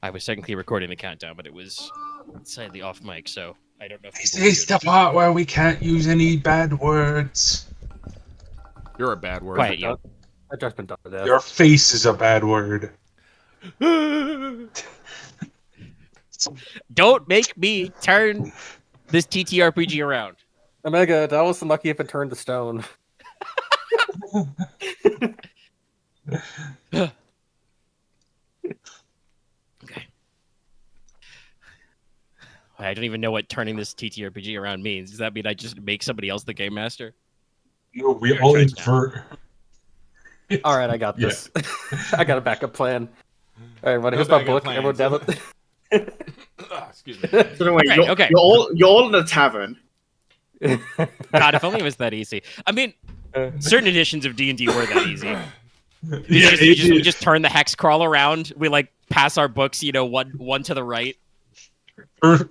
I was technically recording the countdown, but it was slightly off mic, so I don't know if This is the part where we can't use any bad words. You're a bad word. Quiet, you. That joke's been done to death. Your face is a bad word. Don't make me turn this TTRPG around. Omega, that was lucky if it turned to stone. Okay. I don't even know what turning this TTRPG around means. Does that mean I just make somebody else the game master? No, we all invert. All right, I got this. I got a backup plan. All right, here's my book. Everyone down. Excuse me. So wait, Right, okay. You're all in a tavern. God, if only it was that easy. I mean, certain editions of D&D were that easy. We just turn the hex crawl around. We like pass our books, one to the right.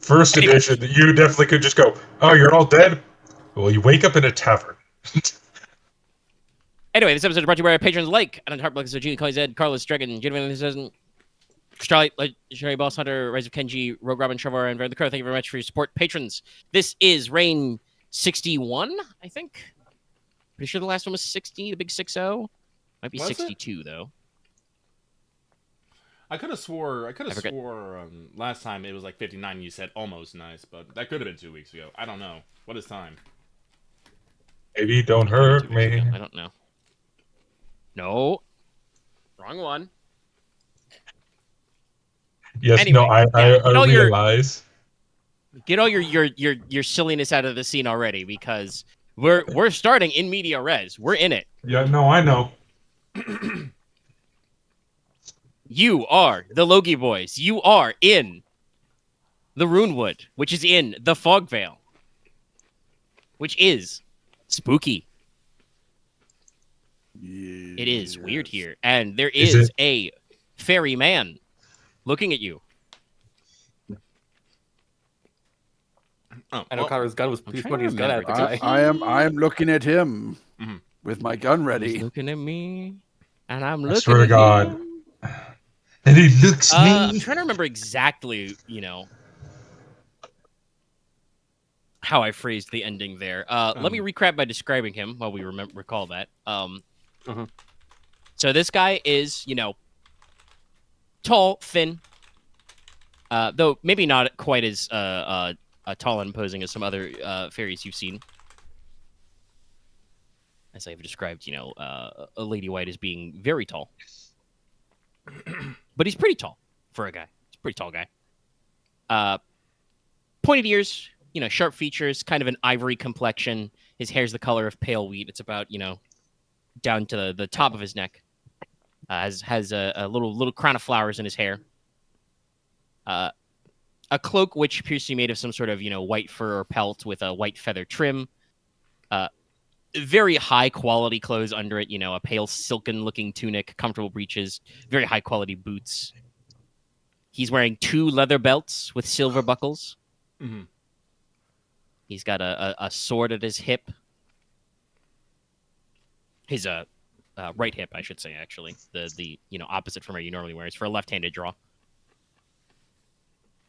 First edition, you definitely could just go, oh, you're all dead? Well, you wake up in a tavern. Anyway, this episode is brought to you by our patrons like Adam Hartblock, so Genie, Zed, Carlos, Dragon, Gentleman, Starlight, Legendary Boss Hunter, Rise of Kenji, Rogue Robin, Trevor, and Varen the Crow. Thank you very much for your support, patrons. This is Reign 61, I think. Pretty sure the last one was 60, the big 6-0. Might be 62, though. I could have swore last time it was like 59. You said almost nice, but that could have been 2 weeks ago. I don't know. What is time? Maybe don't hurt me. I don't know. No. Wrong one. Yes, anyway, no, I realize. Get all your silliness out of the scene already, because we're starting in media res. We're in it. Yeah, no, I know. You are the Logi boys. You are in the Rune Wood, which is in the Fog Veil, which is spooky. Yes. It is weird here, and there is a fairy man looking at you. I know Connor's gun was pointing his gun at the guy. I am looking at him with my gun ready. He's looking at me, and I'm looking. I swear to God. Him. And he looks me. I'm trying to remember exactly, how I phrased the ending there. Let me recap by describing him while we recall that. So this guy is, tall, thin, though maybe not quite as tall and imposing as some other fairies you've seen. As I've described, a Lady White as being very tall. But he's pretty tall for a guy. He's a pretty tall guy. Pointed ears, sharp features, kind of an ivory complexion. His hair's the color of pale wheat. It's about, down to the top of his neck. Has a little crown of flowers in his hair. A cloak which appears to be made of some sort of, white fur or pelt with a white feather trim. Very high quality clothes under it, a pale silken looking tunic, comfortable breeches, very high quality boots. He's wearing 2 leather belts with silver buckles. Mm-hmm. He's got a sword at his hip. His right hip, I should say, actually. The opposite from where you normally wear. It's for a left-handed draw.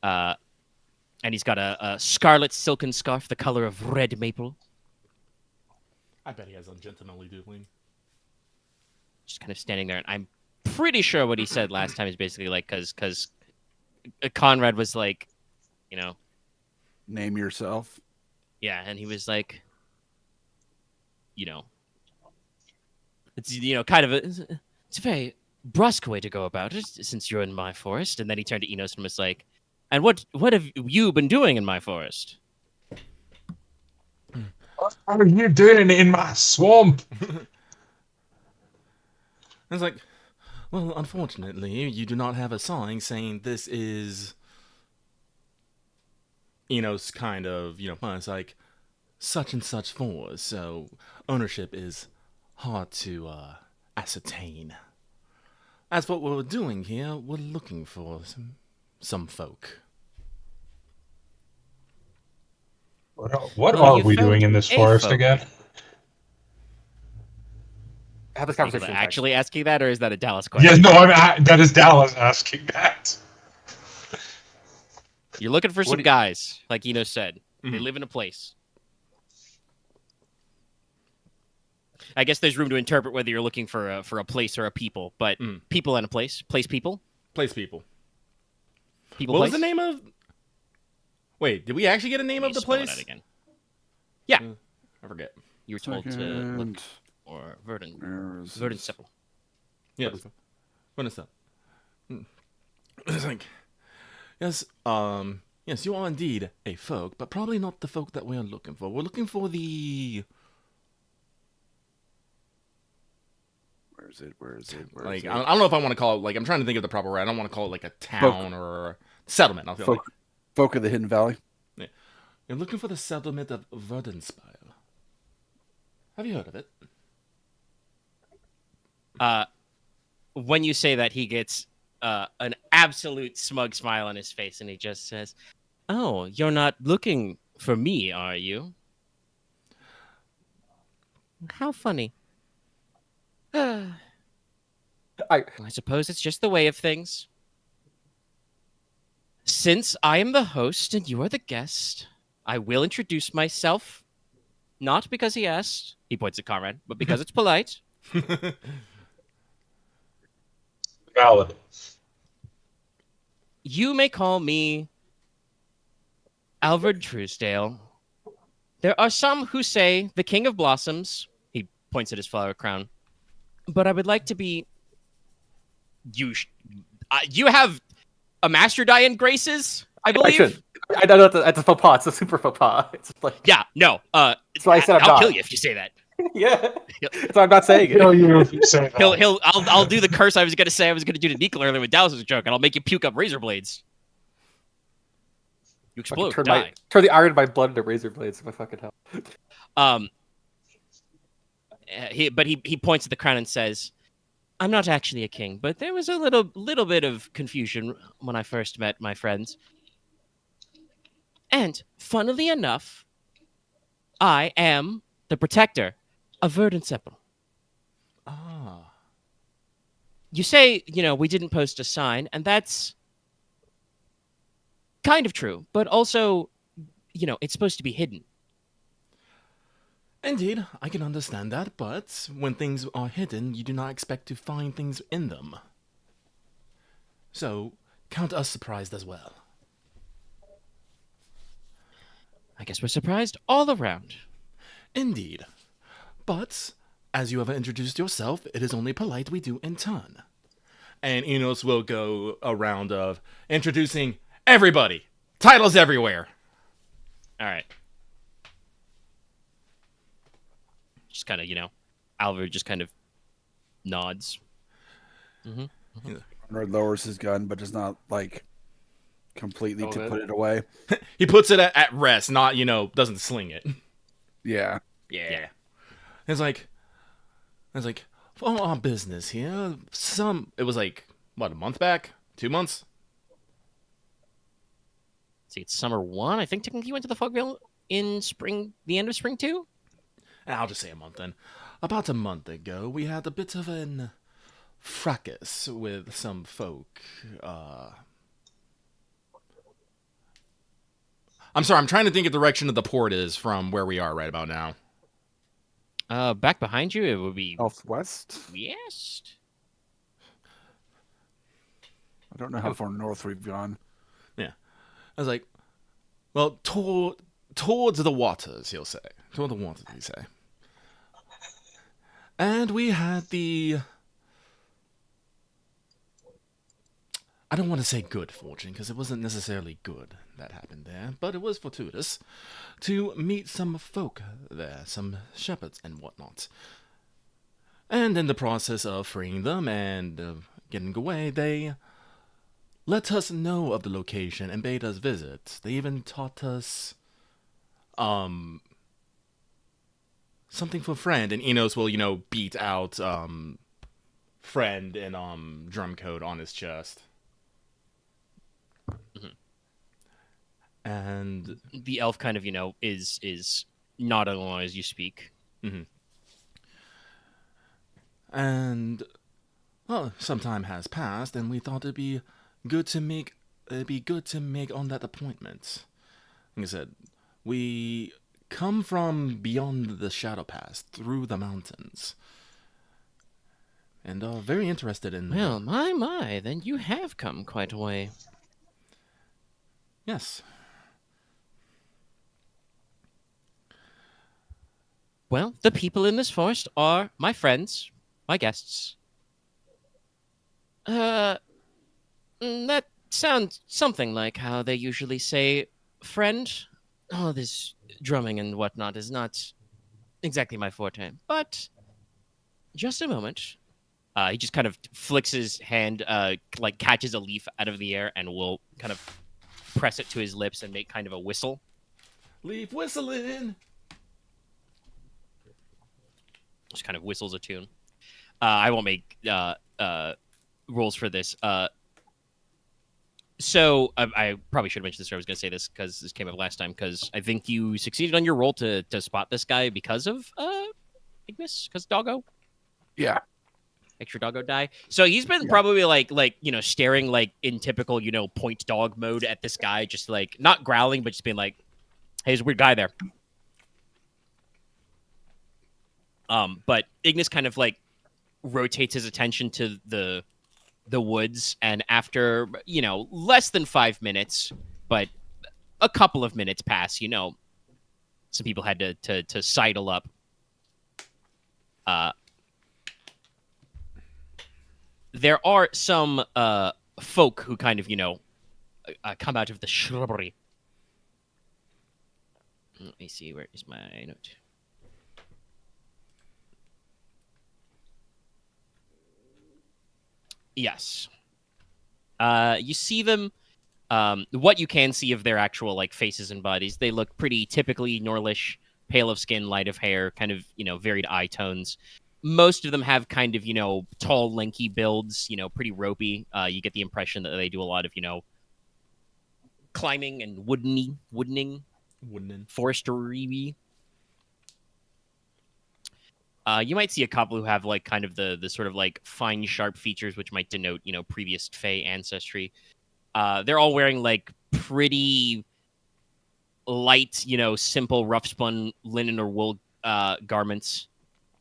And he's got a scarlet silken scarf, the color of red maple. I bet he has ungentlemanly doing. Just kind of standing there, and I'm pretty sure what he said last time is basically like, because Konrad was like, name yourself. Yeah, and he was like, it's kind of it's a very brusque way to go about it since you're in my forest. And then he turned to Inos and was like, and what have you been doing in my forest? What are you doing in my swamp? I was like, well, unfortunately, you do not have a sign saying this is, kind of, it's like such and such forest, so ownership is hard to ascertain. As what we're doing here, we're looking for some folk. What are we doing in this forest again? Have this conversation. Actually asking that, or is that a Dallas question? Yes, no, that is Dallas asking that. You're looking for some guys, like Inos said. They Mhm. live in a place. I guess there's room to interpret whether you're looking for a place or a people, but people and a place. Place people. Place people. People What place. was the name of... Wait, did we actually get a name Let of me the spell it place? out again. Yeah. I forget. You were told to look for Verdenseple. Yes. What is that? It's like... Yes, yes, you are indeed a folk, but probably not the folk that we are looking for. We're looking for the... Where is it? I don't know if I want to call it, like, I'm trying to think of the proper word. I don't want to call it, like, a town or a settlement. I'll feel like. Folk of the Hidden Valley. Yeah. You're looking for the settlement of Verdenseple. Have you heard of it? When you say that, he gets an absolute smug smile on his face, and he just says, "Oh, you're not looking for me, are you? How funny." I suppose it's just the way of things. Since I am the host and you are the guest, I will introduce myself. Not because he asked, he points at Konrad, but because it's polite. Valid. You may call me Alvard Truesdale. There are some who say the King of Blossoms. He points at his flower crown. But I would like to be... You have a Master Dian Graces, I believe? I should. I know that's a faux pas. It's a super faux pas. It's like... Yeah, no. So I said I'll kill you if you say that. Yeah. So I'm not saying it. Kill you if you say that. I'll do the curse I was gonna say I was gonna do to Nicola earlier with Dallas's joke, and I'll make you puke up razor blades. You explode, turn die. turn the iron of my blood into razor blades if I fucking hell. He points at the crown and says, "I'm not actually a king, but there was a little bit of confusion when I first met my friends. And funnily enough, I am the protector of Verdenseple." Ah. You say, we didn't post a sign, and that's kind of true, but also, it's supposed to be hidden. Indeed, I can understand that, but when things are hidden, you do not expect to find things in them. So, count us surprised as well. I guess we're surprised all around. Indeed. But, as you have introduced yourself, it is only polite we do in turn. And Inos will go a round of introducing everybody. Titles everywhere. All right. Just kind of, Alvard just kind of nods. Konrad lowers his gun, but does not completely to put it away. He puts it at rest, not, doesn't sling it. Yeah. Yeah. It's like, for our business here, it was a month back? 2 months? See, it's summer 1. I think technically you went to the Fogvale in spring, the end of spring 2? I'll just say a month then. About a month ago, we had a bit of an fracas with some folk. I'm sorry, I'm trying to think of the direction of the port is from where we are right about now. Back behind you, it would be Northwest? west. I don't know how far north we've gone. Yeah. I was like, well, towards the waters, he'll say. Toward the waters, he say. And we had I don't want to say good fortune, because it wasn't necessarily good that happened there, but it was fortuitous to meet some folk there, some shepherds and whatnot. And in the process of freeing them and getting away, they let us know of the location and bade us visit. They even taught us something for friend, and Inos will, beat out friend and drum code on his chest. Mm-hmm. And the elf kind of, is not along as you speak. Mm-hmm. And, well, some time has passed, and we thought it'd be good to make it'd be good to make on that appointment. Like I said, we come from beyond the Shadow Pass, through the mountains, and are very interested in... Well, my, then you have come quite a way. Yes. Well, the people in this forest are my friends, my guests. That sounds something like how they usually say friend. Oh, this drumming and whatnot is not exactly my forte. But just a moment. He just kind of flicks his hand, like catches a leaf out of the air, and will kind of press it to his lips and make kind of a whistle. Leaf whistling! Just kind of whistles a tune. I won't make rules for this. So I probably should have mentioned this. I was going to say this because this came up last time. Because I think you succeeded on your roll to spot this guy because of Ignis, because doggo. Yeah. Extra doggo die. So he's been probably like staring like in typical point dog mode at this guy, just like not growling, but just being like, "Hey, there's a weird guy there." But Ignis kind of like rotates his attention to the woods, and after less than 5 minutes, but a couple of minutes pass, some people had to sidle up. There are some folk who kind of come out of the shrubbery. Let me see, where is my note? Yes. You see them. What you can see of their actual like faces and bodies, they look pretty typically Norlish, pale of skin, light of hair, kind of varied eye tones. Most of them have kind of tall, lanky builds, pretty ropey. You get the impression that they do a lot of climbing and woodening, forestry. You might see a couple who have like kind of the sort of like fine, sharp features, which might denote previous Fey ancestry. They're all wearing like pretty light, simple, rough spun linen or wool garments.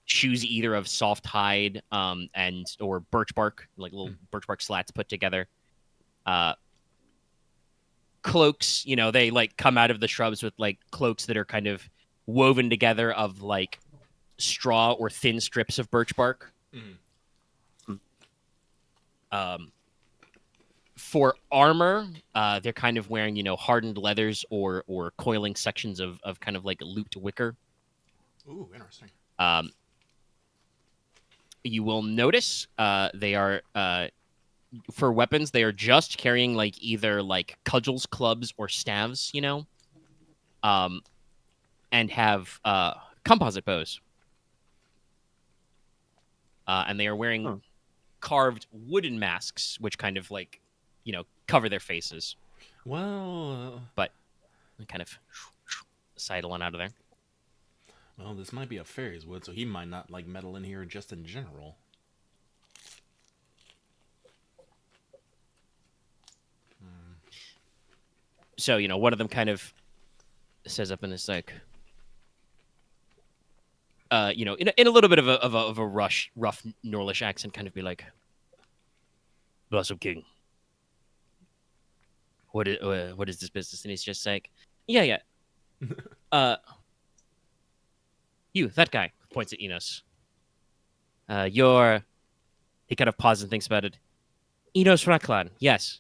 Shoes either of soft hide and or birch bark, like little birch bark slats put together. Cloaks, they like come out of the shrubs with like cloaks that are kind of woven together of like straw or thin strips of birch bark. For armor, they're kind of wearing hardened leathers or coiling sections of kind of like looped wicker. Ooh, interesting. You will notice they are for weapons, they are just carrying like either like cudgels, clubs, or staves, and have composite bows. And they are wearing carved wooden masks, which kind of like, cover their faces. Well, but they kind of sidle on out of there. Well, this might be a fairy's wood, so he might not like meddle in here just in general. So, one of them kind of says up in this like, in a little bit of a rough Norlish accent, kind of be like, "Blossom King, what is this business?" And he's just like, "Yeah. You, that guy," points at Inos. You're... He kind of pauses and thinks about it. Inos Raklan, yes.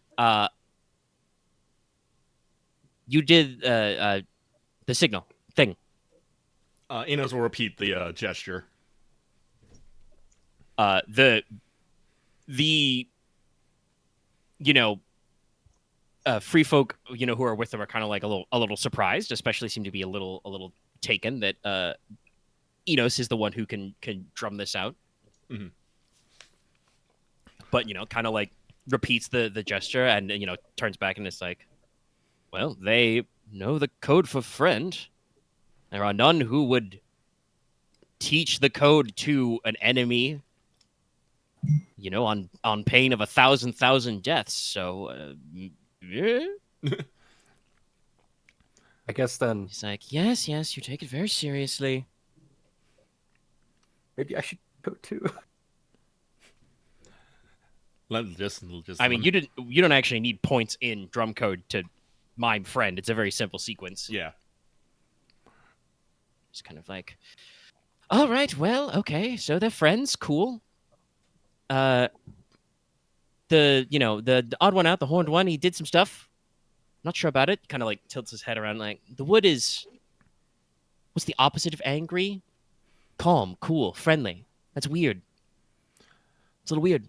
You did the signal thing. Inos will repeat the gesture. The free folk, who are with them are kind of like a little surprised, especially seem to be a little taken that Inos is the one who can drum this out. Mm-hmm. But kind of like repeats the gesture and turns back and it's like, well, they know the code for friend. There are none who would teach the code to an enemy, on pain of 1,000 deaths. So yeah. I guess then He's like, yes, you take it very seriously. maybe I should go too. Just I mean, you don't actually need points in drum code to mime friend. It's a very simple sequence. Yeah. It's kind of like, all right, well, okay, so they're friends, cool. The odd one out, the horned one, he did some stuff. Not sure about it. Kind of like tilts his head around, like the wood is. What's the opposite of angry? Calm, cool, friendly. That's weird. It's a little weird.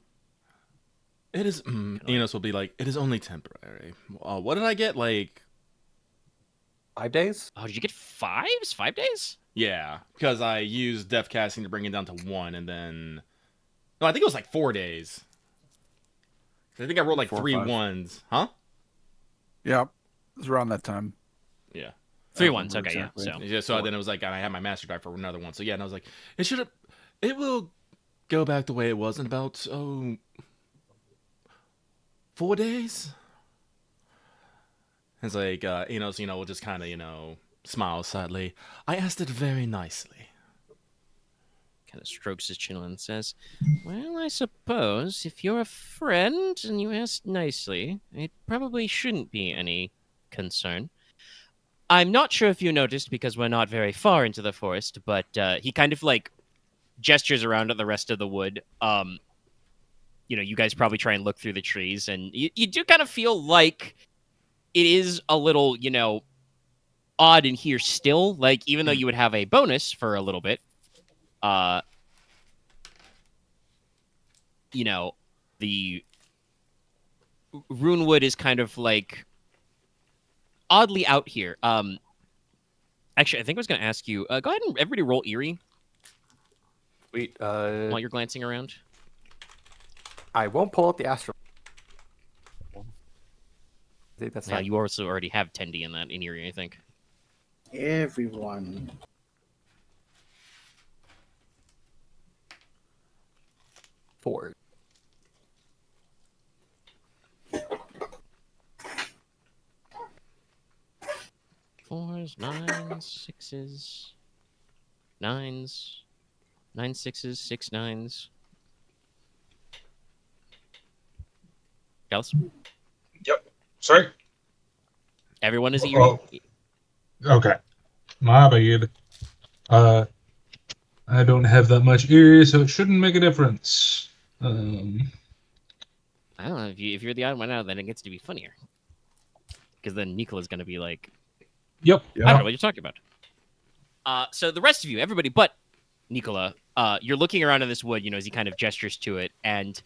It is. Inos will be like, it is only temporary. What did I get? Like, 5 days? Oh, did you get 5s? 5 days? yeah, because I used def casting to bring it down to 1, and then no, I think it was like 4 days. I think I rolled like 4 or 3 5. ones, huh? Yeah, it was around that time. Yeah. 3 I don't ones. remember Okay, exactly. yeah. So Yeah, so then it was like, and I had my master drive for another one. So yeah, and I was like, it will go back the way it was in about 4 days. It's like, Enos, will just kind of, smile sadly. I asked it very nicely. kind of strokes his chin and says, well, I suppose if you're a friend and you ask nicely, it probably shouldn't be any concern. I'm not sure if you noticed because we're not very far into the forest, but he kind of like gestures around at the rest of the wood. You guys probably try and look through the trees, and you do kind of feel like it is a little, odd in here still. Like, even though you would have a bonus for a little bit, the Rune Wood is kind of like oddly out here. Actually, I think I was going to ask you. Go ahead and everybody roll Eerie Wait, while you're glancing around. I won't pull out the astro. I think that's Now, not... you also already have Tendi in that in Eerie, I think. Everyone. Four. Fours, nines, sixes, nines, 9 6s, 6 9s. Gallus? Yep. Sorry. Everyone is Eerie. Oh. Okay. My bad. I don't have that much eerie, so it shouldn't make a difference. I don't know if you're the odd one out, then it gets to be funnier. Because then Nicola's going to be like, Yep. I don't know what you're talking about. So the rest of you, everybody but Nicola, you're looking around in this wood, as he kind of gestures to it, and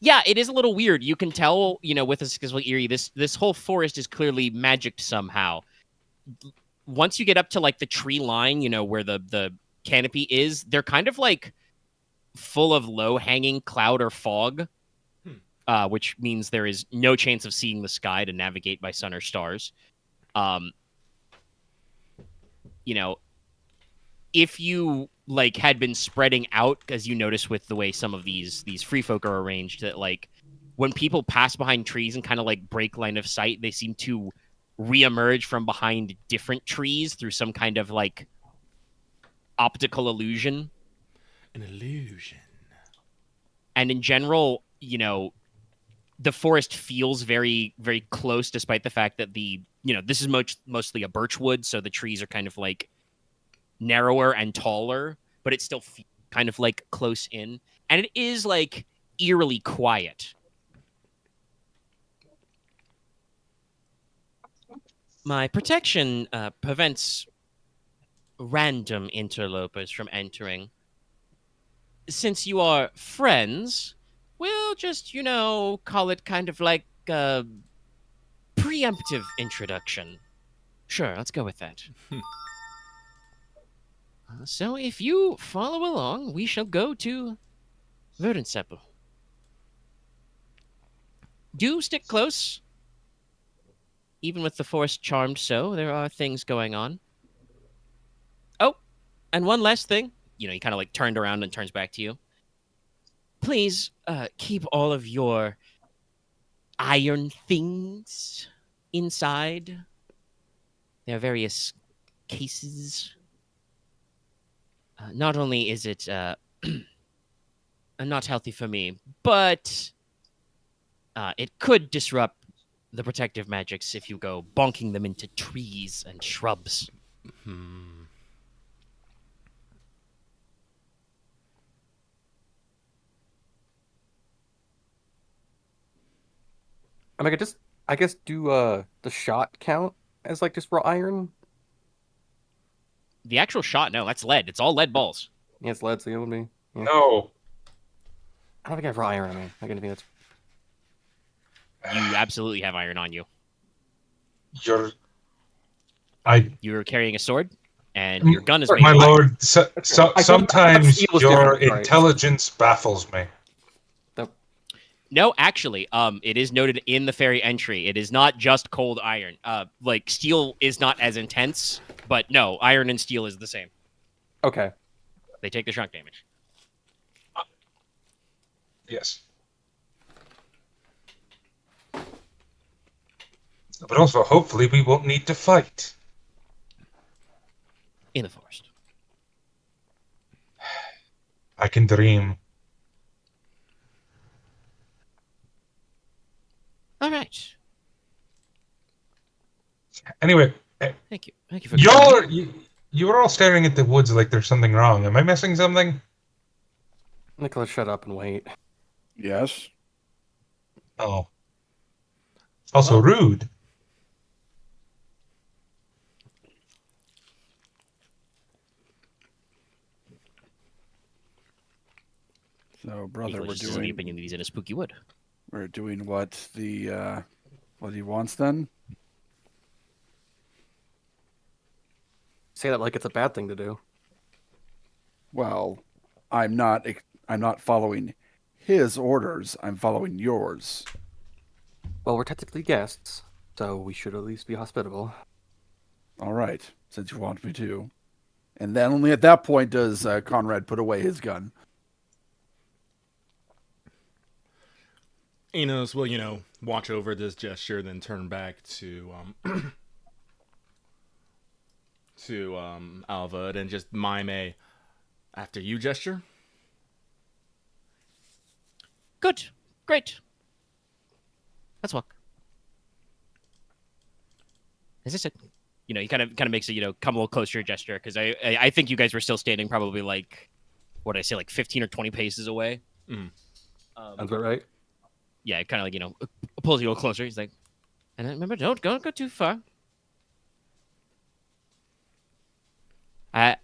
yeah, it is a little weird. You can tell, with a successful Eerie, this whole forest is clearly magicked somehow. Once you get up to like the tree line, where the canopy is, they're kind of like full of low-hanging cloud or fog, which means there is no chance of seeing the sky to navigate by sun or stars. If you like had been spreading out, as you notice with the way some of these free folk are arranged, that like when people pass behind trees and kind of like break line of sight, they seem to reemerge from behind different trees through some kind of like optical illusion. An illusion. And in general, the forest feels very, very close, despite the fact that this is mostly a birch wood, so the trees are kind of like narrower and taller, but it's still kind of like close in, and it is like eerily quiet. My protection prevents random interlopers from entering. Since you are friends, we'll just, call it kind of like a preemptive introduction. Sure, let's go with that. So if you follow along, we shall go to Verdenseple. Do stick close. Even with the forest charmed so, there are things going on. Oh, and one last thing. He kind of like turned around and turns back to you. Please keep all of your iron things inside. There are various cases. Not only is it not healthy for me, but it could disrupt the protective magics if you go bonking them into trees and shrubs. I mean, I guess do the shot count as like just raw iron? The actual shot, no, that's lead. It's all lead balls. Yeah, it's lead, so it would be. Yeah. No. I don't think I have raw iron on me. I think that's. You absolutely have iron on you. You're You're carrying a sword, and your gun is made my of iron. lord. Sometimes steel is your different, right? intelligence baffles me. No, actually, it is noted in the fairy entry. It is not just cold iron. Like steel is not as intense, but no, iron and steel is the same. Okay. They take the shock damage. Yes. But also, hopefully, we won't need to fight. In the forest. I can dream. All right. Anyway, Thank you. Thank you for coming. you were all staring at the woods like there's something wrong. Am I missing something? Nicola, shut up and wait. Yes. Oh. Also rude. So, brother, Nicola we're just has the opinion that he's in a spooky wood. we're doing what he wants then. Say that like it's a bad thing to do. Well, I'm not following his orders. I'm following yours. Well, we're technically guests, so we should at least be hospitable. All right, since you want me to. And then only at that point does Konrad put away his gun. Inos will, watch over this gesture, then turn back to Alva and just mime a "after you" gesture. Good. Great. Let's walk. As I said, he kind of makes a come a little closer gesture because I think you guys were still standing probably like what did I say, like 15 or 20 paces away. Mm. Sounds about right. Yeah, kind of like pulls you a little closer. He's like, and remember, don't go too far. I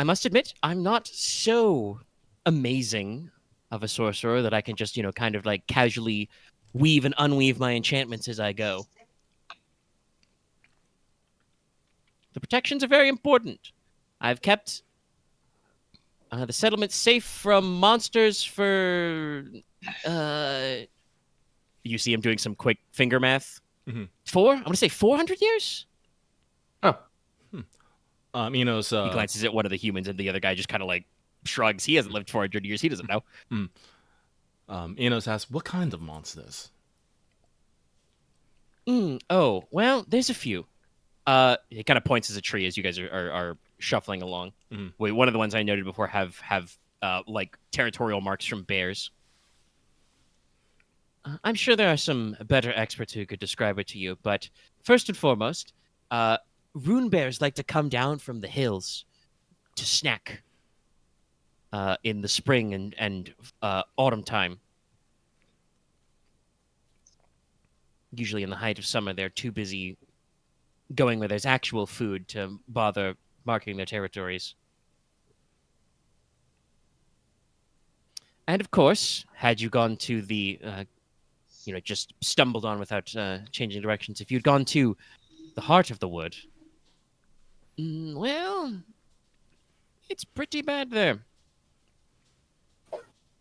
must admit, I'm not so amazing of a sorcerer that I can just kind of like casually weave and unweave my enchantments as I go. The protections are very important. I've kept the settlement safe from monsters for. You see him doing some quick finger math. Mm-hmm. I'm gonna say 400 years. Oh. Inos. He glances at one of the humans, and the other guy just kind of like shrugs. He hasn't lived 400 years. He doesn't know. Inos asks, "What kind of monsters?" Oh, well, there's a few. He kind of points as a tree as you guys are shuffling along. Mm-hmm. Wait, one of the ones I noted before have like territorial marks from bears. I'm sure there are some better experts who could describe it to you, but first and foremost, rune bears like to come down from the hills to snack in the spring and autumn time. Usually in the height of summer, they're too busy going where there's actual food to bother marking their territories. And of course, had you gone to the, just stumbled on without changing directions, if you'd gone to the heart of the wood, well, it's pretty bad there.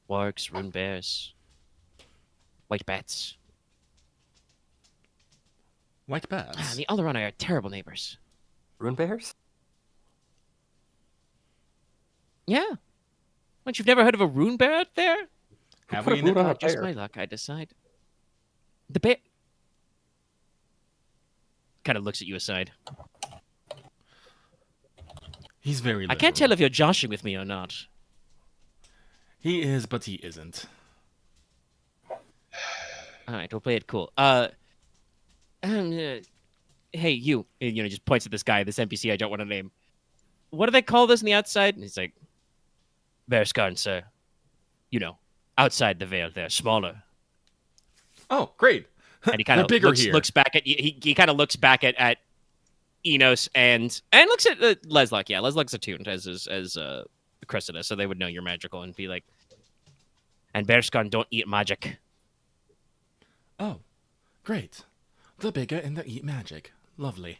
Wargs, rune bears, white bats. White bats. And the other one are terrible neighbors. Rune bears? Yeah. What, you've never heard of a rune bear out there? Have Put we a in the rune on a Just bear. my luck, I decide. The bear kind of looks at you aside. He's very I can't literal. tell if you're joshing with me or not. He is, but he isn't. All right, we'll play it cool. Hey, you. And, just points at this guy, this NPC I don't want to name. What do they call this on the outside? And he's like, Bearscarn, sir. Outside the veil, they're smaller. Oh, great. And he kind They're of bigger looks, here. looks back at he kind of looks back at Inos and looks at Leslok. Yeah, Leslok's attuned as Cressida, so they would know you're magical and be like, and Bearscarn don't eat magic. Oh, great. The bigger and the eat magic. Lovely.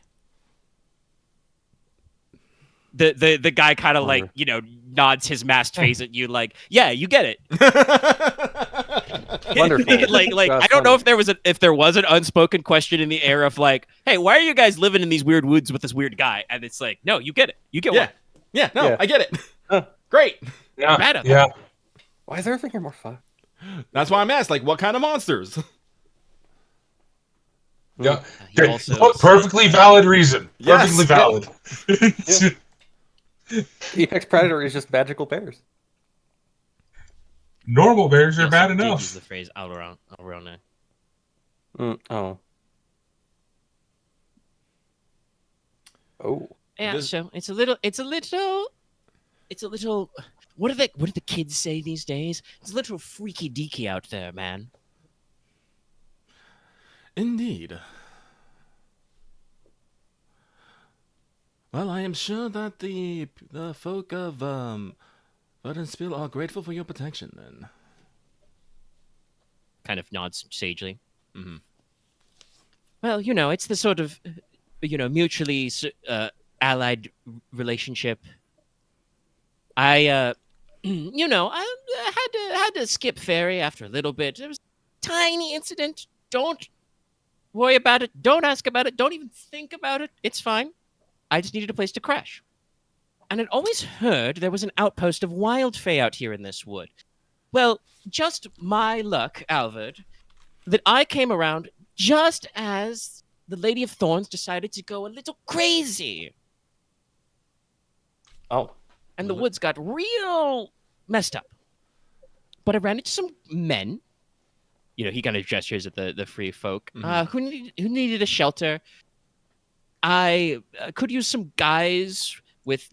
The guy kind of like, nods his masked face at you like, yeah, you get it. Wonderful. I don't know if there was an unspoken question in the air of like, hey, why are you guys living in these weird woods with this weird guy? And it's like, no, you get it. You get Yeah. one. Yeah, no, Yeah. I get it. Great. Yeah, Badass. yeah. Why is everything here more fun? That's why I'm asked, like, what kind of monsters? Yeah. He Okay, also perfectly valid reason. Yes. Perfectly valid. Apex Predator is just magical bears. Normal bears he are also bad did enough. use the phrase Alron. Oh. Oh. Yeah, This- so it's a little what do the kids say these days? It's a little freaky deaky out there, man. Indeed. Well, I am sure that the folk of Verdenseple are grateful for your protection, then. Kind of nods sagely. Mm-hmm. Well, it's the sort of mutually allied relationship. I I had to skip ferry after a little bit. There was a tiny incident. Don't worry about it. Don't ask about it. Don't even think about it. It's fine. I just needed a place to crash. And I'd always heard there was an outpost of wild fae out here in this wood. Well, just my luck, Alvard, that I came around just as the Lady of Thorns decided to go a little crazy. Oh. And the woods got real messed up. But I ran into some men. He kind of gestures at the free folk who needed a shelter. I could use some guys with,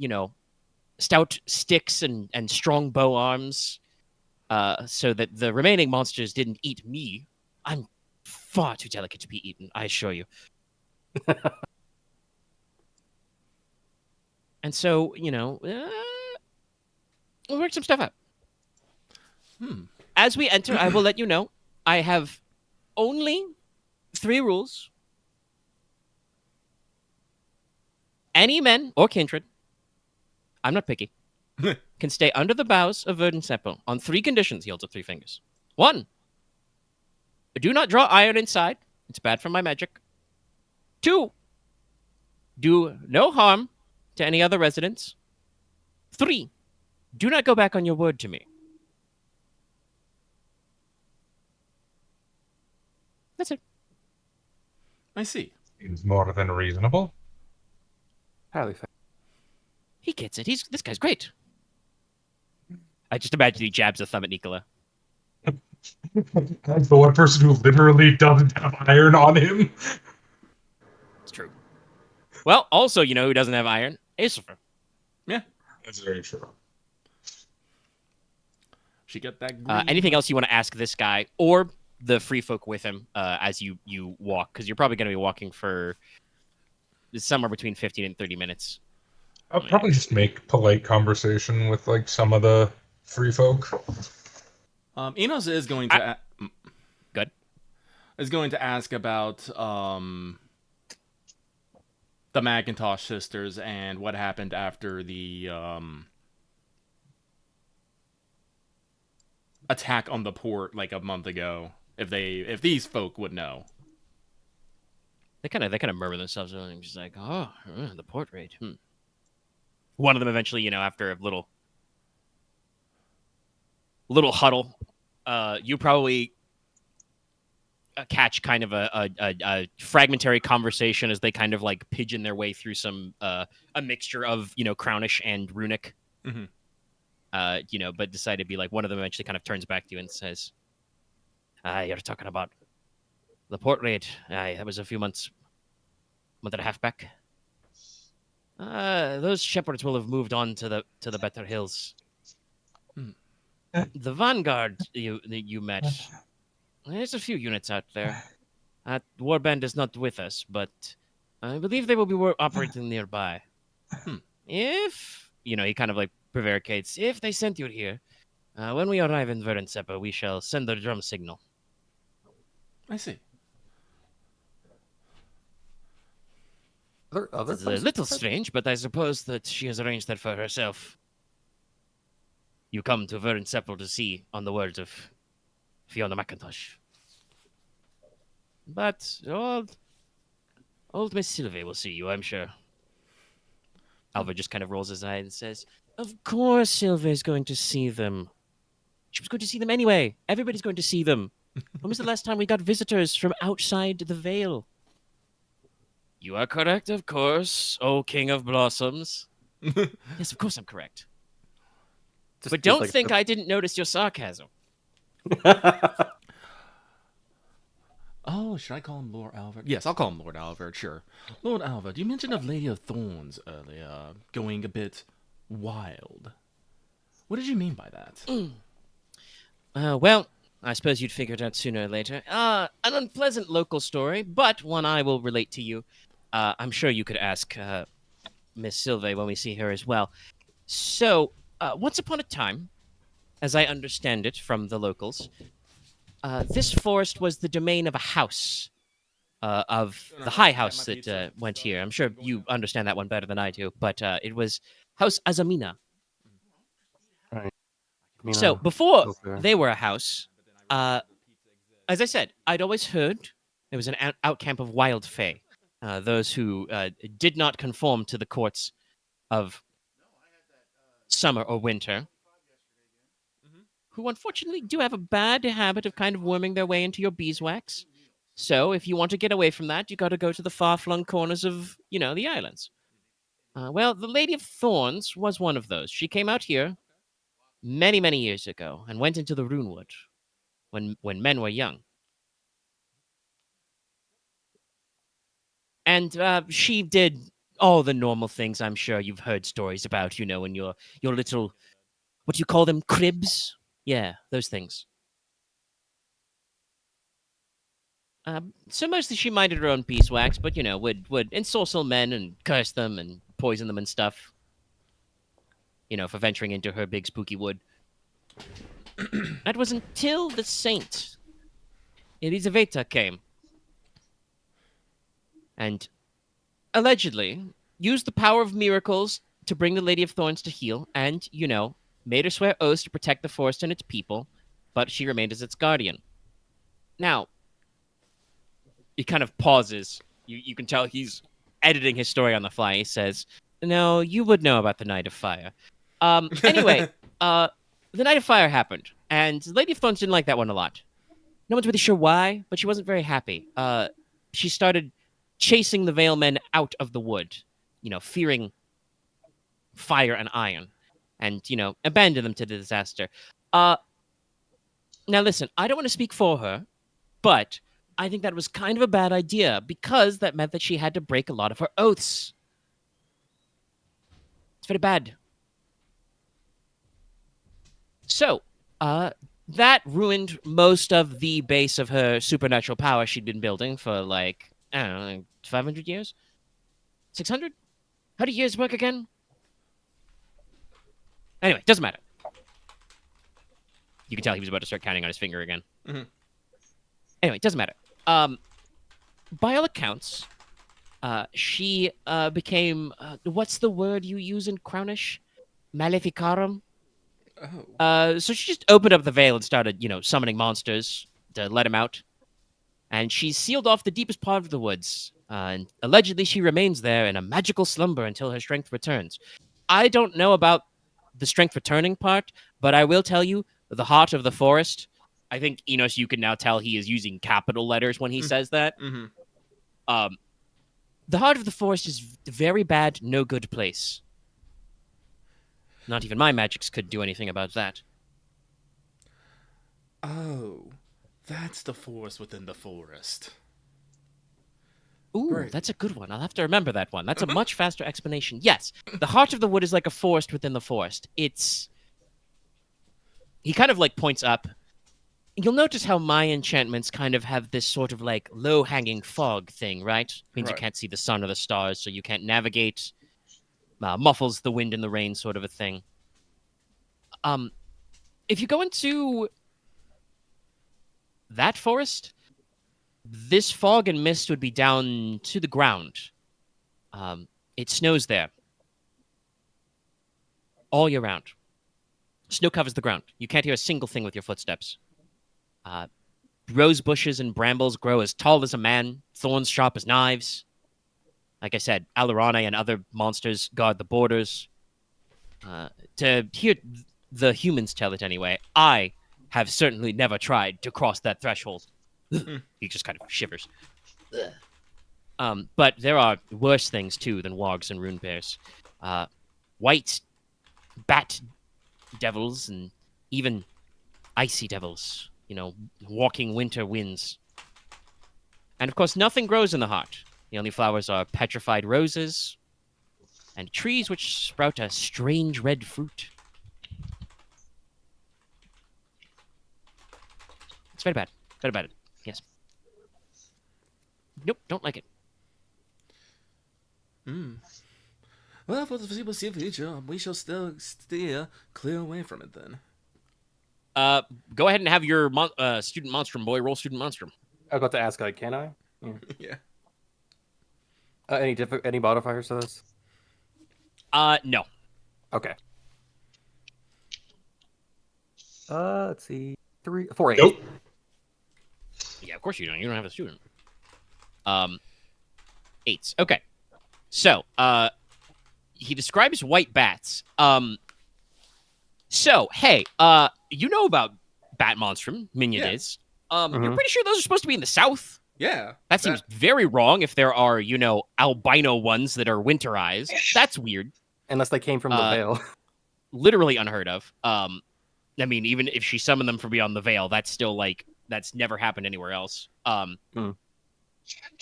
stout sticks and strong bow arms so that the remaining monsters didn't eat me. I'm far too delicate to be eaten, I assure you. And so, we'll work some stuff out. As we enter, I will let you know I have only 3 rules. Any men or kindred, I'm not picky, can stay under the boughs of Verdenseple on 3 conditions. He holds up 3 fingers. 1, do not draw iron inside. It's bad for my magic. 2, do no harm to any other residents. 3, do not go back on your word to me. That's it. I see. Seems more than reasonable. Highly fair. He gets it. This guy's great. I just imagine he jabs a thumb at Nicola. That's the one person who literally doesn't have iron on him. It's true. Well, also, who doesn't have iron? Aesifer. Yeah. That's very true. She got that green. Anything else you want to ask this guy or the free folk with him as you walk? Because you're probably going to be walking for somewhere between 15 and 30 minutes. I'll probably just make polite conversation with like some of the free folk. Inos is going to... Good. Is going to ask about the Macintosh sisters and what happened after the attack on the port like a month ago. If these folk would know. They kind of murmur themselves and just like, the port raid. One of them eventually, after a little huddle, you probably catch kind of a fragmentary conversation as they kind of like pigeon their way through some a mixture of Crownish and Runic. But decide to be like one of them eventually kind of turns back to you and says, "You're talking about the port raid. That was a month and a half back. Those shepherds will have moved on to the better hills. The vanguard that you met, there's a few units out there. Warband is not with us, but I believe they will be operating nearby. If he kind of like prevaricates, if they sent you here, when we arrive in Verdenseple, we shall send the drum signal." I see. Are there other It's a places little besides- strange, but I suppose that she has arranged that for herself. You come to Verdenseple to see, on the words of Fiona McIntosh. But old Miss Sylvie will see you, I'm sure. Alva just kind of rolls his eye and says, "Of course Sylvie's going to see them. She was going to see them anyway. Everybody's going to see them. When was the last time we got visitors from outside the Vale?" "You are correct, of course, O King of Blossoms." "Yes, of course I'm correct. Just But feels don't like think I didn't notice your sarcasm." Oh, should I call him Lord Albert? Yes, I'll call him Lord Albert, sure. Lord Albert, you mentioned of Lady of Thorns earlier, going a bit wild. What did you mean by that? Well, I suppose you'd figure it out sooner or later. An unpleasant local story, but one I will relate to you. I'm sure you could ask Miss Sylvie when we see her as well. So, once upon a time, as I understand it from the locals, this forest was the domain of a house, of the high house that went here. I'm sure you understand that one better than I do, but it was House Azamina. So before they were a house, as I said, I'd always heard it was an outcamp of wild fae, those who did not conform to the courts of summer or winter, who unfortunately do have a bad habit of kind of worming their way into your beeswax. So if you want to get away from that, you got to go to the far-flung corners of, the islands. Well, the Lady of Thorns was one of those. She came out here many, many years ago and went into the Rune Wood when men were young. And she did all the normal things I'm sure you've heard stories about, in your little, what do you call them, cribs? Yeah, those things. So mostly she minded her own beeswax, but, would ensorcel men and curse them and poison them and stuff. For venturing into her big spooky wood. That was until the saint, Elizaveta, came. And allegedly used the power of miracles to bring the Lady of Thorns to heal and, made her swear oaths to protect the forest and its people, but she remained as its guardian. Now, he kind of pauses. You can tell he's editing his story on the fly. He says, "No, you would know about the Night of Fire." Anyway, the Night of Fire happened, and Lady of Thorns didn't like that one a lot. No one's really sure why, but she wasn't very happy. She started chasing the Vale men out of the wood, fearing fire and iron, and, abandoned them to the disaster. Now listen, I don't want to speak for her, but I think that was kind of a bad idea, because that meant that she had to break a lot of her oaths. It's very bad. So, that ruined most of the base of her supernatural power she'd been building for, like, I don't know, like 500 years? 600? How do years work again? Anyway, doesn't matter. You can tell he was about to start counting on his finger again. Mm-hmm. Anyway, doesn't matter. By all accounts, she became, what's the word you use in Crownish? Maleficarum? Oh. So she just opened up the veil and started, summoning monsters to let him out. And she sealed off the deepest part of the woods. And allegedly she remains there in a magical slumber until her strength returns. I don't know about the strength returning part, but I will tell you, the heart of the forest I think Inos, you can now tell he is using capital letters when he says that. Mm-hmm. The heart of the forest is a very bad, no good place. Not even my magics could do anything about that. Oh, that's the forest within the forest. Ooh, Great. that's a good one. I'll have to remember that one. That's a much faster explanation. Yes, the heart of the wood is like a forest within the forest. It's... He kind of, like, points up. You'll notice how my enchantments kind of have this sort of, like, low-hanging fog thing, right? Means you Right. can't see the sun or the stars, so you can't navigate. Muffles the wind and the rain, sort of a thing. If you go into that forest, this fog and mist would be down to the ground. It snows there all year round. Snow covers the ground. You can't hear a single thing with your footsteps. Rose bushes and brambles grow as tall as a man, thorns sharp as knives. Like I said, Alarane and other monsters guard the borders. To hear the humans tell it anyway, I have certainly never tried to cross that threshold. He just kind of shivers. But there are worse things, too, than wargs and rune bears. White bat devils and even icy devils, walking winter winds. And, of course, nothing grows in the heart. The only flowers are petrified roses and trees which sprout a strange red fruit. It's very bad. Very bad. Yes. Nope, don't like it. Well, for the foreseeable future, we shall still steer clear away from it then. Go ahead and have your student monstrum boy roll student monstrum. I was about to ask, can I? Yeah. Any modifiers to this? No. Okay. Let's see. 4 8. Nope. Yeah, of course you don't. You don't have a student. 8s. Okay. So, he describes white bats. So, hey, you know about Bat Monstrum, Minya Yeah. is. You're pretty sure those are supposed to be in the south? Yeah. That seems very wrong if there are, albino ones that are winterized. That's weird. Unless they came from the Vale. Literally unheard of. I mean, even if she summoned them from beyond the veil, that's still, that's never happened anywhere else. Can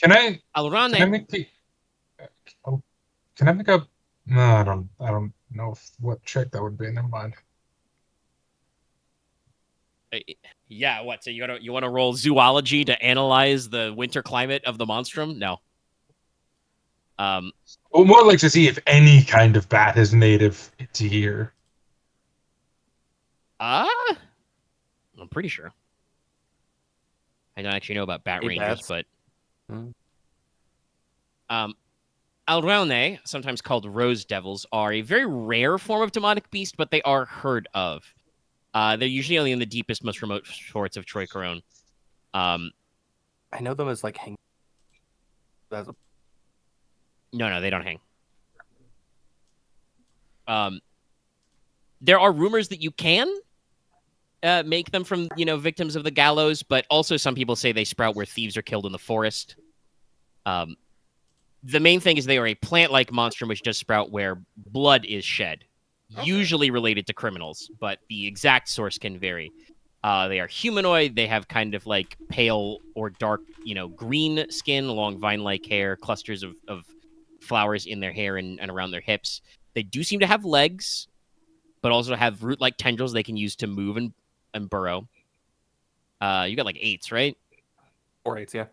I Alrane... make a... No, I don't know what check that would be. Never mind. Yeah, what? So you want to roll zoology to analyze the winter climate of the monstrum? No. Well, more like to see if any kind of bat is native to here. I'm pretty sure. I don't actually know about bat rangers, bats. but Alraune, sometimes called rose devils, are a very rare form of demonic beast, but they are heard of. They're usually only in the deepest, most remote forests of Troikaron. I know them as hang. No, they don't hang. There are rumors that you can make them from, victims of the gallows, but also some people say they sprout where thieves are killed in the forest. The main thing is they are a plant-like monstrum which does sprout where blood is shed. Okay. Usually related to criminals, but the exact source can vary. They are humanoid. They have kind of pale or dark, green skin, long vine-like hair, clusters of flowers in their hair and around their hips. They do seem to have legs, but also have root-like tendrils they can use to move and burrow. You got 8s, right? 4 8s, yeah.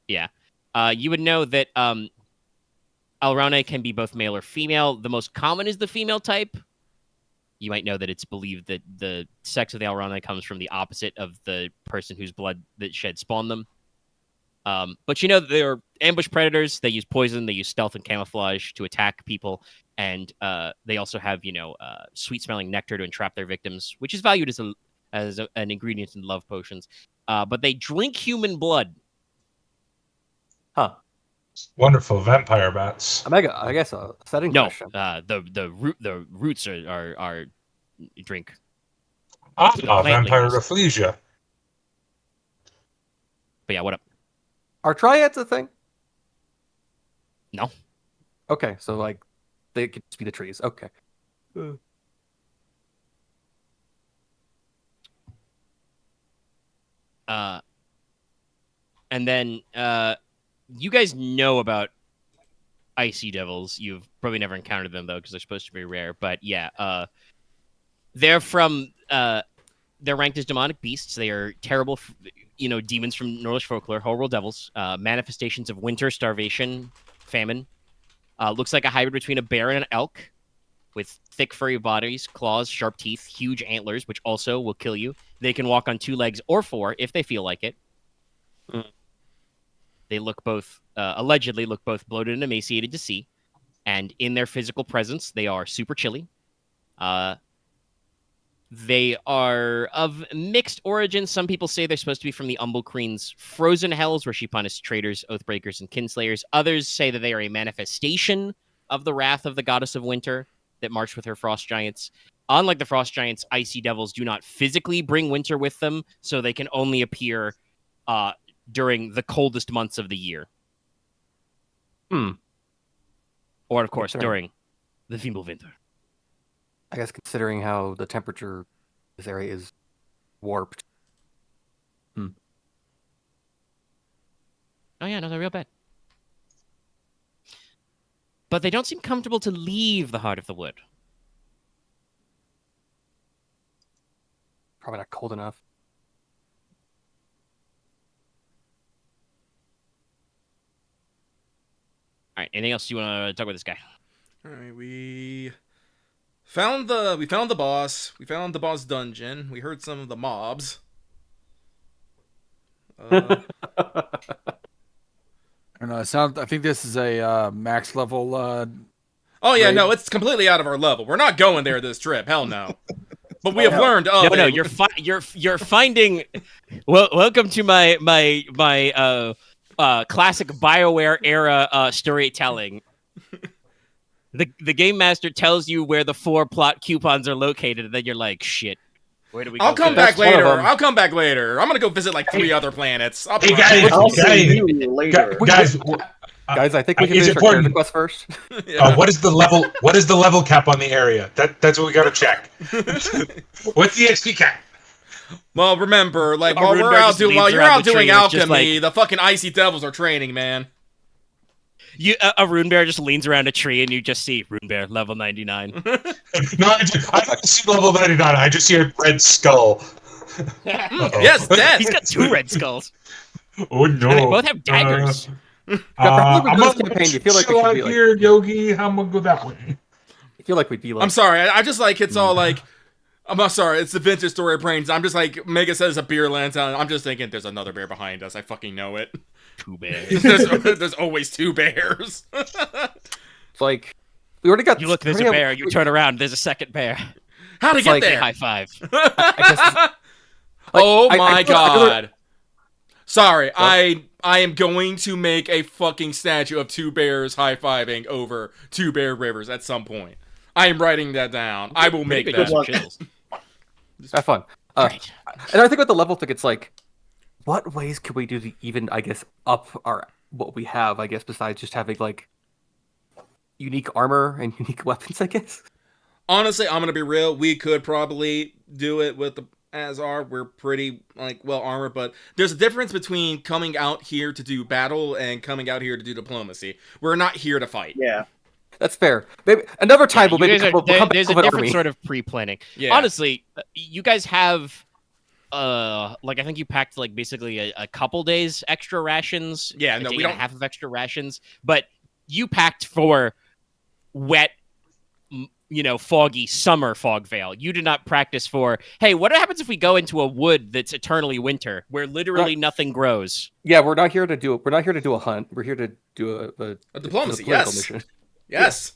Yeah. You would know that Alraune can be both male or female. The most common is the female type. You might know that it's believed that the sex of the Alraune comes from the opposite of the person whose blood that shed spawned them. But they're ambush predators. They use poison. They use stealth and camouflage to attack people. And they also have, sweet-smelling nectar to entrap their victims, which is valued as an ingredient in love potions. But they drink human blood. Huh. Wonderful vampire bats. Omega, I guess a setting question. The roots are drink. Vampire Rafflesia. yeah, what up? Are triads a thing? No. Okay, so like they could just be the trees. Okay. And then you guys know about icy devils. You've probably never encountered them though, because they're supposed to be rare. But yeah, they're from they're ranked as demonic beasts. They are terrible, demons from Nordish folklore, whole devils, manifestations of winter, starvation, famine. Looks like a hybrid between a bear and an elk, with thick furry bodies, claws, sharp teeth, huge antlers, which also will kill you. They can walk on 2 legs or 4 if they feel like it. They look both, allegedly look both bloated and emaciated to see. And in their physical presence, they are super chilly. They are of mixed origin. Some people say they're supposed to be from the Umble Queen's frozen hells, where she punished traitors, oathbreakers, and kinslayers. Others say that they are a manifestation of the wrath of the goddess of winter that marched with her frost giants. Unlike the frost giants, icy devils do not physically bring winter with them, so they can only appear during the coldest months of the year. Or, of course, during the Fimbulwinter. I guess considering how the temperature in this area is warped. Oh yeah, no, they're real bad. But they don't seem comfortable to leave the heart of the wood. Probably not cold enough. All right, anything else you want to talk about this guy? All right, we found the boss. We found the boss dungeon. We heard some of the mobs. And I think this is a max level. Oh yeah, raid. no, it's completely out of our level. We're not going there this trip. Hell no. But we have learned. Oh No, you're finding. Well, welcome to my classic BioWare era storytelling. The game master tells you where the 4 plot coupons are located, and then you're like, shit. Where do we go? I'll come first? back later. I'll come back later. I'm gonna go visit like 3 other planets. Hey guys, I'll see you later. Guys, I think we can is finish it our character important? quest first. Yeah. what is the level? What is the level cap on the area? That's what we gotta check. What's the XP cap? Well, remember, like while Rune we're Bear out just doing, leads while you're around out the tree, doing it's just alchemy, the fucking icy devils are training, man. A Rune Bear just leans around a tree, and you just see Rune Bear level 99. No, I don't see level 99. I just see a red skull. Yes, dead. He's got 2 red skulls. Oh no! And they both have daggers. I'm this gonna campaign, you feel like we chill should out be like- here, Yogi. I'm gonna go that way. I feel like we'd be like. I'm sorry. I just like it's all like. I'm not sorry. It's the vintage story of brains. I'm just like Mega says a beer lands on. I'm just thinking there's another bear behind us. I fucking know it. 2 bears. there's always 2 bears. It's like we already got. You look, there's a bear. You turn around, there's a second bear. How'd he It's get like- there? High five. Oh I my feel like- god. Sorry, I am going to make a fucking statue of 2 bears high-fiving over 2 bear rivers at some point. I am writing that down. I will make Pretty that. good chills. Have fun. Right. And I think with the level thing, it's like, what ways could we do to even, I guess, up our what we have? I guess besides just having like unique armor and unique weapons. I guess. Honestly, I'm gonna be real. We could probably do it with the Azar. We're pretty like well armored, but there's a difference between coming out here to do battle and coming out here to do diplomacy. We're not here to fight. Yeah. That's fair. Maybe another time we'll You maybe guys are- we'll come back there's a with an different army. sort of pre-planning. Yeah. Honestly, you guys have like I think you packed like basically a couple days extra rations. Yeah, a no, day we and a don't- half of extra rations, but you packed for wet, foggy summer fog veil. You did not practice for, hey, what happens if we go into a wood that's eternally winter, where literally nothing grows? Yeah, we're not here to do. We're not here to do a hunt. We're here to do A diplomacy, political yes. mission. Yes.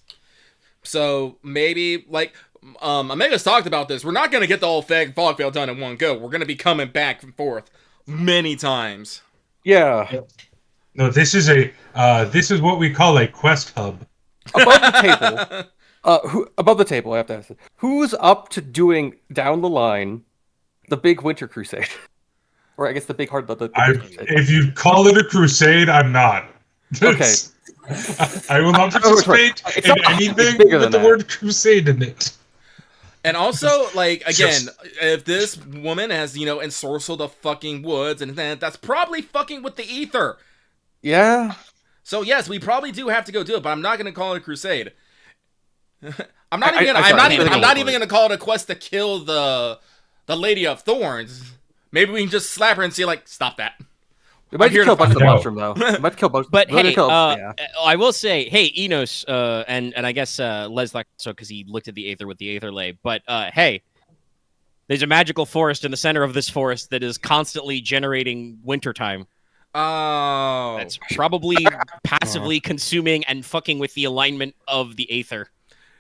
So maybe like Omega's talked about this. We're not gonna get the whole fog veil done in one go. We're gonna be coming back and forth many times. Yeah. No, this is what we call a quest hub. Above the table. Above the table, I have to ask. Who's up to doing down the line the big winter crusade? Or I guess the big hard. If you call it a crusade, I'm not. Okay. I will not participate It's in not- it's anything bigger with than the that. word crusade in it. And also, like, again, Just- if this woman has, ensorcelled the fucking woods, and then that's probably fucking with the ether. Yeah. So yes, we probably do have to go do it, but I'm not gonna call it a crusade. I'm not I- even. I- I'm sorry, not I even. think I'm I'll not go even for it. gonna call it a quest to kill the Lady of Thorns. Maybe we can just slap her and see, like, stop that. We might here kill a to bunch of find out. mushroom though. We might kill both. But hey, yeah. I will say, hey, Inos, and I guess Leslok, so because he looked at the Aether with the Aether lay. But hey, there's a magical forest in the center of this forest that is constantly generating wintertime. Oh, That's probably passively consuming and fucking with the alignment of the Aether.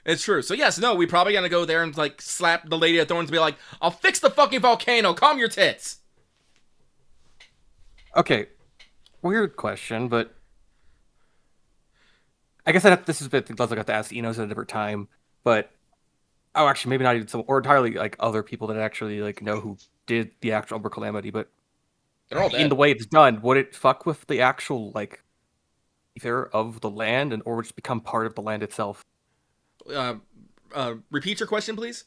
it's true. So yes, no, we probably gonna go there and like slap the Lady of Thorns and be like, "I'll fix the fucking volcano. Calm your tits." Okay. Weird question, but I guess this is a bit things I got to ask Enos at a different time. But actually, maybe not even some, or entirely like other people that actually like know who did the actual Umbra Calamity. But They're all in dead. the way it's done, would it fuck with the actual like ether of the land, or would it just become part of the land itself? Repeat your question, please.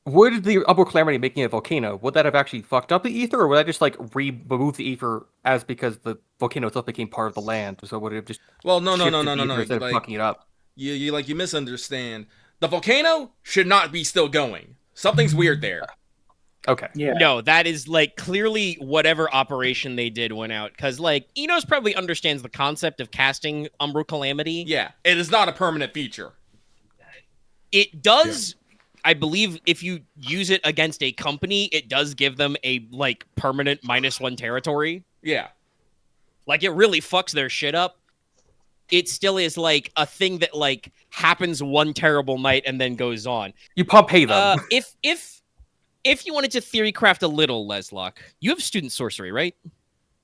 Would the Umbra Calamity making it a volcano, would that have actually fucked up the ether, or would that just like remove the ether as because the volcano itself became part of the land? So would it have just Well, no, shifted the ether instead of Like, fucking it up? you misunderstand. The volcano should not be still going. Something's weird there. Okay. Yeah. No, that is like clearly whatever operation they did went out. Because like Enos probably understands the concept of casting Umbral Calamity. Yeah, it is not a permanent feature. It does, I believe, if you use it against a company, it does give them a like permanent -1 territory. Yeah. Like it really fucks their shit up. It still is like a thing that like happens one terrible night and then goes on. You pay them. If you wanted to theory craft a little, Leslok, you have student sorcery, right?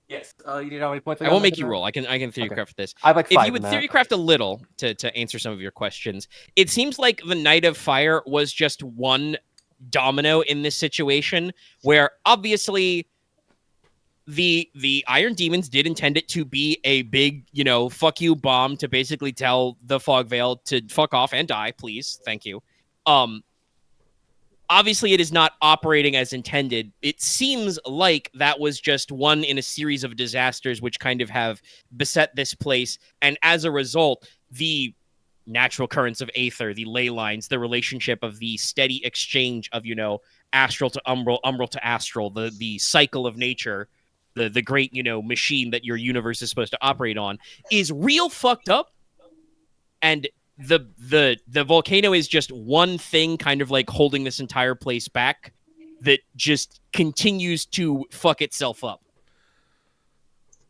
Yes. You know how many points I won't make you roll. I can theory Okay. craft this. I have like If 5 you would in theory that. craft a little to answer some of your questions, it seems like the Knight of Fire was just one domino in this situation, where obviously the Iron Demons did intend it to be a big, fuck you bomb to basically tell the Fog Veil to fuck off and die, please, thank you. Obviously, it is not operating as intended. It seems like that was just one in a series of disasters which kind of have beset this place. And as a result, the natural currents of Aether, the ley lines, the relationship of the steady exchange of, astral to umbral, umbral to astral, the cycle of nature, the great, machine that your universe is supposed to operate on, is real fucked up. And the volcano is just one thing kind of like holding this entire place back that just continues to fuck itself up.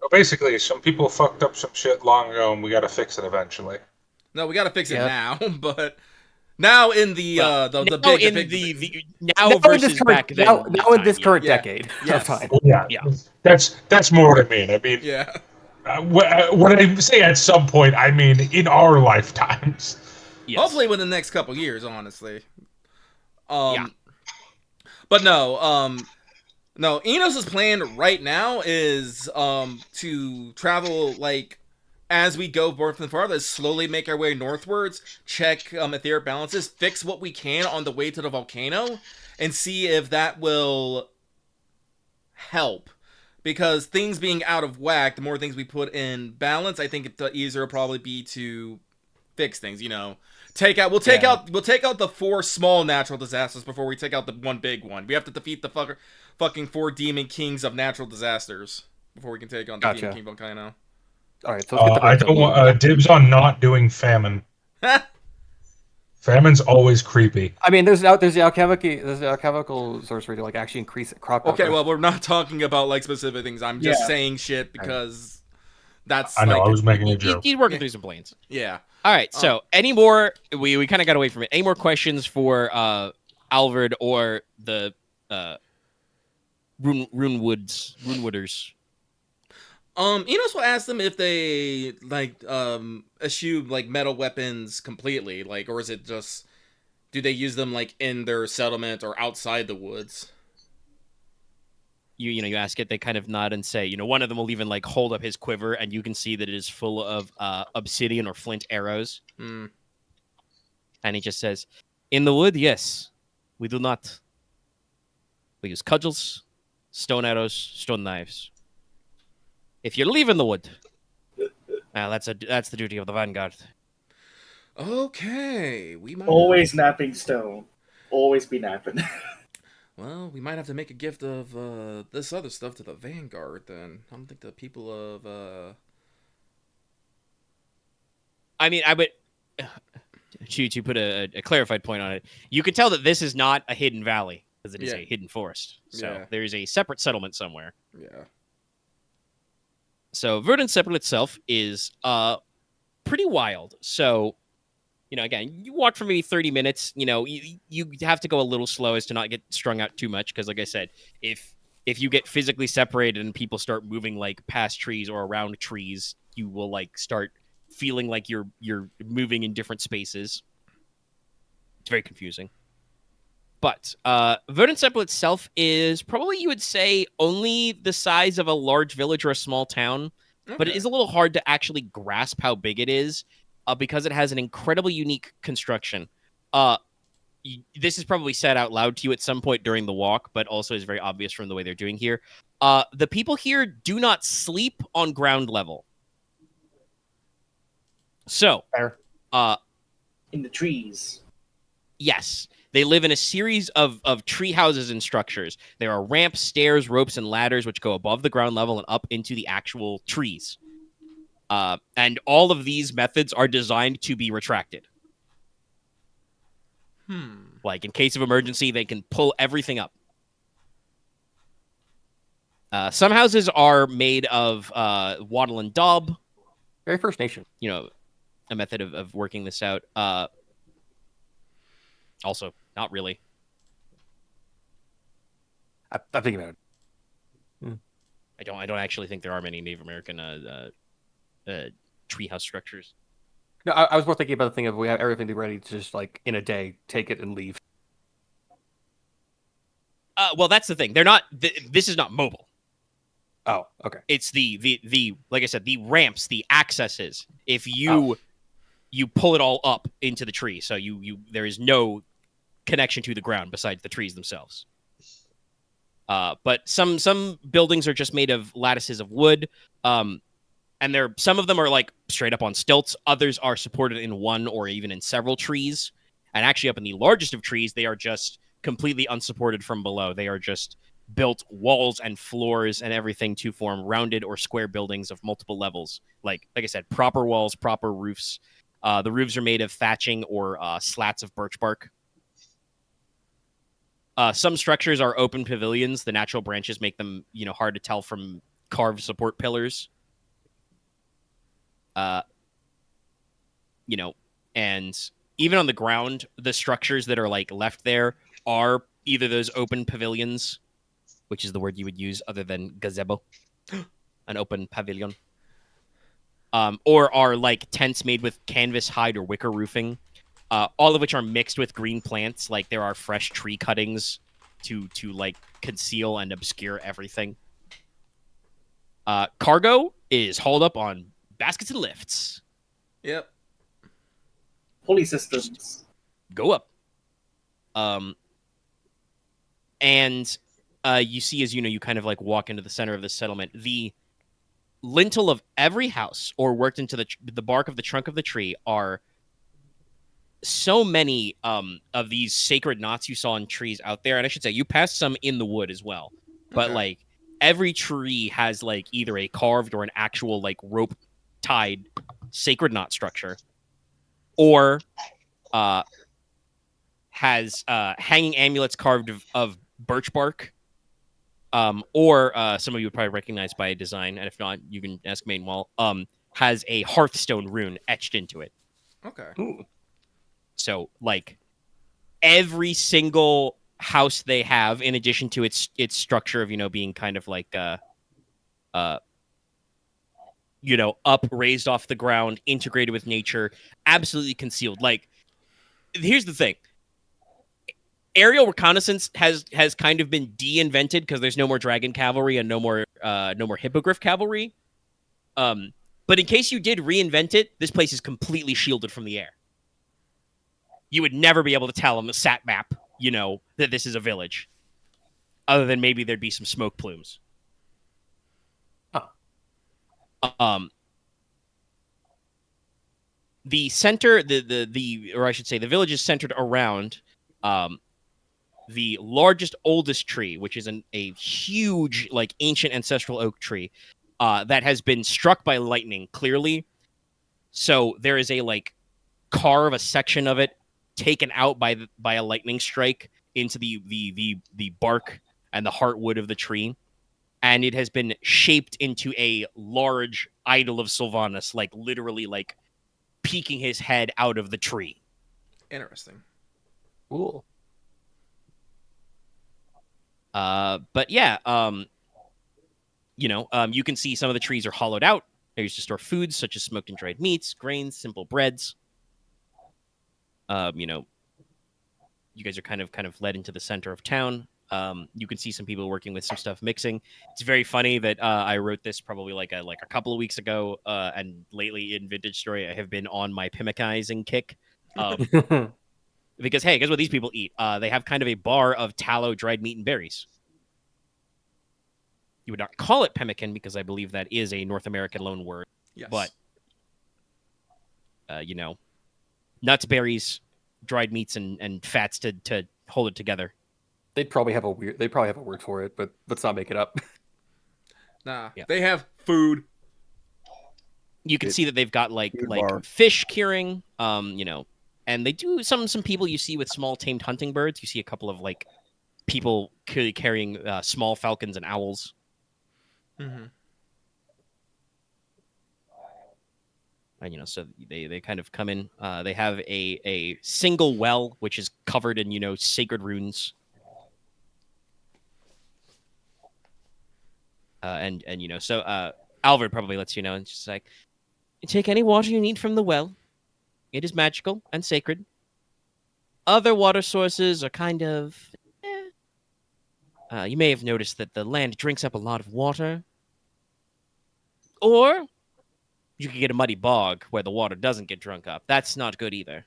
So basically, some people fucked up some shit long ago, and we gotta fix it eventually. No, we gotta fix it Yeah. now, but now in the now versus back then. Now in this current Yeah. decade Yes. of time. Well, yeah, Yeah. that's more what I mean. I mean, Yeah. when I say at some point, I mean in our lifetimes. Yes. Hopefully within the next couple years, honestly. Yeah. But no, Enos' plan right now is to travel like as we go north and farther, slowly make our way northwards, check etheric balances, fix what we can on the way to the volcano, and see if that will help. Because things being out of whack, the more things we put in balance, I think the easier it'll probably be to fix things. We'll take out the 4 small natural disasters before we take out the one big one. We have to defeat the fucking 4 demon kings of natural disasters before we can take on the Gotcha. demon king volcano. All right, so let's get the I don't want dibs on not doing famine. Famine's always creepy. I mean, there's the alchemical sorcery to like actually increase crop. Okay, well, we're not talking about like specific things. I'm just saying shit because that's. I know. like, I was making a joke. He's working through some plans. Yeah. All right. So, any more? We kind of got away from it. Any more questions for Alvard or the Rune Wooders? Enos will ask them if they like eschew like metal weapons completely, like, or is it just do they use them like in their settlement or outside the woods? you ask it, they kind of nod and say, one of them will even like hold up his quiver, and you can see that it is full of obsidian or flint arrows. Hmm. And he just says, "In the wood, yes, we do not. We use cudgels, stone arrows, stone knives. If you're leaving the wood, well, that's the duty of the vanguard." Okay, we might Always napping stone. Always be napping. Well, we might have to make a gift of this other stuff to the Vanguard then. I don't think the people of I mean, I would to put a clarified point on it. You could tell that this is not a hidden valley because it is Yeah. a hidden forest. So Yeah. there is a separate settlement somewhere. yeah. So Verdenseple itself is pretty wild. So, again, you walk for maybe 30 minutes. You have to go a little slow as to not get strung out too much because, like I said, if you get physically separated and people start moving like past trees or around trees, you will like start feeling like you're moving in different spaces. It's very confusing. But Verdenseple itself is probably, you would say, only the size of a large village or a small town. But it Okay. is a little hard to actually grasp how big it is because it has an incredibly unique construction. This is probably said out loud to you at some point during the walk, but also is very obvious from the way they're doing here. The people here do not sleep on ground level. So, Fair. In the trees. yes, they live in a series of tree houses and structures. There are ramps, stairs, ropes, and ladders which go above the ground level and up into the actual trees. And all of these methods are designed to be retracted. Like, in case of emergency, they can pull everything up. Some houses are made of wattle and daub. Very First Nation. A method of working this out. Also, not really. I'm thinking about it. I don't actually think there are many Native American treehouse structures. No, I was more thinking about the thing of we have everything ready to just like in a day take it and leave. Well, that's the thing. They're not. This is not mobile. Oh, okay. It's the like I said, the ramps, the accesses. If you pull it all up into the tree, so there is no connection to the ground besides the trees themselves. But some buildings are just made of lattices of wood. And some of them are like straight up on stilts. Others are supported in one or even in several trees. And actually, up in the largest of trees, they are just completely unsupported from below. They are just built walls and floors and everything to form rounded or square buildings of multiple levels. Like I said, proper walls, proper roofs. The roofs are made of thatching or slats of birch bark. Some structures are open pavilions. The natural branches make them, hard to tell from carved support pillars. And even on the ground, the structures that are like left there are either those open pavilions, which is the word you would use other than gazebo, an open pavilion, or are like tents made with canvas, hide, or wicker roofing, all of which are mixed with green plants. Like there are fresh tree cuttings to like conceal and obscure everything. Cargo is hauled up on baskets and lifts. Yep. Pulley systems. Go up. And you see, as you kind of like walk into the center of the settlement, the lintel of every house or worked into the bark of the trunk of the tree are so many of these sacred knots you saw in trees out there. And I should say, you passed some in the wood as well. But Okay. like every tree has like either a carved or an actual like rope tied sacred knot structure, or has hanging amulets carved of birch bark, or some of you would probably recognize by design, and if not, you can ask Mainwall, has a Hearthstone rune etched into it. Okay. Ooh. So, like, every single house they have, in addition to its structure of, being kind of like, up, raised off the ground, integrated with nature, absolutely concealed. Like, here's the thing. aerial reconnaissance has kind of been de-invented because there's no more dragon cavalry and no more hippogriff cavalry. But in case you did reinvent it, this place is completely shielded from the air. You would never be able to tell on the sat map, that this is a village. Other than maybe there'd be some smoke plumes. The center, or I should say, the village is centered around the largest, oldest tree, which is a huge, like, ancient ancestral oak tree that has been struck by lightning, clearly. So there is a, like, carve a section of it taken out by a lightning strike into the bark and the heartwood of the tree. And it has been shaped into a large idol of Sylvanas, like, literally, like, peeking his head out of the tree. Interesting. Cool. But yeah, you can see some of the trees are hollowed out. They're used to store foods such as smoked and dried meats, grains, simple breads. You guys are kind of led into the center of town. You can see some people working with some stuff mixing. It's very funny that I wrote this probably like a couple of weeks ago, and lately in Vintage Story I have been on my pimicizing kick. Because, hey, guess what these people eat? They have kind of a bar of tallow, dried meat, and berries. You would not call it pemmican because I believe that is a North American loan word. Yes. But, nuts, berries, dried meats, and fats to hold it together. They'd probably have a word for it, but let's not make it up. Nah, Yeah. they have food. You can see that they've got like bar. fish curing, and they do some people you see with small tamed hunting birds. You see a couple of like people carrying small falcons and owls. Mm-hmm. And so they kind of come in. They have a single well which is covered in sacred runes. So Alvord probably lets you know, and it's just like, take any water you need from the well. It is magical and sacred. Other water sources are kind of... you may have noticed that the land drinks up a lot of water. Or you could get a muddy bog where the water doesn't get drunk up. That's not good either.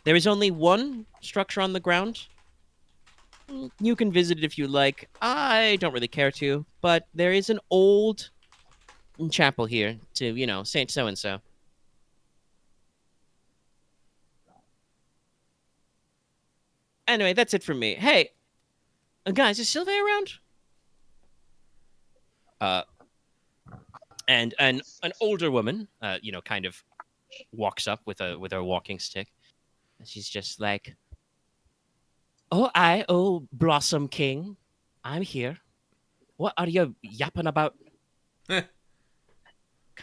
There is only one structure on the ground. You can visit it if you like. I don't really care to, but there is an old chapel here to, Saint So-and-so. Anyway, that's it from me. Hey, guys, is Sylvia around? And an older woman, kind of walks up with her walking stick. And she's just like, "Oh, Blossom King, I'm here. What are you yapping about?" Kind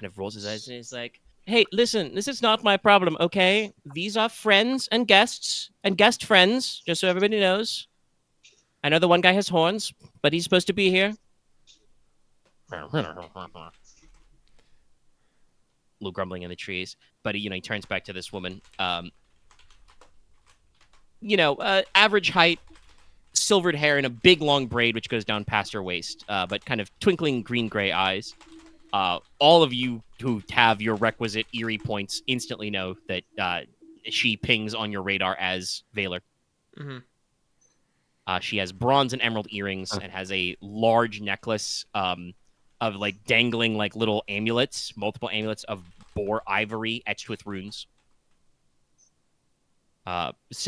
of rolls his eyes and he's like, "Hey, listen, this is not my problem, okay? These are friends and guests and guest friends, just so everybody knows. I know the one guy has horns, but he's supposed to be here." Little grumbling in the trees, but he turns back to this woman. Average height, silvered hair, and a big long braid which goes down past her waist, but kind of twinkling green-gray eyes. All of you who have your requisite eerie points instantly know that she pings on your radar as Valor. Mm-hmm. She has bronze and emerald earrings and has a large necklace of like dangling like little amulets, multiple amulets of boar ivory etched with runes.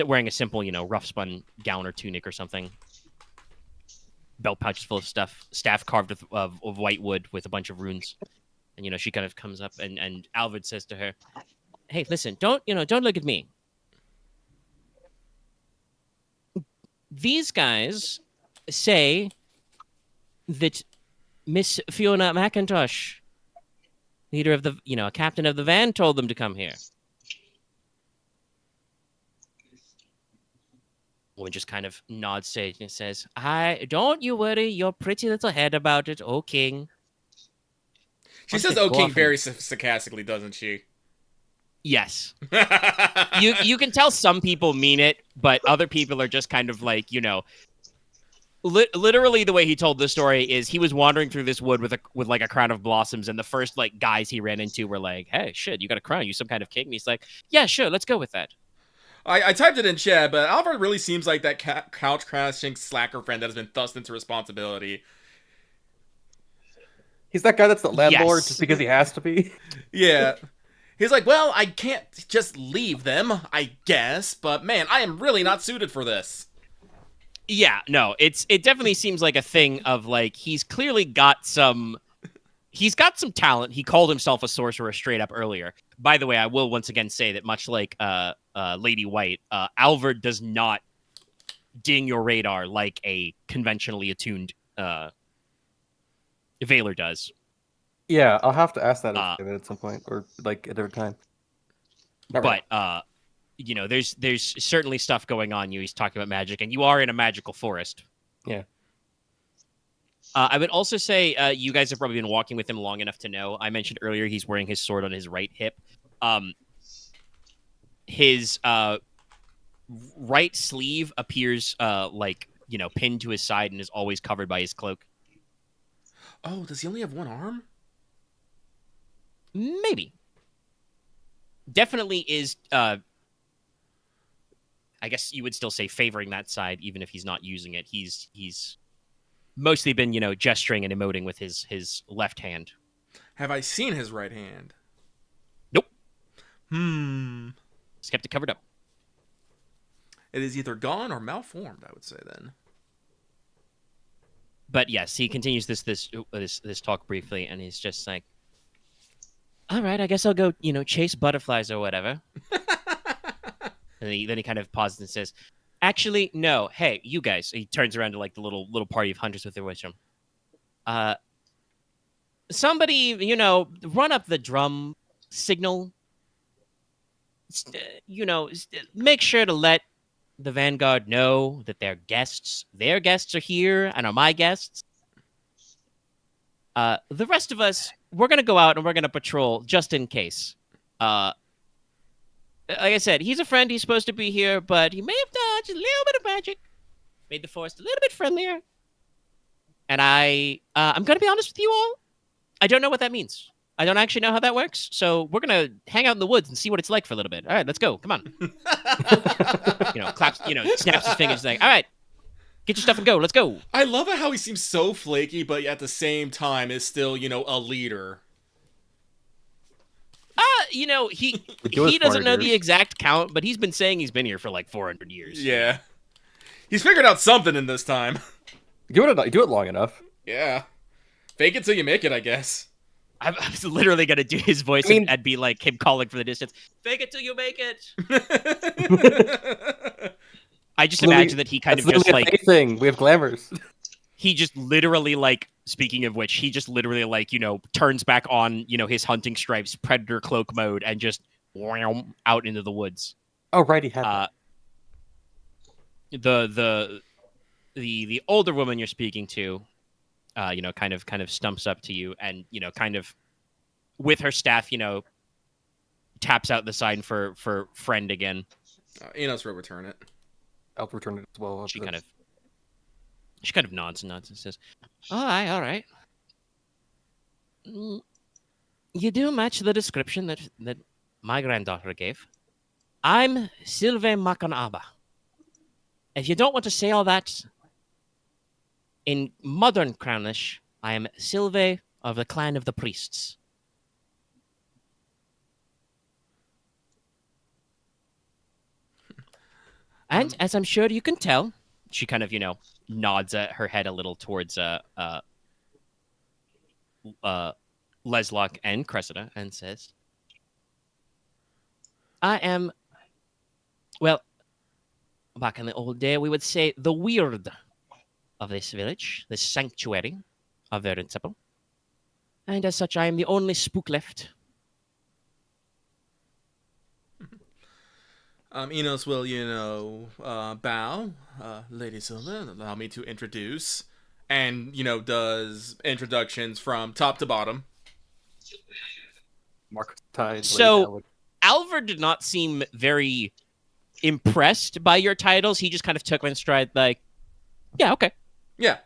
Wearing a simple, rough spun gown or tunic or something. Belt pouches full of stuff, staff carved of white wood with a bunch of runes. And she kind of comes up and Alvord says to her, "Hey, listen, don't look at me. These guys say that Miss Fiona McIntosh, leader of the, a captain of the van, told them to come here." Woman just kind of nods sage and says, "Don't you worry your pretty little head about it, O King." She says Go "Oh King" off very sarcastically, doesn't she? Yes. You can tell some people mean it, but other people are just kind of like, literally the way he told the story is he was wandering through this wood with like a crown of blossoms, and the first like guys he ran into were like, "Hey, shit, you got a crown? You some kind of king?" And he's like, "Yeah, sure, let's go with that." I typed it in chat, but Alvar really seems like that couch crashing slacker friend that has been thrust into responsibility. He's that guy that's the landlord Yes. just because he has to be. Yeah. He's like, well, I can't just leave them, I guess, but man, I am really not suited for this. Yeah, no, it definitely seems like a thing of like he's clearly got some talent. He called himself a sorcerer straight up earlier. By the way, I will once again say that much like Lady White, Alvar does not ding your radar like a conventionally attuned Veiler does. Yeah, I'll have to ask that Uh, at some point, or like at a different time. But there's certainly stuff going on. He's talking about magic, and you are in a magical forest. Yeah. I would also say you guys have probably been walking with him long enough to know. I mentioned earlier he's wearing his sword on his right hip. His right sleeve appears pinned to his side and is always covered by his cloak. Oh, does he only have one arm? Maybe. Definitely is. I guess you would still say favoring that side, even if he's not using it. He's mostly been, gesturing and emoting with his left hand. Have I seen his right hand? Nope. It Just kept it covered up. is either gone or malformed, I would say then. But yes, he continues this talk briefly, and he's just like, "All right, I guess I'll go, chase butterflies or whatever." And then he kind of pauses and says, "Actually, no. Hey, you guys." He turns around to like the little party of hunters with their wisdom. Somebody, run up the drum signal. Make sure to let the Vanguard know that their guests are here and are my guests. The rest of us, we're gonna go out and we're gonna patrol just in case. Like I said, he's a friend. He's supposed to be here, but he may have dodged a little bit of magic, made the forest a little bit friendlier. And I'm gonna be honest with you all. I don't know what that means. I don't actually know how that works. So we're gonna hang out in the woods and see what it's like for a little bit. All right, let's go. Come on. Claps. Snaps his fingers, like, all right, get your stuff and go. Let's go. I love it how he seems so flaky, but at the same time is still, a leader. He do it he doesn't 400 know the years. exact count, but he's been saying he's been here for like 400 years. Yeah. He's figured out something in this time. Do it long enough. Yeah. Fake it till you make it, I guess. I was literally gonna do his voice and be like him calling from the distance. Fake it till you make it. I just imagine that he kind of just like thing. We have glamours. he just literally like, speaking of which, he just literally like, turns back on, his hunting stripes, predator cloak mode, and just out into the woods. Oh, right, he had that. The older woman you're speaking to, kind of stumps up to you and, kind of with her staff, taps out the sign for friend again. Inos will return it. I'll return it as well. She kind of nods and says, all right. You do match the description that my granddaughter gave. I'm Sylve Makanaba. If you don't want to say all that in modern Crownish, I am Sylve of the Clan of the Priests. And as I'm sure you can tell, she kind of, nods her head a little towards Leslok and Cressida and says, I am, well, back in the old day, we would say the weird of this village, this sanctuary of Verdenseple. And as such, I am the only spook left. Inos will, bow. Lady Silva, allow me to introduce. And, does introductions from top to bottom. Mark Tide. So, Alvar did not seem very impressed by your titles. He just kind of took them in stride, like, yeah, okay. Yeah.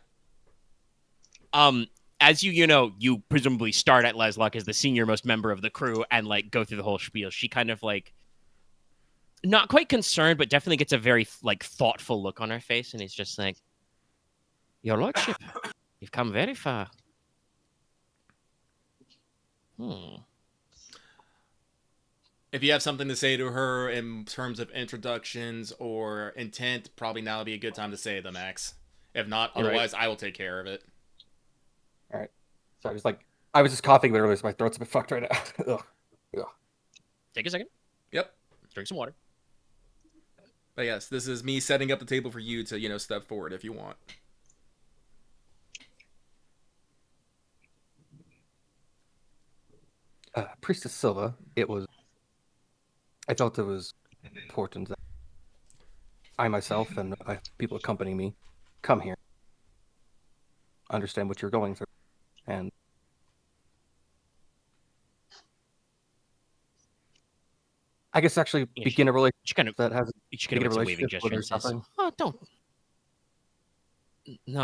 As you presumably start at Leslok as the senior most member of the crew and like go through the whole spiel. She kind of like not quite concerned, but definitely gets a very like thoughtful look on her face, and he's just like, "Your lordship, you've come very far." If you have something to say to her in terms of introductions or intent, probably now would be a good time to say them, Max. If not, All right. otherwise I will take care of it. All right. So I was just coughing literally, so my throat's a bit fucked right now. Ugh. Take a second. Yep. Drink some water. But yes, this is me setting up the table for you to, step forward if you want. Priestess Silva, I felt it was important that I myself and people accompanying me come here, understand what you're going through, and I guess actually begin a relationship that has She kind of begin a waving relationship gesture with her and says, something. "Oh,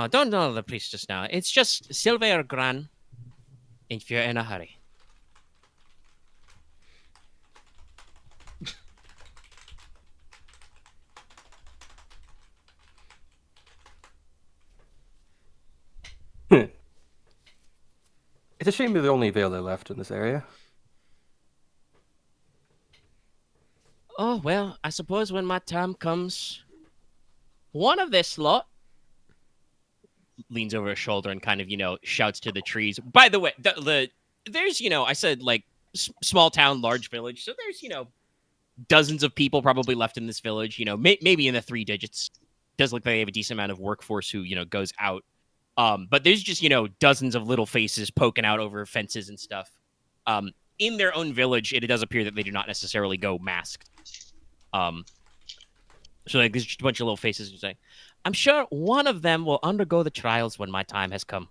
don't know the priestess now. It's just Silva or Gran, if you're in a hurry." It's a shame you're the only Veiler left in this area. Oh, well, I suppose when my time comes, one of this lot leans over his shoulder and kind of, shouts to the trees. By the way, there's, I said like small town, large village. So there's, dozens of people probably left in this village, maybe in the 3 digits. Does look like they have a decent amount of workforce who, goes out. But there's just, dozens of little faces poking out over fences and stuff. In their own village, it does appear that they do not necessarily go masked. So like there's just a bunch of little faces who say, "I'm sure one of them will undergo the trials when my time has come.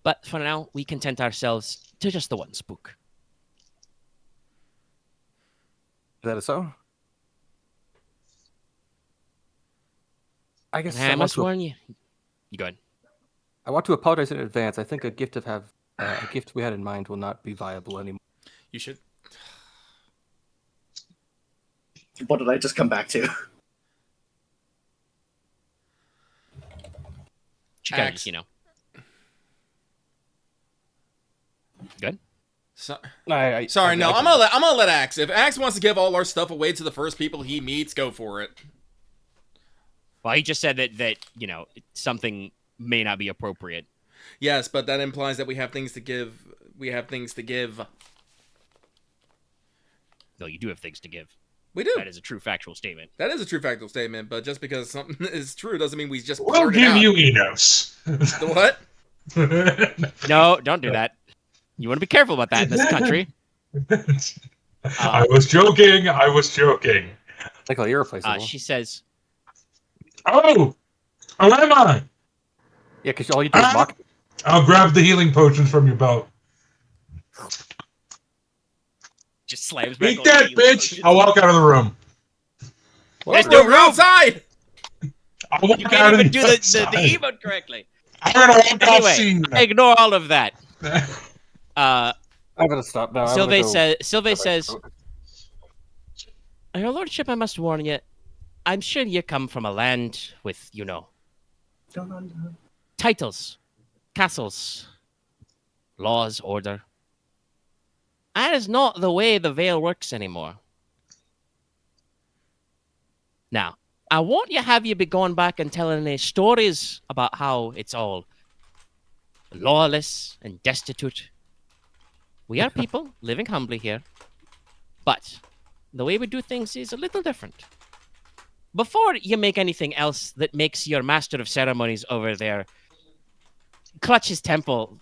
But for now, we content ourselves to just the one spook." Is that so? I guess I must warn you. You go ahead. I want to apologize in advance. I think a gift we had in mind will not be viable anymore. You should. What did I just come back to? She kind of Axe. just, Good. So, I'm gonna let Axe. If Axe wants to give all our stuff away to the first people he meets, go for it. Well, he just said that something may not be appropriate. Yes, but that implies that we have things to give. We have things to give. No, you do have things to give. We do. That is a true factual statement. That is a true factual statement, but just because something is true doesn't mean we just We'll blurt it give out. you Enos. The what? No, don't do that. You want to be careful about that in this country. I was joking. Nicola, you're replaceable. She says, Oh am I? Yeah, because all you do is mock. I'll grab the healing potions from your belt. just slams back. Eat on that, the bitch! I'll walk out of the room. There's no room outside. I'll walk You out can't of even do the outside. emote correctly. I'm gonna walk off Anyway, scene. ignore all of that. I'm gonna stop now. Sylvain says, "Your lordship, I must warn you. I'm sure you come from a land with, titles, castles, laws, order. That is not the way the Vale works anymore. Now, I won't have you be going back and telling any stories about how it's all lawless and destitute. We are people living humbly here, but the way we do things is a little different. Before you make anything else that makes your master of ceremonies over there clutch his temple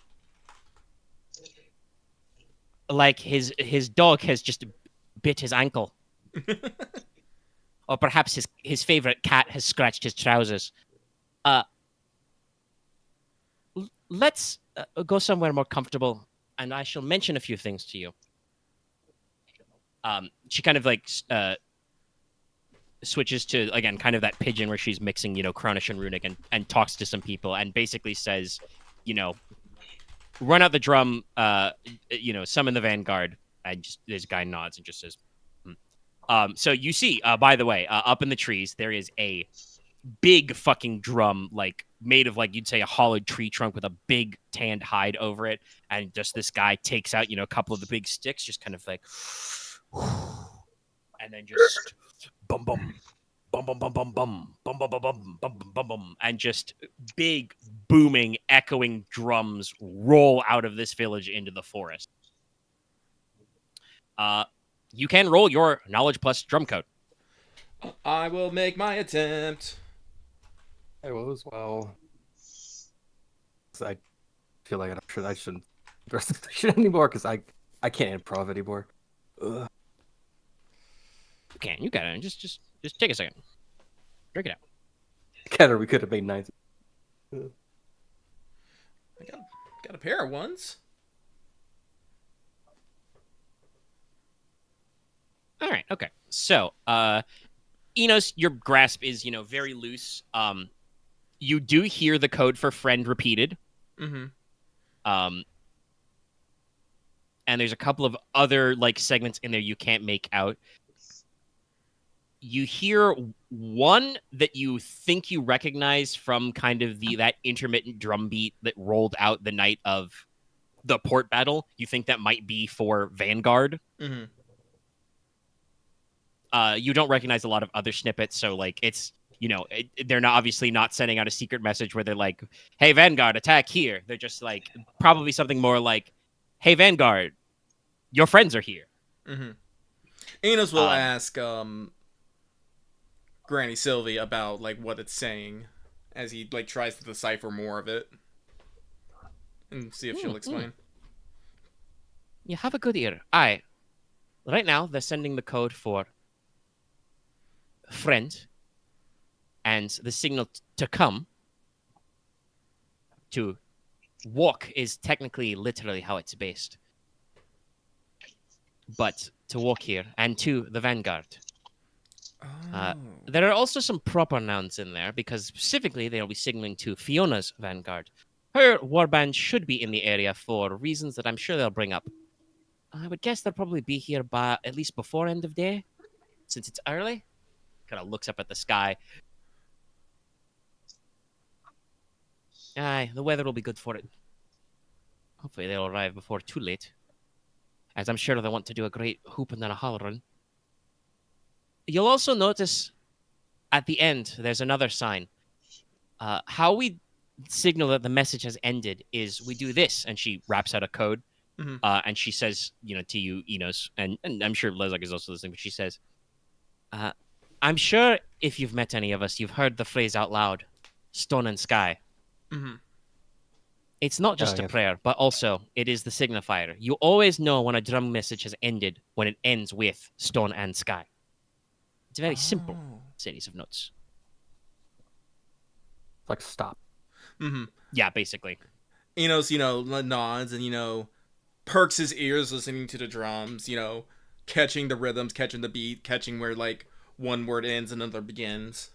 like his dog has just bit his ankle. Or perhaps his favorite cat has scratched his trousers. Let's go somewhere more comfortable and I shall mention a few things to you. She kind of like switches to, again, kind of that pigeon where she's mixing, Kronish and Runic, and talks to some people and basically says, run out the drum, summon the Vanguard. And just this guy nods and just says, so you see, by the way, up in the trees, there is a big fucking drum, like made of, like, you'd say a hollowed tree trunk with a big tanned hide over it. And just this guy takes out, a couple of the big sticks, just kind of like, and then just bum bum bum bum bum bum bum bum bum bum bum bum bum bum, and just big booming echoing drums roll out of this village into the forest. You can roll your knowledge plus drum code. I will make my attempt. I will as well. 'Cause I feel like I shouldn't dress the shit anymore because I can't improv anymore. Ugh. You got it. Just take a second. Drink it out. Kenner, we could have made 9. I got a pair of ones. All right. Okay. So, Inos, your grasp is, very loose. You do hear the code for friend repeated. Mm-hmm. And there's a couple of other, like, segments in there you can't make out. You hear one that you think you recognize from kind of that intermittent drum beat that rolled out the night of the port battle. You think that might be for Vanguard. Mm-hmm. You don't recognize a lot of other snippets, so, like, it's, they're not obviously not sending out a secret message where they're like, hey, Vanguard, attack here. They're just, like, probably something more like, hey, Vanguard, your friends are here. Mm-hmm. Inos will ask Granny Sylvie about, like, what it's saying as he, like, tries to decipher more of it and see if she'll explain. You have a good ear. Right now, they're sending the code for friend, and the signal to come. To walk is technically, literally how it's based. But to walk here, and to the Vanguard. There are also some proper nouns in there, because specifically they'll be signaling to Fiona's Vanguard. Her warband should be in the area for reasons that I'm sure they'll bring up. I would guess they'll probably be here by at least before end of day, since it's early. Kind of looks up at the sky. Aye, the weather will be good for it. Hopefully they'll arrive before too late, as I'm sure they want to do a great hooping and a hollering. You'll also notice at the end, there's another sign. How we signal that the message has ended is we do this, and she raps out a code, and she says, to you, Inos, and I'm sure Leslok is also listening, but she says, I'm sure if you've met any of us, you've heard the phrase out loud, stone and sky. Mm-hmm. It's not just a prayer, but also it is the signifier. You always know when a drum message has ended when it ends with stone and sky. It's a very simple series of notes. Like, stop. Mm-hmm. Yeah, basically. Enos, nods and, perks his ears listening to the drums, catching the rhythms, catching the beat, catching where, like, one word ends and another begins.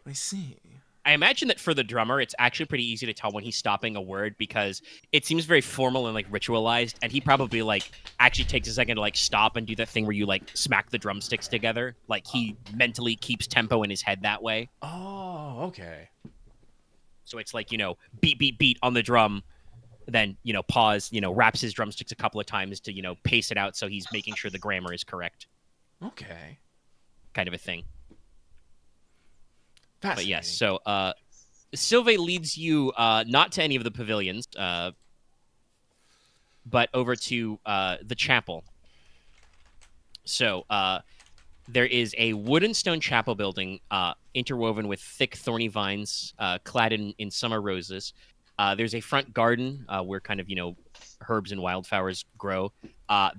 I see. I imagine that for the drummer, it's actually pretty easy to tell when he's stopping a word because it seems very formal and, like, ritualized, and he probably, like, actually takes a second to, like, stop and do that thing where you, like, smack the drumsticks together. Like, he mentally keeps tempo in his head that way. Oh, okay. So it's like, beat, beat, beat on the drum, then, pause, wraps his drumsticks a couple of times to, pace it out so he's making sure the grammar is correct. Okay. Kind of a thing. Fascinating. But yes, so Sylve leads you not to any of the pavilions, but over to the chapel. So there is a wood and stone chapel building interwoven with thick thorny vines clad in summer roses. There's a front garden where kind of, herbs and wildflowers grow.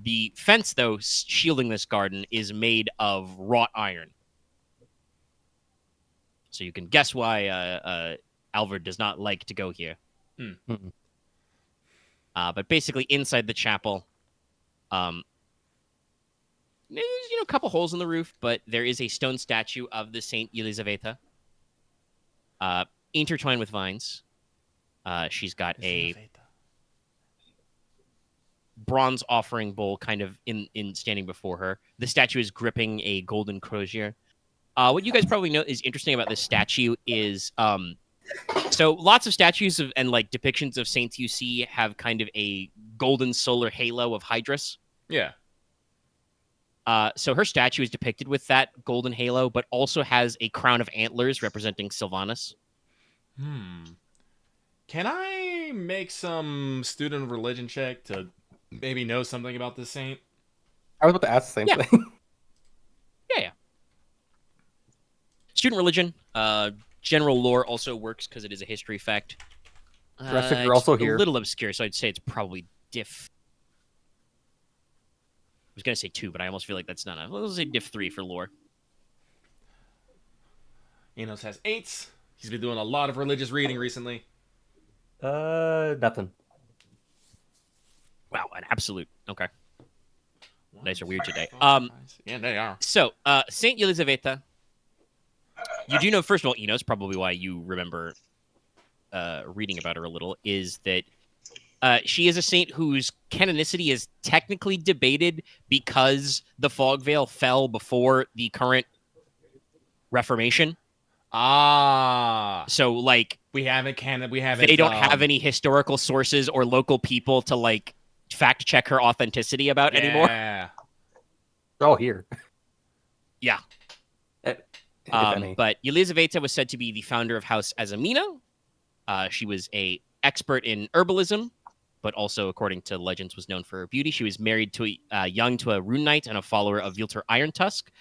The fence, though, shielding this garden is made of wrought iron. So you can guess why Alvord does not like to go here. But basically, inside the chapel, there's a couple holes in the roof, but there is a stone statue of the Saint Elisaveta, intertwined with vines. She's got a bronze offering bowl kind of in standing before her. The statue is gripping a golden crozier. What you guys probably know is interesting about this statue is so lots of statues and like depictions of saints you see have kind of a golden solar halo of Hydrus. Yeah. So her statue is depicted with that golden halo, but also has a crown of antlers representing Sylvanas. Can I make some student religion check to maybe know something about this saint? I was about to ask the same Yeah. thing. Yeah. Student religion. General lore also works because it is a history fact. Drastic, you're It's also here. a little obscure, so I'd say it's probably diff. I was gonna say 2, but I almost feel like that's not enough. Let's say diff 3 for lore. Inos has 8s. He's been doing a lot of religious reading recently. Nothing. Wow, an absolute. Okay. Dice are weird today. Yeah, they are. So, Saint Elisaveta. You do know, first of all, Inos, probably why you remember reading about her a little, is that she is a saint whose canonicity is technically debated because the fog veil fell before the current Reformation. So, like, we haven't. they don't have any historical sources or local people to like fact check her authenticity about anymore. Yeah. They're all here. Yeah. If any. But Elisaveta was said to be the founder of House Azamina. She was a expert in herbalism, but also, according to legends, was known for her beauty. She was married to young to a rune knight and a follower of Vilter Iron Tusk,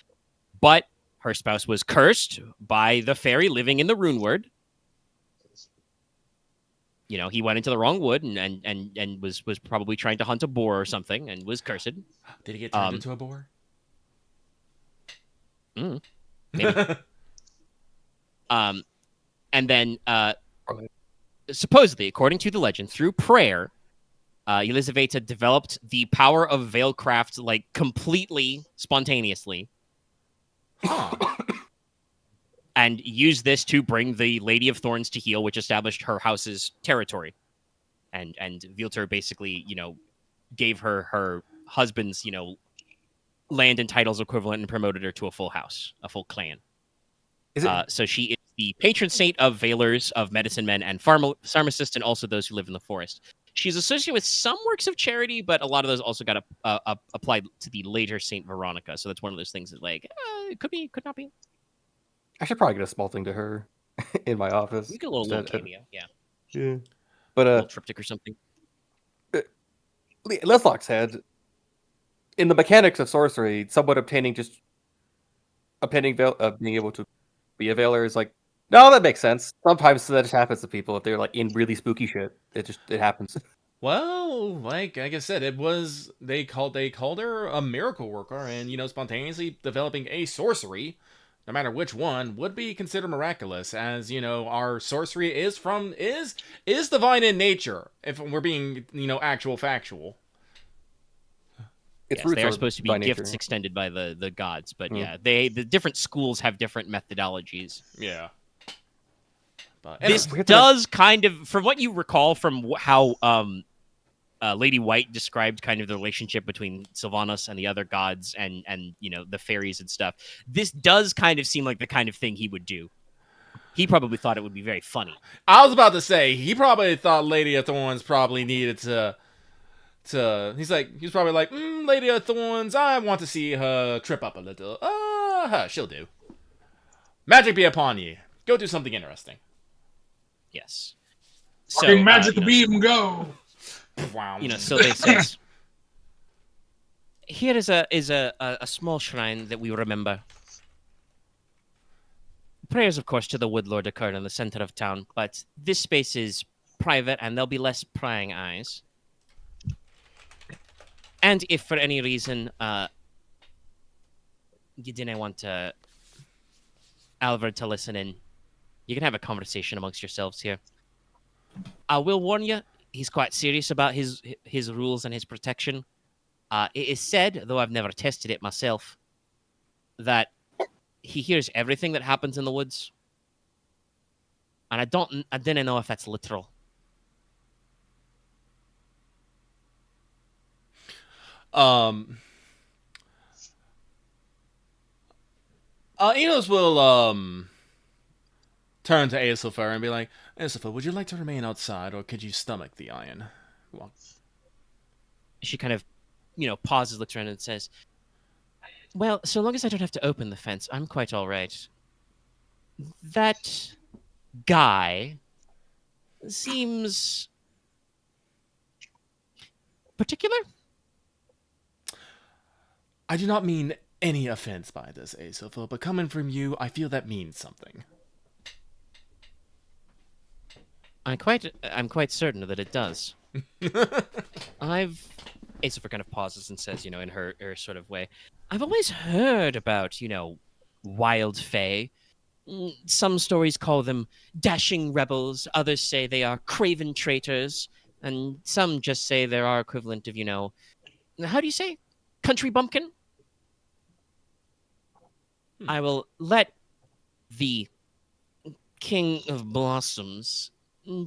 but her spouse was cursed by the fairy living in the Rune Wood. You know, he went into the wrong wood and was probably trying to hunt a boar or something and was cursed. Did he get turned into a boar? Maybe. And then supposedly, according to the legend, through prayer, Elisaveta developed the power of veilcraft like completely spontaneously. And used this to bring the Lady of Thorns to heel, which established her house's territory. And Vilter basically, gave her husband's, land and titles equivalent and promoted her to a full house, a full clan. So she is the patron saint of veilers, of medicine men, and pharmacists, and also those who live in the forest. She's associated with some works of charity, but a lot of those also got applied to the later Saint Veronica. So that's one of those things that, like, it could be, could not be. I should probably get a small thing to her in my office. You get a little cameo, yeah. Yeah. A little triptych or something. Leslok said, in the mechanics of sorcery, someone obtaining being able to be a veiler is like, no, that makes sense. Sometimes that just happens to people if they're like in really spooky shit. It happens. Well, like I said, they called her a miracle worker, and spontaneously developing a sorcery, no matter which one, would be considered miraculous, as our sorcery is divine in nature, if we're being actual factual. Its Yes, roots they are are supposed to be by gifts nature. extended by the gods, but yeah, the different schools have different methodologies. Yeah. But This anyway. does kind of, from what you recall from how Lady White described kind of the relationship between Sylvanas and the other gods and the fairies and stuff, this does kind of seem like the kind of thing he would do. He probably thought it would be very funny. I was about to say, he probably thought Lady of Thorns probably needed to he's probably like, Lady of Thorns, I want to see her trip up a little. She'll do. Magic be upon ye. Go do something interesting. Yes. Fucking magic beam, go! Wow. So they says, here is a small shrine that we remember. Prayers, of course, to the Wood Lord occurred in the center of town, but this space is private and there'll be less prying eyes. And if for any reason you didn't want Alvar to listen in, you can have a conversation amongst yourselves here. I will warn you, he's quite serious about his rules and his protection. It is said, though I've never tested it myself, that he hears everything that happens in the woods, and I didn't know if that's literal. Inos will turn to Aesopher and be like, Aesopher, would you like to remain outside, or could you stomach the iron? Well, She kind of, pauses, looks around, and says, "Well, so long as I don't have to open the fence, I'm quite all right. That guy seems particular." I do not mean any offense by this, Aesopher, but coming from you, I feel that means something. I'm quite certain that it does. Aesopher kind of pauses and says, in her sort of way, I've always heard about, wild fae. Some stories call them dashing rebels, others say they are craven traitors, and some just say they're our equivalent of, how do you say? Country bumpkin? I will let the King of Blossoms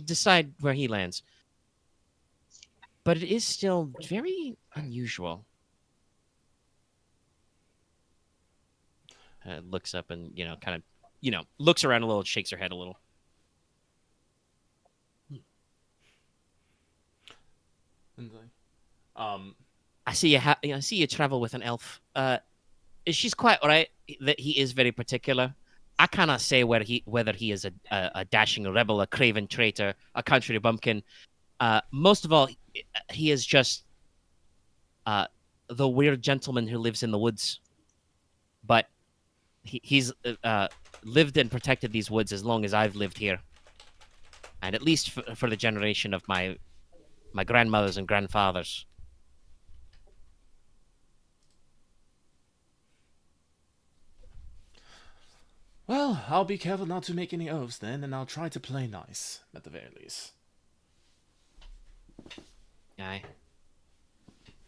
decide where he lands. But it is still very unusual. Looks up and, kind of, looks around a little, shakes her head a little. I see I see you travel with an elf. She's quite right that he is very particular. I cannot say whether he is a dashing rebel, a craven traitor, a country bumpkin. Most of all, he is just the weird gentleman who lives in the woods. But he's lived and protected these woods as long as I've lived here, and at least for the generation of my grandmothers and grandfathers. Well, I'll be careful not to make any oaths then, and I'll try to play nice, at the very least. Aye.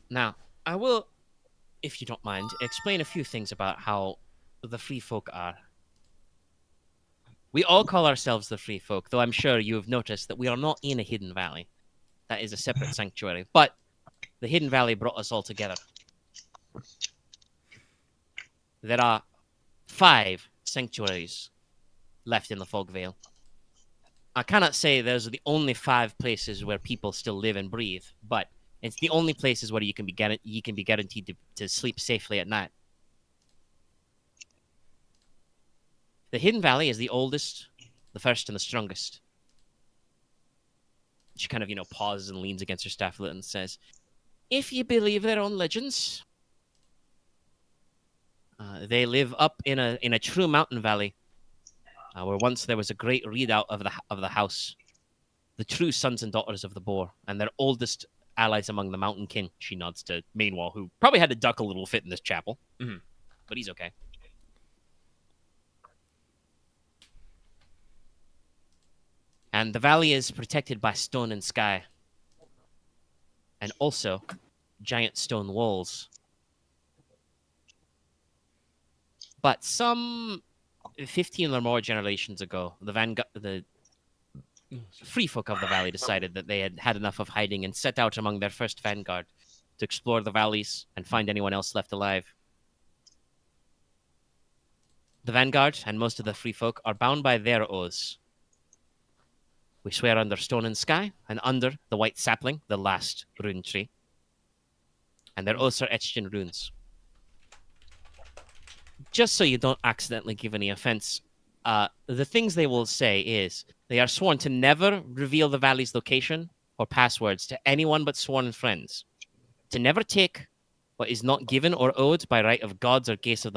Now, I will, if you don't mind, explain a few things about how the free folk are. We all call ourselves the free folk, though I'm sure you have noticed that we are not in a hidden valley. That is a separate sanctuary. But the hidden valley brought us all together. There are 5 sanctuaries left in the Fog Vale. I cannot say those are the only 5 places where people still live and breathe, but it's the only places where you can be guaranteed to sleep safely at night. The Hidden Valley is the oldest, the first, and the strongest. She kind of, pauses and leans against her staff and says, if you believe their own legends, they live up in a true mountain valley, where once there was a great readout of the house, the true sons and daughters of the boar, and their oldest allies among the mountain kin. She nods to Mainwall, who probably had to duck a little fit in this chapel, but he's okay. And the valley is protected by stone and sky, and also giant stone walls. But some 15 or more generations ago, the free folk of the valley decided that they had had enough of hiding and set out among their first vanguard to explore the valleys and find anyone else left alive. The vanguard and most of the free folk are bound by their oaths. We swear under stone and sky and under the white sapling, the last rune tree. And their oaths are etched in runes. Just so you don't accidentally give any offense, the things they will say is they are sworn to never reveal the valley's location or passwords to anyone but sworn friends, to never take what is not given or owed by right of gods or grace of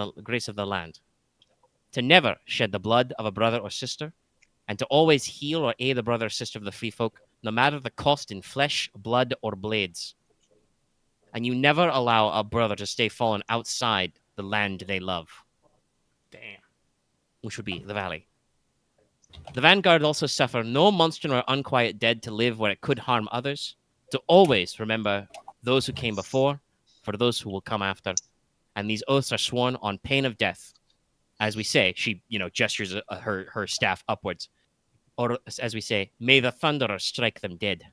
the land, to never shed the blood of a brother or sister, and to always heal or aid a brother or sister of the free folk, no matter the cost in flesh, blood, or blades. And you never allow a brother to stay fallen outside the land they love. Damn. Which would be the valley. The Vanguard also suffer no monster or unquiet dead to live where it could harm others. To always remember those who came before, for those who will come after. And these oaths are sworn on pain of death. As we say, she, gestures her staff upwards. Or, as we say, may the Thunderer strike them dead.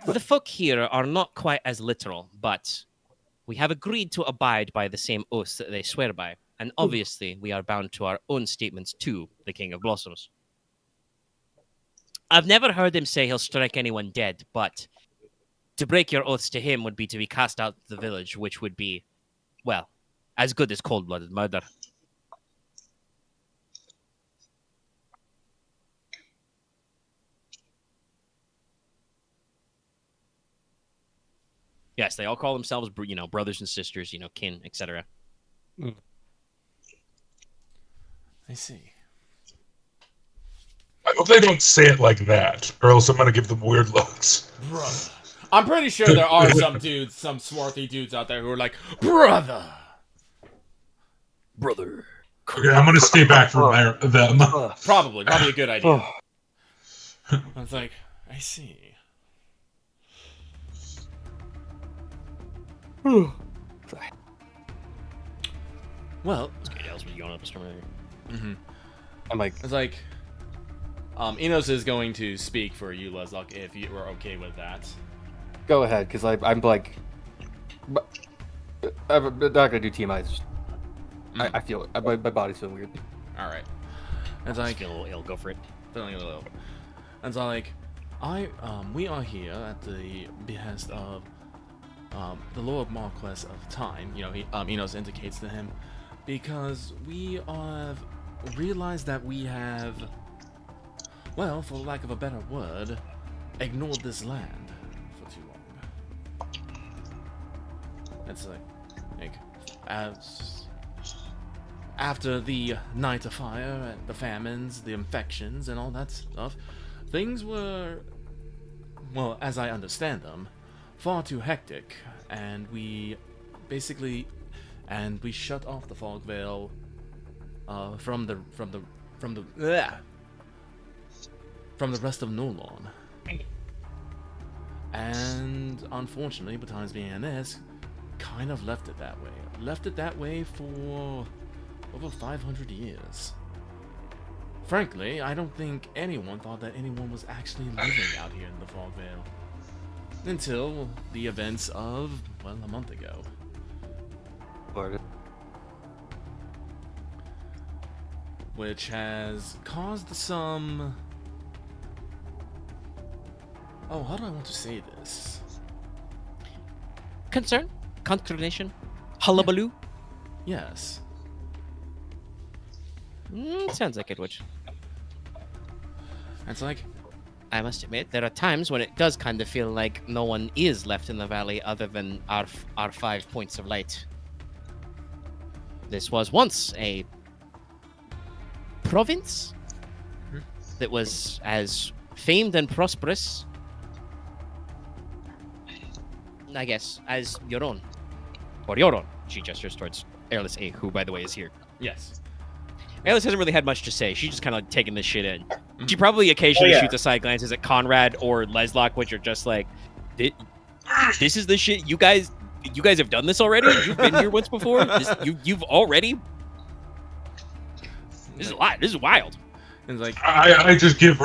The folk here are not quite as literal, but we have agreed to abide by the same oaths that they swear by, and obviously we are bound to our own statements to the King of Blossoms. I've never heard him say he'll strike anyone dead, but to break your oaths to him would be to be cast out of the village, which would be, well, as good as cold-blooded murder. Yes, they all call themselves, brothers and sisters, kin, etc. I see. I hope they don't say it like that, or else I'm gonna give them weird looks. Brother. I'm pretty sure there are some dudes, some swarthy dudes out there who are like, brother. Brother. Okay, I'm gonna stay back from them. Probably a good idea. I was like, I see. Well, I'm like, it's like, Inos is going to speak for you, Leslok, if you are okay with that. go ahead, because I'm like, I'm not gonna do TMIs. I feel it. My body's feeling weird. All right. It's like, feel a little ill. Go for it. feeling a little. And so like, we are here at the behest of the Lord Marquess of Teine. Inos indicates to him, because we have realized that we have, well, for lack of a better word, ignored this land for too long. It's like as after the night of fire, the famines, the infections, and all that stuff, things were, well, as I understand them, far too hectic, and we basically, we shut off the fog veil from the rest of Nolon. And unfortunately, besides being this, kind of left it that way. Left it that way for over 500 years. Frankly, I don't think anyone thought that anyone was actually living out here in the fog veil. Until the events of, well, a month ago. Lord. Which has caused some... Oh, how do I want to say this? Concern? Consternation? Hullabaloo? Yes. Sounds like it would. It's like, I must admit, there are times when it does kind of feel like no one is left in the valley other than our 5 points of light. This was once a province that was as famed and prosperous, I guess, as your own. Or your own. She gestures towards Airless A, who, by the way, is here. yes. Airless hasn't really had much to say. She's just kind of taking this shit in. She probably occasionally shoots aside glances at Konrad or Leslok, which are just like, this is the shit you guys have done this already? You've been here once before? You've already? This is a lot. This is wild. It's like, I give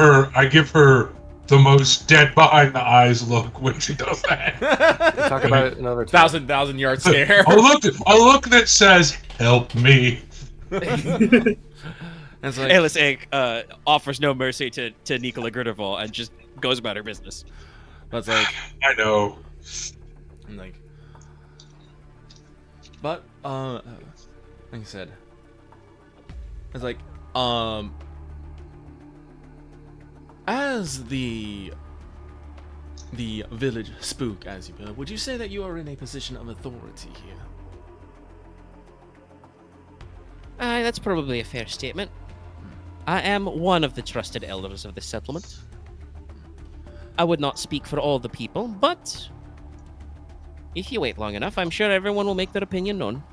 her the most dead behind the eyes look when she does that. We'll talk about it another time. thousand yard stare. a look that says, "Help me." It's like, Airless Egg offers no mercy to Nicola Gridarvol and just goes about her business. but it's like, I know. I'm like, but like I said, it's like, as the village spook, as you will, would you say that you are in a position of authority here? That's probably a fair statement. I am one of the trusted elders of this settlement. I would not speak for all the people, but if you wait long enough, I'm sure everyone will make their opinion known.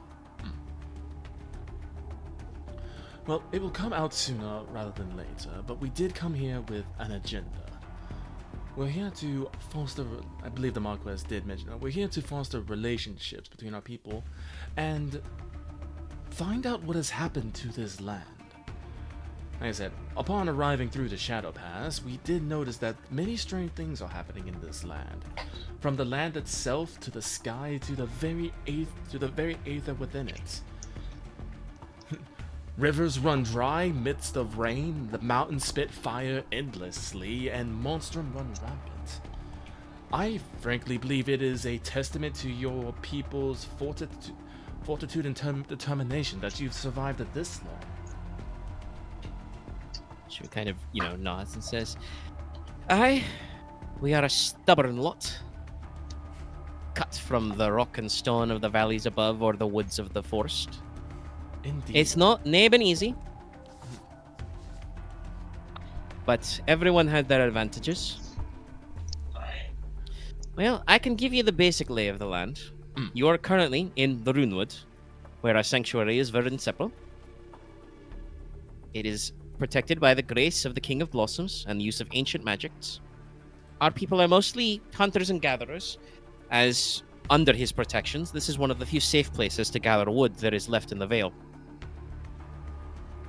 Well, it will come out sooner rather than later, but we did come here with an agenda. We're here to foster, I believe the Marquess did mention that, we're here to foster relationships between our people and find out what has happened to this land. Like I said, upon arriving through the Shadow Pass, we did notice that many strange things are happening in this land. From the land itself to the sky to the very aether within it. Rivers run dry midst of rain, the mountains spit fire endlessly, and monsters run rampant. I frankly believe it is a testament to your people's fortitude and determination that you've survived at this long. She kind of, nods and says, "Aye, we are a stubborn lot, cut from the rock and stone of the valleys above or the woods of the forest. Indeed. It's not been easy, but everyone had their advantages. Well, I can give you the basic lay of the land. You are currently in the Rune Wood, where our sanctuary is Verdenseple. It is protected by the grace of the King of Blossoms and the use of ancient magics. Our people are mostly hunters and gatherers, as under his protections, this is one of the few safe places to gather wood there is left in the Vale.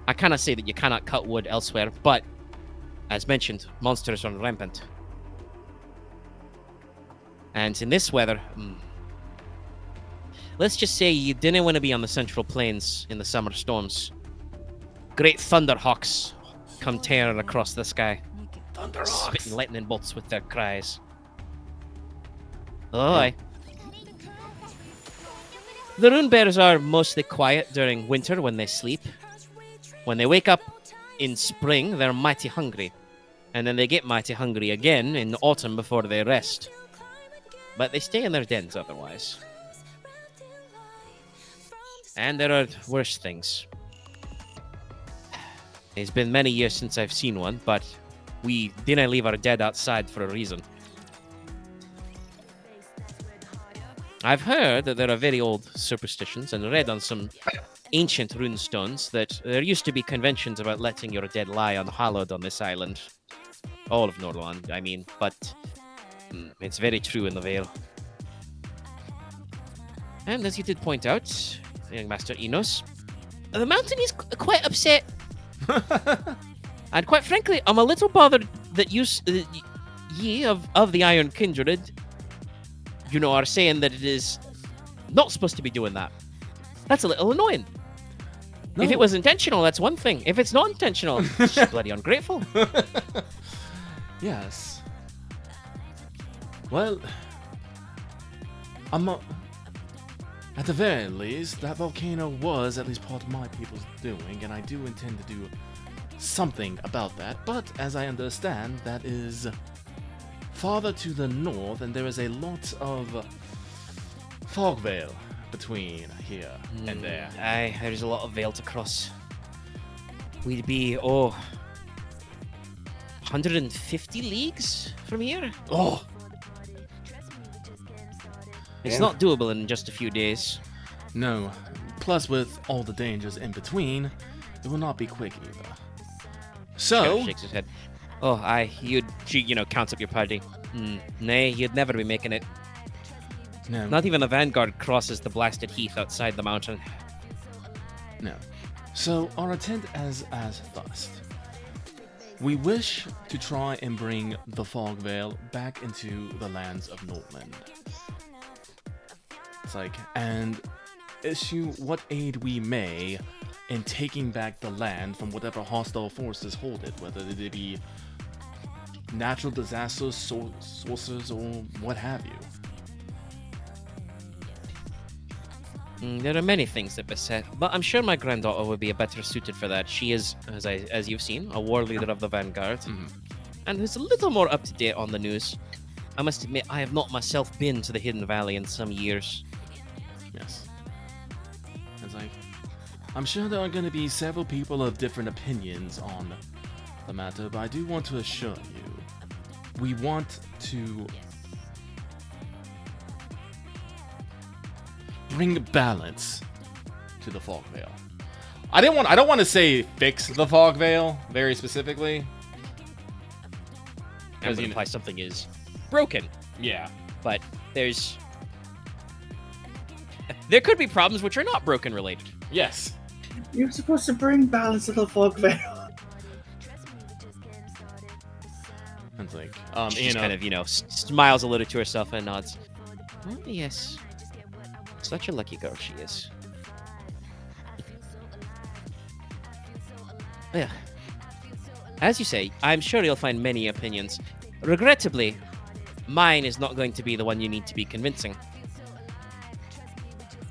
I cannot say that you cannot cut wood elsewhere, but, as mentioned, monsters run rampant. And in this weather, let's just say you didn't want to be on the Central Plains in the summer storms. Great thunderhawks come tearing across the sky, spitting lightning bolts with their cries. Oh, aye. The rune bears are mostly quiet during winter when they sleep. When they wake up in spring, they're mighty hungry, and then they get mighty hungry again in autumn before they rest. But they stay in their dens otherwise. And there are worse things. It's been many years since I've seen one, but we didn't leave our dead outside for a reason. I've heard that there are very old superstitions and read on some ancient rune stones that there used to be conventions about letting your dead lie unhallowed on this island. All of Norland, I mean, but it's very true in the Vale. And as you did point out, young Master Inos, the mountain is quite upset. And quite frankly, I'm a little bothered that ye of the Iron Kindred, are saying that it is not supposed to be doing that. That's a little annoying. No. If it was intentional, that's one thing. If it's not intentional, it's just bloody ungrateful. Yes. Well, at the very least, that volcano was at least part of my people's doing, and I do intend to do something about that. But as I understand, that is farther to the north, and there is a lot of fog veil between here and there. Aye, there's a lot of veil to cross. We'd be, 150 leagues from here? Oh! It's not doable in just a few days. No. Plus, with all the dangers in between, it will not be quick either. So... Shakes his head. Oh, aye, she counts up your party. Nay, you'd never be making it. No. Not even the vanguard crosses the blasted heath outside the mountain. No. So, our intent as thus. We wish to try and bring the fog veil back into the lands of Northland. And issue what aid we may in taking back the land from whatever hostile forces hold it, whether they be natural disasters, sources, or what have you. There are many things that beset, but I'm sure my granddaughter would be better suited for that. She is, as you've seen, a war leader of the vanguard, and who's a little more up to date on the news. I must admit, I have not myself been to the Hidden Valley in some years. Yes. I'm sure there are going to be several people of different opinions on the matter, but I do want to assure you, we want to bring balance to the fog veil. I don't want to say fix the fog veil very specifically. That Because would imply something is broken, yeah. but there could be problems which are not broken related. Yes. You're supposed to bring balance to the fog veil. It's like, She you just know, kind of, smiles a little to herself and nods. Oh, yes. Such a lucky girl she is. Yeah. As you say, I'm sure you'll find many opinions. Regrettably, mine is not going to be the one you need to be convincing.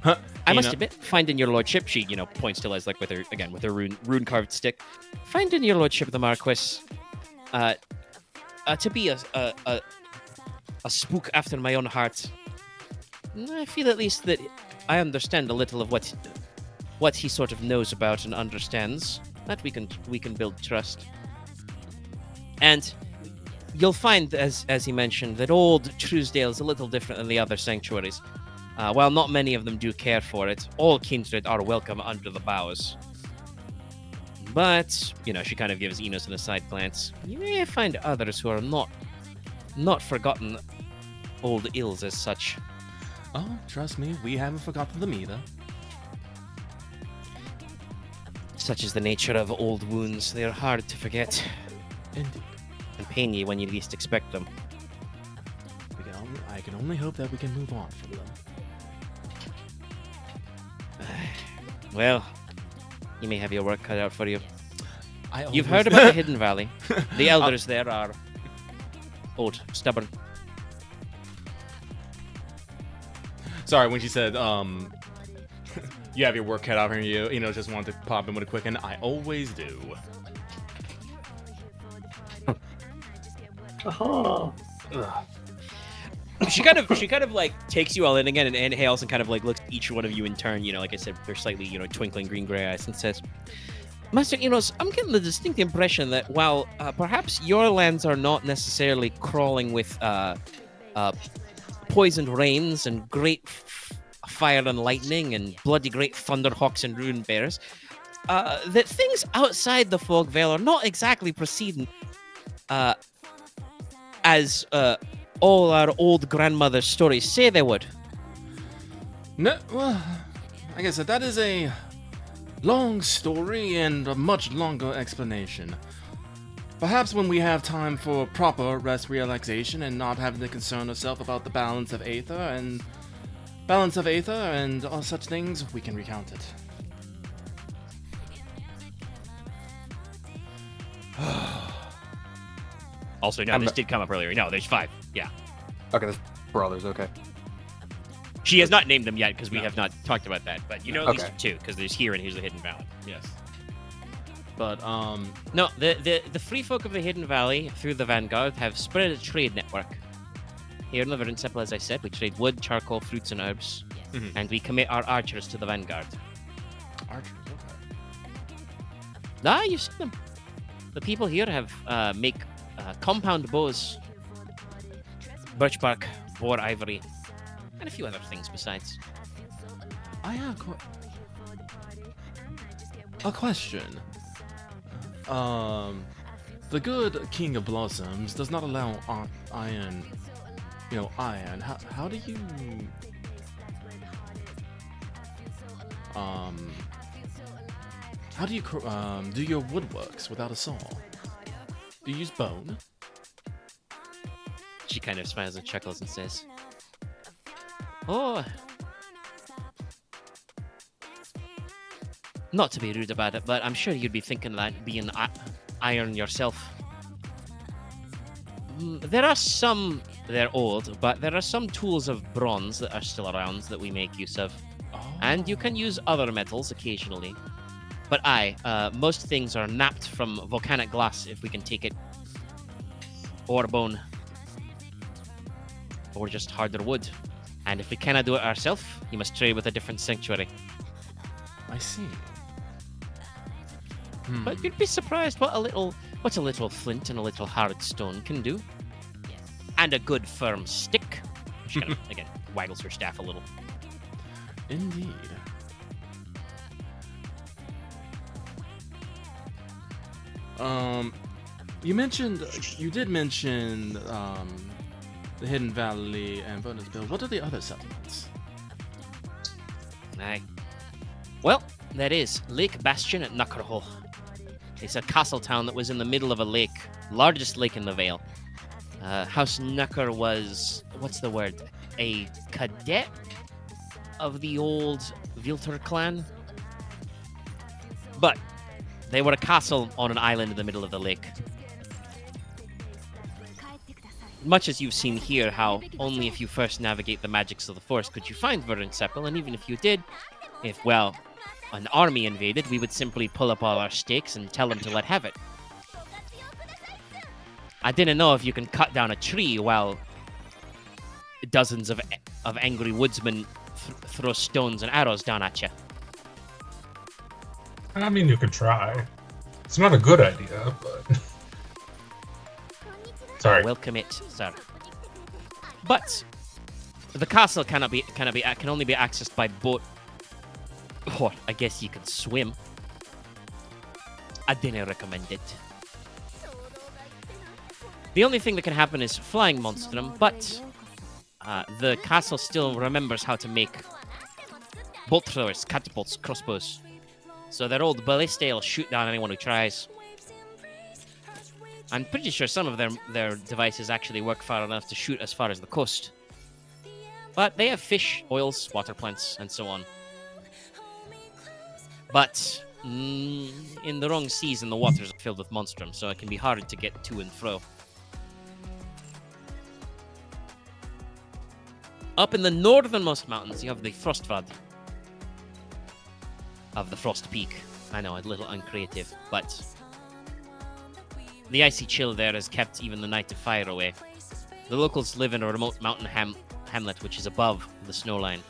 Huh, I you must know- admit, finding your lordship, she, points to Leslok with her rune carved stick. Finding your lordship, the Marquess, to be a spook after my own heart. I feel at least that I understand a little of what he sort of knows about and understands. That we can build trust. And you'll find, as he mentioned, that old Truesdale is a little different than the other sanctuaries. While not many of them do care for it, all kindred are welcome under the boughs. But, she kind of gives Inos an aside glance. You may find others who are not forgotten old ills as such. Oh, trust me, we haven't forgotten them either. Such is the nature of old wounds. They are hard to forget Indeed. and pain you when you least expect them. I can only hope that we can move on from them. Well, you may have your work cut out for you. You've always- heard about the Hidden Valley. The elders there are old, stubborn. Sorry, when she said, you have your work cut out for you, just wanted to pop in with a quick, and I always do. Aha. She kind of like takes you all in again and inhales and kind of like looks at each one of you in turn. Like I said, they're slightly twinkling green gray eyes and says, "Master Inos, I'm getting the distinct impression that while perhaps your lands are not necessarily crawling with poisoned rains and great fire and lightning and bloody great thunderhawks and rune bears, that things outside the fog veil are not exactly proceeding as all our old grandmother's stories say they would." No, well, like I said, that is a long story and a much longer explanation. Perhaps when we have time for proper rest relaxation and not having to concern ourselves about the balance of aether and all such things, we can recount it. Also, no, this did come up earlier. No, there's 5. Yeah. Okay, there's brothers. Okay. She has not named them yet because we No. have not talked about that. But at least 2 because there's here and here's the Hidden Valley. Yes. But, No, the free folk of the Hidden Valley through the Vanguard have spread a trade network. Here in the Verdenseple, as I said, we trade wood, charcoal, fruits, and herbs, Mhm. and we commit our archers to the Vanguard. archers, okay. You've seen them. The people here have make compound bows, birch bark, boar ivory, and a few other things besides. I have a question. The good King of Blossoms does not allow iron. Iron. How do you? How do you do your woodworks without a saw? Do you use bone? She kind of smiles and chuckles and says, "Oh, not to be rude about it, but I'm sure you'd be thinking that being iron yourself. There are some, they're old, but there are some tools of bronze that are still around that we make use of. And you can use other metals occasionally. But most things are napped from volcanic glass if we can take it. Or bone. Or just harder wood. And if we cannot do it ourselves, you must trade with a different sanctuary. I see. But you'd be surprised what a little flint and a little hard stone can do. And a good firm stick. She kind of, again, waggles her staff a little. Indeed. You did mention the Hidden Valley and Verdenseple. What are the other settlements? Aye. Well, there is Lake Bastion at Nuckerhole. It's a castle town that was in the middle of a lake, largest lake in the Vale. House Nucker was, what's the word? A cadet of the old Vilter clan. But they were a castle on an island in the middle of the lake. Much as you've seen here, how only if you first navigate the magics of the forest could you find Verdenseple, and even if you did, if, well, an army invaded, we would simply pull up all our stakes and tell them to let have it. I didn't know if you can cut down a tree while dozens of angry woodsmen throw stones and arrows down at you. I mean, you could try. It's not a good idea, but... Sorry. Welcome it, sir. But the castle can only be accessed by boat. Or I guess you can swim. I didn't recommend it. The only thing that can happen is flying monstrum, but the castle still remembers how to make bolt throwers, catapults, crossbows. So their old ballista will shoot down anyone who tries. I'm pretty sure some of their devices actually work far enough to shoot as far as the coast. But they have fish, oils, water plants, and so on. But in the wrong season, the waters are filled with monstrum, so it can be hard to get to and fro. Up in the northernmost mountains, you have the Frostvad of the Frost Peak. I know, a little uncreative, but the icy chill there has kept even the Night of Fire away. The locals live in a remote mountain hamlet which is above the snow line.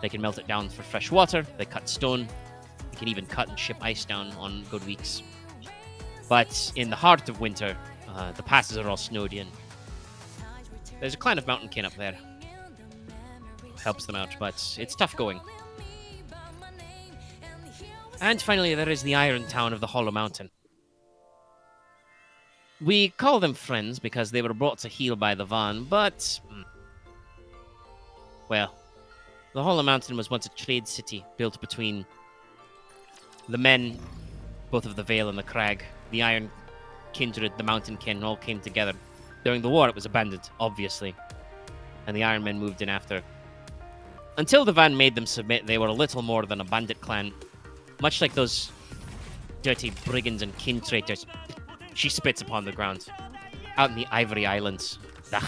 They can melt it down for fresh water, they cut stone, they can even cut and ship ice down on good weeks. But in the heart of winter, the passes are all snowed in. There's a clan of mountainkin up there. Helps them out, but it's tough going. And finally, there is the Iron Town of the Hollow Mountain. We call them friends because they were brought to heel by the Van, but... well, the Hollow Mountain was once a trade city built between the men, both of the Vale and the Crag. The Iron Kindred, the Mountain Kin, all came together. During the war, it was abandoned, obviously, and the Iron Men moved in after. Until the Van made them submit, they were a little more than a bandit clan. Much like those dirty brigands and kin traitors. She spits upon the ground. Out in the Ivory Islands. Ugh.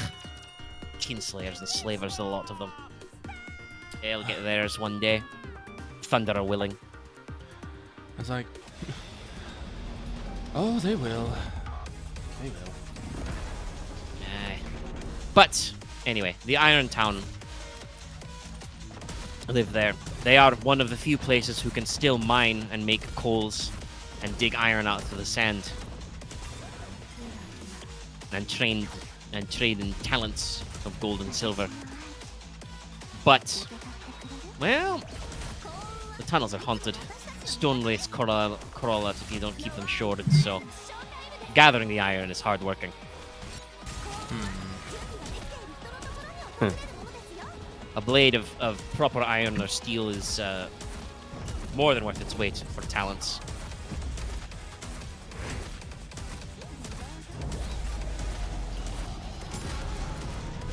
Kinslayers and slavers, a lot of them. They'll get theirs one day. Thunder are willing. I was like, oh, they will. They will. Aye. But, anyway, the Iron Town live there. They are one of the few places who can still mine and make coals and dig iron out of the sand. And trade in talents of gold and silver. But, well, the tunnels are haunted. Stone wraiths crawl out if you don't keep them shorted, so gathering the iron is hard working. A blade of proper iron or steel is more than worth its weight for talents.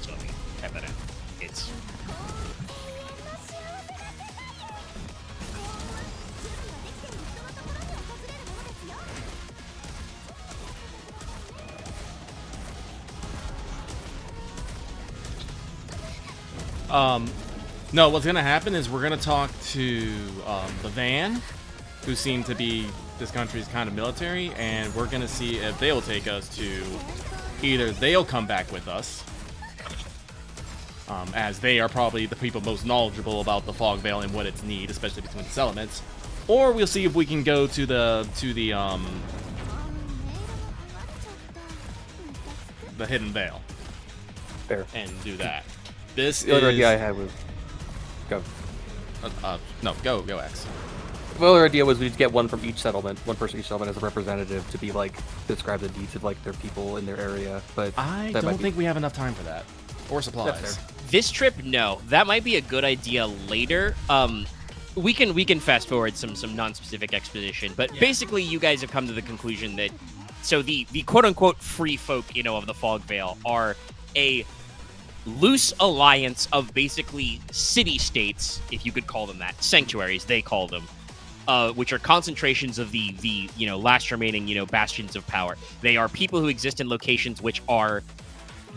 So let me type that in. It's no, what's gonna happen is we're gonna talk to the Van, who seem to be this country's kind of military, and we're gonna see if they'll take us to either they'll come back with us, as they are probably the people most knowledgeable about the Fog Veil and what its need, especially between the settlements, or we'll see if we can go to the Hidden Veil. Fair. And do that. This The other is idea I had was go. no, go X. Well, our idea was we'd get one from each settlement, one person each settlement as a representative to be like describe the needs of like their people in their area. But I that might don't be- think we have enough time for that. Or supplies. That's fair. This trip, no. That might be a good idea later. We can fast forward some non-specific exposition, but basically you guys have come to the conclusion that the quote-unquote free folk, of the Fog Vale are a loose alliance of basically city-states, if you could call them that, sanctuaries, they call them, which are concentrations of the last remaining, bastions of power. They are people who exist in locations which are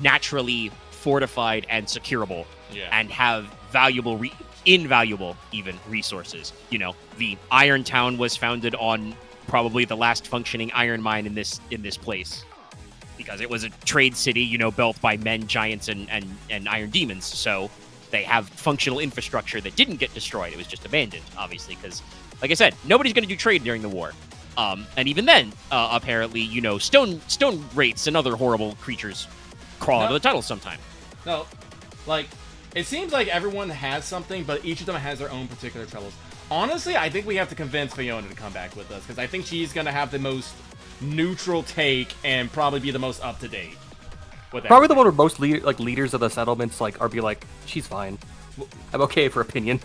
naturally fortified and securable, and have valuable, invaluable even resources. The Iron Town was founded on probably the last functioning iron mine in this place, because it was a trade city, built by men, giants, and iron demons. So they have functional infrastructure that didn't get destroyed. It was just abandoned, obviously, because, like I said, nobody's going to do trade during the war. And even then, apparently, stone wraiths and other horrible creatures crawl out of the tunnels sometime. No, like, it seems like everyone has something, but each of them has their own particular troubles. Honestly, I think we have to convince Fiona to come back with us, because I think she's going to have the most neutral take and probably be the most up-to-date. Probably the one where most leaders of the settlements are be like, she's fine. I'm okay for opinion.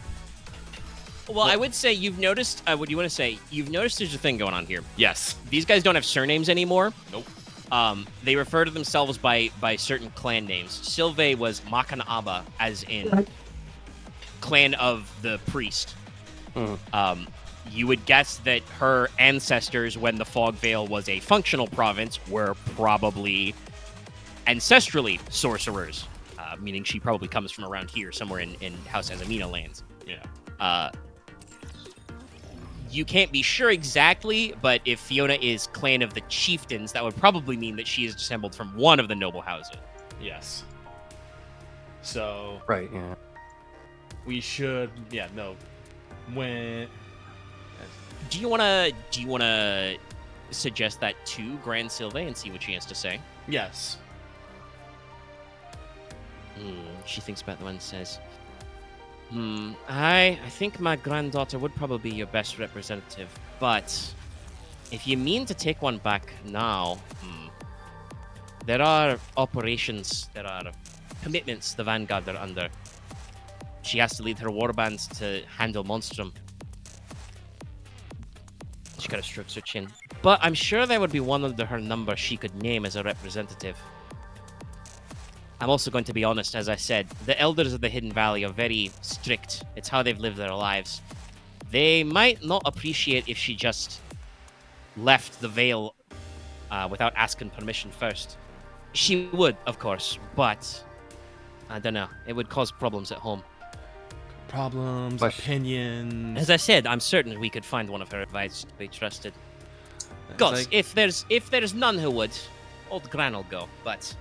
Well, I would say you've noticed, what do you want to say? You've noticed there's a thing going on here. Yes. These guys don't have surnames anymore. Nope. They refer to themselves by certain clan names. Sylve was Makanaba, as in clan of the priest. You would guess that her ancestors, when the Fog Vale was a functional province, were probably ancestrally sorcerers, meaning she probably comes from around here, somewhere in House Azamina lands. Yeah. You can't be sure exactly, but if Fiona is clan of the chieftains, that would probably mean that she is descended from one of the noble houses. Yes. So... Right, yeah. We should... Yeah, no. When... Do you wanna suggest that to Grand Sylve and see what she has to say? Yes. She thinks about the one and says, I think my granddaughter would probably be your best representative, but if you mean to take one back now, there are operations, there are commitments the Vanguard are under. She has to lead her warbands to handle Monstrum. She kind of strokes her chin. But I'm sure there would be one under her number she could name as a representative. I'm also going to be honest, as I said, the elders of the Hidden Valley are very strict. It's how they've lived their lives. They might not appreciate if she just left the Vale without asking permission first. She would, of course, but I don't know. It would cause problems at home. Problems, opinions... As I said, I'm certain we could find one of her advisors to be trusted. Gods, if there's none who would, old Gran will go, but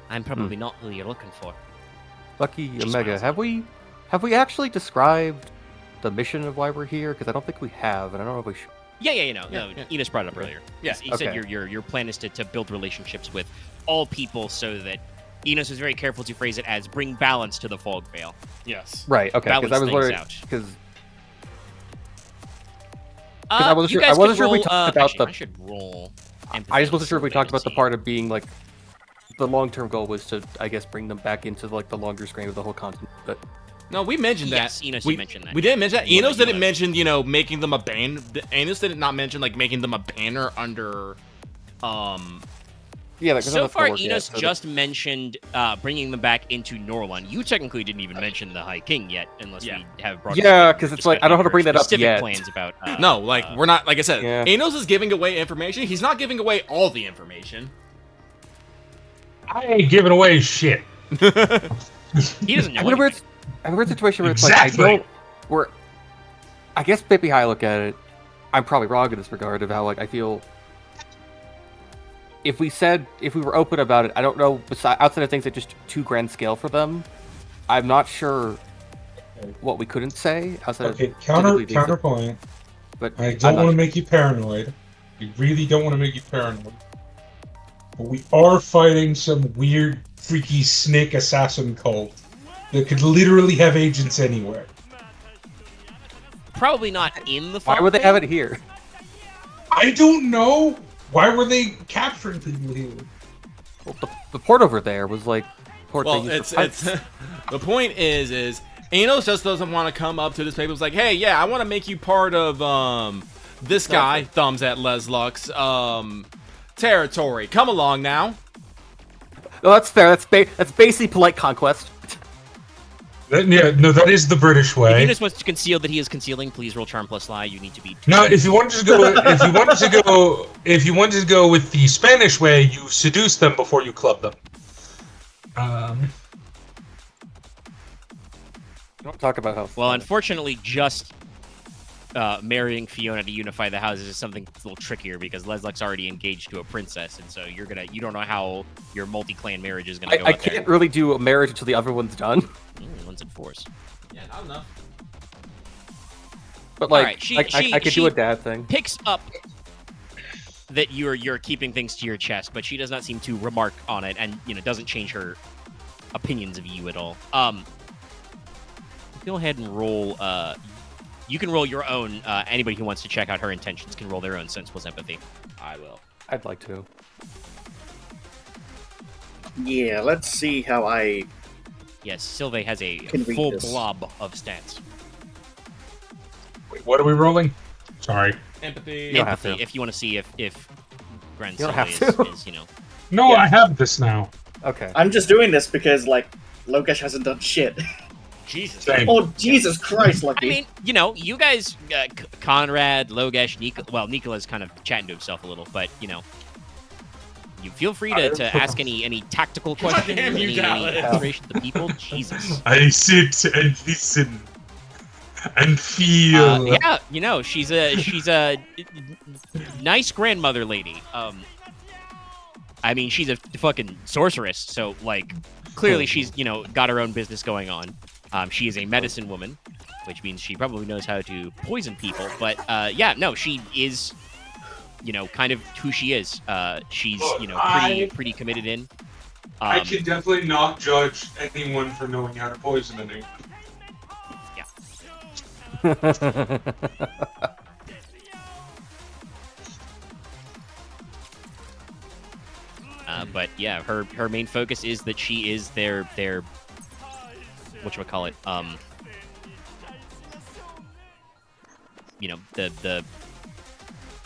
I'm probably not who you're looking for. Lucky Omega, have we actually described the mission of why we're here? Because I don't think we have, and I don't know if we should. No. Enos brought it up earlier. Yeah. He said your plan is to build relationships with all people, so that Enos was very careful to phrase it as bring balance to the Fog Vale. Yes. Right. Okay. Because I was worried. Because I wasn't sure. I wasn't sure if we talked about the. I should roll. I just wasn't sure if we talked about the part of being like the long-term goal was to, I guess, bring them back into like the longer screen of the whole continent. But no, we mentioned that. Yes, Enos, you mentioned that. We didn't mention that. Enos didn't mention, making them a banner. Enos did not mention like making them a banner under, Yeah. So far, Enos just mentioned bringing them back into Norlon. You technically didn't even mention the High King yet, unless we have brought. Yeah, because it's like I don't know how to bring that up yet. Plans about. No, like we're not. Like I said, Enos is giving away information. He's not giving away all the information. I ain't giving away shit. He doesn't know. I'm in a weird situation where it's like I guess maybe how I look at it, I'm probably wrong in this regard of how like I feel. If we were open about it, I don't know. Outside of things that just too grand scale for them, I'm not sure what we couldn't say. Counterpoint. But I don't want to make you paranoid. We really don't want to make you paranoid. But we are fighting some weird, freaky snake assassin cult that could literally have agents anywhere. probably not in the Why fog would they veil. have it here? I don't know. Why were they capturing people here? Well, the port over there was like port Well, they used it's for it's pirates. the point is Inos just doesn't want to come up to this paper. It's like, hey, yeah, I want to make you part of this guy. Thumbs at Leslok's territory. Come along now. No, that's fair. That's basically polite conquest. That is the British If way. Inos wants to conceal that he is concealing, please roll charm plus lie. You need to be. No, if you wanted to go with the Spanish way, you seduce them before you club them. Don't talk about how. Well, unfortunately, just marrying Fiona to unify the houses is something a little trickier because Leslok's already engaged to a princess, and so you don't know how your multi-clan marriage is gonna go. I can't really do a marriage until the other one's done. One's in force. Yeah, not enough. But like, Alright, I could do a dad thing. Picks up that you're keeping things to your chest, but she does not seem to remark on it, and doesn't change her opinions of you at all. Go ahead and roll. You can roll your own. Anybody who wants to check out her intentions can roll their own sense plus empathy. I will. I'd like to. Yeah, let's see how I. Yes, Sylve has a Can read full this. blob of stats. Wait, what are we rolling? Sorry. Empathy. don't have Empathy, to. if you want to see if Grand You don't Sylve have to. is No, Yeah. I have this now. Okay. I'm just doing this because Logesh hasn't done shit. Jesus. Same. Oh Jesus Christ, I Lucky. mean, you guys, Konrad, Logesh, Nicola's kind of chatting to himself a little, but you feel free to ask any tactical questions, damn you, any Dallas. consideration to the people. Jesus. I sit and listen and feel. Yeah, she's a nice grandmother lady. I mean, she's a fucking sorceress, so clearly she's got her own business going on. She is a medicine woman, which means she probably knows how to poison people. But she is, kind of who she is. She's pretty committed in. I can definitely not judge anyone for knowing how to poison anyone. But yeah, her main focus is that she is their whatchamacallit, the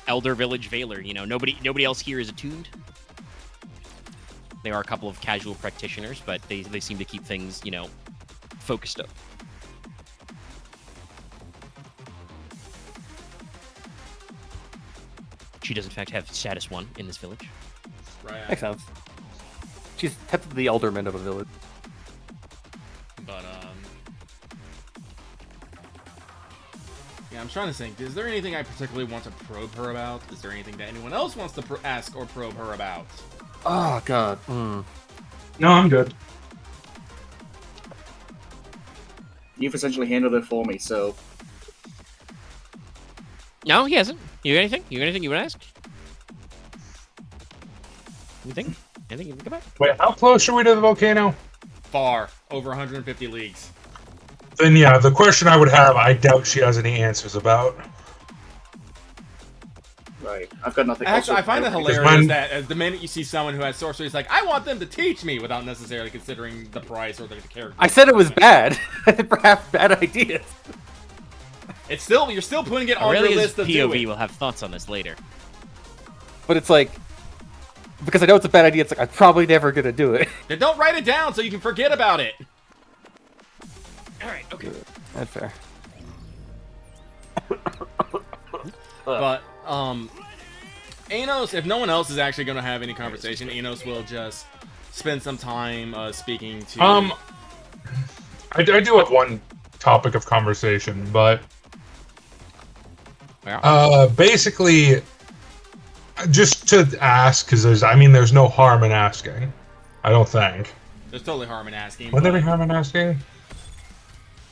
elder village veiler. Nobody else here is attuned. There are a couple of casual practitioners, but they seem to keep things, focused up. She does in fact have status 1 in this village. Right. Makes sense. She's technically the alderman of a village. But yeah, I'm trying to think. Is there anything I particularly want to probe her about? Is there anything that anyone else wants to ask or probe her about? Oh God. No, I'm good. You've essentially handled it for me, so No, he hasn't. You got anything? You got anything you want to ask? Anything? Anything you think about? Wait, how close are we to the volcano? Far over 150 leagues. Then yeah, the question I would have, I doubt she has any answers about. right. I've got nothing. Actually, I also- find it Because hilarious mine- that the minute you see someone who has sorcery, it's like, I want them to teach me without necessarily considering the price or the character. I said it was bad. Perhaps bad ideas. It's still, you're still putting it on your Aurelia's list of POV doing. will have thoughts on this later. But it's like, because I know it's a bad idea, it's like I'm probably never gonna do it. Then don't write it down so you can forget about it. All right. Okay. That's fair. But Inos, if no one else is actually going to have any conversation, Inos will just spend some time speaking to. I do have one topic of conversation, but basically, just to ask, because there's no harm in asking. I don't think. There's totally harm in asking. Would there be but- harm in asking?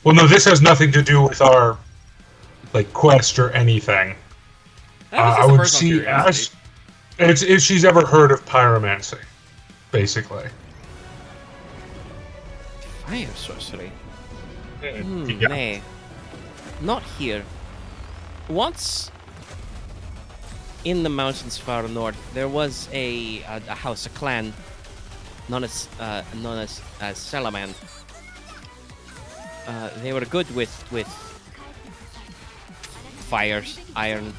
Well, no, this has nothing to do with our quest or anything. That was just I a would personal see curiosity. it's if she's ever heard of pyromancy, basically. Fire sorcery? Yeah. Nay. Not here. once in the mountains far north, there was a house, a clan, known as Salaman. They were good with fires, iron,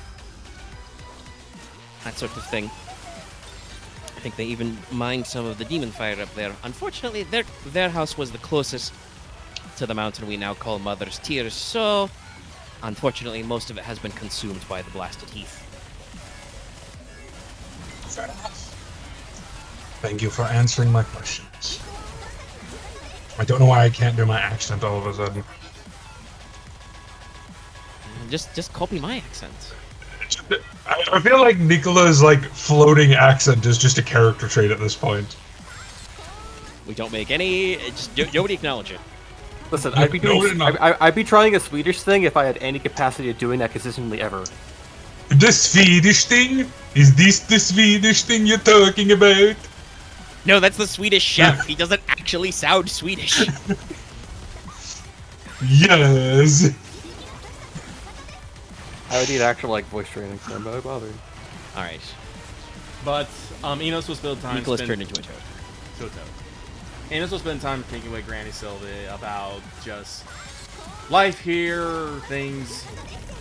that sort of thing. I think they even mined some of the demon fire up there. Unfortunately, their house was the closest to the mountain we now call Mother's Tears, so unfortunately most of it has been consumed by the blasted heath. Fair enough. Thank you for answering my questions. I don't know why I can't do my accent all of a sudden. Just copy my accent. I feel like Nicola's like floating accent is just a character trait at this point. We don't make any. Nobody acknowledge it. Listen, No, I'd be doing, no, no. I'd be trying a Swedish thing if I had any capacity of doing that consistently ever. The Swedish thing? Is this the Swedish thing you're talking about? No, that's the Swedish chef. He doesn't actually sound Swedish. Yes. I would need actual like voice training, so I'm not bothered. All right. But Inos will spend time. Nicholas turned into a toad. To a toad. Inos will spend time thinking with Granny Sylvie about just life here, things.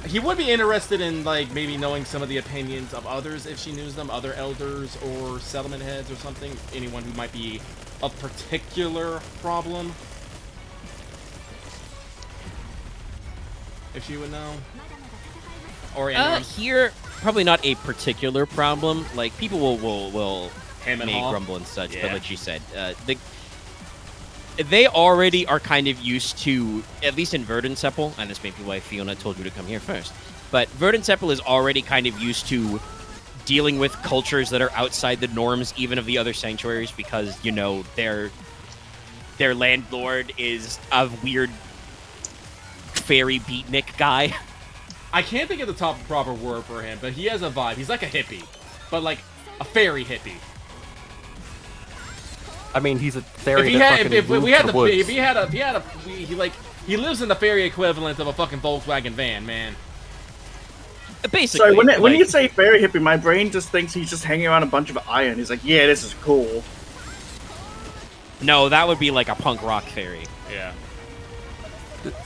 He would be interested in like maybe knowing some of the opinions of others if she knew them, other elders or settlement heads or something. Anyone who might be a particular problem. If she would know. Or anyone. Here, probably not a particular problem. Like, people will Ham and may haw. grumble and such, Yeah. but like she said, they already are kind of used to, at least in Verdenseple, and this may be why Fiona told you to come here first, but Verdenseple is already kind of used to dealing with cultures that are outside the norms, even of the other sanctuaries, because, you know, their landlord is a weird fairy beatnik guy. I can't think of the proper word for him, but he has a vibe. He's like a hippie, but like a fairy hippie. I mean, he's a fairy. He lives in the fairy equivalent of a fucking Volkswagen van, man. Basically, Sorry, when like, you say fairy hippie, my brain just thinks he's just hanging around a bunch of iron. He's like, yeah, this is cool. no, that would be like a punk rock fairy. Yeah.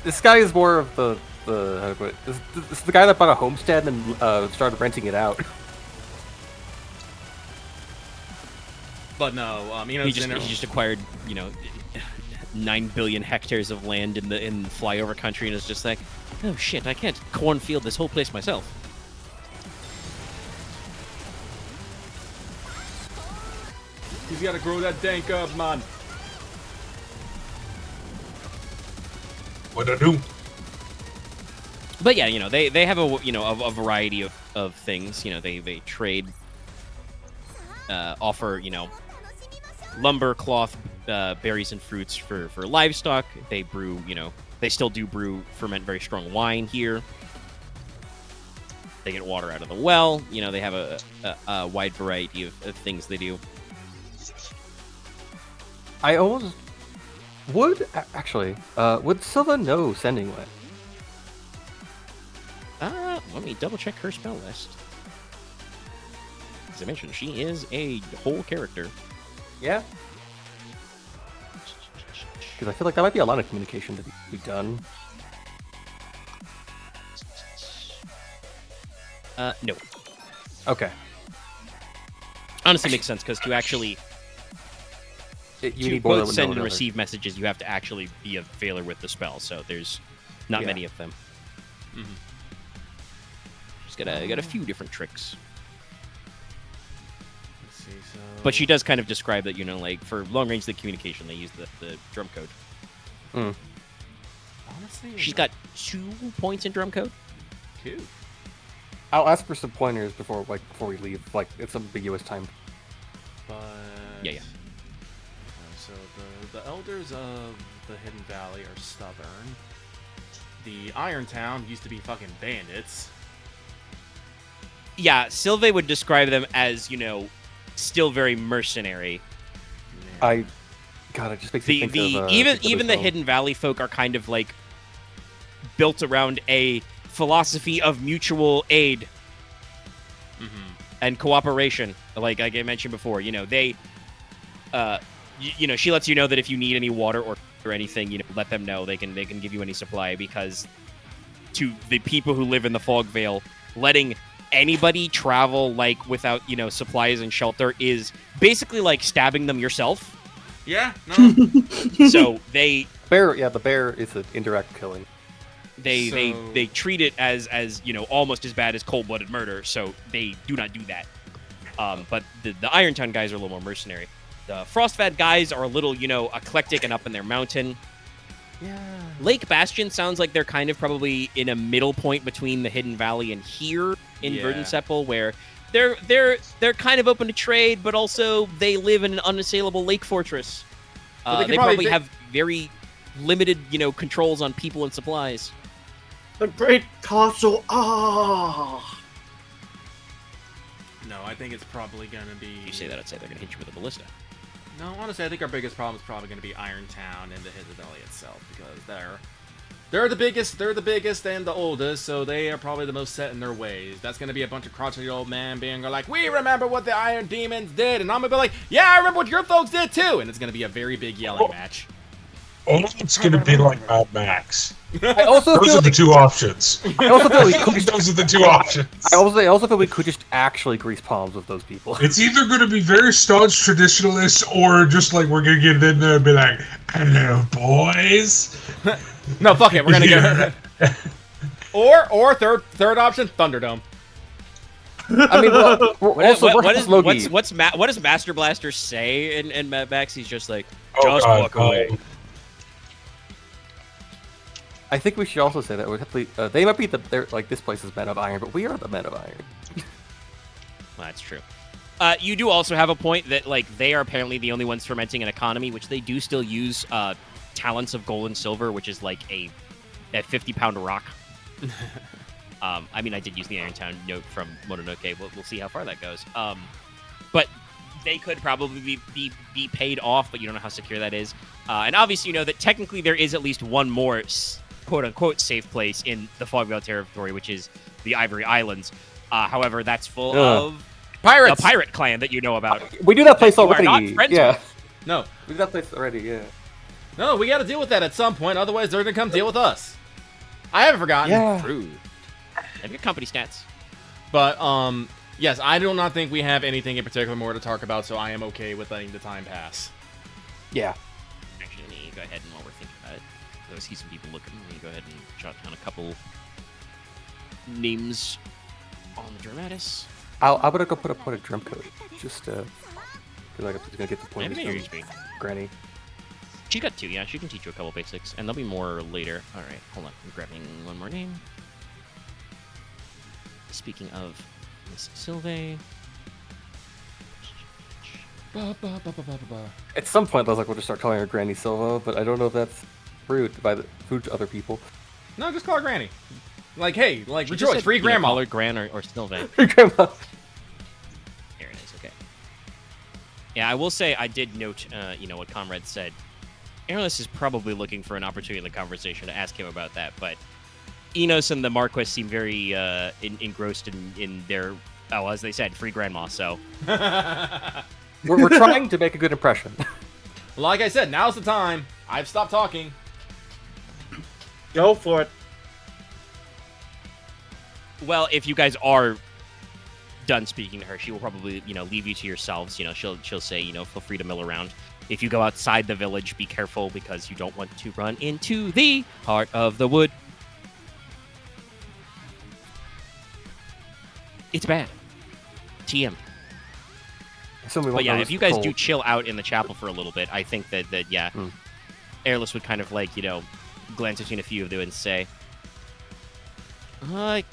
This guy is more of the how to put it, this is the guy that bought a homestead and started renting it out. But no, you know, He just acquired, you know, 9 billion hectares of land in flyover country, and is just like, oh shit, I can't cornfield this whole place myself. he's got to grow that dank up, man. What I do? But yeah, you know, they have a variety of things. You know, they trade, offer, you know, lumber, cloth, berries, and fruits for livestock. They brew, you know, they still do ferment very strong wine here. They get water out of the well. You know, they have a wide variety of things they do. I almost would would Silva know Sending Wet? Let me double check her spell list. As I mentioned, she is a whole character. Yeah. Because I feel like that might be a lot of communication to be done. No. Okay. Honestly, makes sense because to actually You to need more both than send one and other. receive messages, you have to actually be a veiler with the spell. So there's not Yeah. many of them. Mhm. She's got a few different tricks, Let's see, so... but she does kind of describe that, you know, like for long range communication, they use the drum code. Honestly, She's got 2 points in drum code. cute. I'll ask for some pointers before we leave. Like it's ambiguous time. But Yeah. So the elders of the Hidden Valley are stubborn. The Iron Town used to be fucking bandits. Yeah, Sylve would describe them as, you know, still very mercenary. It just makes me think of Even the Hidden Valley folk are kind of like built around a philosophy of mutual aid and cooperation. Like I mentioned before, they, she lets you know that if you need any water or anything, let them know. They can give you any supply, because to the people who live in the Fog Vale, letting anybody travel without supplies and shelter is basically like stabbing them yourself. Yeah. No. So the bear is an indirect killing. They treat it as almost as bad as cold-blooded murder, so they do not do that. But the Irontown guys are a little more mercenary. The Frostvad guys are a little eclectic and up in their mountain. Yeah. Lake Bastion sounds like they're kind of probably in a middle point between the Hidden Valley and here in Verdenseple, where they're kind of open to trade, but also they live in an unassailable lake fortress. They probably have very limited, controls on people and supplies. The Great Castle. Ah. No, I think it's probably gonna be. If you say that, I'd say they're gonna hit you with a ballista. No, honestly, I think our biggest problem is probably going to be Irontown and the Hidden Valley itself, because they're the biggest and the oldest, so they are probably the most set in their ways. That's going to be a bunch of crotchety old man being like, we remember what the Iron Demons did, and I'm going to be like, yeah, I remember what your folks did too, and it's going to be a very big yelling match. Oh, it's going to be like Mad Max. I also Those are the two options. I also feel we could Those are the two options. I also feel we could just actually grease palms with those people. It's either going to be very staunch traditionalists, or just like we're going to get in there and be like, hello, boys. No, fuck it, we're going to get... Or third option, Thunderdome. I mean, what does Master Blaster say in Mad Max? He's just like, walk away. I think we should also say that they might be this place is Men of Iron, but we are the Men of Iron. Well, that's true. You do also have a point that they are apparently the only ones fermenting an economy, which they do still use talents of gold and silver, which is like a 50-pound rock. I mean, I did use the Irontown note from Mononoke. We'll see how far that goes. But they could probably be paid off, but you don't know how secure that is. And obviously, that technically there is at least one more quote-unquote safe place in the Fogvale territory, which is the Ivory Islands. However, that's full of pirates, the pirate clan that you know about. We do that place already. Not friends with. No, we do that place already. Yeah. No, we got to deal with that at some point. Otherwise, they're gonna come deal with us. I haven't forgotten. Yeah. True. Have your company stats. But yes, I do not think we have anything in particular more to talk about, so I am okay with letting the time pass. Yeah. Actually, let me go ahead and while we're thinking about it, I see some people looking. Let me go ahead and jot down a couple names on the Dramatis. I'm gonna go put a point of drum code, just because I'm just gonna get the point from Granny. She got 2, yeah. She can teach you a couple basics, and there'll be more later. All right, hold on. I'm grabbing one more name. Speaking of Miss Sylvain. At some point, I was like, we'll just start calling her Granny Silva, but I don't know if that's rude to other people. No, just call her Granny. Like, hey, rejoice, free grandma. Call her Gran or Sylvain. Grandma. There it is, okay. Yeah, I will say I did note, what Konrad said. Airless is probably looking for an opportunity in the conversation to ask him about that, but Inos and the Marquess seem very engrossed in their, as they said, free grandma, so... we're trying to make a good impression. Like I said, now's the time. I've stopped talking. Go for it. Well, if you guys are done speaking to her, she will probably, leave you to yourselves. She'll say, feel free to mill around. If you go outside the village, be careful because you don't want to run into the heart of the wood. It's bad. TM. But yeah, if you guys do chill out in the chapel for a little bit, I think that Airless would kind of glance between a few of them and say,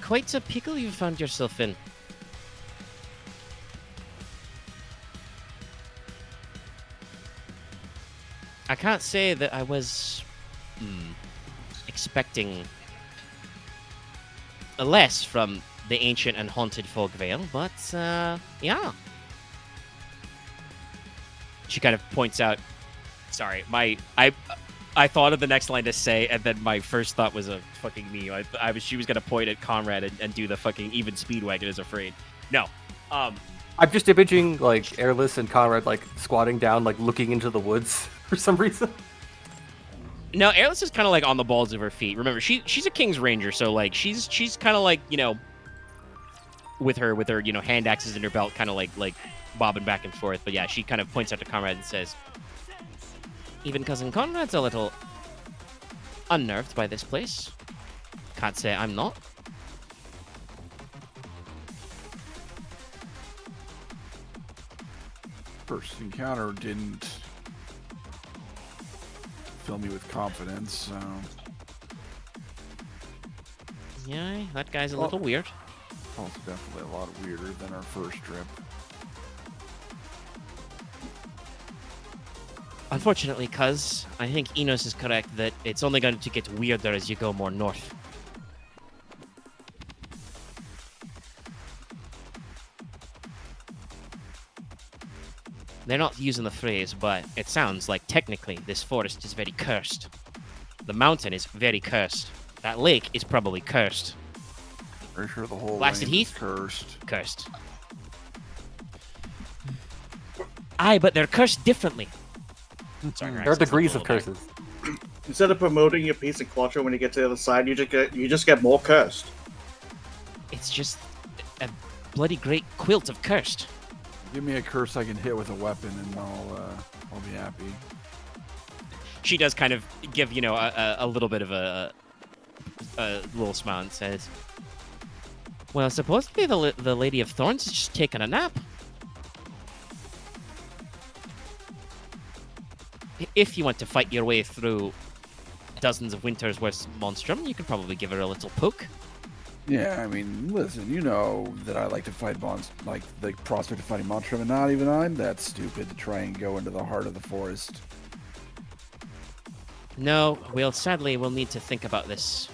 quite a pickle you found yourself in. I can't say that I was expecting less from the ancient and haunted Fogvale, but yeah. She kind of points out. Sorry, I thought of the next line to say, and then my first thought was a fucking meme. She was gonna point at Konrad and do the fucking even Speedwagon is afraid. No. I'm just imaging like Airless and Konrad like squatting down, like looking into the woods for some reason. No, Airless is kind of like on the balls of her feet. Remember, she's a King's Ranger, so like she's kind of like, you know, with her you know, hand axes in her belt, kind of like bobbing back and forth. But yeah, she kind of points out to Konrad and says, "Even cousin Konrad's a little unnerved by this place. Can't say I'm not." First encounter didn't fill me with confidence, so... Yeah, that guy's a little weird. Also definitely a lot weirder than our first trip. Unfortunately, cuz, I think Inos is correct that it's only going to get weirder as you go more north. They're not using the phrase, but it sounds like technically this forest is very cursed. The mountain is very cursed. That lake is probably cursed. Pretty sure the whole Blasted range is Heath? cursed. Cursed. Aye, but they're cursed differently. Sorry, There are degrees of curses. Instead of promoting your peace and culture when you get to the other side, you just get more cursed. It's just a bloody great quilt of cursed. Give me a curse I can hit with a weapon, and I'll be happy. She does kind of give, you know, a little bit of a little smile and says, "Well, supposedly the Lady of Thorns is just taking a nap. If you want to fight your way through dozens of winters worth monstrum, you could probably give her a little poke." Yeah, I mean, listen, you know that I like to fight like the prospect of fighting monstrum, and not even I'm that stupid to try and go into the heart of the forest. No, we'll need to think about this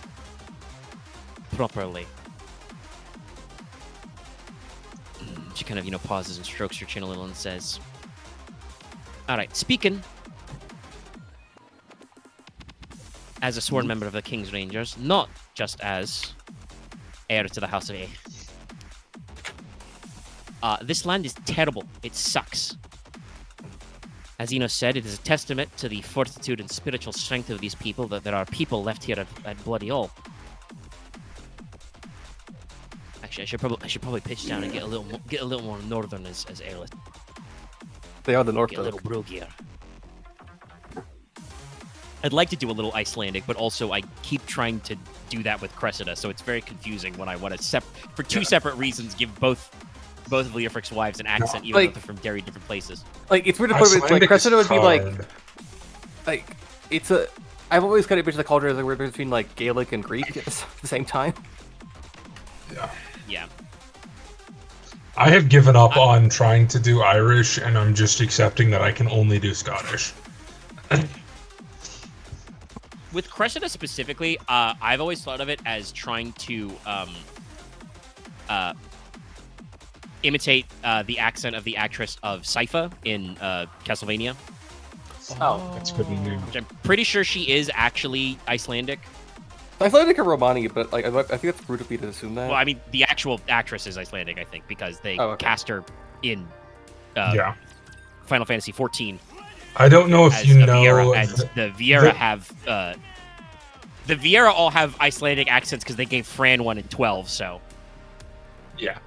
properly. She kind of, you know, pauses and strokes her chin a little and says, "All right, speaking as a sworn member of the King's Rangers, not just as heir to the House of A. This land is terrible. It sucks. As Inos said, it is a testament to the fortitude and spiritual strength of these people that there are people left here at Bloody All. Actually, I should probably pitch down and get a little more northern as airless. They are the North. Get a little brogier. I'd like to do a little Icelandic, but also I keep trying to do that with Cressida, so it's very confusing when I want to for two separate reasons give both of Leofric's wives an accent, even though they're from very different places. Like, it's weird to put it, like, Cressida would be hard. like, it's a. I've always kind of envisioned the culture as a weird between like Gaelic and Greek at the same time. Yeah. I have given up on trying to do Irish, and I'm just accepting that I can only do Scottish. With Cressida specifically, I've always thought of it as trying to imitate the accent of the actress of Sypha in Castlevania. Oh, That's good to know. Which I'm pretty sure she is actually Icelandic. Icelandic or Romani, but like I think that's rude of me to assume that. Well, I mean, the actual actress is Icelandic, I think, because they cast her in Final Fantasy XIV. I don't know if you know. Viera, and the Viera have the Viera all have Icelandic accents because they gave Fran one in 12. So yeah,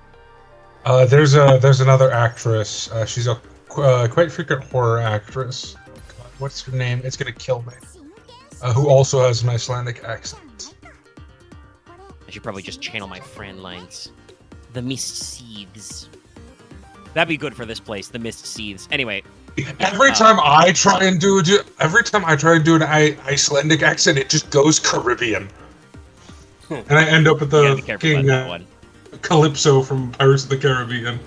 there's another actress. She's a quite frequent horror actress. God, what's her name? It's gonna kill me. Who also has an Icelandic accent. I should probably just channel my Fran lines. The mist seethes. That'd be good for this place. The mist seethes. Anyway. Every time I try and do an Icelandic accent, it just goes Caribbean, and I end up with the King Calypso from Pirates of the Caribbean.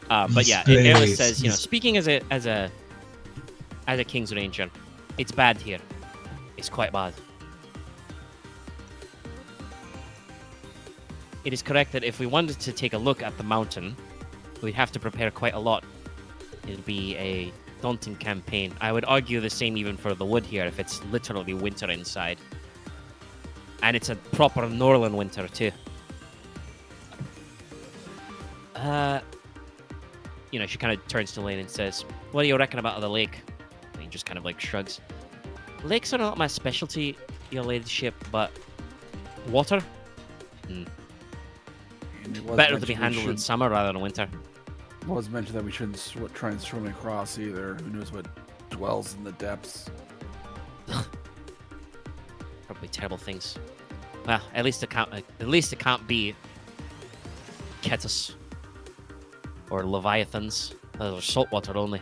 But yeah, Airless says, you know, speaking as a King's Ranger, it's bad here. It's quite bad. It is correct that if we wanted to take a look at the mountain, we'd have to prepare quite a lot. It'd be a daunting campaign. I would argue the same even for the wood here, if it's literally winter inside. And it's a proper northern winter, too. She kind of turns to Lane and says, "What do you reckon about the lake?" And he just kind of, like, shrugs. "Lakes are not my specialty, your ladyship, but water? Better to be handled in summer rather than winter." It was mentioned that we shouldn't try and swim across either. Who knows what dwells in the depths? Probably terrible things. Well, at least it can't be Ketus or Leviathans. Those are saltwater only.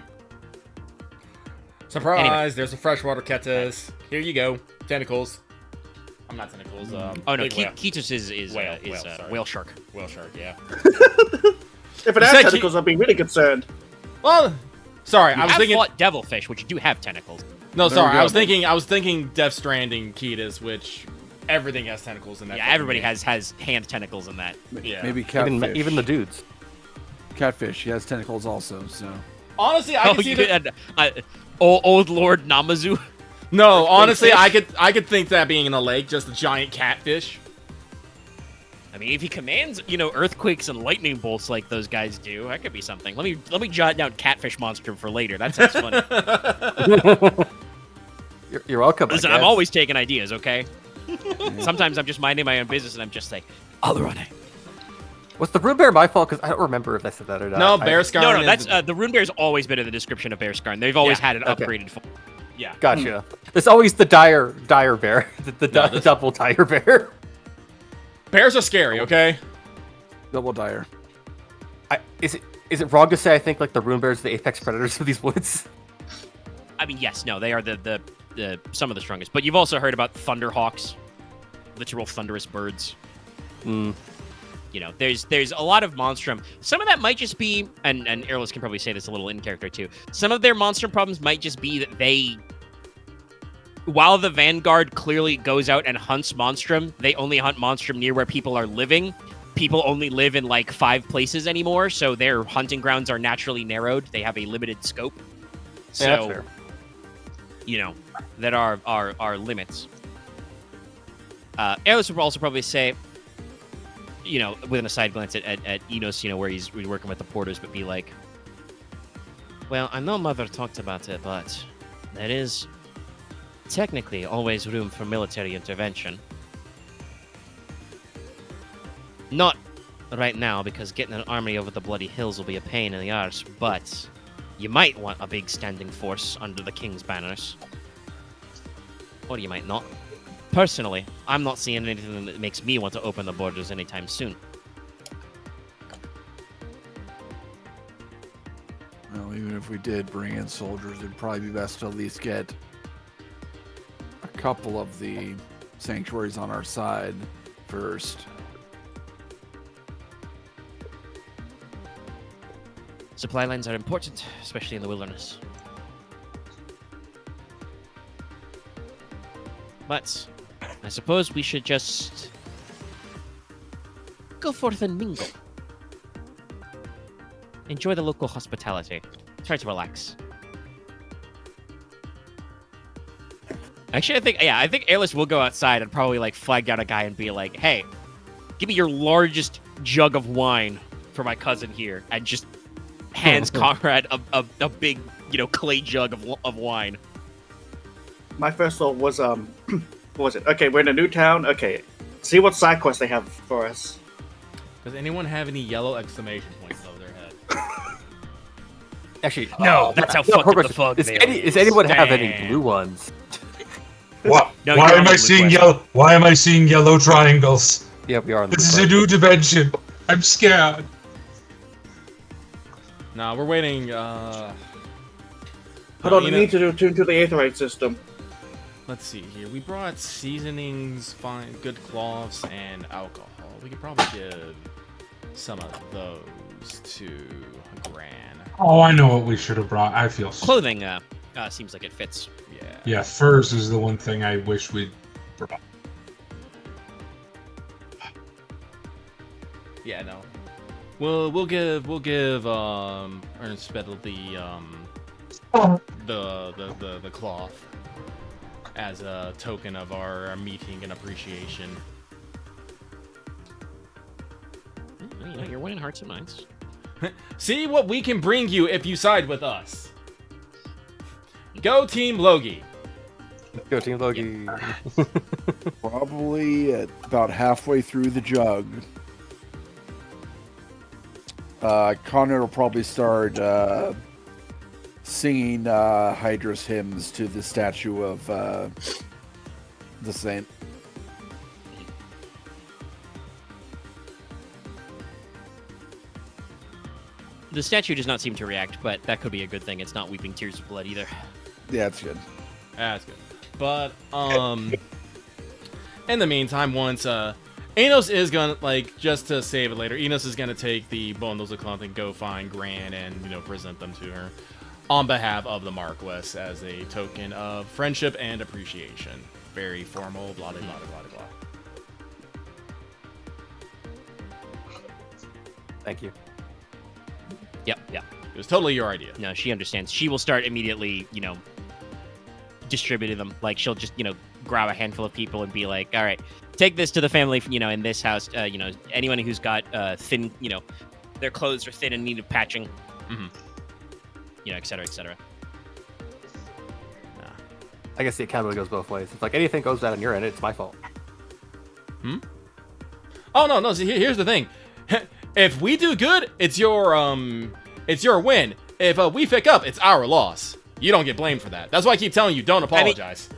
Surprise! Anyway. There's a freshwater Ketus. Here you go. Tentacles. I'm not tentacles. Oh no, big whale. Ketus is Sorry. whale shark. Whale shark, yeah. If it has tentacles, I'd be really concerned. Well, sorry, You I was have thinking. fought devilfish, which do have tentacles. No, There sorry, we I go. was thinking Death Stranding Ketus, which everything has tentacles in that. Yeah, fucking everybody game. has hand tentacles in that. Yeah. Maybe catfish. Even the dudes. Catfish, he has tentacles also, so... Honestly, I can see that. Old Lord Namazu. No, honestly, I could think that being in a lake, just a giant catfish. I mean, if he commands, earthquakes and lightning bolts like those guys do, that could be something. Let me jot down catfish monster for later. That sounds funny. You're welcome. Listen, I'm always taking ideas, okay? Sometimes I'm just minding my own business and I'm just like, I'll run it. Was the Rune Bear my fault? Because I don't remember if I said that or not. No, Bear Scarn. No, that's the Rune Bear's always been in the description of Bear Scarn. They've always had it okay. upgraded form. Yeah. Gotcha. There's always the dire bear, the double dire bear. Bears are scary, okay? Double dire. Is it wrong to say I think like the Rune Bears are the apex predators of these woods? I mean, yes, no, they are the some of the strongest. But you've also heard about Thunderhawks, literal thunderous birds. There's a lot of monstrum. Some of that might just be, and Airless can probably say this a little in character too. Some of their monstrum problems might just be that while the Vanguard clearly goes out and hunts monstrum, they only hunt monstrum near where people are living. People only live in like 5 places anymore, so their hunting grounds are naturally narrowed. They have a limited scope. So, Yeah, that's fair. That are limits. Airless would also probably say, with an aside glance at Inos, where he's working with the porters, but be like, well, I know Mother talked about it, but there is technically always room for military intervention. Not right now, because getting an army over the bloody hills will be a pain in the arse, but you might want a big standing force under the king's banners. Or you might not. Personally, I'm not seeing anything that makes me want to open the borders anytime soon. Well, even if we did bring in soldiers, it'd probably be best to at least get a couple of the sanctuaries on our side first. Supply lines are important, especially in the wilderness. But I suppose we should just go forth and mingle. Enjoy the local hospitality. Try to relax. Actually, I think Airless will go outside and probably like flag down a guy and be like, "Hey, give me your largest jug of wine for my cousin here," and just hands Konrad a big, clay jug of wine. My first thought was, what was it? Okay, we're in a new town. Okay, see what side quests they have for us. Does anyone have any yellow exclamation points over their head? Actually, No, that's how fucked up the fog Does veil does anyone have any Damn. blue ones? What? No, Why you're am on I the seeing quest. yellow? Why am I seeing yellow triangles? Yeah, we are on the This is blue a new dimension. I'm scared. No, we're waiting. Hold on, we need to tune to the aetherite system. Let's see here. We brought seasonings, fine, good cloths, and alcohol. We could probably give some of those to Gran. Oh, I know what we should have brought. I feel. Clothing seems like it fits. Yeah. Yeah, furs is the one thing I wish we'd brought. Yeah, no. We'll give Ernest Spettle the the cloth as a token of our meeting and appreciation. You know, you're winning hearts and minds. See what we can bring you if you side with us. Go Team Logi. Go Team Logi. Probably at about halfway through the jug. Konrad will probably start singing Hydra's hymns to the statue of the saint. The statue does not seem to react, but that could be a good thing. It's not weeping tears of blood either. Yeah, that's good. That's good. But in the meantime, once Inos is gonna, like, just to save it later, Inos is gonna take the bundles of cloth and go find Gran and, you know, present them to her on behalf of the Marquess as a token of friendship and appreciation. Very formal, blah blah blah blah blah. Thank you. Yep. It was totally your idea. No, she understands. She will start immediately, you know, distributing them. Like, she'll just, you know, grab a handful of people and be like, all right, take this to the family, you know, in this house. You know, anyone who's got thin, you know, their clothes are thin and need of patching. Mm-hmm. You know, et cetera, et cetera. I guess the accountability goes both ways. If like anything goes down on your end, it's my fault. Oh no. See, here's the thing. If we do good, it's your win. If we pick up, it's our loss. You don't get blamed for that. That's why I keep telling you, don't apologize.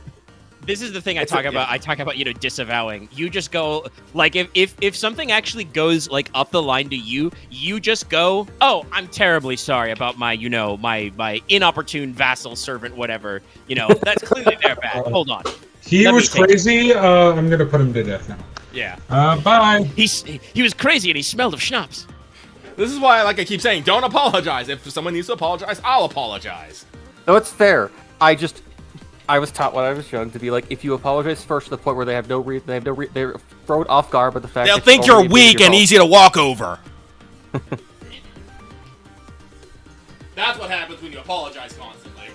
This is the thing I talk about. I talk about, you know, disavowing. You just go, like, if something actually goes, like, up the line to you, you just go, oh, I'm terribly sorry about my, you know, my inopportune vassal, servant, whatever. You know, that's clearly their bad. Hold on. He was crazy. I'm going to put him to death now. Yeah. Bye. He was crazy and he smelled of schnapps. This is why, like I keep saying, don't apologize. If someone needs to apologize, I'll apologize. No, it's fair. I was taught when I was young to be like, if you apologize first to the point where they have no reason, they're thrown off guard by the fact they'll that think you're weak and easy to walk over. That's what happens when you apologize constantly.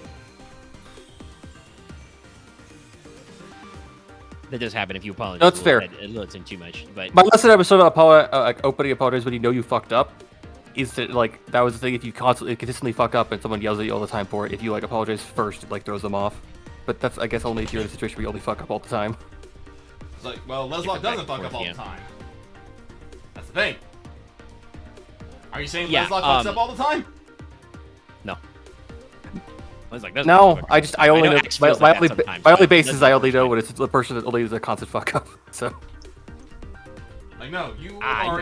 That does happen if you apologize. No, it's fair. A little too much, but My lesson episode about like opening apologize when you know you fucked up is that, like, that was the thing. If you consistently fuck up and someone yells at you all the time for it, if you like apologize first, it like throws them off. But that's, I guess, only if you're in a situation where you only fuck up all the time. It's like, well, Leslok doesn't fuck up all the time. That's the thing. Are you saying Leslok fucks up all the time? No. No, I only know my only basis. I only know when when it's the person that only is a constant fuck up. So, like, no, you are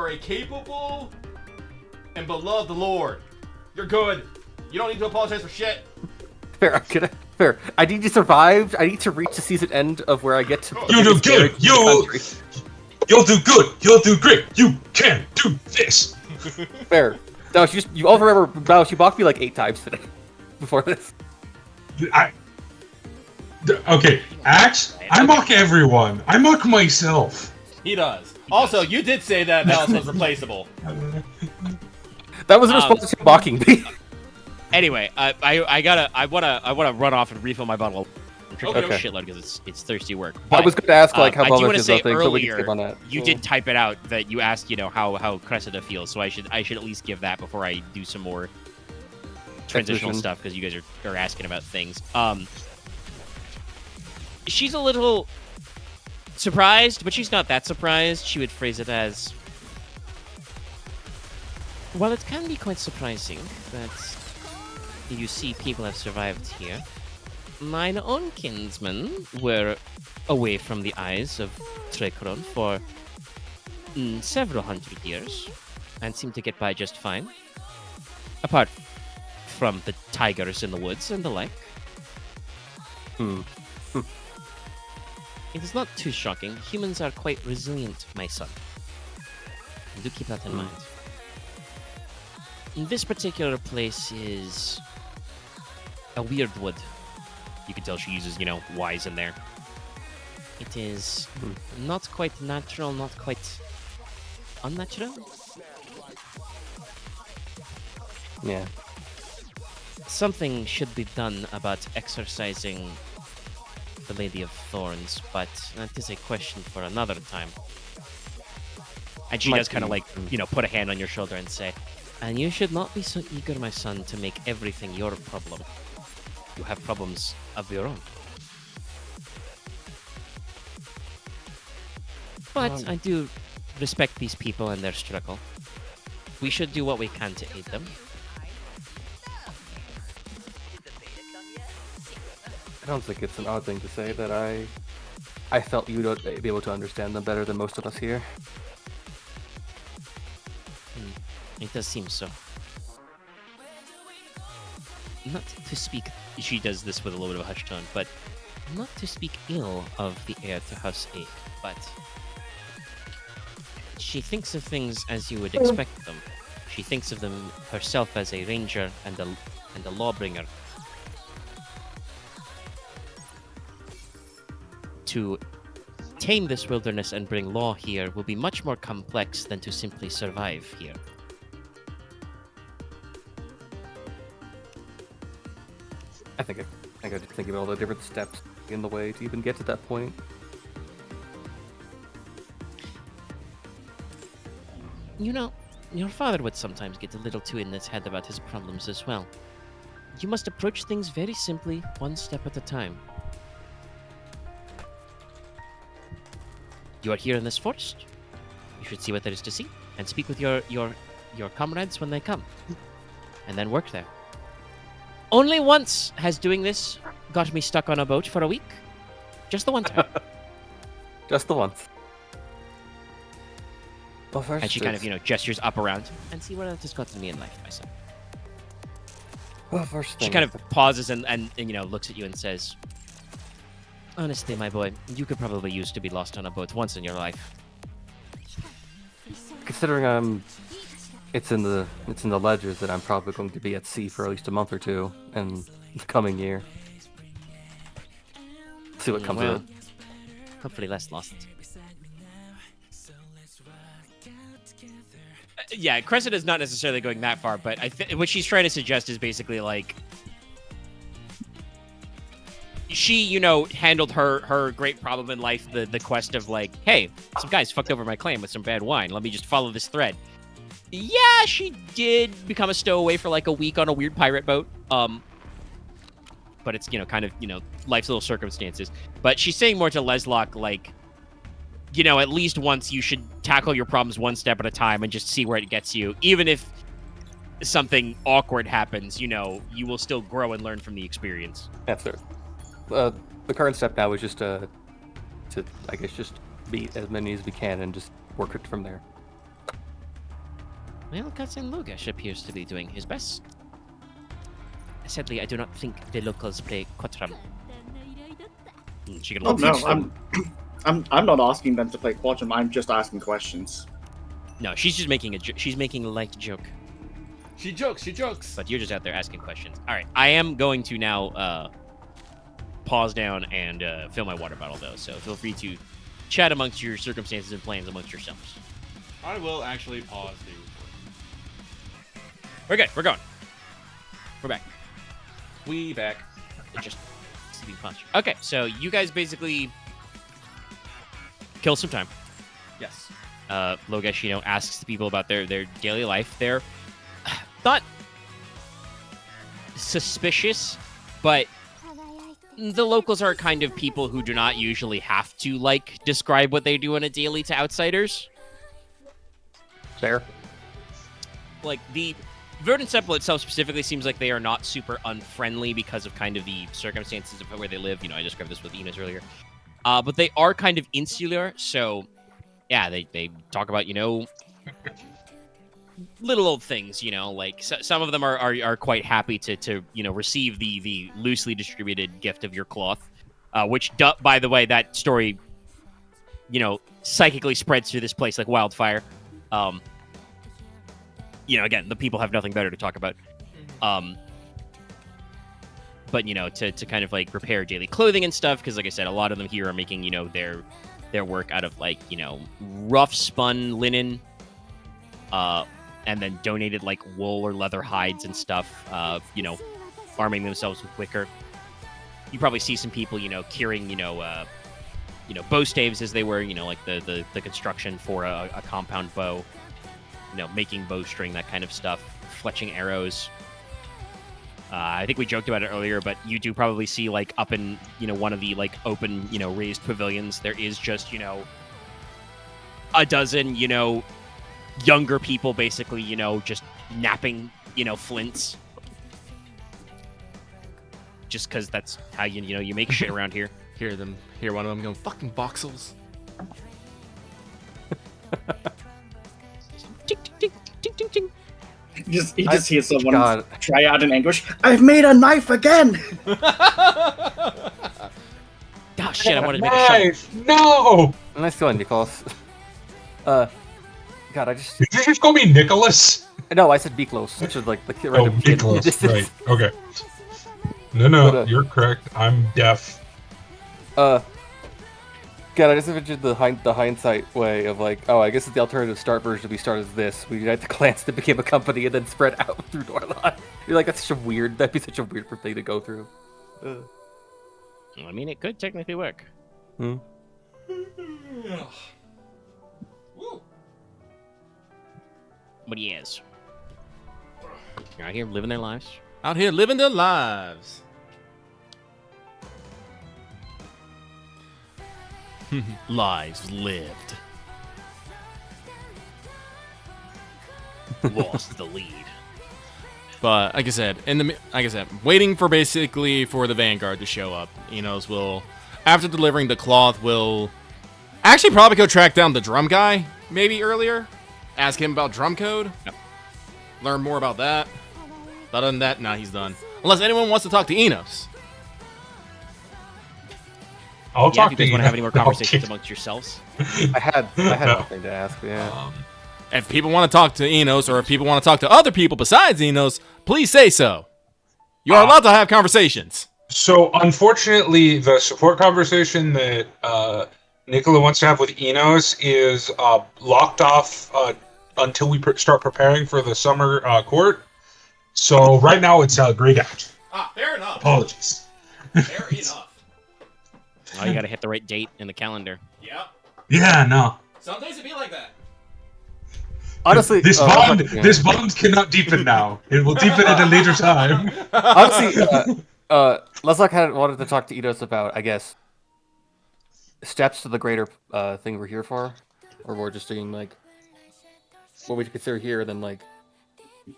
a capable and beloved Lord. You're good. You don't need to apologize for shit. fair. Fair. I need to survive. I need to reach the season end of where I get to. You do good. You'll do good. You'll do great. You can do this. Fair. No, you all remember. No, she mocked me like 8 times today. Before this. Okay, Axe, I mock everyone. I mock myself. He does. Also, you did say that Valis was replaceable. That was a response to mocking me. Anyway, I wanna run off and refill my bottle. I'm drinking a shitload because it's thirsty work. But, I was going to ask like how I do want much to is say nothing, so we can earlier, skip on that. you did type it out that you asked, you know, how Cressida feels, so I should at least give that before I do some more transitional stuff, because you guys are asking about things. She's a little surprised, but she's not that surprised. She would phrase it as, well, it can be quite surprising that you see people have survived here. Mine own kinsmen were away from the eyes of Trekron for several hundred years and seemed to get by just fine. Apart from the tigers in the woods and the like. It is not too shocking. Humans are quite resilient, my son. Do keep that in mind. This particular place is a weird wood. You can tell she uses, you know, Y's in there. It is not quite natural, not quite unnatural. Yeah. Something should be done about exorcising the Lady of Thorns, but that is a question for another time. And she does kind of like, put a hand on your shoulder and say, and you should not be so eager, my son, to make everything your problem. You have problems of your own. But I do respect these people and their struggle. We should do what we can to aid them. I don't think it's an odd thing to say that I felt you'd be able to understand them better than most of us here. It does seem so. Not to speak, she does this with a little bit of a hushed tone, but not to speak ill of the heir to House 8, but she thinks of things as you would expect them. She thinks of them herself as a ranger and a lawbringer. To tame this wilderness and bring law here will be much more complex than to simply survive here. I think I got to think about all the different steps in the way to even get to that point. You know, your father would sometimes get a little too in his head about his problems as well. You must approach things very simply, one step at a time. You are here in this forest. You should see what there is to see, and speak with your comrades when they come, and then work there. Only once has doing this got me stuck on a boat for a week. Just the one time. Just the once. Well, first And she kind of, gestures up around and see what else has gotten me in life, my son. Well, first thing She kind of pauses and looks at you and says, honestly, my boy, you could probably use to be lost on a boat once in your life. Considering it's in the ledgers that I'm probably going to be at sea for at least a month or two in the coming year. See what comes of it. Hopefully less lost. Yeah, Cressida's not necessarily going that far, but what she's trying to suggest is basically like she, handled her great problem in life, the quest of like, hey, some guys fucked over my claim with some bad wine. Let me just follow this thread. Yeah, she did become a stowaway for like a week on a weird pirate boat. But it's, kind of, life's little circumstances. But she's saying more to Leslok, like, at least once you should tackle your problems one step at a time and just see where it gets you. Even if something awkward happens, you will still grow and learn from the experience. That's it. The current step now is just to, I guess, just beat as many as we can and just work it from there. Well, Cousin Logesh appears to be doing his best. Sadly, I do not think the locals play Quatram. She can No, I'm not asking them to play Quatrum. I'm just asking questions. No, she's just making she's making a light joke. She jokes. But you're just out there asking questions. All right, I am going to now pause down and fill my water bottle, though. So feel free to chat amongst your circumstances and plans amongst yourselves. I will actually pause the recording. We're good. We're going. We're back. We back. Just sleeping punch. Okay, so you guys basically kill some time. Yes. Logesh, asks the people about their daily life. They're not suspicious, but the locals are kind of people who do not usually have to, describe what they do on a daily to outsiders. Fair. The Verdenseple itself specifically seems like they are not super unfriendly because of kind of the circumstances of where they live. I described this with Inos earlier. But they are kind of insular, so yeah, they talk about, little old things, some of them are quite happy to receive the loosely distributed gift of your cloth, which, by the way, that story, psychically spreads through this place like wildfire. Again, the people have nothing better to talk about. But, to kind of, repair daily clothing and stuff, because, like I said, a lot of them here are making, their work out of, rough spun linen, and then donated, wool or leather hides and stuff. arming themselves with wicker. You probably see some people, curing, bow staves as they were, like the construction for a compound bow, making bowstring, that kind of stuff, fletching arrows. I think we joked about it earlier, but you do probably see, like, up in, one of the, like, open, raised pavilions, there is just, a dozen, younger people basically, just napping, flints. Just because that's how, you make shit around here. Hear one of them going, fucking voxels. Ting, ting, ting, ting, ting, ting. You just hear someone God. cry out in anguish, "I've made a knife again!" Oh, shit, I wanted to make a shovel. Nice! No! Nice feeling, Nicholas. God, I just... Did you just call me Nicholas? No, I said Miklos, which is like the Oh, random kid. Nicholas, right. Okay. No, But, you're correct. I'm deaf. God, I just imagined the hindsight way of like, oh, I guess it's the alternative start version. We start as this. We unite the clans that became a company and then spread out through Norlon. You're like, that'd be such a weird thing to go through. I mean, it could technically work. Hmm. But yes. You're out here living their lives. Out here living their lives. Lives lived. Lost the lead. But like I said, waiting for basically for the Vanguard to show up. Inos will, after delivering the cloth, will actually probably go track down the drum guy maybe earlier. Ask him about drum code. Yep. Learn more about that. But other than that, nah, he's done. Unless anyone wants to talk to Inos. I'll Yeah, talk if to you guys you. want to have any more conversations Okay. amongst yourselves. I had No. nothing to ask. Yeah. If people want to talk to Inos, or if people want to talk to other people besides Inos, please say so. You are allowed to have conversations. So, unfortunately, the support conversation that Nicola wants to have with Inos is locked off until we start preparing for the summer court. So, right now it's grayed out. Ah, fair enough. Apologies. Fair enough. Oh, you got to hit the right date in the calendar. Yeah. Yeah, no. Sometimes it be like that. Honestly, This bond cannot deepen now. It will deepen at a later time. honestly, Leslok had wanted to talk to Inos about, I guess, steps to the greater thing we're here for, or we're just doing like what we consider here. Then like,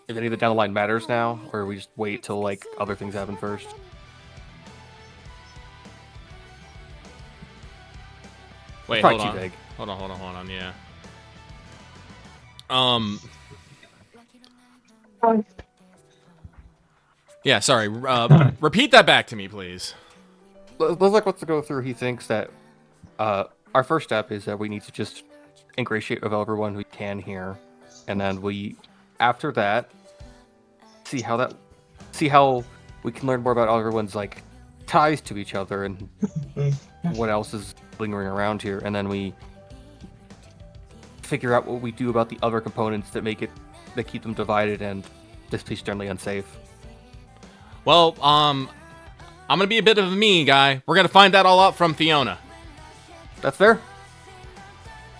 if any of the down the line matters now, or we just wait till like other things happen first. Wait, Probably hold too on. vague. Hold on, yeah. Yeah, sorry. Repeat that back to me, please. Leslok wants to go through. He thinks that our first step is that we need to just ingratiate with everyone we can here, and then after that, see how we can learn more about everyone's like ties to each other and what else is lingering around here, and then we figure out what we do about the other components that keep them divided and this place generally unsafe. Well, I'm gonna be a bit of a mean guy. We're gonna find that all out from Fiona. That's fair.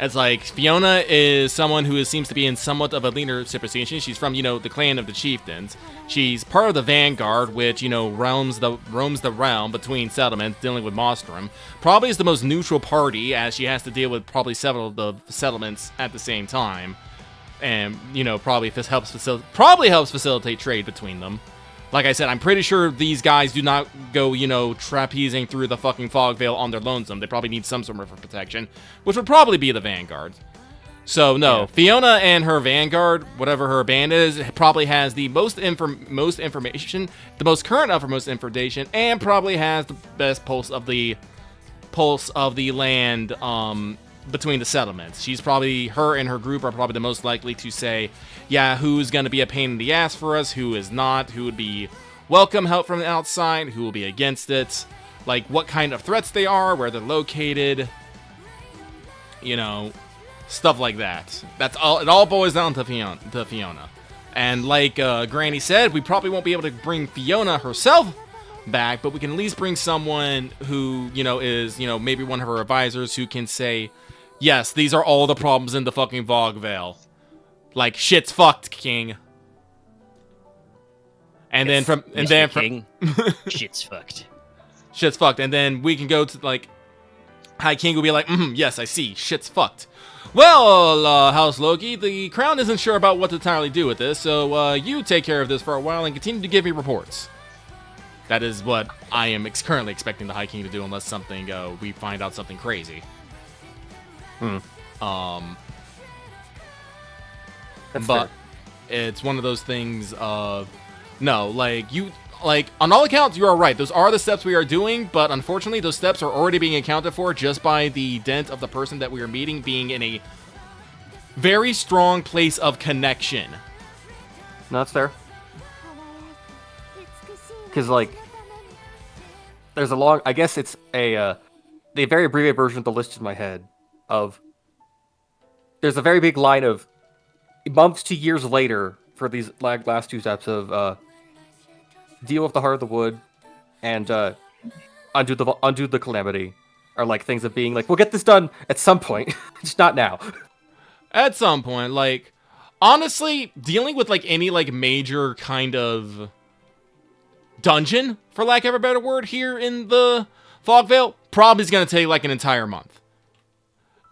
It's like Fiona is someone who seems to be in somewhat of a leadership position. She's from, the clan of the chieftains. She's part of the Vanguard, which, roams the realm between settlements, dealing with Mostrum. Probably is the most neutral party, as she has to deal with probably several of the settlements at the same time, and probably helps facilitate trade between them. Like I said, I'm pretty sure these guys do not go, trapezing through the fucking fog veil on their lonesome. They probably need some sort of protection, which would probably be the Vanguard. So, no, yeah. Fiona and her Vanguard, whatever her band is, probably has the most information, the most current uppermost information, and probably has the best pulse of the land between the settlements. Her and her group are probably the most likely to say, yeah, who's going to be a pain in the ass for us, who is not, who would be welcome help from the outside, who will be against it, like what kind of threats they are, where they're located, stuff like that. That's all. It all boils down to Fiona. And like Granny said, we probably won't be able to bring Fiona herself back, but we can at least bring someone who, is, maybe one of her advisors who can say, yes, these are all the problems in the fucking Vogvale. Like, shit's fucked, King. And then from King, shit's fucked. Shit's fucked. And then we can go to, like, High King will be like, yes, I see. Shit's fucked. Well, House Logi, the Crown isn't sure about what to entirely do with this, so you take care of this for a while and continue to give me reports. That is what I am currently expecting the High King to do, unless we find out something crazy. That's But fair. it's one of those things of, no, on all accounts, you are right. Those are the steps we are doing, but unfortunately, those steps are already being accounted for just by the dent of the person that we are meeting being in a very strong place of connection. No, that's fair. Because, like, there's a long... I guess it's the very abbreviated version of the list in my head of... There's a very big line of months to years later for these last two steps of deal with the heart of the wood and undo the calamity are like things of being like, we'll get this done at some point. Just not now. At some point, like, honestly, dealing with, like, any, like, major kind of dungeon, for lack of a better word, here in the Fogvale, probably is going to take, like, an entire month.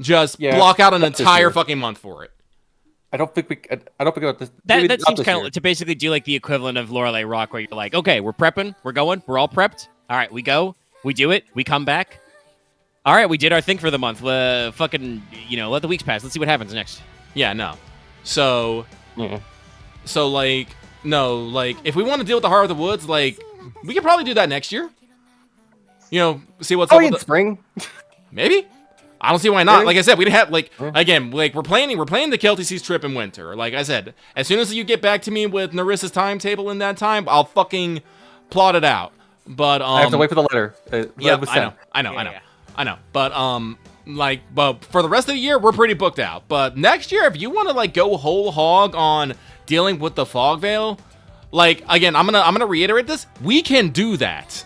Just block out an entire fucking month for it. I don't think about this. That seems kind of to basically do like the equivalent of Lorelei Rock, where you're like, okay, we're prepping, we're going, we're all prepped. All right, we go, we do it, we come back. All right, we did our thing for the month. Fucking, let the weeks pass. Let's see what happens next. Yeah, no. So, Yeah. so like, no, like, if we want to deal with the Heart of the Woods, like, we could probably do that next year. See what's up with in the... spring. Maybe? I don't see why not. Really? Like I said, we have again, like we're planning the Kelty Seas trip in winter. Like I said, as soon as you get back to me with Narissa's timetable in that time, I'll fucking plot it out. But I have to wait for the letter. Yeah, I know. But but for the rest of the year, we're pretty booked out. But next year, if you want to like go whole hog on dealing with the Fogvale, like again, I'm gonna reiterate this. We can do that.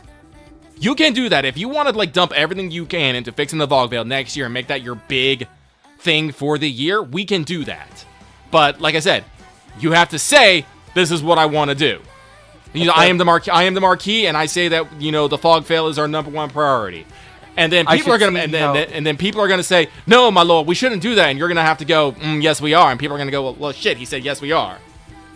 You can do that if you want to like dump everything you can into fixing the Vogvale next year and make that your big thing for the year. We can do that, but like I said, you have to say this is what I want to do. I am the marquee, and I say that the Vogvale is our #1 priority. And then people are gonna and then people are gonna say, no, my lord, we shouldn't do that, and you're gonna have to go, yes, we are, and people are gonna go, well, shit, he said yes, we are.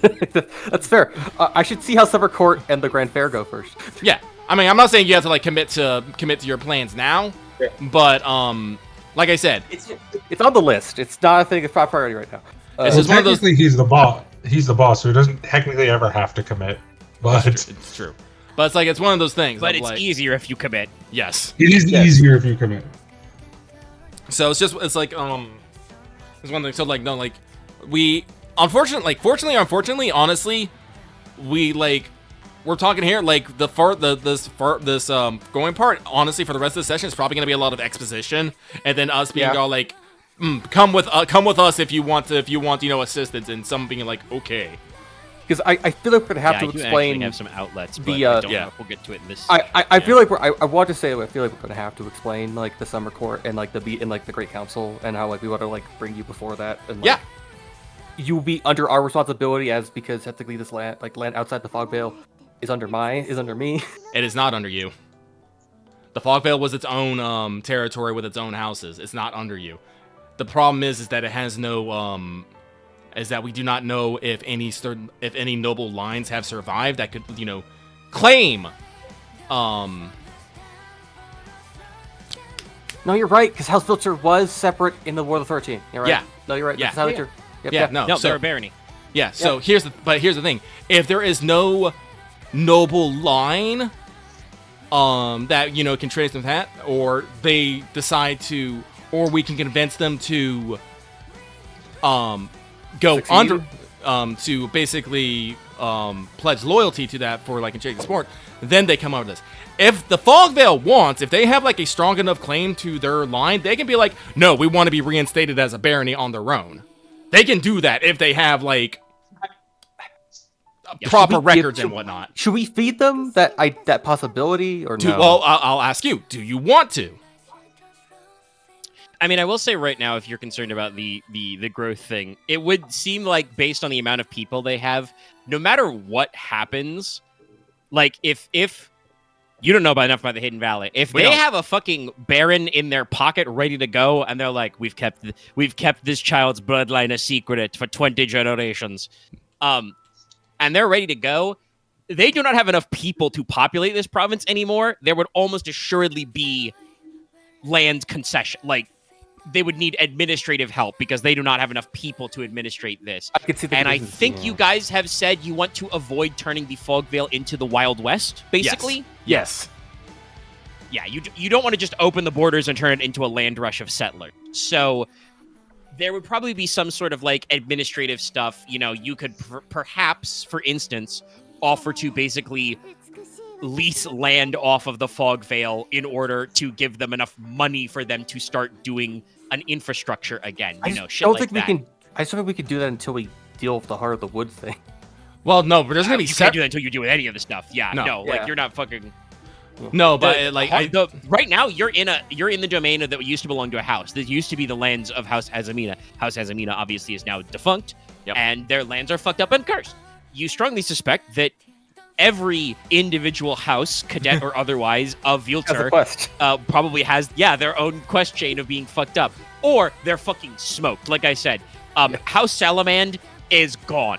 That's fair. I should see how Summer Court and the Grand Fair go first. Yeah. I mean, I'm not saying you have to like commit to your plans now, but like I said, it's on the list. It's not a thing. It's not priority right now. This is one of those. Technically, he's the boss. He's the boss, so he doesn't technically ever have to commit. But it's true. But it's one of those things. But it's like, easier if you commit. Yes. It is easier if you commit. So it's like it's one thing. So like no, like we unfortunately, unfortunately, honestly, we like. We're talking here like this going part. Honestly, for the rest of the session, it's probably gonna be a lot of exposition, and then us being all like, "Come with us if you want assistance," and some being like, "Okay." Because I feel like we're gonna have to explain. Have some outlets, but the I don't know if we'll get to it in this. I feel like I want to say I feel like we're gonna have to explain like the Summer Court and like the beat and like the Great Council and how like we want to like bring you before that. And, like, you'll be under our responsibility because technically this land outside the Fogvale is under me. It is not under you. The Fogvale was its own territory with its own houses. It's not under you. The problem is that it has no is that we do not know if any noble lines have survived that could claim. No, you're right, because House Filter was separate in the War of the 13. You're right. Yeah. No, you're right. Yeah. That's how Yep, yeah. No. No, So they're a barony. yeah. So here's the thing. If there is no noble line that can trace them that, or they decide to, or we can convince them to go Succeed? under to basically pledge loyalty to that for like in trading sport, then they come out with this. If the Fogvale wants, if they have like a strong enough claim to their line, they can be like, no, we want to be reinstated as a barony on their own. They can do that if they have like proper records and whatnot. Should we feed them that possibility or no? Well, I'll ask you. Do you want to? I mean, I will say right now, if you're concerned about the growth thing, it would seem like based on the amount of people they have, no matter what happens, like if you don't know enough about the Hidden Valley, if they have a fucking baron in their pocket ready to go, and they're like, we've kept this child's bloodline a secret for 20 generations, and they're ready to go, they do not have enough people to populate this province anymore. There would almost assuredly be land concession, like. They would need administrative help because they do not have enough people to administrate this. I could see and I think you guys have said you want to avoid turning the Fogvale into the Wild West, basically? Yes. Yeah, you don't want to just open the borders and turn it into a land rush of settlers. So there would probably be some sort of like administrative stuff. You know, you could perhaps, for instance, offer to basically lease land off of the Fogvale in order to give them enough money for them to start doing an infrastructure again. You know, shit like that. I just don't think we can do that until we deal with the Heart of the Wood thing. Well, no, but there's gonna be. You can't do that until you do any of the stuff. Yeah, no, Yeah. like you're not fucking. No, but Right now you're in the domain that used to belong to a house. This used to be the lands of House Hazamina. House Hazamina obviously is now defunct, and their lands are fucked up and cursed. You strongly suspect that every individual house, cadet or otherwise, of Vilter probably has their own quest chain of being fucked up, or they're fucking smoked. Like I said, House Salamand is gone.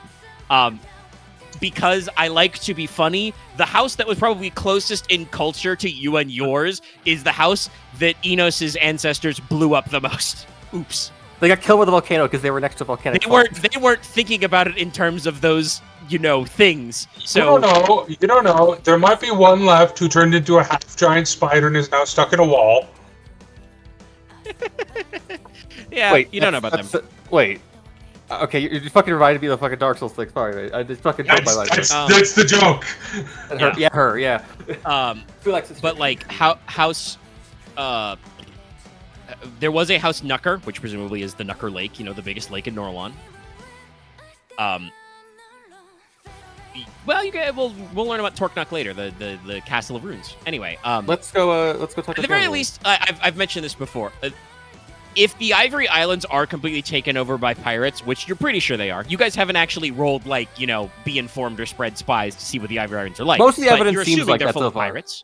Because I like to be funny, the house that was probably closest in culture to you and yours is the house that Enos's ancestors blew up the most. Oops. They got killed with a volcano because they were next to a volcanic fault. They weren't thinking about it in terms of those, things. So You don't know. There might be one left who turned into a half-giant spider and is now stuck in a wall. Yeah, wait, you don't know about them. Wait. Okay, you fucking reminded me of the fucking Dark Souls thing. Sorry, mate. I just fucking killed my life. That's the joke. Yeah. But like house, there was a House Nucker, which presumably is the Nucker Lake, the biggest lake in Norlon. Well, we'll learn about Torknuk later, the Castle of Runes. Anyway, let's go talk. At the very least, I've mentioned this before. If the Ivory Islands are completely taken over by pirates, which you're pretty sure they are, you guys haven't actually rolled be informed or spread spies to see what the Ivory Islands are like. Most of the evidence you're seems like they're that full so of far. pirates.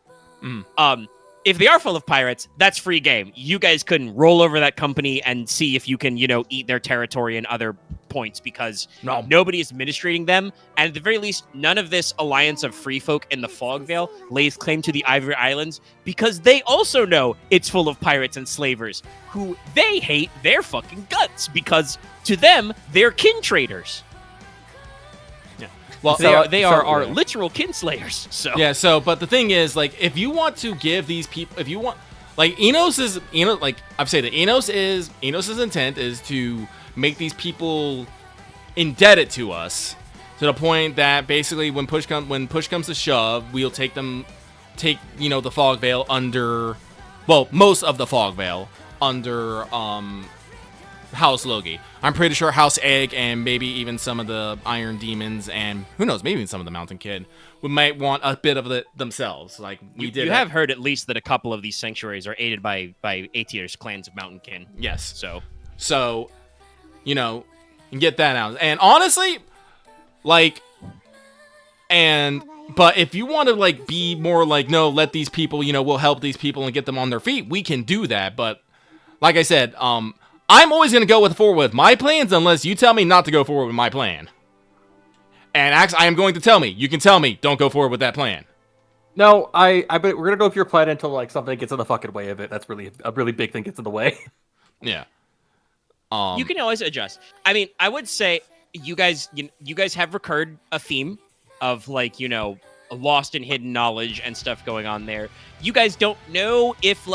If they are full of pirates, that's free game. You guys can roll over that company and see if you can, eat their territory and other points because nobody is administrating them. And at the very least, none of this alliance of free folk in the Fogvale lays claim to the Ivory Islands because they also know it's full of pirates and slavers who they hate their fucking guts because to them, they're kin traders. Well, they are our literal kinslayers. So but the thing is, if you want to give these people, if you want, Enos's intent is to make these people indebted to us to the point that basically when push comes to shove, we'll take the Fogvale under, most of the Fogvale under House Logi. I'm pretty sure House Egg and maybe even some of the Iron Demons and who knows, maybe even some of the Mountain Kid might want a bit of it themselves. You have heard at least that a couple of these sanctuaries are aided by Aether's clans of Mountain Kin. Yes. So, get that out. And honestly, but if you want to be more no, let these people, we'll help these people and get them on their feet, we can do that. But like I said, I'm always going to go forward with my plans unless you tell me not to go forward with my plan. And I am going to tell me. You can tell me, don't go forward with that plan. No, I bet we're going to go with your plan until something gets in the fucking way of it. That's really a really big thing gets in the way. Yeah. You can always adjust. I mean, I would say you guys have recurred a theme of lost and hidden knowledge and stuff going on there. You guys don't know if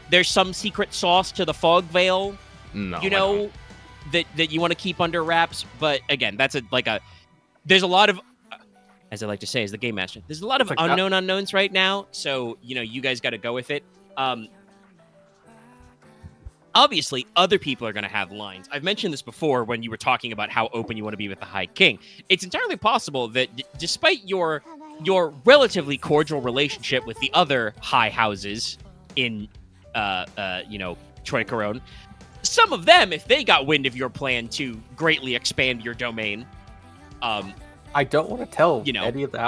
there's some secret sauce to the Fogvale. No, that you want to keep under wraps. But again, that's there's a lot of, as I like to say as the game master, there's a lot of unknown unknowns right now. So, you guys got to go with it. obviously other people are going to have lines. I've mentioned this before when you were talking about how open you want to be with the High King. It's entirely possible that despite your relatively cordial relationship with the other high houses in Troikaron, some of them, if they got wind of your plan to greatly expand your domain, I don't want to tell any of the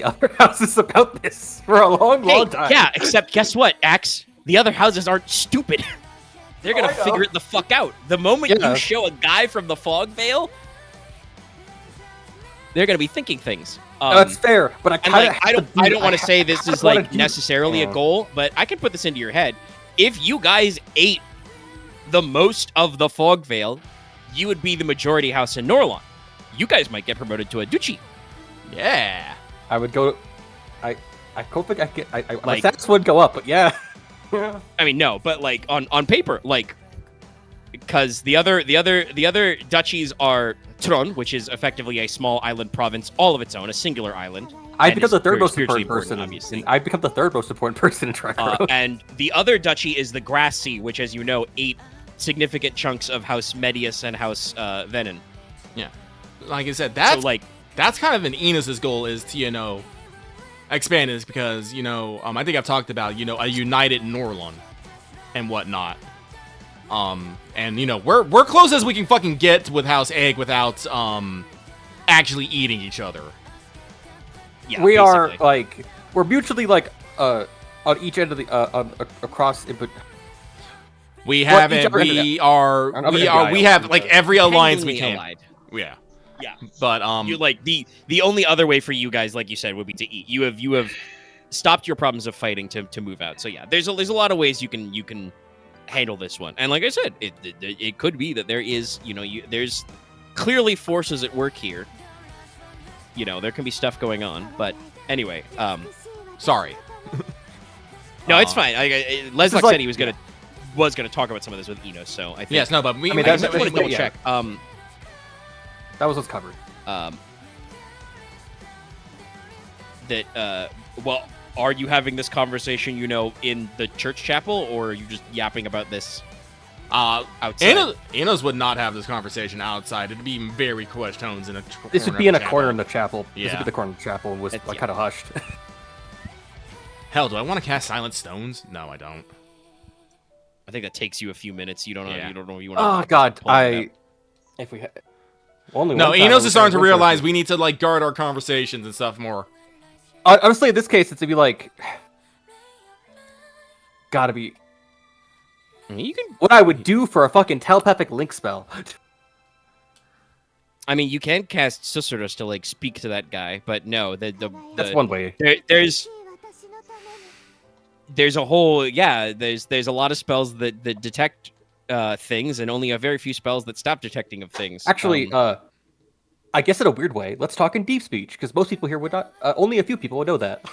other houses about this for a long time. Yeah, except guess what, Axe? The other houses aren't stupid. They're gonna figure it the fuck out. The moment you show a guy from the Fog Veil, they're gonna be thinking things. That's fair, but I don't want to say this is like necessarily a goal, but I can put this into your head. If you guys ate the most of the Fog Veil, you would be the majority house in Norlon. You guys might get promoted to a duchy. Yeah. I would go. I don't think I get. My stats would go up, but yeah. I mean, no, but like on paper, like, because the other duchies are Tron, which is effectively a small island province, all of its own, a singular island. I become the third most important person. Obviously, I become the third most important person in Troikaron. And the other duchy is the Grass Sea, which, as you know, ate significant chunks of House Medius and House Venin. Yeah, like I said, that's kind of an Enos's goal, is to expand this, because I think I've talked about a united Norlon and whatnot. And we're close as we can fucking get with House Egg without actually eating each other. Yeah, we are we're mutually on each end of the across. We have every alliance we can. Allied. Yeah. Yeah, but you the only other way for you guys, like you said, would be to eat. You have stopped your problems of fighting to move out. So yeah, there's a lot of ways you can handle this one. And like I said, it could be that there is there's clearly forces at work here. There can be stuff going on, but anyway, sorry. No, it's fine. Leslok said he was gonna talk about some of this with Inos, so I think yes, no, but I just want to double check. That was what's covered. Are you having this conversation, in the church chapel, or are you just yapping about this outside? Inos would not have this conversation outside. It'd be very quiet tones in a corner. This would be in a corner in the chapel. Yeah. This would be the corner of the chapel, and was kind of hushed. Hell, do I want to cast Silent Stones? No, I don't. I think that takes you a few minutes. You don't know. Yeah. You don't know. You want. Oh God, if we. Enos is starting to realize we need to guard our conversations and stuff more. Honestly, in this case, it's to be gotta be. You can. What I would do for a fucking telepathic link spell. I mean, you can cast Susurrus to speak to that guy, but no, that's one way. There's a whole there's a lot of spells that detect things, and only a very few spells that stop detecting of things. Actually, I guess in a weird way, let's talk in deep speech, because most people here would not. Only a few people would know that.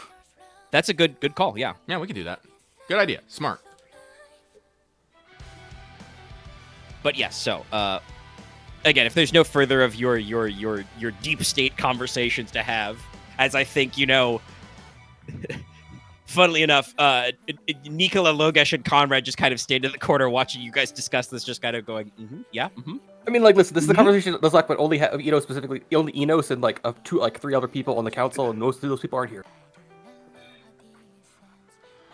That's a good call. Yeah. Yeah, we can do that. Good idea. Smart. But yes, so again, if there's no further of your deep state conversations to have, as I think funnily enough, Nicola, Logesh, and Konrad just kind of stayed in the corner watching you guys discuss this, just kind of going, yeah. Mm-hmm. I mean, listen, this is the conversation that's but only Enos specifically, only Enos and three other people on the council, and most of those people aren't here.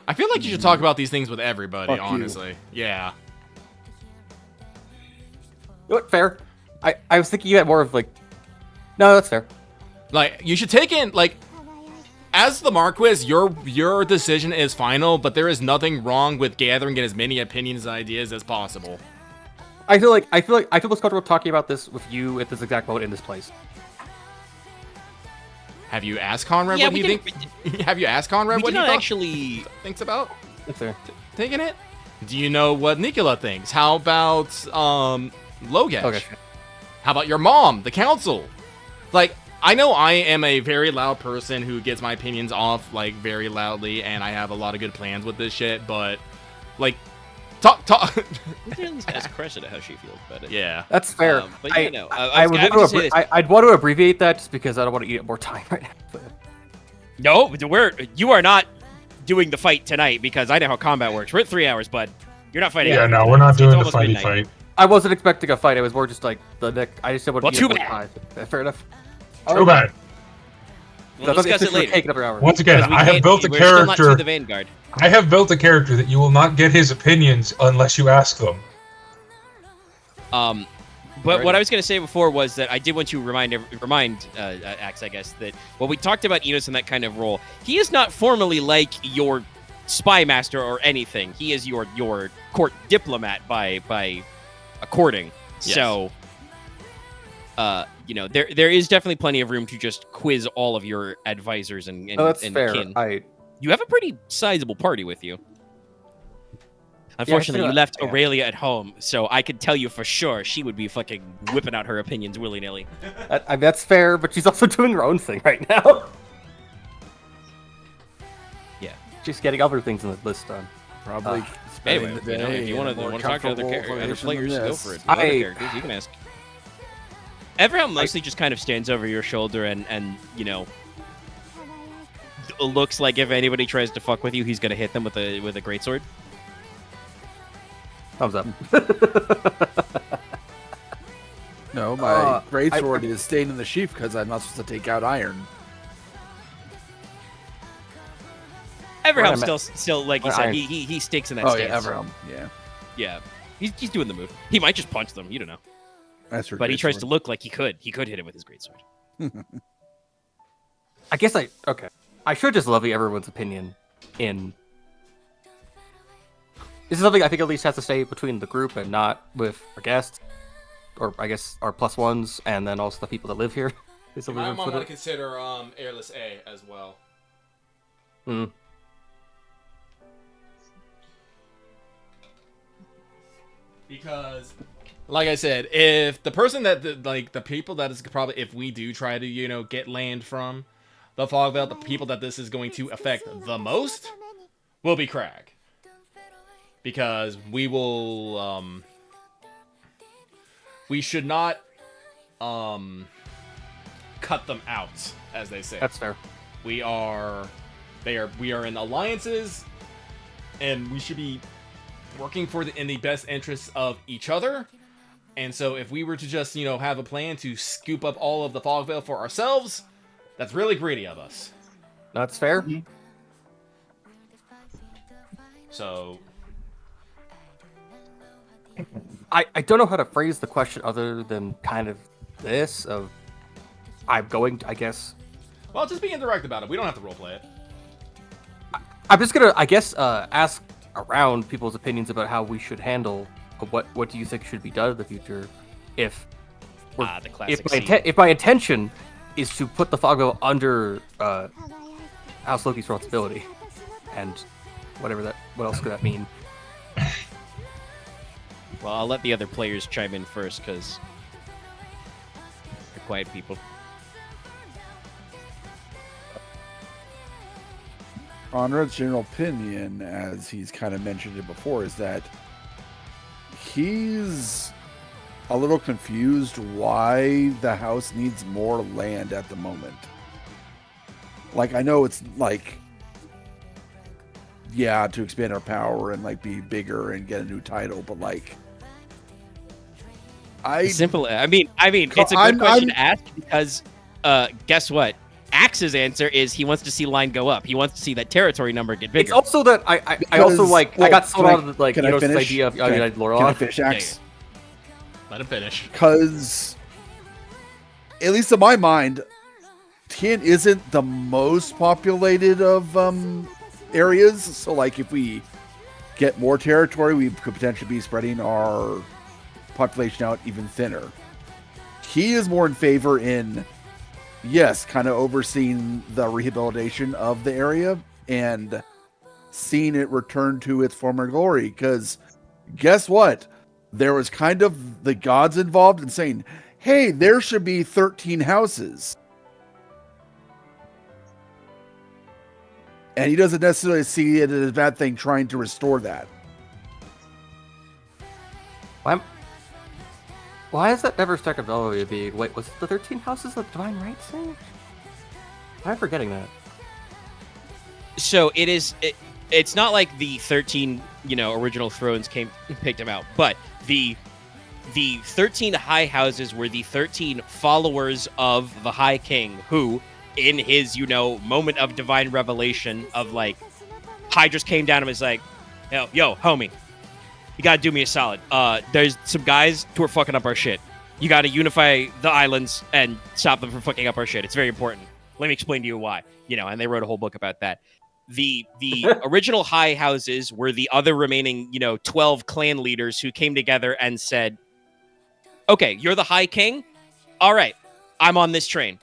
I feel like you should talk about these things with everybody, honestly. Yeah. You know what? Fair. I was thinking you had more of no, that's fair. You should take in as the Marquess, your decision is final, but there is nothing wrong with gathering in as many opinions and ideas as possible. I feel most comfortable talking about this with you at this exact moment in this place. Have you asked Konrad what he thinks? Have you asked Konrad what he actually thinks about? That's fair. Taking it? Do you know what Nicola thinks? How about Logesh? Okay. How about your mom, the council? I know I am a very loud person who gets my opinions off very loudly, and I have a lot of good plans with this shit, but talk. At least ask Cressida how she feels about it. Yeah, that's fair. But I'd want to abbreviate that just because I don't want to eat up more time right now. No, you are not doing the fight tonight, because I know how combat works. We're at 3 hours, bud. You're not fighting. Yeah, after no, tonight. we're not It's doing the almost fighty midnight. fight. I wasn't expecting a fight. It was more just like the neck. I just didn't want to Well, be too up bad. Fair enough. Too bad. We'll discuss it later. Taking up an hour. Once again, Because we I have can't- built a we're still not to character. the Vanguard. I have built a character that you will not get his opinions unless you ask them. But what I was going to say before was that I did want to remind Axe, I guess, that when we talked about Inos in that kind of role, he is not formally like your spy master or anything. He is your court diplomat by according. Yes. So, there is definitely plenty of room to just quiz all of your advisors and that's and fair. kin. You have a pretty sizable party with you. Unfortunately, you left Aurelia at home, so I could tell you for sure she would be fucking whipping out her opinions willy-nilly. That's fair, but she's also doing her own thing right now. Yeah. She's getting other things on the list done. Probably Anyway, spending the day if you want to talk to other players, go for it. I- Other characters, you can ask. Everyone mostly just kind of stands over your shoulder and looks like if anybody tries to fuck with you, he's gonna hit them with a greatsword. Thumbs up. No, my I- greatsword is staying in the sheath because I'm not supposed to take out iron. Everhelm's Wait a still like you Wait, said, I- he sticks in that Oh stance. yeah, Everhelm. Yeah, Yeah. He's doing the move. He might just punch them, you don't know. that's her. But he tries greatsword. to look like he could. He could hit him with his greatsword. I guess I should just levy everyone's opinion in. This is something I think at least has to stay between the group and not with our guests, or I guess our plus ones, and then also the people that live here. Is You the way might to want put to it. consider Airless A as well. Hmm. Because, like I said, if the person the people that is probably, if we do try to, get land from the fog belt, the people that this is going to affect the most will be Crag. Because we will, we should not, cut them out, as they say. That's fair. We are in alliances, and we should be working in the best interests of each other. And so if we were to just, have a plan to scoop up all of the fog veil for ourselves, that's really greedy of us. That's fair. So I don't know how to phrase the question other than kind of this of I'm going, I guess. well, just be indirect about it. We don't have to roleplay it. I'm just gonna, I guess, ask around people's opinions about how we should handle what do you think should be done in the future if The classic if my intention is to put the fog veil under House Loki's responsibility and what else could that mean? Well, I'll let the other players chime in first, because they're quiet people. Konrad's general opinion, as he's kind of mentioned it before, is that he's a little confused why the house needs more land at the moment. Like, I know it's like, yeah, to expand our power and like be bigger and get a new title, but like, Simple. I mean, it's a good question to ask because, guess what? Axe's answer is he wants to see line go up. He wants to see that territory number get It's bigger. also that I also like I got sold can I- on like can I this finish? idea of Can I- United Can I Laurel. finish, Axe? Let him finish. Because, at least in my mind, Tien isn't the most populated of areas. So, like, if we get more territory, we could potentially be spreading our population out even thinner. He is more in favor in, yes, kind of overseeing the rehabilitation of the area and seeing it return to its former glory. Because guess what? There was kind of the gods involved in saying, hey, there should be 13 houses. And he doesn't necessarily see it as a bad thing trying to restore that. Why has that never struck a bell with being? Wait, was it the 13 houses of divine rights thing? Why am I forgetting that? So it is. it's not like the 13, original thrones came picked him out, but the 13 high houses were the 13 followers of the High King, who, in his, moment of divine revelation of, like, Hydrus came down and was like, yo, homie, you gotta do me a solid. There's some guys who are fucking up our shit. You gotta unify the islands and stop them from fucking up our shit. It's very important. Let me explain to you why. And they wrote a whole book about that. The original high houses were the other remaining, 12 clan leaders who came together and said, okay, you're the High King? All right, I'm on this train.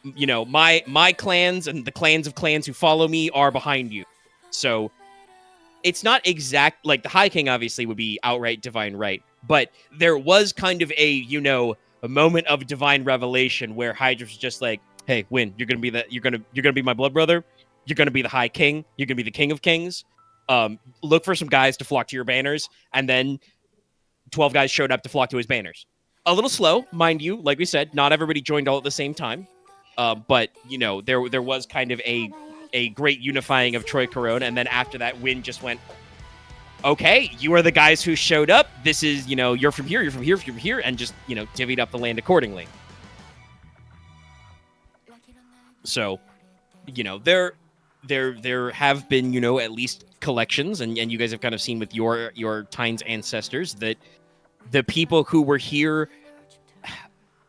My clans and the clans of clans who follow me are behind you. So it's not exact, like the High King obviously would be outright divine right, but there was kind of a moment of divine revelation where Hydra was just like, hey, Win, you're gonna be my blood brother. You're gonna be the High King. You're gonna be the King of Kings. Look for some guys to flock to your banners, and then 12 guys showed up to flock to his banners. A little slow, mind you. Like we said, not everybody joined all at the same time. But there was kind of a great unifying of Troy Corone, and then after that, Win just went, okay, you are the guys who showed up. This is, you're from here, you're from here, you're from here, and just, divvied up the land accordingly. So, there have been, at least collections, and you guys have kind of seen with your Teine's ancestors that the people who were here,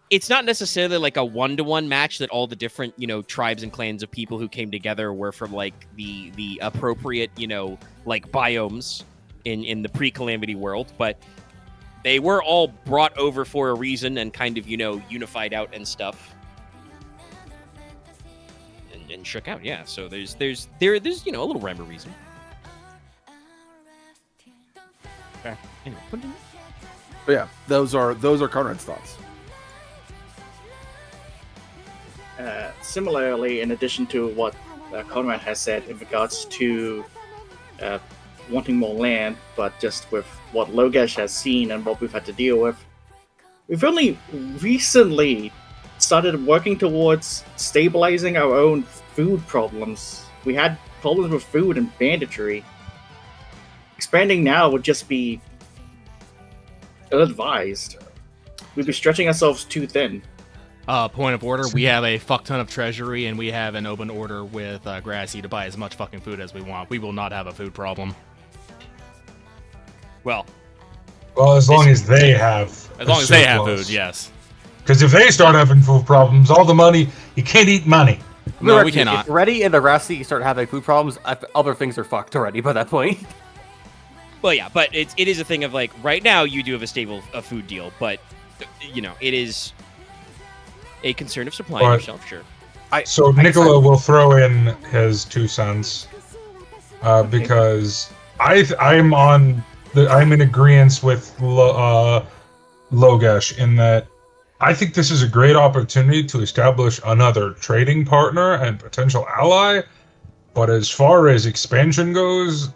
it's not necessarily like a one-to-one match that all the different, tribes and clans of people who came together were from like the appropriate, like biomes in the pre-calamity world, but they were all brought over for a reason and kind of, unified out and stuff. And shook out, yeah. So there's a little rhyme or reason. Okay. Anyway, But yeah, those are Konrad's thoughts. Similarly, in addition to what Konrad has said in regards to wanting more land, but just with what Logesh has seen and what we've had to deal with, we've only recently started working towards stabilizing our own food problems. We had problems with food and banditry. Expanding now would just be ill-advised. We'd be stretching ourselves too thin. Point of order, we have a fuck ton of treasury, and we have an open order with Grassy to buy as much fucking food as we want. We will not have a food problem. Well, as long as they have food, yes. Because if they start having food problems, all the money, you can't eat money. No, we cannot. If Reddy and the Grassy start having food problems, other things are fucked already by that point. Well, yeah, but it is a thing of, like, right now you do have a stable food deal, but, it is a concern of supplying yourself, sure. So Nicola will throw in his 2 cents because I'm in agreement with Logesh in that I think this is a great opportunity to establish another trading partner and potential ally. But as far as expansion goes,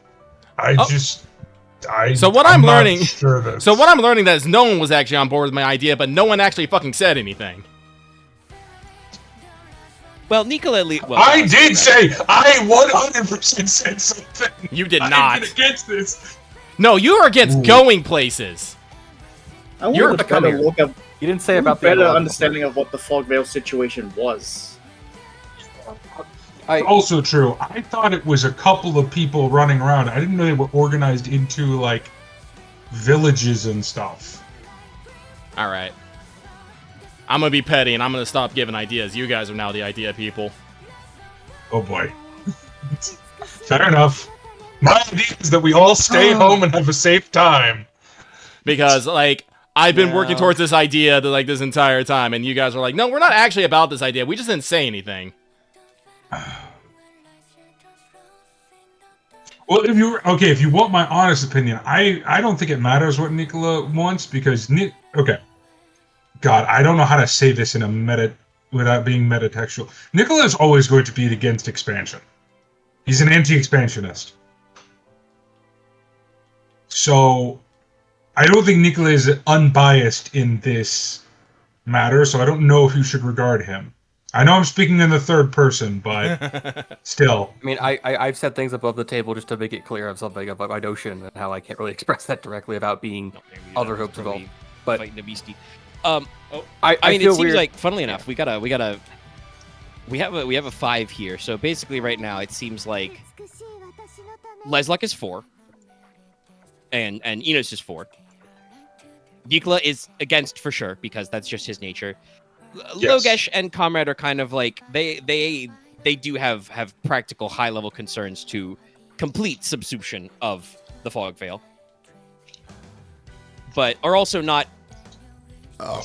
So what I'm learning that is no one was actually on board with my idea, but no one actually fucking said anything. Well, Nicola, I did say I 100% said something. You did not. I'm against this. No, you are against going places. I wanted to better look up. You didn't say about the better understanding of what the Fogvale situation was. Also true. I thought it was a couple of people running around. I didn't know they were organized into like villages and stuff. All right. I'm gonna be petty and I'm gonna stop giving ideas. You guys are now the idea people. Oh boy. Fair enough. My idea is that we all stay home and have a safe time. Because, like, I've been working towards this idea this entire time, and you guys are like, no, we're not actually about this idea. We just didn't say anything. Well, if you want my honest opinion, I don't think it matters what Nicola wants because God, I don't know how to say this without being metatextual. Nicola is always going to be against expansion. He's an anti-expansionist. So I don't think Nicola is unbiased in this matter, so I don't know if you should regard him. I know I'm speaking in the third person, but still. I mean, I've said things above the table just to make it clear of something about my notion and how I can't really express that directly without being other hopes involved. But fighting a beastie. I mean, feel it seems weird. like, funnily enough, we have a 5 here. So basically, right now, it seems like Leslok is 4, and Inos is 4. Nicola is against for sure because that's just his nature. Yes. Logesh and Konrad are kind of like they do have practical high level concerns to complete subsumption of the fog veil, but are also not. I'm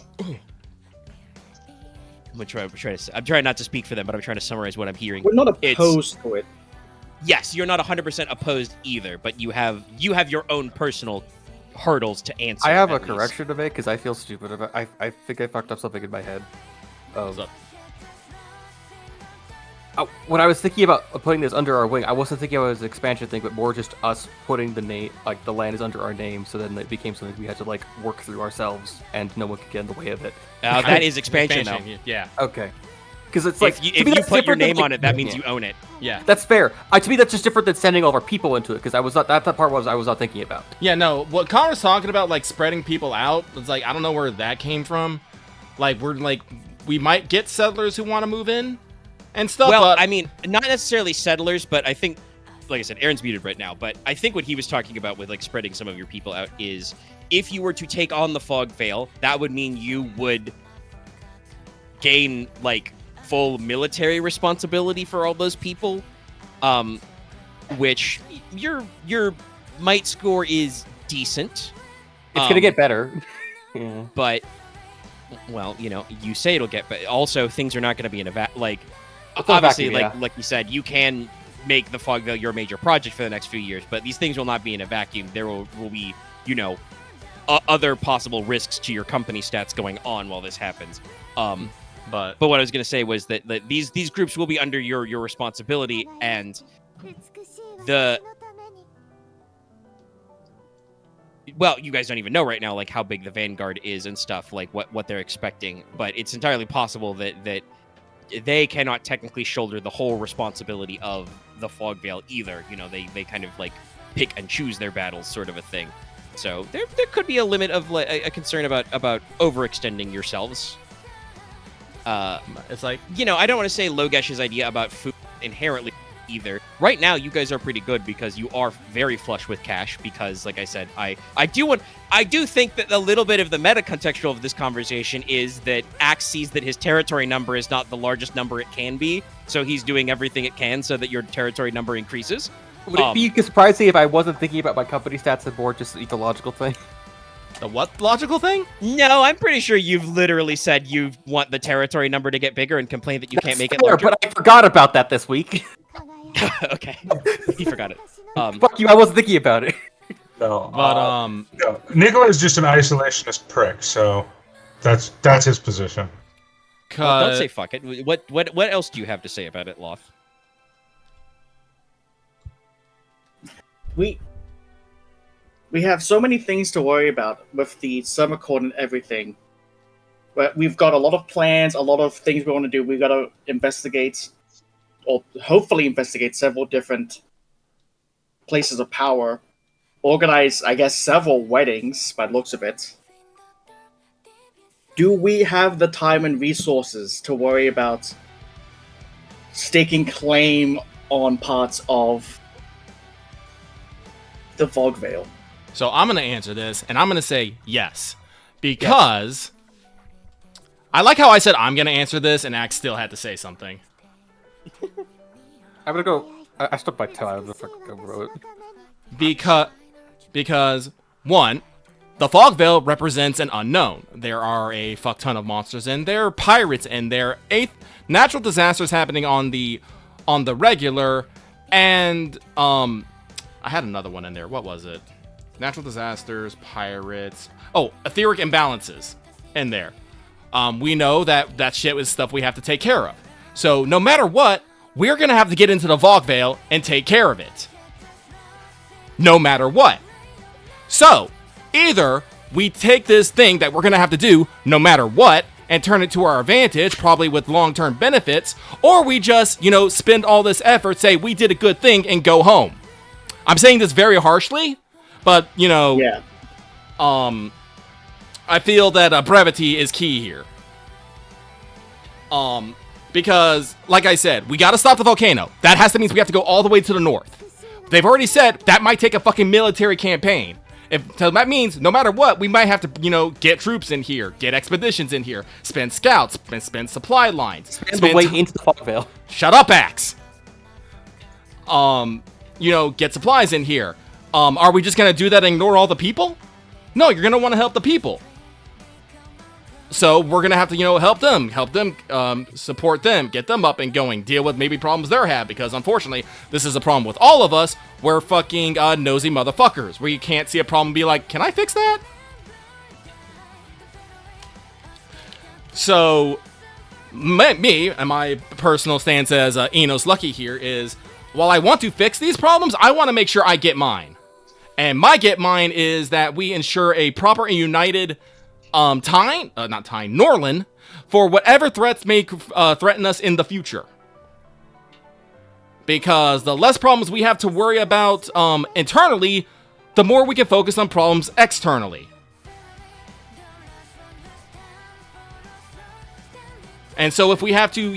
trying not to speak for them, but I'm trying to summarize what I'm hearing. We're not opposed to it. Yes, you're not 100% opposed either, but you have your own personal hurdles to answer. I have a at least. correction to make because I feel stupid about. I think I fucked up something in my head. What's up? When I was thinking about putting this under our wing, I wasn't thinking about it as an expansion thing, but more just us putting the name, like the land is under our name, so then it became something we had to like work through ourselves, and no one could get in the way of it. That is expansion now. Yeah. Okay, because it's like If you put your name on it, that means you own it. Yeah. That's fair. To me, that's just different than sending all of our people into it, because I was not that part was I was not thinking about. Yeah, no, what Connor's talking about, like, spreading people out, it's like, I don't know where that came from. Like, we might get settlers who want to move in and stuff. Well, but... I mean, not necessarily settlers, but I think, like I said, Aren's muted right now, but I think what he was talking about with, like, spreading some of your people out is if you were to take on the Fog Veil, that would mean you would gain, like, full military responsibility for all those people, which your might score is decent. It's gonna get better. Yeah. But, well, you know, you say it'll get better. Also, things are not going to be in a obviously, vacuum, like you said, you can make the Fog Veil your major project for the next few years, but these things will not be in a vacuum. There will be, you know, other possible risks to your company stats going on while this happens. But what I was going to say was that these groups will be under your responsibility, and well, you guys don't even know right now, like, how big the Vanguard is and stuff, like what they're expecting, but it's entirely possible that they cannot technically shoulder the whole responsibility of the Fog Veil either. You know, they kind of, like, pick and choose their battles, sort of a thing. So there could be a limit of, like, a concern about overextending yourselves. it's like, You know, I don't want to say Logesh's idea about food inherently either. Right now, you guys are pretty good because you are very flush with cash. Because, like I said, I do think that a little bit of the meta contextual of this conversation is that Axe sees that his territory number is not the largest number it can be, so he's doing everything it can so that your territory number increases. Would it be surprising if I wasn't thinking about my company stats and more just the ecological thing? the what logical thing? No, I'm pretty sure you've literally said you want the territory number to get bigger and complain that you can't make it Fair, larger. but I forgot about that this week. Okay, he forgot it. Fuck you, I wasn't thinking about it. No, But no. Nicola is just an isolationist prick, so that's his position. Well, don't say fuck it. What else do you have to say about it, Loth? We have so many things to worry about with the summer court and everything. But we've got a lot of plans, a lot of things we want to do. We've got to investigate, or hopefully investigate, several different places of power. Organize, I guess, several weddings by the looks of it. Do we have the time and resources to worry about staking claim on parts of the Fog Veil? So I'm going to answer this, and I'm going to say yes. Because I like how I said I'm going to answer this, and Axe still had to say something. I'm gonna go. I stuck my toe out of the fucking road. Because, one, the Fog Veil represents an unknown. There are a fuck ton of monsters, and there are pirates, and there are natural disasters happening on the regular, and I had another one in there. What was it? Natural disasters, pirates. Oh, etheric imbalances in there. We know that shit is stuff we have to take care of. So no matter what, we're gonna have to get into the Fog Veil and take care of it. No matter what. So either we take this thing that we're gonna have to do no matter what, and turn it to our advantage, probably with long-term benefits, or we just, spend all this effort, say we did a good thing, and go home. I'm saying this very harshly, but, Yeah. I feel that brevity is key here. Because, like I said, we gotta stop the volcano. That has to mean we have to go all the way to the north. They've already said that might take a fucking military campaign. So that means, no matter what, we might have to, get troops in here, get expeditions in here, spend scouts, spend supply lines. Spend the way into the Fogvale. Shut up, Axe! Get supplies in here. Are we just gonna do that and ignore all the people? No, you're gonna want to help the people. So we're gonna have to, help them, support them, get them up and going, deal with maybe problems they're having, because unfortunately, this is a problem with all of us. We're fucking nosy motherfuckers, where you can't see a problem and be like, can I fix that? So, me and my personal stance as Inos Lucky here is, while I want to fix these problems, I want to make sure I get mine. And my get mine is that we ensure a proper and united Norland, for whatever threats may threaten us in the future. Because the less problems we have to worry about internally, the more we can focus on problems externally. And so if we have to,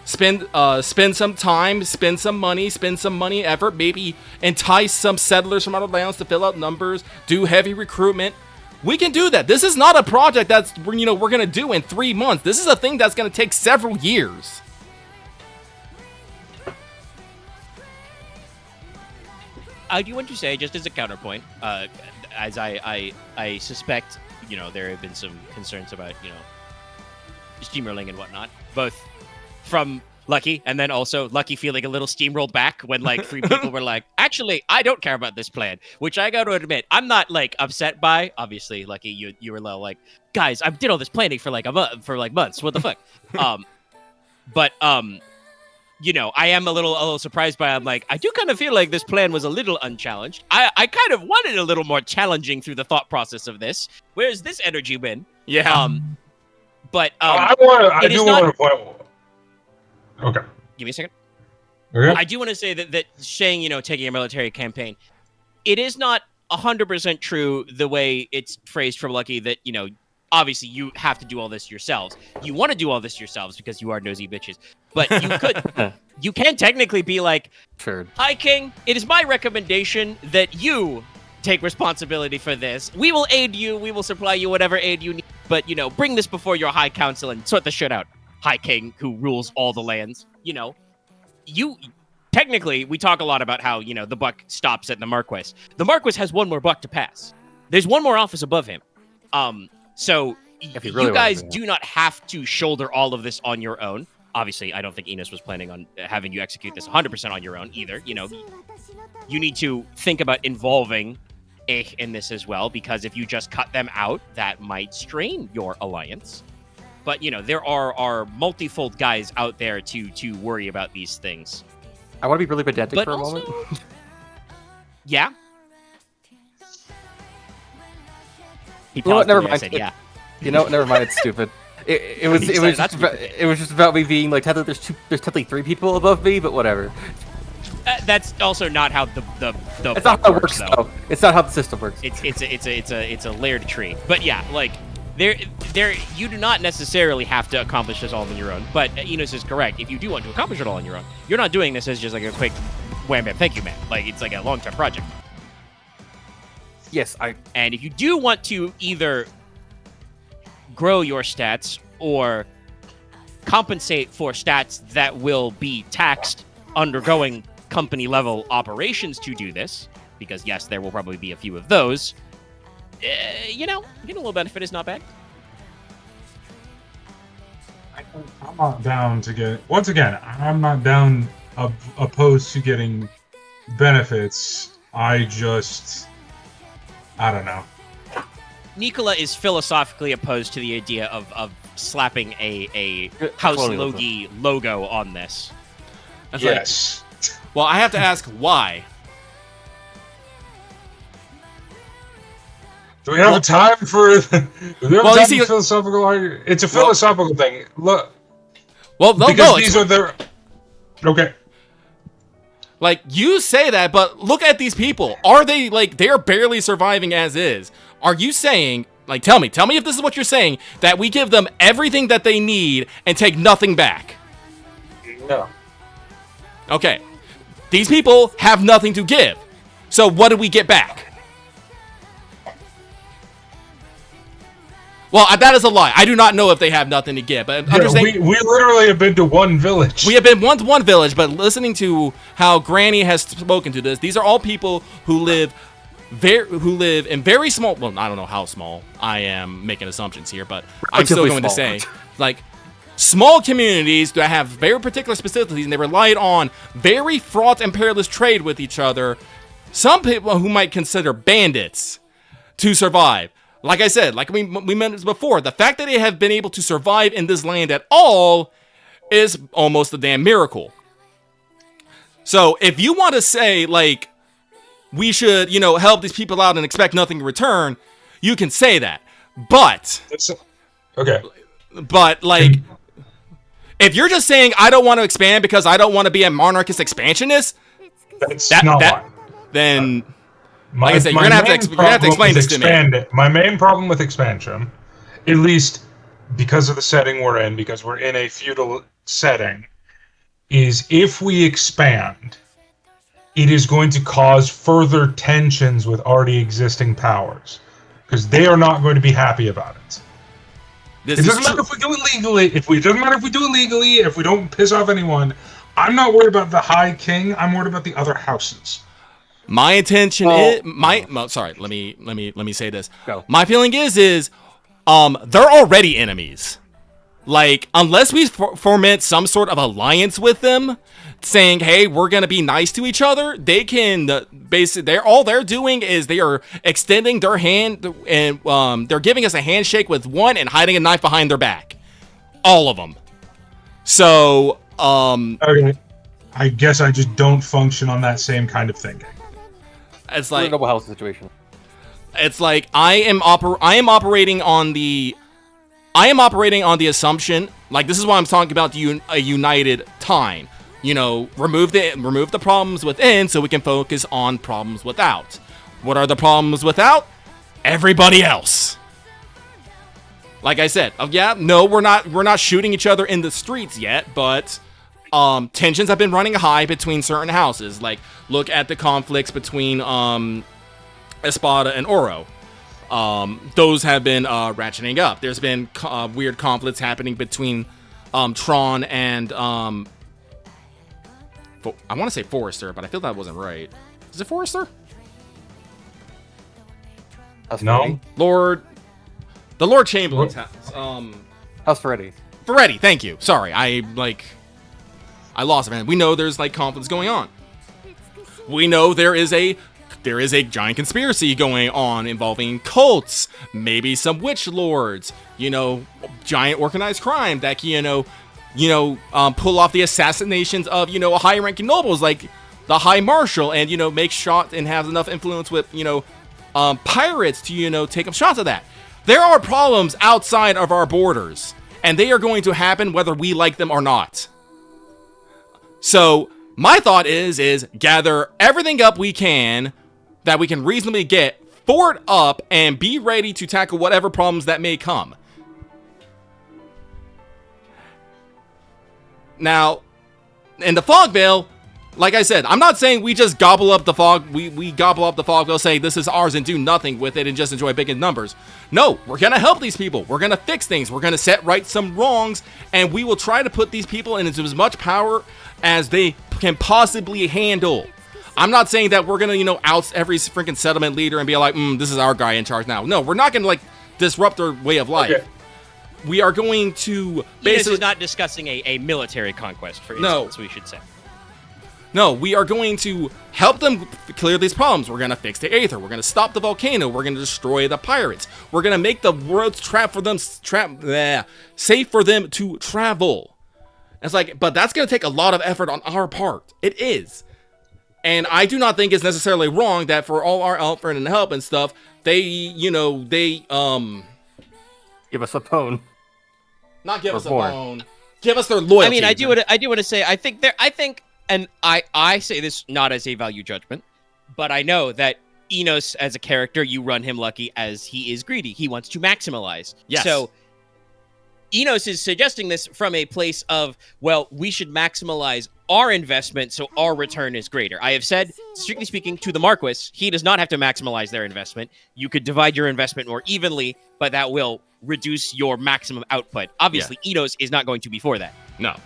spend some time, spend some money, effort, maybe entice some settlers from other lands to fill out numbers, do heavy recruitment, we can do that. This is not a project that's, we're going to do in 3 months. This is a thing that's going to take several years. I do want to say, just as a counterpoint, as I suspect, there have been some concerns about, steamrolling and whatnot, both from Lucky, and then also Lucky feeling a little steamrolled back when, like, 3 people were like, actually, I don't care about this plan, which I got to admit, I'm not, like, upset by. Obviously, Lucky, you were a little like, guys, I did all this planning for, like, months. What the fuck? But I am a little surprised by it. I'm like, I do kind of feel like this plan was a little unchallenged. I kind of wanted a little more challenging through the thought process of this. Where's this energy been? Yeah. But I do want to point. Okay. Give me a second. Okay. I do want to say that saying, taking a military campaign, it is not 100% true the way it's phrased from Lucky that, obviously you have to do all this yourselves. You want to do all this yourselves because you are nosy bitches. But you can technically be like, sure. Hi, King. It is my recommendation that you take responsibility for this. We will aid you. We will supply you whatever aid you need. But, bring this before your High Council and sort the shit out. High King, who rules all the lands. You technically, we talk a lot about how, the buck stops at the Marquess. The Marquess has one more buck to pass. There's one more office above him. So you guys do not have to shoulder all of this on your own. Obviously, I don't think Inos was planning on having you execute this 100% on your own either. You need to think about involving in this as well, because if you just cut them out, that might strain your alliance. But, there are multifold guys out there to worry about these things. I want to be really pedantic for a moment. Yeah? He You know what? paused Never and I mind. said, yeah. Never mind. It's stupid. It was just about me being like, there's technically 3 people above me, but whatever. That's also not how the It's not how it works though. It's not how the system works. It's a layered tree. But yeah, like there you do not necessarily have to accomplish this all on your own. But Inos is correct. If you do want to accomplish it all on your own, you're not doing this as just like a quick wham bam thank you man. Like it's like a long-term project. Yes, And if you do want to either grow your stats or compensate for stats that will be taxed undergoing company level operations to do this, because yes, there will probably be a few of those, getting a little benefit is not bad. I'm not down to get. Once again, I'm not down opposed to getting benefits. I don't know. Nicola is philosophically opposed to the idea of slapping a House Logi logo on this. That's yes. Well, I have to ask why. Do we have time for? Do we have time for philosophical argument? It's a philosophical thing. Look. Well, because these are the. Okay. Like, you say that, but look at these people. Are they, like, they're barely surviving as is? Are you saying, like, tell me if this is what you're saying, that we give them everything that they need and take nothing back? No. Okay. These people have nothing to give. So what do we get back? Well, that is a lie. I do not know if they have nothing to give. But we literally have been to one village. We have been to one village, but listening to how Granny has spoken to this, these are all people who live in very small. Well, I don't know how small. I am making assumptions here, but I'm still going to say, like, small communities that have very particular specificities, and they rely on very fraught and perilous trade with each other. Some people who might consider bandits to survive. Like I said, like we mentioned before, the fact that they have been able to survive in this land at all is almost a damn miracle. So if you want to say, like, we should, help these people out and expect nothing in return, you can say that. But, okay. But, like, if you're just saying, I don't want to expand because I don't want to be a monarchist expansionist, then... Like I said, you're gonna have to explain this to me. My main problem with expansion, at least because of the setting we're in, because we're in a feudal setting, is if we expand, it is going to cause further tensions with already existing powers, because they are not going to be happy about it. It doesn't matter if we do it legally. It doesn't matter if we do it legally. If we don't piss off anyone, I'm not worried about the High King. I'm worried about the other houses. My intention is sorry. Let me say this. Go. My feeling is they're already enemies. Like, unless we foment some sort of alliance with them, saying, hey, we're gonna be nice to each other, they can basically all they're doing is they are extending their hand and they're giving us a handshake with one and hiding a knife behind their back. All of them. So okay. I guess I just don't function on that same kind of thinking. It's like a noble house situation. It's like I am operating on the assumption, like, this is why I'm talking about a united Teine. Remove the problems within so we can focus on problems without. What are the problems without? Everybody else. Like I said, we're not shooting each other in the streets yet, but tensions have been running high between certain houses. Like, look at the conflicts between Espada and Oro. Those have been ratcheting up. There's been weird conflicts happening between Tron and I want to say Forrester, but I feel that wasn't right. Is it Forrester? No. The Lord Chamberlain's house. House Ferretti. Ferretti, thank you. Sorry, I lost it, man. We know there's, like, conflicts going on. We know there is a giant conspiracy going on involving cults, maybe some witch lords, giant organized crime that pull off the assassinations of high-ranking nobles like the High Marshal, and make shots and have enough influence with pirates to take up shots of that. There are problems outside of our borders, and they are going to happen whether we like them or not. So my thought is gather everything up we can that we can reasonably get, fort up, and be ready to tackle whatever problems that may come. Now, in the Fog Veil, like I said, I'm not saying we just gobble up the fog. We gobble up the Fog Veil, say this is ours and do nothing with it and just enjoy big numbers. No, we're gonna help these people. We're gonna fix things. We're gonna set right some wrongs, and we will try to put these people into as much power as they can possibly handle. I'm not saying that we're gonna, oust every freaking settlement leader and be like, this is our guy in charge now. No, we're not gonna, like, disrupt their way of life. Okay. We are going to basically... This is not discussing a military conquest, for instance, we should say. No, we are going to help them clear these problems. We're going to fix the Aether. We're going to stop the volcano. We're going to destroy the pirates. We're going to make the world safe for them to travel. It's like, but that's going to take a lot of effort on our part. It is. And I do not think it's necessarily wrong that for all our effort and help and stuff, they Give us a bone. not give Or us a more. bone, give us their loyalty. I mean, I do want to say. I think, and I say this not as a value judgment, but I know that Inos as a character, you run him lucky as he is greedy. He wants to maximize. Yes. So Inos is suggesting this from a place of, well, we should maximize our investment so our return is greater. I have said, strictly speaking, to the Marquess, he does not have to maximize their investment. You could divide your investment more evenly, but that will reduce your maximum output. Obviously, Inos is not going to be for that. No.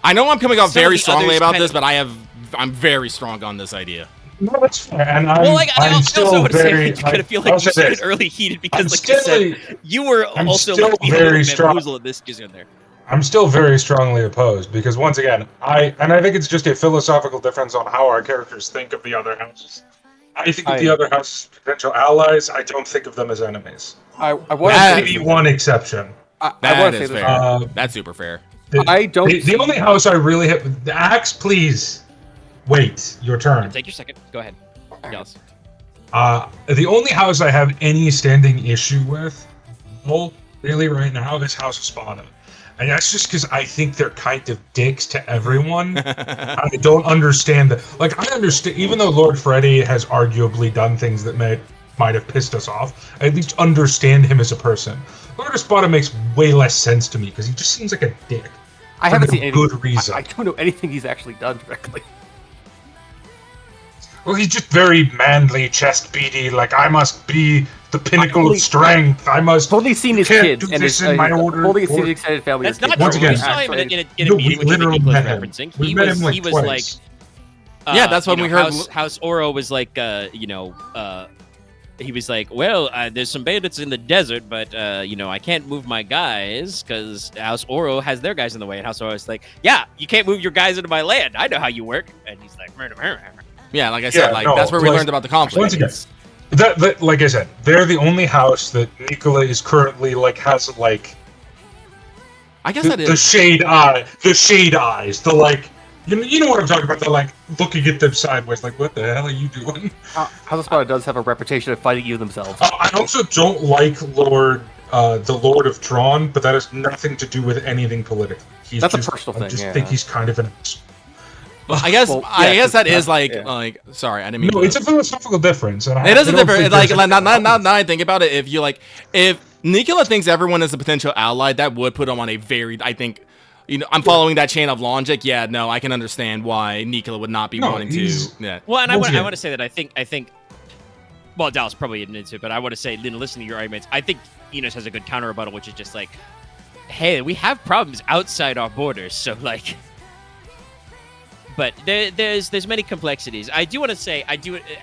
I know I'm coming off Some of very the strongly others about kind this, of- but I'm very strong on this idea. No, that's fair. And I'm, Well, I I'm also still want to very. say, you kind of feel I'll like you say said this. it early heated I'm because, like you still, said, you were I'm also still like, being a very little strong. bamboozled of this just in there. I'm still very strongly opposed because once again, I think it's just a philosophical difference on how our characters think of the other houses. I think of the other houses as potential allies. I don't think of them as enemies. I want That- to Maybe one exception. I That want to say is this. fair. That's super fair. I don't The see- only house I really have. The axe, please. Wait, your turn. Take your second. Go ahead. Yes. The only house I have any standing issue with, well, really right now, is House of Spada. And that's just because I think they're kind of dicks to everyone. I don't understand the like. I understand, even though Lord Freddy has arguably done things that might have pissed us off. I at least understand him as a person. Lord of Spada makes way less sense to me because he just seems like a dick. I haven't for seen no anything. good reason. I don't know anything he's actually done directly. Well, he's just very manly, chest beady. Like I must be the pinnacle of strength. I must. I've only seen his can't kids do and this his in my order. I've only seen Or- his extended family. That's his not kids. Once true. again- We saw him in a No, meeting we which I think literally Nicola was met him. referencing. We He met was him like he was twice. like Yeah, that's when we heard- House Oro was like he was like, well, there's some bandits in the desert, but I can't move my guys because House Oro has their guys in the way. And House Oro is like, yeah, you can't move your guys into my land. I know how you work. And he's like, Yeah, like I said, Yeah, no, that's where we like, learned about the conflict. Once again, that like I said, they're the only house that Nicola is currently has like I guess the, that the is. shade eyes, the like. You know what I'm talking about? The like looking at them sideways, like what the hell are you doing? House of Spada does have a reputation of fighting you themselves. I also don't like the Lord of Tron, but that has nothing to do with anything political. That's a personal I thing, just yeah. think he's kind of an. I guess. Well, I yeah, guess that 'cause is that's- like. Sorry, I didn't mean. No, to- it's a philosophical difference. And It is a I don't different. think Like there's now I think about it. If Nicola thinks everyone is a potential ally, that would put him on a very. I think. I'm following that chain of logic. Yeah, no, I can understand why Nicola would not be wanting to. Yeah. Well, and I Once want again- to say that I think. Well, Dallas probably admits it, but I want to say, listen to your arguments. I think Enos has a good counter rebuttal, which is just like, hey, we have problems outside our borders, so like. But there's many complexities. I do want to say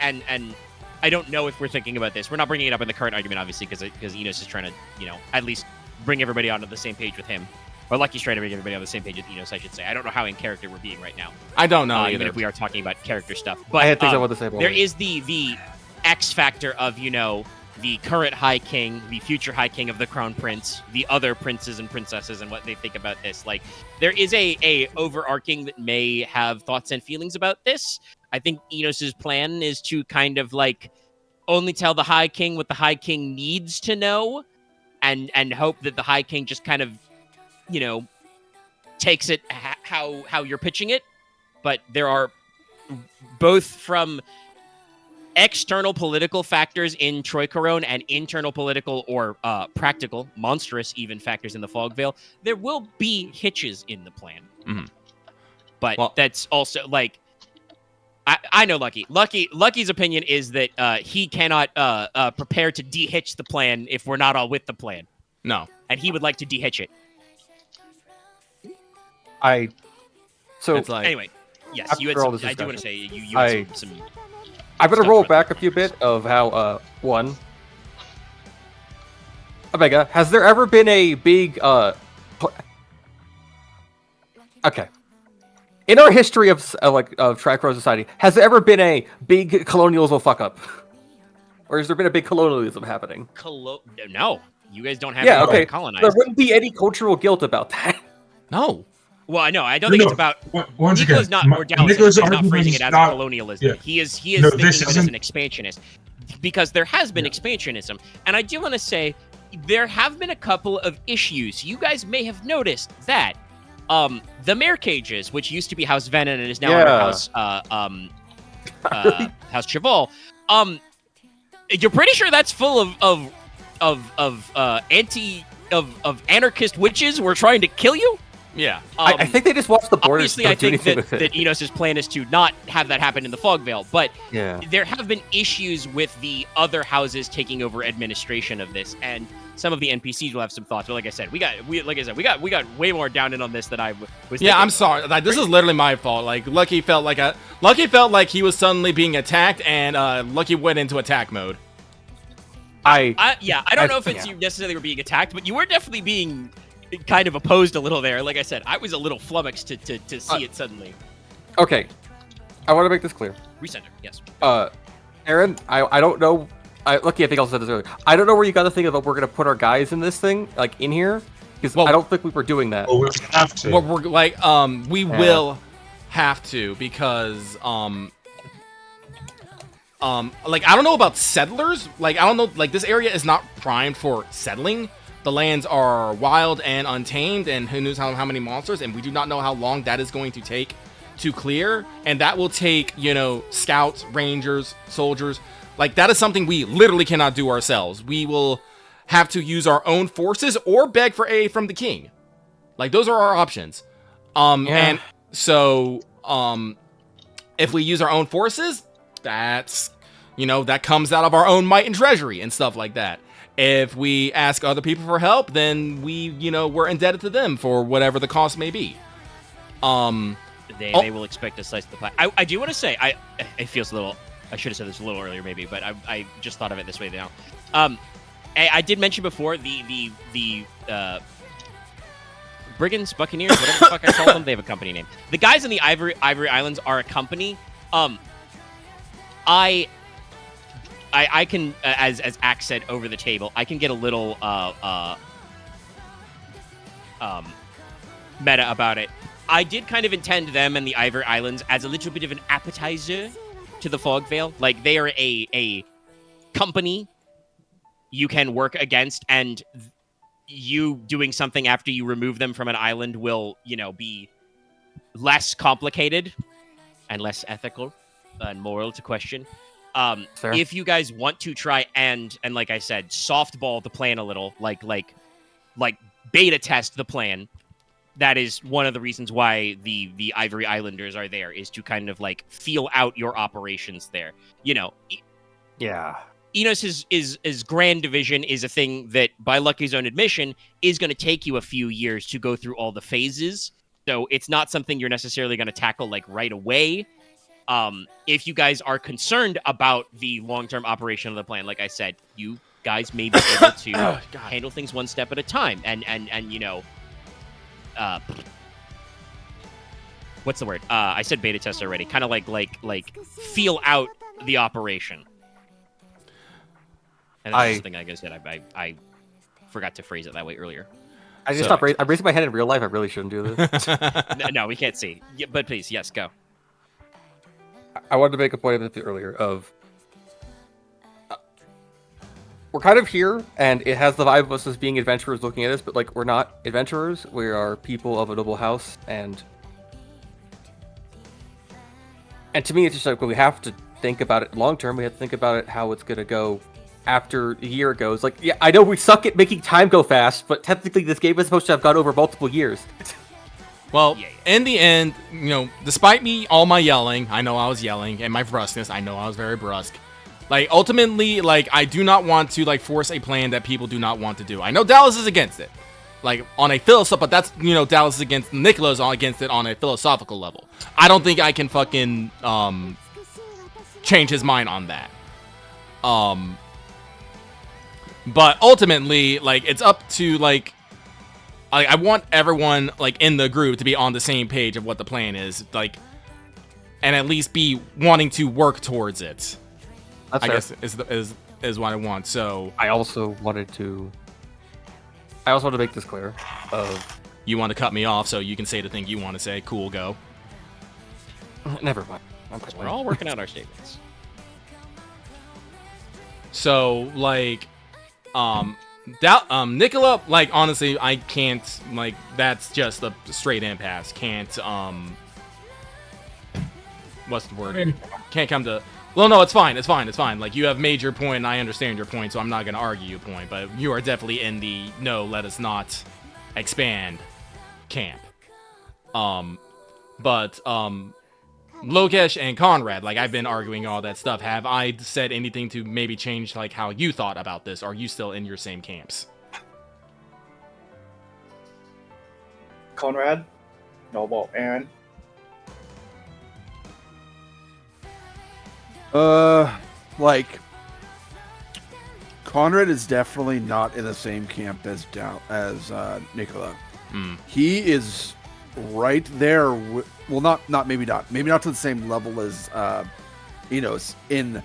and I don't know if we're thinking about this. We're not bringing it up in the current argument, obviously, because Enos is trying to at least bring everybody onto the same page with him. Or Lucky's trying to bring everybody on the same page with Enos, I should say. I don't know how in character we're being right now. I don't know Even either. if we are talking about character stuff. But I had things I wanted to say about there it. is the X factor of the current High King, the future High King of the Crown Prince, the other princes and princesses, and what they think about this. Like, there is a overarching that may have thoughts and feelings about this. I think Enos's plan is to kind of like only tell the High King what the High King needs to know, and hope that the High King just kind of takes it how you're pitching it. But there are both from external political factors in Troicaron and internal political or practical, monstrous even factors in the Fog Veil, there will be hitches in the plan. Mhm. But that's also like I know Lucky. Lucky's opinion is that he cannot prepare to de-hitch the plan if we're not all with the plan, No. and he would like to de-hitch it. So It's like. Anyway, yes, After you had all some, this I do want to discussion, say you had some I'm gonna stuff roll about back a few bit of how one. Omega, has there ever been a big okay. In our history of Tricro society, has there ever been a big colonialism fuck up? Or has there been a big colonialism happening? No, you guys don't have Yeah, any okay. colonized. There wouldn't be any cultural guilt about that. No. Well, I know. I don't think it's about. Once Nicola's again, not, or Dallas Nicola's is not argument phrasing is it as not- a colonialism. yeah. He is No, thinking this of it as isn't- an expansionist, because there has been expansionism, and I do want to say there have been a couple of issues. You guys may have noticed that the mare cages, which used to be House Venom and is now under House House Cheval, you're pretty sure that's full of anarchist witches who are trying to kill you. Yeah. I think they just watched the borders. Obviously, I think that Enos' plan is to not have that happen in the Fog Veil, but Yeah. there have been issues with the other houses taking over administration of this, and some of the NPCs will have some thoughts. But like I said, we got way more down in on this than I was. Yeah, thinking. I'm sorry. Like, this is literally my fault. Like, Lucky felt like he was suddenly being attacked, and Lucky went into attack mode. I don't know if it's you necessarily were being attacked, but you were definitely being kind of opposed a little there. Like I said, I was a little flummoxed to see it suddenly. Okay, I want to make this clear. Resender, yes. Aren, I don't know. Lucky, I think I said this earlier. I don't know where you got the thing about we're gonna put our guys in this thing, like in here, because I don't think we were doing that. Well, we have to. We're like, we will have to, because like, I don't know about settlers. Like, I don't know. Like, this area is not primed for settling. The lands are wild and untamed, and who knows how many monsters, and we do not know how long that is going to take to clear, and that will take, scouts, rangers, soldiers. Like, that is something we literally cannot do ourselves. We will have to use our own forces or beg for aid from the king. Like, those are our options. And so, if we use our own forces, that's, that comes out of our own might and treasury and stuff like that. If we ask other people for help, then we're indebted to them for whatever the cost may be. They will expect a slice of the pie. I do want to say, it feels a little, I should have said this a little earlier maybe, but I just thought of it this way now. I did mention before the Brigands, Buccaneers, whatever the fuck I call them, they have a company name. The guys in the Ivory Islands are a company. I can, as Axe said over the table, I can get a little meta about it. I did kind of intend them and the Ivory Islands as a little bit of an appetizer to the Fog Veil. Like, they are a company you can work against, and you doing something after you remove them from an island will, be less complicated and less ethical and moral to question. If you guys want to try and like I said, softball the plan a little, like beta test the plan, that is one of the reasons why the Ivory Islanders are there, is to kind of like feel out your operations there. Yeah. Enos' Grand Division is a thing that, by Lucky's own admission, is going to take you a few years to go through all the phases. So it's not something you're necessarily going to tackle like right away. If you guys are concerned about the long-term operation of the plan, like I said, you guys may be able to handle things one step at a time, and what's the word? I said beta test already. Kind of like feel out the operation. And that's something like I said. I forgot to phrase it that way earlier. I just stopped. I'm raising my hand in real life. I really shouldn't do this. No, we can't see. Yeah, but please, yes, go. I wanted to make a point of it earlier. We're kind of here, and it has the vibe of us as being adventurers looking at us, but like, we're not adventurers. We are people of a noble house, and to me, it's just like, we have to think about it long term. We have to think about it how it's gonna go after a year goes. Like, yeah, I know we suck at making time go fast, but technically, this game is supposed to have gone over multiple years. Well, in the end, despite me, all my yelling, I know I was yelling, and my brusqueness, I know I was very brusque. Like, ultimately, like, I do not want to, like, force a plan that people do not want to do. I know Dallas is against it. Like, on a philosophical, but that's, Dallas is against, Nicola's against it on a philosophical level. I don't think I can fucking, change his mind on that. But ultimately, like, it's up to, like, I want everyone, like, in the group to be on the same page of what the plan is, like, and at least be wanting to work towards it. That's I guess is what I want. So I also wanted to make this clear. You want to cut me off so you can say the thing you want to say. Cool, go. Never mind. We're all working out our statements. So, like, Nicola, like, honestly, I can't, like, that's just a straight impasse. Can't, what's the word? Can't come to, well, no, it's fine. Like, you have made your point, and I understand your point, so I'm not going to argue your point, but you are definitely in the, no, let us not expand camp. Logesh and Konrad, like, I've been arguing all that stuff. Have I said anything to maybe change, like, how you thought about this? Or are you still in your same camps? Konrad, Noble, Aren. Like, Konrad is definitely not in the same camp as Nicola. He is right there. Well, maybe not to the same level as Inos in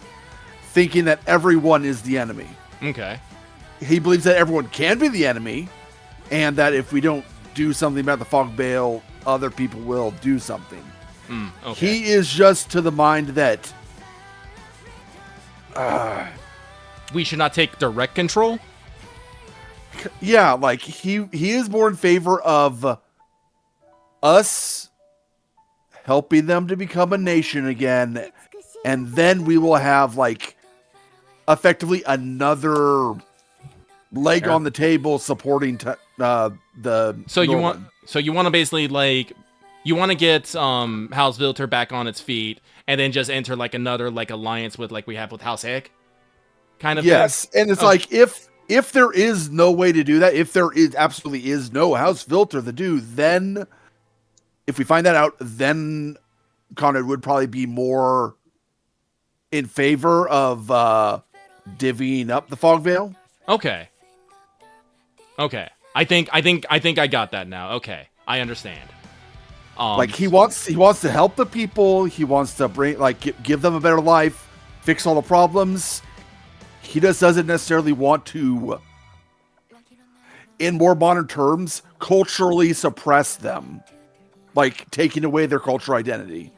thinking that everyone is the enemy. Okay. He believes that everyone can be the enemy, and that if we don't do something about the fog veil, other people will do something. Okay. He is just to the mind that we should not take direct control? yeah, like he is more in favor of us helping them to become a nation again, and then we will have, like, effectively another leg on the table supporting the So you Norman. want to basically, like, you want to get House Vilter back on its feet, and then just enter, like, another, like, alliance with, like, we have with House Hick, kind of yes, thing? and it's like if there is no way to do that, if there is absolutely is no House Vilter to do, then if we find that out, then Konrad would probably be more in favor of divvying up the fog veil. Okay. I think I got that now. Okay, I understand. Like he wants to help the people. He wants to bring, like, give them a better life, fix all the problems. He just doesn't necessarily want to, in more modern terms, culturally suppress them, like taking away their cultural identity.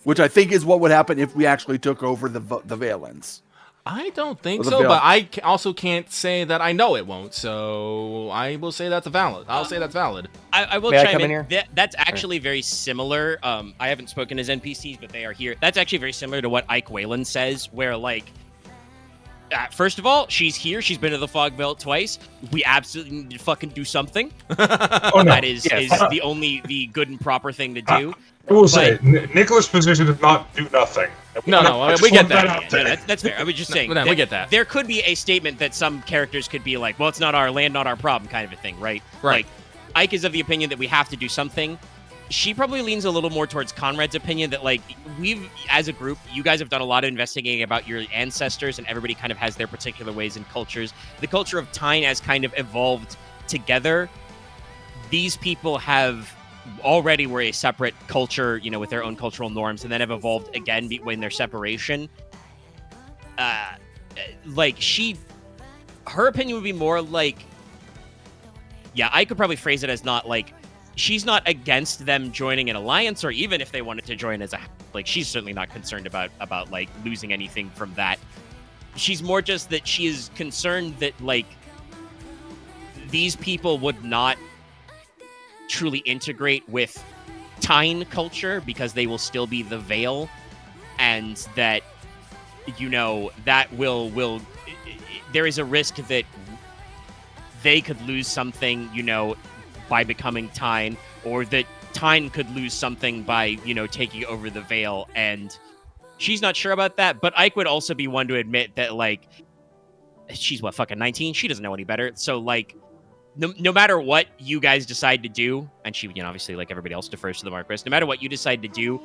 Which I think is what would happen if we actually took over the Valens. I don't think the so, veil. but I also can't say that I know it won't. So I will say that's valid. I'll say that's valid. I will May I chime come in. in here? That's actually very similar. I haven't spoken as NPCs, but they are here. That's actually very similar to what Ike Whalen says, where, like, first of all, she's here. She's been to the Fog Belt twice. We absolutely need to fucking do something. Oh, no. That is the good and proper thing to do. I will say, Nicola's position is not do nothing. No, I just we get want that. out No, there. that's fair. I was just saying. No, we get that. There could be a statement that some characters could be like, well, it's not our land, not our problem, kind of a thing, right? Right. Like, Ike is of the opinion that we have to do something. She probably leans a little more towards Konrad's opinion that, like, we've, as a group, you guys have done a lot of investigating about your ancestors, and everybody kind of has their particular ways and cultures. The culture of Teine has kind of evolved together. These people have already were a separate culture, you know, with their own cultural norms, and then have evolved again when their separation. Her opinion would be more like, yeah, I could probably phrase it as not like, she's not against them joining an alliance, or even if they wanted to join as a, like, she's certainly not concerned about like losing anything from that. She's more just that she is concerned that, like, these people would not truly integrate with Teine culture because they will still be the Veil, and that, you know, that will there is a risk that they could lose something, you know, by becoming Teine, or that Teine could lose something by, you know, taking over the Veil. And she's not sure about that, but Ike would also be one to admit that, like, she's what, fucking 19? She doesn't know any better. So, like, no matter what you guys decide to do, and she, you know, obviously, like everybody else, defers to the Marquess, no matter what you decide to do,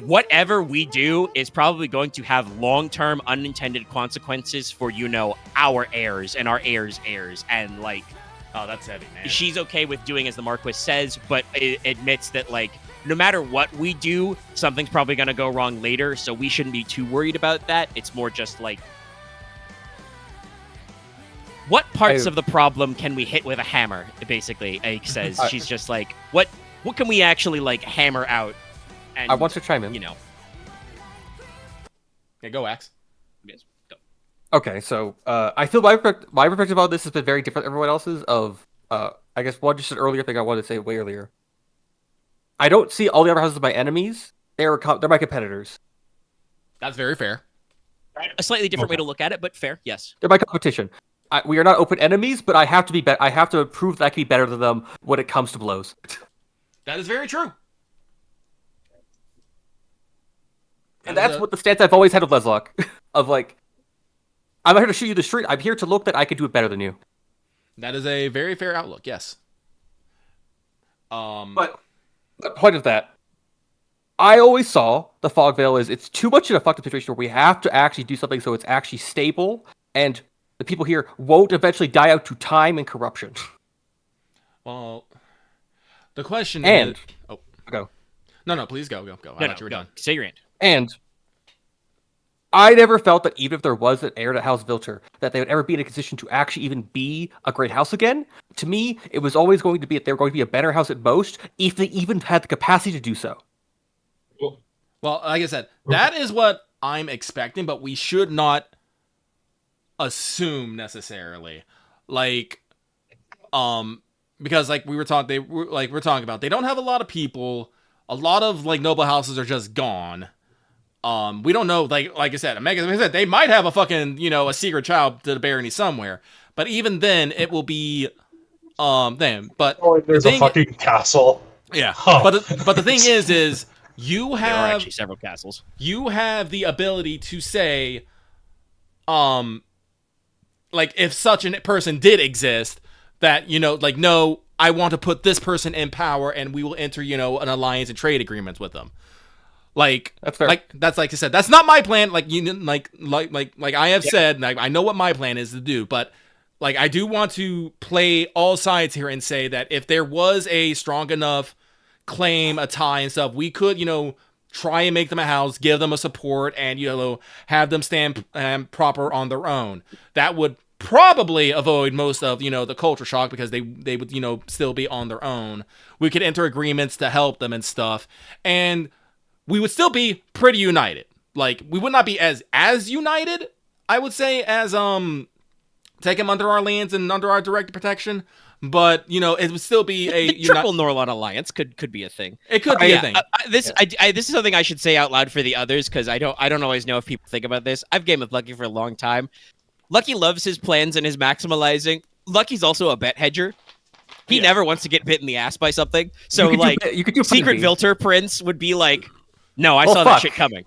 whatever we do is probably going to have long-term unintended consequences for, you know, our heirs and our heirs' heirs. And, like, Oh, that's heavy, man. she's okay with doing as the Marquess says, but it admits that, like, no matter what we do, something's probably going to go wrong later, so we shouldn't be too worried about that. It's more just, like, what parts of the problem can we hit with a hammer? Basically, Ike says. She's just like, what can we actually like hammer out? And, I want to chime in. You know. Yeah, go Axe. Yes, go. Okay, so I feel my perspective on this has been very different than everyone else's. I guess just an earlier thing I wanted to say way earlier. I don't see all the other houses as my enemies. They're my competitors. That's very fair. A slightly different way to look at it, but fair. Yes. They're my competition. We are not open enemies, but I have to be. I have to prove that I can be better than them when it comes to blows. That is very true. And that's what the stance I've always had with Leslok. Of like, I'm not here to shoot you the street. I'm here to look that I can do it better than you. That is a very fair outlook. Yes. But the point of that, I always saw the fog veil is it's too much in a fucked up situation where we have to actually do something so it's actually stable and the people here won't eventually die out to time and corruption. Well, the question is... Oh. Go. No, please go. I thought you were done. Say your end. And I never felt that even if there was an heir to House Vilter, that they would ever be in a position to actually even be a great house again. To me, it was always going to be that they were going to be a better house at most, if they even had the capacity to do so. Well, like I said, that is what I'm expecting, but we should not assume necessarily. Like, because like we're talking about, they don't have a lot of people. A lot of like noble houses are just gone. We don't know, like I said, they might have a fucking, a secret child to the barony somewhere. But even then, it will be, then. But there's a fucking castle. Yeah. Huh. But the thing is you have... There are actually several castles. You have the ability to say, like, if such a person did exist, that, no, I want to put this person in power, and we will enter, an alliance and trade agreements with them. Like, that's fair. Like I said, that's not my plan. Like, like I have said, like, I know what my plan is to do, but like, I do want to play all sides here and say that if there was a strong enough claim, a tie and stuff, we could, try and make them a house, give them a support, and, have them stand proper on their own. That would probably avoid most of, the culture shock, because they would, still be on their own. We could enter agreements to help them and stuff, and we would still be pretty united. Like, we would not be as united, I would say, as take them under our lands and under our direct protection. But it would still be a triple Norlon alliance could be a thing. It could be a thing. This is something I should say out loud for the others, because I don't always know if people think about this. I've gamed with Lucky for a long time. Lucky loves his plans and his maximalizing. Lucky's also a bet hedger. He never wants to get bit in the ass by something. So you could do Secret Vilter Prince would be like, no, I saw that shit coming.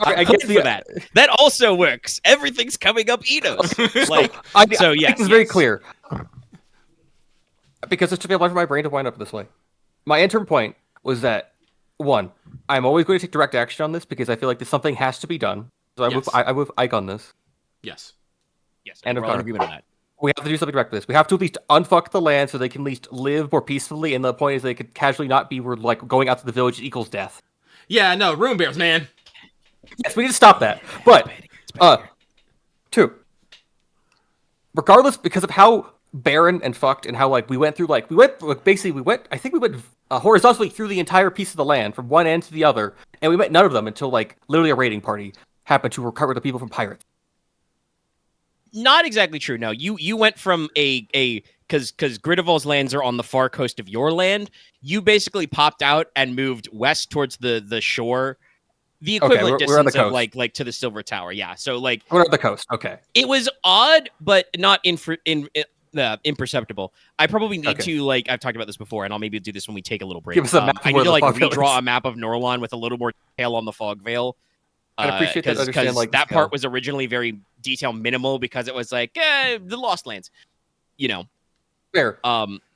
I guess for that. That also works. Everything's coming up Inos. It's very clear. Because it took me a lot for my brain to wind up this way. My interim point was that, one, I'm always going to take direct action on this because I feel like something has to be done. So I move Ike on this. Yes. And we're all in agreement on that. We have to do something direct with this. We have to at least unfuck the land so they can at least live more peacefully, and the point is they could casually not be like going out to the village equals death. Yeah, no, rune bears, man. Yes, we need to stop that. But, two. Regardless, because of how barren and fucked and how we went horizontally through the entire piece of the land from one end to the other, and we met none of them until literally a raiding party happened to recover the people from pirates. Not exactly true. No, you went from because Gridarvol's lands are on the far coast of your land. You basically popped out and moved west towards the shore, the equivalent distance of like to the Silver Tower. Yeah, so we're at the coast. Okay, it was odd, but not imperceptible. I probably need to I've talked about this before, and I'll maybe do this when we take a little break. Give us a map I need to redraw a map of Norlon with a little more detail on the fog veil. I appreciate that. Because that part was originally very detail minimal because it was the Lost Lands, Fair.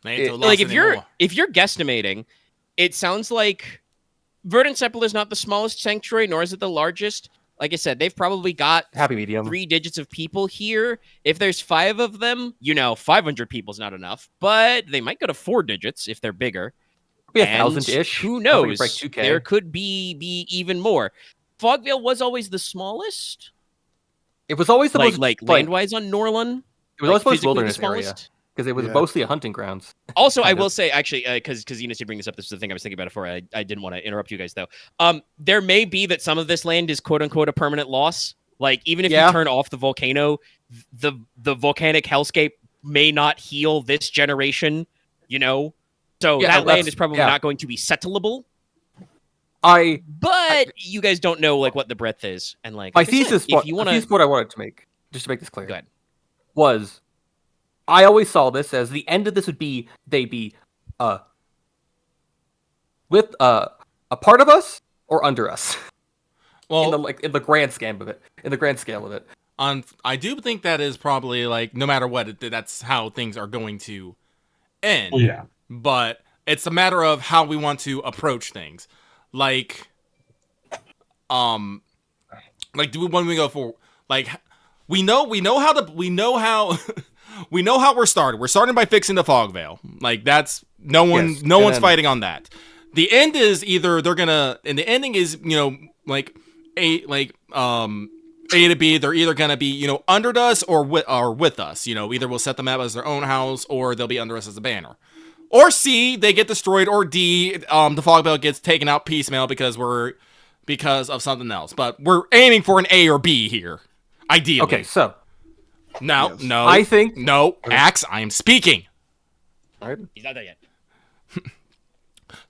If you're guesstimating, it sounds like Verdenseple is not the smallest sanctuary, nor is it the largest. Like I said, they've probably got happy medium 3 digits of people here. If there's 5 of them, 500 people is not enough, but they might go to 4 digits if they're bigger. Be 1,000-ish. Who knows? There could be even more. Fogvale was always the smallest. It was always supposed like land-wise on Norlun. It was always supposed to be physically the wilderness area smallest. because it was Yeah. mostly a hunting grounds. Also, I Kind will of. say, actually, because Inos did bring this up, this is the thing I was thinking about before. I didn't want to interrupt you guys, though. There may be that some of this land is quote-unquote a permanent loss. Like, even if Yeah. you turn off the volcano, the volcanic hellscape may not heal this generation, you know? So Yeah, that land that's- is probably yeah. not going to be settleable. I But you guys don't know, like, what the breadth is. And, like, my like I said, thesis if you want thesis to... point I wanted to make, just to make this clear, Go ahead. was I always saw this as the end of this would be they'd be with a part of us or under us Well, in the grand scale of it. In the grand scale of it. I do think that is probably like no matter what, that's how things are going to end. Well, yeah. But it's a matter of how we want to approach things. Like, do we when we go for like we know how we know how we're started. We're starting by fixing the fog veil. Like that's no Yes, one's then- fighting on that. The end is either they're gonna and the ending is A to B, they're either gonna be under us or with us. Either we'll set them up as their own house or they'll be under us as a banner. Or C, they get destroyed. Or D, the fog veil gets taken out piecemeal because of something else. But we're aiming for an A or B here, ideally. Okay, so No, Yes. no, I think- no, Axe, I am speaking. all right. He's not there yet.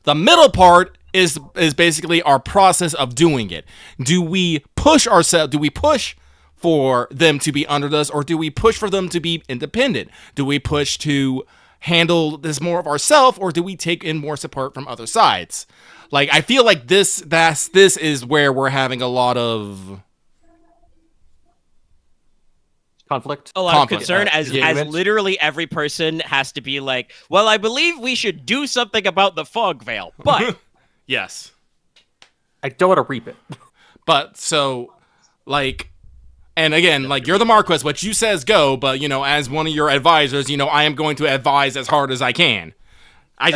The middle part is basically our process of doing it. Do we push ourselves? Do we push for them to be under us, or do we push for them to be independent? Do we push to handle this more of ourselves, or do we take in more support from other sides? Like I feel like this is where we're having a lot of Conflict. A lot Conflict. of concern as Disagreement. literally every person has to be like, well, I believe we should do something about the fog veil, but yes. I don't want to reap it. But so, like, and again, like you're the Marquess, what you says go. But as one of your advisors, I am going to advise as hard as I can. I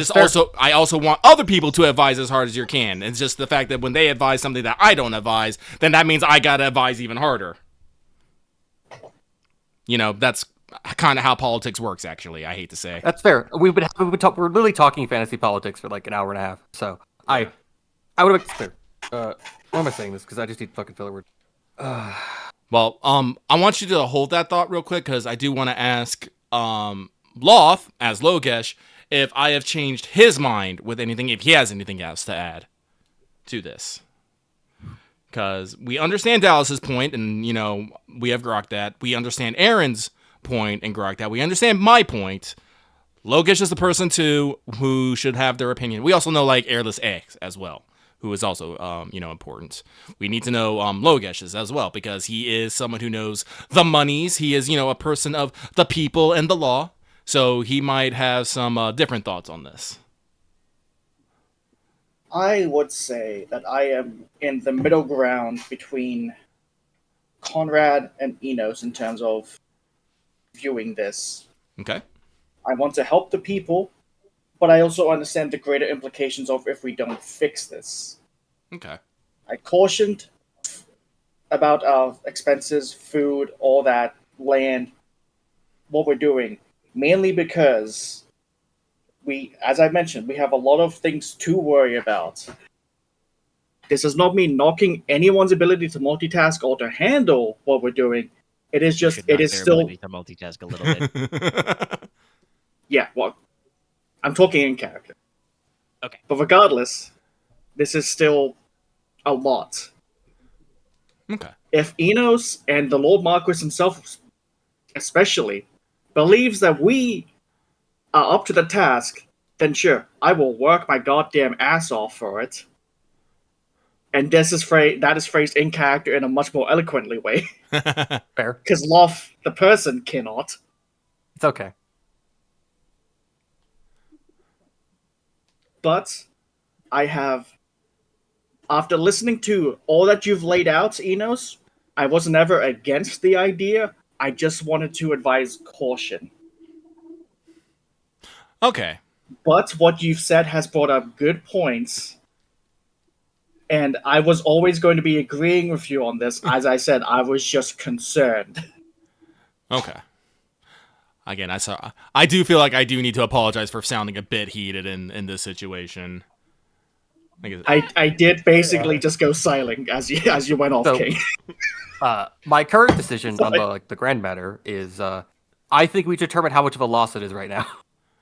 also want other people to advise as hard as you can. It's just the fact that when they advise something that I don't advise, then that means I gotta advise even harder. That's kind of how politics works. Actually, I hate to say. That's fair. We're literally talking fantasy politics for like an hour and a half. So I would have clear. Why am I saying this? Because I just need fucking filler word. Well, I want you to hold that thought real quick because I do want to ask Loth as Logesh if I have changed his mind with anything, if he has anything else to add to this. Because we understand Dallas's point, and we have grokked that. We understand Aren's point and grokked that. We understand my point. Logesh is the person too who should have their opinion. We also know like Airless X as well, who is also important. We need to know Logesh's as well because he is someone who knows the monies. He is a person of the people and the law, so he might have some different thoughts on this. I would say that I am in the middle ground between Konrad and Inos in terms of viewing this. Okay. I want to help the people, but I also understand the greater implications of if we don't fix this. Okay. I cautioned about our expenses, food, all that, land, what we're doing, mainly because as I mentioned, we have a lot of things to worry about. This does not mean knocking anyone's ability to multitask or to handle what we're doing. It is just, it is still, to multitask a little bit. yeah, well, I'm talking in character. Okay. But regardless, this is still a lot. Okay. If Inos and the Lord Marquess himself, especially, believes that we are up to the task, then sure, I will work my goddamn ass off for it. And that is phrased in character in a much more eloquently way. Fair. Because Loth, the person, cannot. It's okay. But I have, after listening to all that you've laid out, Inos, I was never against the idea. I just wanted to advise caution. Okay. But what you've said has brought up good points. And I was always going to be agreeing with you on this. As I said, I was just concerned. Okay. Again, I do feel like I do need to apologize for sounding a bit heated in this situation. I did basically just go silent as you went off, So- King. My current decision on the grand matter is I think we determine how much of a loss it is right now.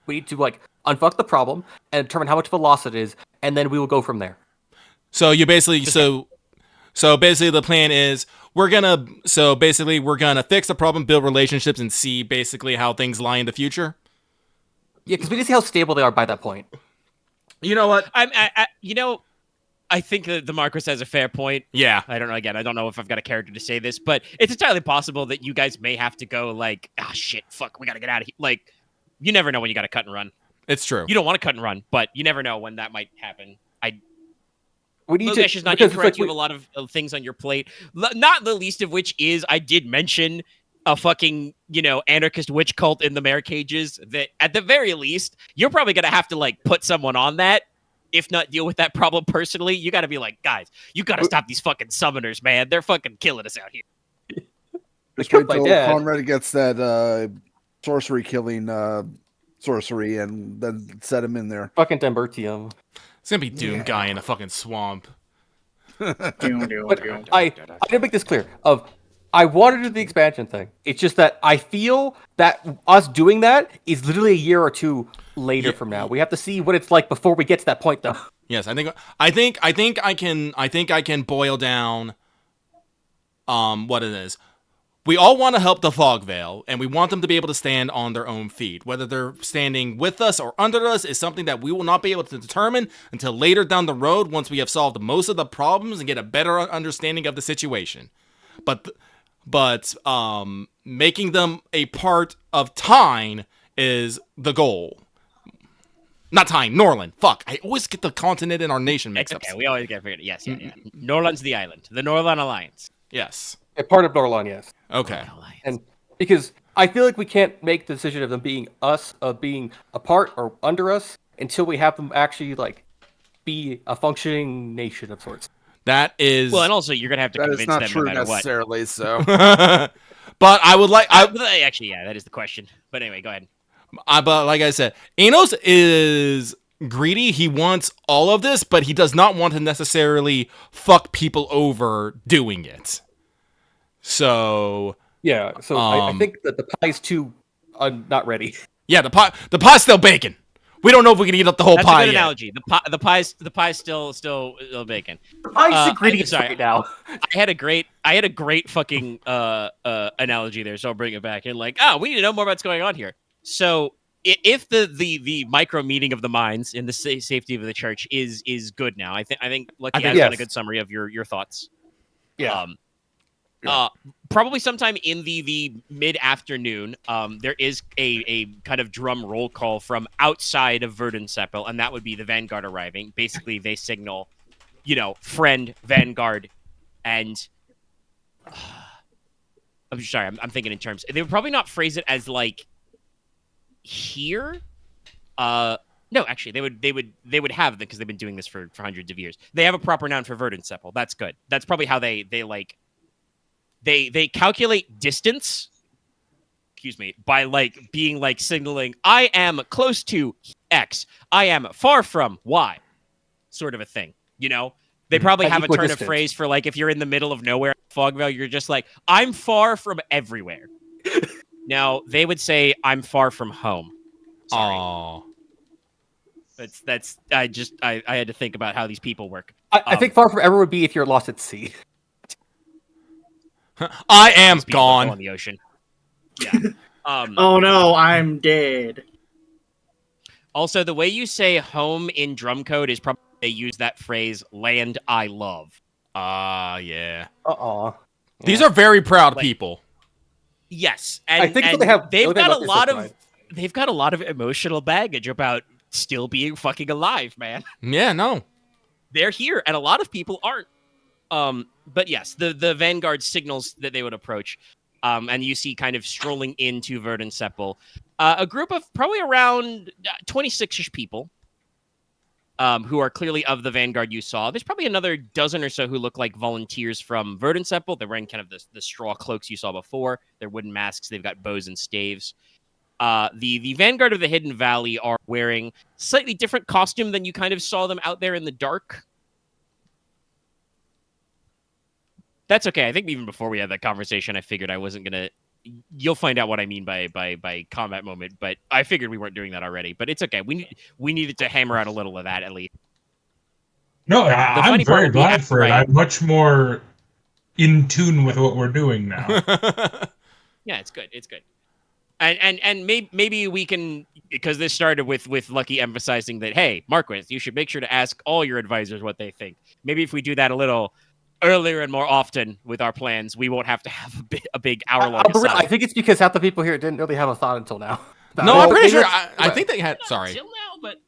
We need to unfuck the problem and determine how much of a loss it is, and then we will go from there. So you basically so basically the plan is we're gonna fix the problem, build relationships, and see basically how things lie in the future. Yeah, because we need to see how stable they are by that point. You know what? I think that the Marquess has a fair point. Yeah. I don't know. Again, I don't know if I've got a character to say this, but it's entirely possible that you guys may have to go like, shit, fuck, we got to get out of here. Like, you never know when you got to cut and run. It's true. You don't want to cut and run, but you never know when that might happen. We need Logesh to, is not because it's incorrect. like You have a lot of things on your plate. Not the least of which is I did mention a fucking, anarchist witch cult in the mare cages that at the very least, you're probably going to have to like put someone on that. If not deal with that problem personally, you got to be like, guys, you got to stop these fucking summoners, man. They're fucking killing us out here. Just killed wait my till dad. Konrad gets that sorcery killing sorcery and then set him in there. fucking Timbertium. It's gonna be Doom Guy in a fucking swamp. But I did make this clear. I wanted to do the expansion thing. It's just that I feel that us doing that is literally a year or two later from now. We have to see what it's like before we get to that point, though. Yes, I think I can boil down what it is. We all want to help the Fog Veil, and we want them to be able to stand on their own feet. Whether they're standing with us or under us is something that we will not be able to determine until later down the road once we have solved most of the problems and get a better understanding of the situation. But making them a part of Teine is the goal. Not Teine, Norland. Fuck, I always get the continent and our nation mixed up. Okay, we always get figured. Yes, yeah. Norland's the island, the Norland Alliance. Yes. A part of Norlon, yes. Okay. And because I feel like we can't make the decision of them being us, of being apart or under us, until we have them actually be a functioning nation of sorts. That is Well, and also you're gonna have to That convince is not them true no matter what. necessarily. So, but I would like Actually, yeah, that is the question. But anyway, go ahead. but like I said, Inos is greedy. He wants all of this, but he does not want to necessarily fuck people over doing it. So Yeah, so I think that the pie's too not ready. yeah, the pie's still baking. We don't know if we can eat up the whole That's pie a good yet. analogy. The pie's still bacon. The pie's ingredients right now. I had a great fucking analogy there, so I'll bring it back. And we need to know more about what's going on here. So if the micro meeting of the minds in the safety of the church is good now, I think Lucky has done a good summary of your thoughts. Yeah. Probably sometime in the mid-afternoon, there is a kind of drum roll call from outside of Verdenseple, and that would be the Vanguard arriving. Basically, they signal, friend, Vanguard, and... I'm sorry, I'm thinking in terms... They would probably not phrase it as, here? No, actually, they would have, because they've been doing this for hundreds of years. They have a proper noun for Verdenseple. That's good. That's probably how they calculate distance, by being signaling, I am close to X, I am far from Y, sort of a thing. They probably have a turn of phrase for if you're in the middle of nowhere, Fogvale, you're just I'm far from everywhere. Now they would say, I'm far from home. Sorry. Aww. I had to think about how these people work. I think far from ever would be if you're lost at sea. I am These people go on gone. the ocean. Yeah. Oh no, I'm dead. Also, the way you say home in drum code is probably they use that phrase "land I love." Yeah. These These are very proud people. Yes, and I think and they have. they've got a lot of. they've got a lot of emotional baggage about still being fucking alive, man. Yeah, no. They're here, and a lot of people aren't. But yes, the Vanguard signals that they would approach, and you see kind of strolling into Verdenseple, a group of probably around 26-ish people. who are clearly of the vanguard you saw. There's probably another dozen or so who look like volunteers from Verdenseple. They're wearing kind of the straw cloaks you saw before. They're wooden masks. They've got bows and staves. The vanguard of the Hidden Valley are wearing slightly different costume than you kind of saw them out there in the dark. That's okay. I think even before we had that conversation, I figured I wasn't gonna. You'll find out what I mean by combat moment, but I figured we weren't doing that already. But it's okay. We needed to hammer out a little of that at least. No, The I'm funny part very will be glad after for it. I- I'm much more in tune with what we're doing now. Yeah, it's good. It's good. And maybe we can, because this started with Lucky emphasizing that, hey, Marquess, you should make sure to ask all your advisors what they think. Maybe if we do that a little earlier and more often with our plans, we won't have to have a big hour-long I think it's because half the people here didn't really have a thought until now. No, Well, I'm pretty sure. that's- I think they had. Sorry. Until now, but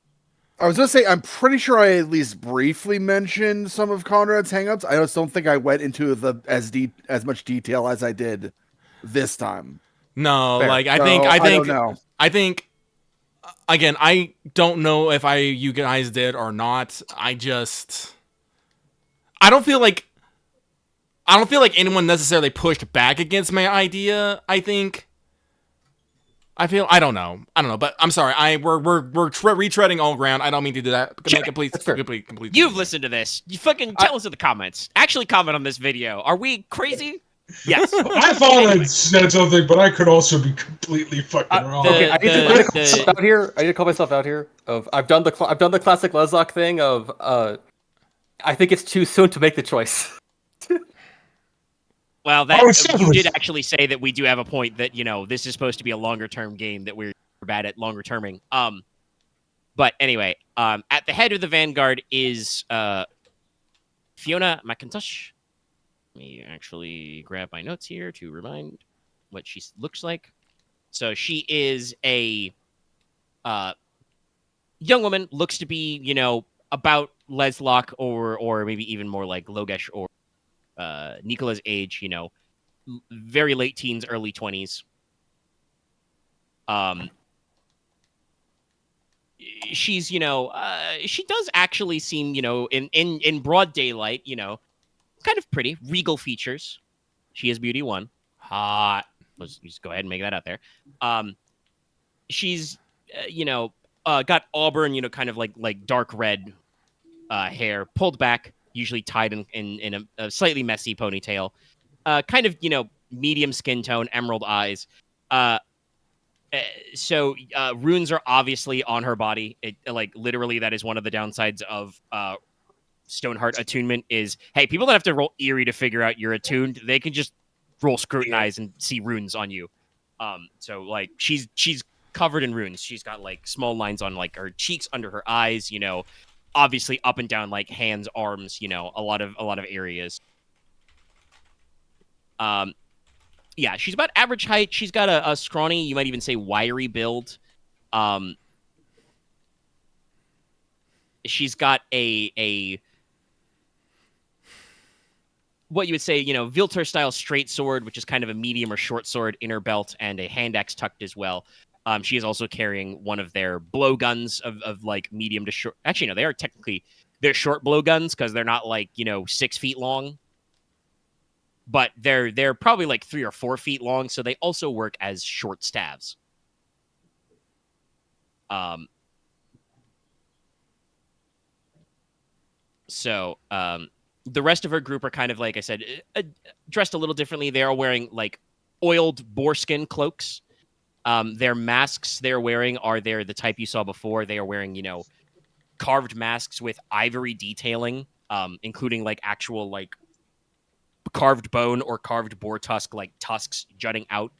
I was gonna say I'm pretty sure I at least briefly mentioned some of Konrad's hangups. I just don't think I went into as much detail as I did this time. No, Fair. like I So, think don't know. I think again, I don't know if you guys did or not. I don't feel like anyone necessarily pushed back against my idea. I don't know, but I'm sorry. We're retreading all ground. I don't mean to do that. Sure. Complete. you've listened to this. You fucking tell us in the comments. Actually comment on this video. Are we crazy? Yes. I thought I'd said something, but I could also be completely fucking wrong. Okay, I need to call the- myself out here. I need to call myself out here. I've done the classic Leslok thing of I think it's too soon to make the choice. Well, it's you definitely- did actually say that we do have a point that, this is supposed to be a longer term game, that we're bad at longer terming. But anyway, at the head of the vanguard is Fiona McIntosh. Let me actually grab my notes here to remind what she looks like. So she is a young woman, looks to be, about Leslok or maybe even more like Logesh or Nicola's age, very late teens, early 20s. She's, she does actually seem, in broad daylight, kind of pretty, regal features. She is beauty one. Hot. Let's just go ahead and make that out there. She's, got auburn, kind of like dark red hair, pulled back, usually tied in a slightly messy ponytail. Kind of, medium skin tone, emerald eyes. So runes are obviously on her body. It, like, literally, that is one of the downsides of Stoneheart attunement is, hey, people don't have to roll eerie to figure out you're attuned. They can just roll scrutinize and see runes on you. So like she's covered in runes. She's got like small lines on like her cheeks, under her eyes, obviously up and down like hands, arms, a lot of areas. Yeah, she's about average height. She's got a scrawny, you might even say wiry build. She's got a what you would say, Vilter style straight sword, which is kind of a medium or short sword in her belt, and a hand axe tucked as well. She is also carrying one of their blowguns of like medium to short. Actually, no, they're short blowguns because they're not like 6 feet long, but they're probably like 3 or 4 feet long. So they also work as short staves. So the rest of her group are kind of, like I said, dressed a little differently. They are wearing like oiled boarskin cloaks. Their masks they're wearing are the type you saw before. They are wearing, carved masks with ivory detailing, including like actual like carved bone or carved boar tusk, like tusks jutting out.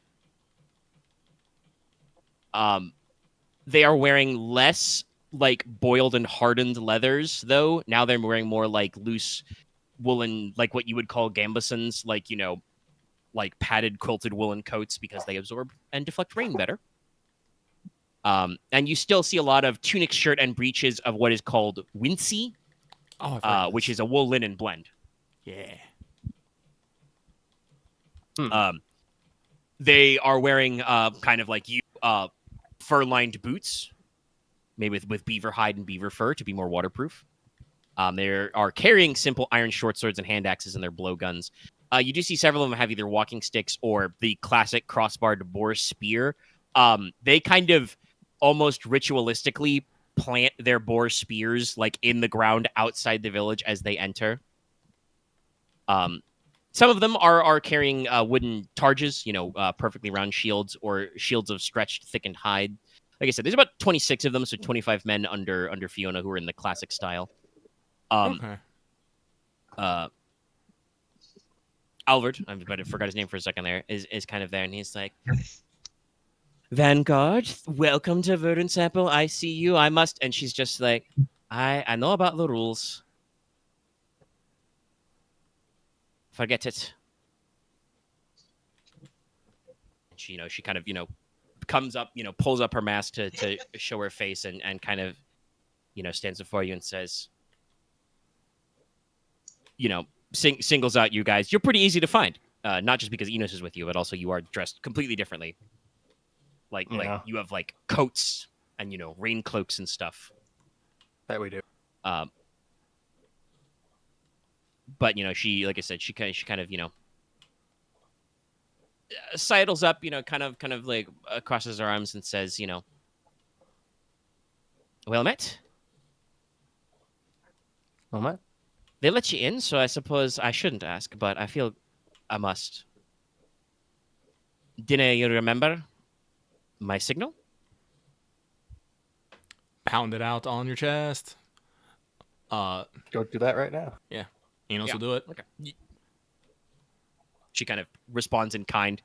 They are wearing less like boiled and hardened leathers, though. Now they're wearing more like loose woolen, like what you would call gambesons, like, like padded quilted woolen coats, because they absorb and deflect rain better. And you still see a lot of tunic, shirt, and breeches of what is called wincey, which is a wool linen blend. Yeah. They are wearing kind of like fur-lined boots, made with beaver hide and beaver fur to be more waterproof. They are carrying simple iron short swords and hand axes and their blowguns. You do see several of them have either walking sticks or the classic crossbarred boar spear. They kind of almost ritualistically plant their boar spears like in the ground outside the village as they enter. Some of them are carrying wooden targes, perfectly round shields or shields of stretched, thickened hide. Like I said, there's about 26 of them, so 25 men under Fiona who are in the classic style. Okay. Alvard, I forgot his name for a second there, is kind of there, and he's like, Vanguard, welcome to Verdenseple. I see you. I must. And she's just like, I know about the rules. Forget it. And she kind of, comes up, pulls up her mask to show her face and kind of, stands before you and says, singles out you guys. You're pretty easy to find. Not just because Inos is with you, but also you are dressed completely differently. Like you have like coats and rain cloaks and stuff. That we do. But she, like I said, she kind of sidles up, kind of like crosses her arms and says, well met. Well met. They let you in, so I suppose I shouldn't ask, but I feel I must. Didn't you remember my signal? Pound it out on your chest. Go do that right now. Yeah. Inos will do it. Okay. She kind of responds in kind.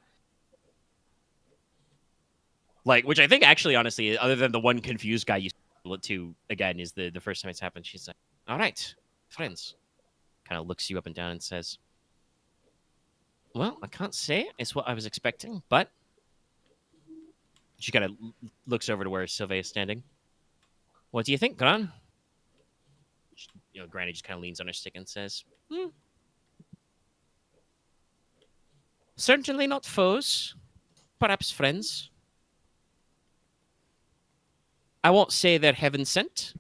Which I think actually, honestly, other than the one confused guy you it to, again, is the first time it's happened. She's like, all right, friends. Kind of looks you up and down and says, well, I can't say it's what I was expecting, but she kind of looks over to where Sylvia is standing. What do you think, Gran? Granny just kind of leans on her stick and says, certainly not foes, perhaps friends. I won't say they're heaven sent,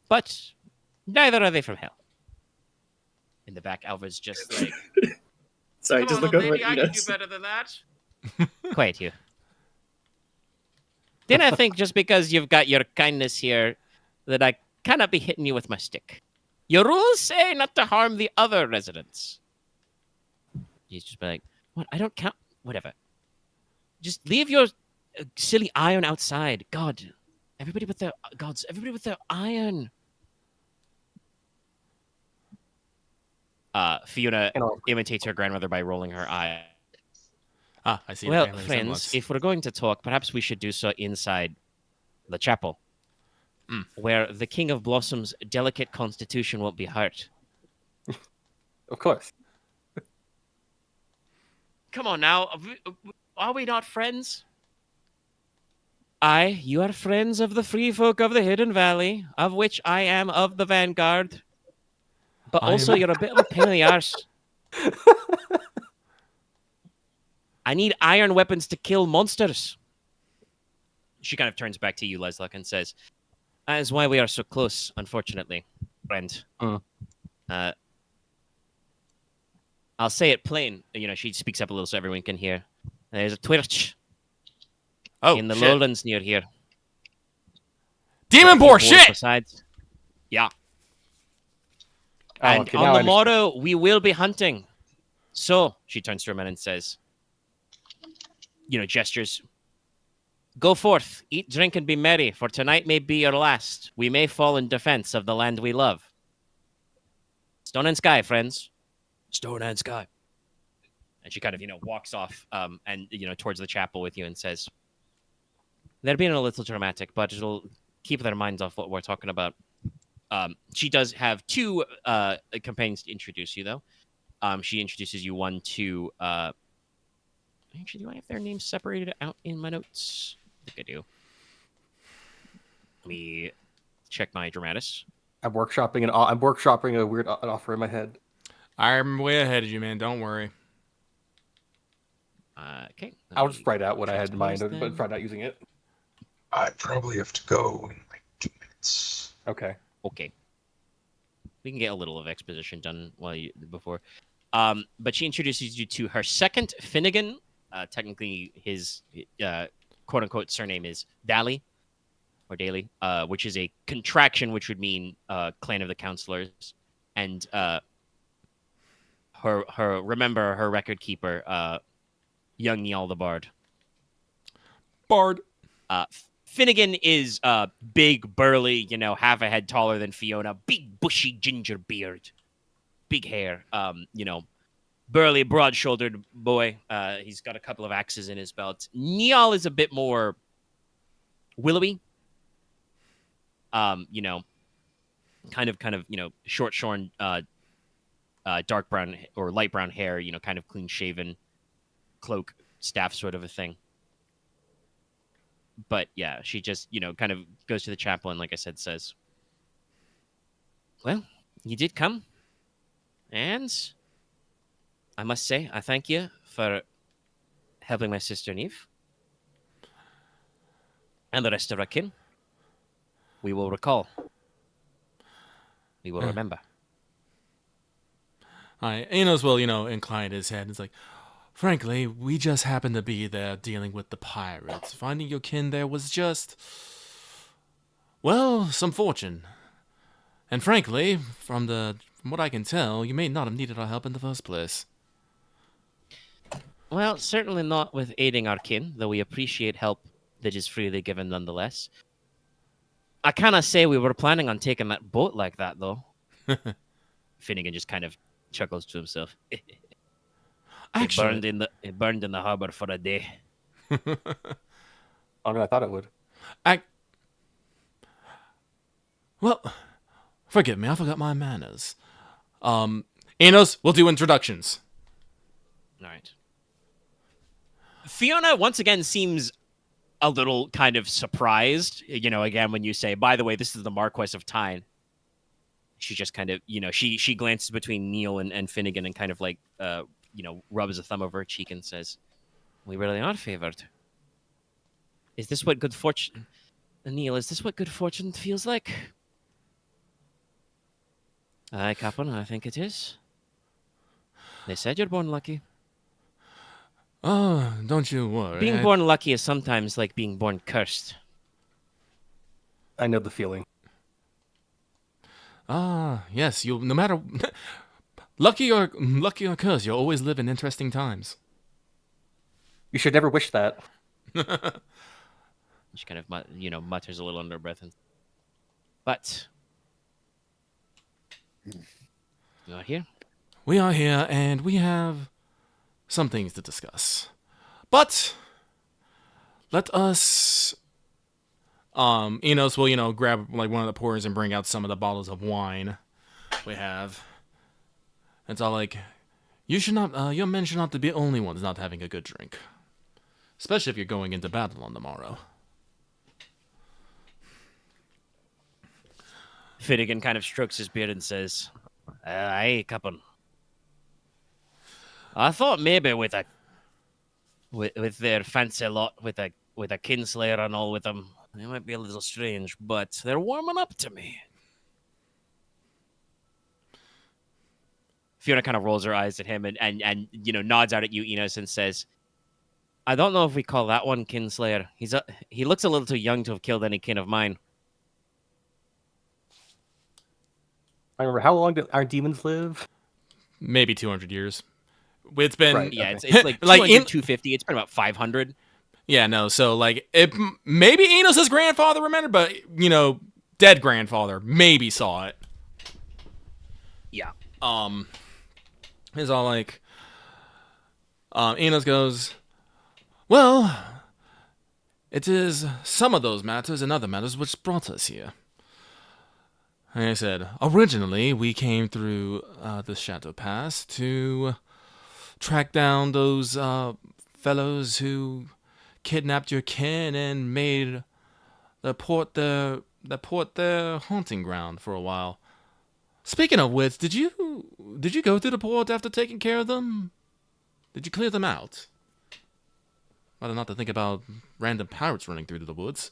but neither are they from hell. In the back, Alva's just like, Sorry, come just on, look old over lady, at I can do Inos. better than that. Quiet you. Didn't I think just because you've got your kindness here that I cannot be hitting you with my stick? Your rules say not to harm the other residents. He's just like, what? I don't count. Whatever. Just leave your silly iron outside. God. Everybody with their gods. Everybody with their iron. Fiona imitates her grandmother by rolling her eye. Ah, I see. Well, friends, if we're going to talk, perhaps we should do so inside the chapel, where the King of Blossom's delicate constitution won't be hurt. Of course. Come on now, are we not friends? You are friends of the free folk of the Hidden Valley, of which I am of the Vanguard. But also, you're a bit of a pain in the arse. I need iron weapons to kill monsters. She kind of turns back to you, Leslok, and says, that is why we are so close, unfortunately, friend. I'll say it plain. She speaks up a little so everyone can hear. There's a twitch in the lowlands near here. Demon boar shit! Besides. Yeah. Oh, And okay, on now the I morrow, we will be hunting. So, she turns to her men and says, gestures. Go forth, eat, drink, and be merry, for tonight may be your last. We may fall in defense of the land we love. Stone and sky, friends. Stone and sky. And she kind of, walks off and, towards the chapel with you and says, they're being a little dramatic, but it'll keep their minds off what we're talking about. She does have two companions to introduce you, though. She introduces you one to... Actually, do I have their names separated out in my notes? I think I do. Let me check my dramatis. I'm workshopping a weird offer in my head. I'm way ahead of you, man. Don't worry. Okay. I'll just write out what I had in mind, transpose but them. try not using it. I probably have to go in like 2 minutes. Okay. Okay. We can get a little of exposition done before. But she introduces you to her second Finnegan. Technically, his quote unquote surname is Daly or Daly, which is a contraction, which would mean Clan of the Counselors. And remember her record keeper, young Niall the Bard. Bard. Finnegan is big, burly, half a head taller than Fiona, big, bushy, ginger beard, big hair, burly, broad-shouldered boy. He's got a couple of axes in his belt. Niall is a bit more willowy, kind of, short, shorn, dark brown or light brown hair, kind of clean-shaven, cloak, staff sort of a thing. But yeah, she just, kind of goes to the chapel and, like I said, says, well, you did come. And I must say, I thank you for helping my sister Neve. And the rest of our kin. We will recall. We will remember. Inos will, incline his head. It's like, frankly, we just happened to be there dealing with the pirates. Finding your kin there was just, well, some fortune. And frankly, from what I can tell, you may not have needed our help in the first place. Well, certainly not with aiding our kin, though we appreciate help that is freely given nonetheless. I cannot say we were planning on taking that boat like that, though. Finnegan just kind of chuckles to himself. Actually, It burned in the harbor for a day. Oh no, I thought it would. Well, forgive me, I forgot my manners. Inos, we'll do introductions. All right. Fiona once again seems a little kind of surprised, again, when you say, by the way, this is the Marquess of Teine. She just kind of, she glances between Neil and Finnegan and kind of like, rubs a thumb over her cheek and says, we really are favored. Is this what good fortune... Neil, is this what good fortune feels like? Aye, Captain, I think it is. They said you're born lucky. Oh, don't you worry. Being born lucky is sometimes like being born cursed. I know the feeling. Yes, you'll, no matter... lucky or cursed, you'll always live in interesting times. You should never wish that. She kind of, mutters a little under her breath. But... you are here? We are here, and we have some things to discuss. But let us... Inos will, grab like one of the pourers and bring out some of the bottles of wine we have. It's all like, your men should not be the only ones not having a good drink. Especially if you're going into battle on the morrow. Finnegan kind of strokes his beard and says, aye, Captain. I thought maybe with their fancy lot, with a kinslayer and all with them, they might be a little strange, but they're warming up to me. Fiona kind of rolls her eyes at him and nods out at you, Inos, and says, I don't know if we call that one kinslayer. He looks a little too young to have killed any kin of mine. I remember, how long did our demons live? Maybe 200 years. It's been... Right. Yeah, okay. it's like 200, 250. It's been about 500. Yeah, no, so, like, maybe Enos' grandfather remembered, but, dead grandfather maybe saw it. Yeah. It's all like... Enos goes, well, it is some of those matters and other matters which brought us here. Like I said, originally we came through the Shadow Pass to track down those fellows who kidnapped your kin and made the port their haunting ground for a while. Speaking of which, did you go through the port after taking care of them? Did you clear them out? Rather not to think about random pirates running through the woods.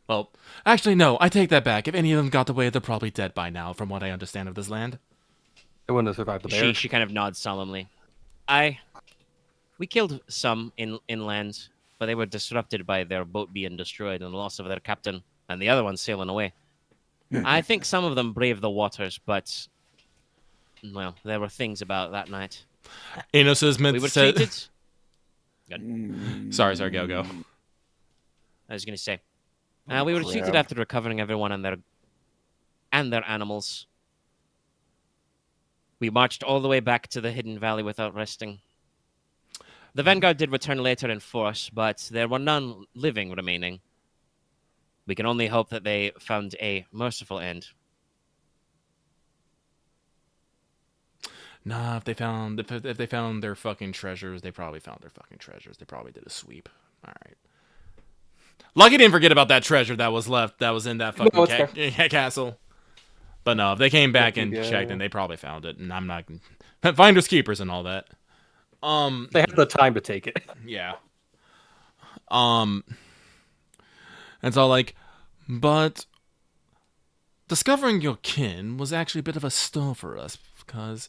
Well, actually, no, I take that back. If any of them got away, they're probably dead by now, from what I understand of this land. They wouldn't have survived the bear. She kind of nods solemnly. We killed some inland, but they were disrupted by their boat being destroyed and the loss of their captain, and the other one sailing away. I think some of them braved the waters, but well, there were things about that night. Inos is meant We were to say... treated. Sorry, go. I was going to say, we were treated after recovering everyone and their animals. We marched all the way back to the Hidden Valley without resting. The Vanguard did return later in force, but there were none living remaining. We can only hope that they found a merciful end. Nah, if they found their fucking treasures, they probably found their fucking treasures. They probably did a sweep. All right. Lucky didn't forget about that treasure that was left, that was in that fucking castle. But no, if they came back and checked, then they probably found it. And I'm not finders keepers and all that. They had the time to take it. Yeah. And so like, but discovering your kin was actually a bit of a stir for us because,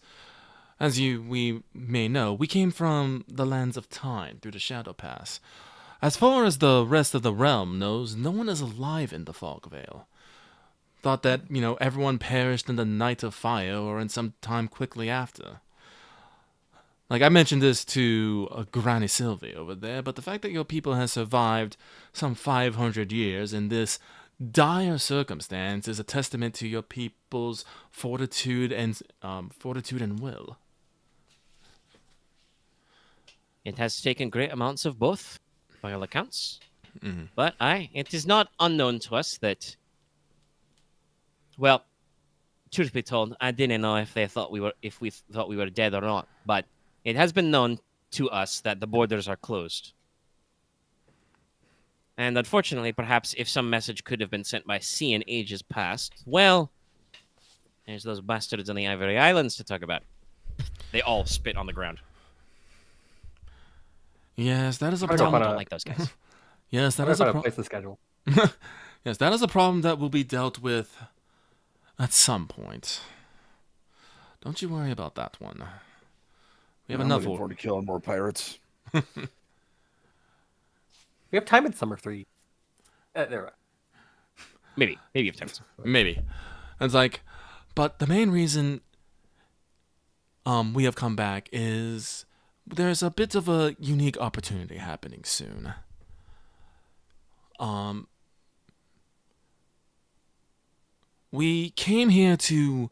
as we may know, we came from the lands of Teine through the Shadow Pass. As far as the rest of the realm knows, no one is alive in the Fog Vale. Thought that, everyone perished in the Night of Fire or in some time quickly after. Like, I mentioned this to Granny Sylvie over there, but the fact that your people has survived some 500 years in this dire circumstance is a testament to your people's fortitude and will. It has taken great amounts of both, by all accounts. Mm-hmm. But it is not unknown to us that, well, truth be told, I didn't know if we thought we were dead or not, but it has been known to us that the borders are closed. And unfortunately, perhaps if some message could have been sent by sea in ages past, well, there's those bastards on the Ivory Islands to talk about. They all spit on the ground. Yes, that is a I problem. don't like those guys. Yes, that is a problem. Place the schedule. Yes, that is a problem that will be dealt with at some point. Don't you worry about that one. We have enough for to killing more pirates. We have time in summer 3. There. Maybe you have time. Maybe. And it's like, but the main reason we have come back is there's a bit of a unique opportunity happening soon. We came here to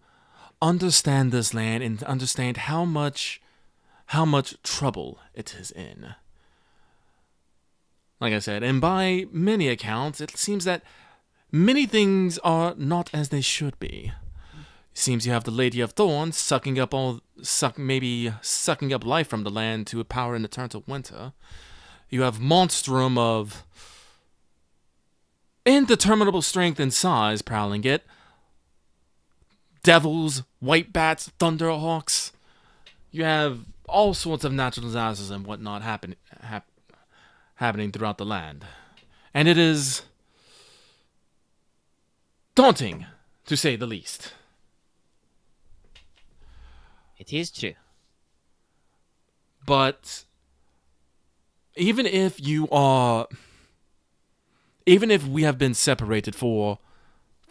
understand this land and understand how much trouble it is in. Like I said, and by many accounts, it seems that many things are not as they should be. It seems you have the Lady of Thorns sucking up life from the land to power an eternal winter. You have Monstrum of indeterminable strength and size prowling it. Devils, white bats, thunderhawks. You have all sorts of natural disasters and whatnot happening throughout the land. And it is daunting, to say the least. It is true. But even if we have been separated for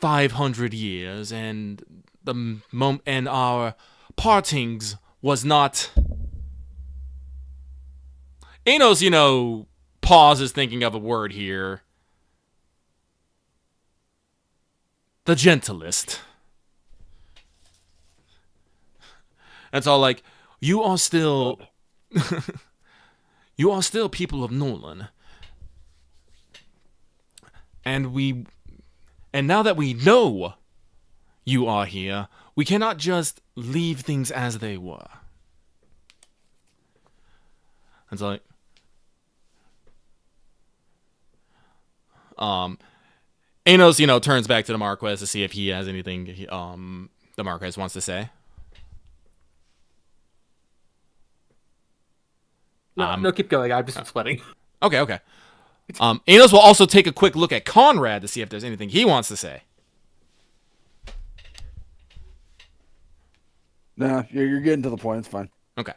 500 years and and our partings was not... Inos, pauses thinking of a word here. The gentlest. It's all like, you are still people of Nolan. And now that we know you are here, we cannot just leave things as they were. It's like, Inos, turns back to the Marquess to see if he has anything the Marquess wants to say. No, keep going. I'm just sweating. Okay. Inos will also take a quick look at Konrad to see if there's anything he wants to say. Nah, you're getting to the point. It's fine. Okay.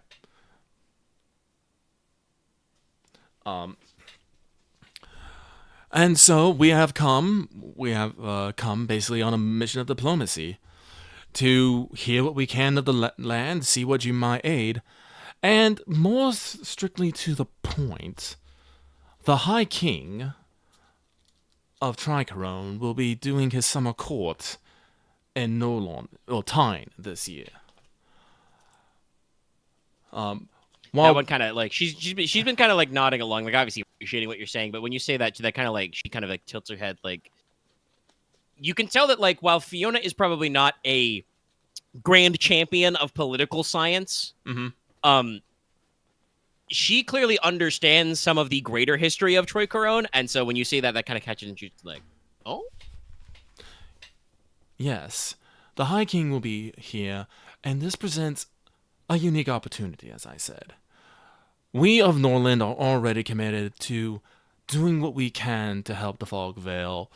And so we have come basically on a mission of diplomacy to hear what we can of the land, see what you might aid, and more strictly to the point, the High King of Tricorone will be doing his summer court in Teine this year. That one kind of like she's been kind of like nodding along, like obviously appreciating what you're saying, but when you say that kind of like she kind of like tilts her head, like you can tell that like while Fiona is probably not a grand champion of political science, she clearly understands some of the greater history of Tricorone, and so when you say that, that kind of catches and she's like, oh, yes, the High King will be here, and this presents a unique opportunity, as I said. We of Norland are already committed to doing what we can to help the Fog Vale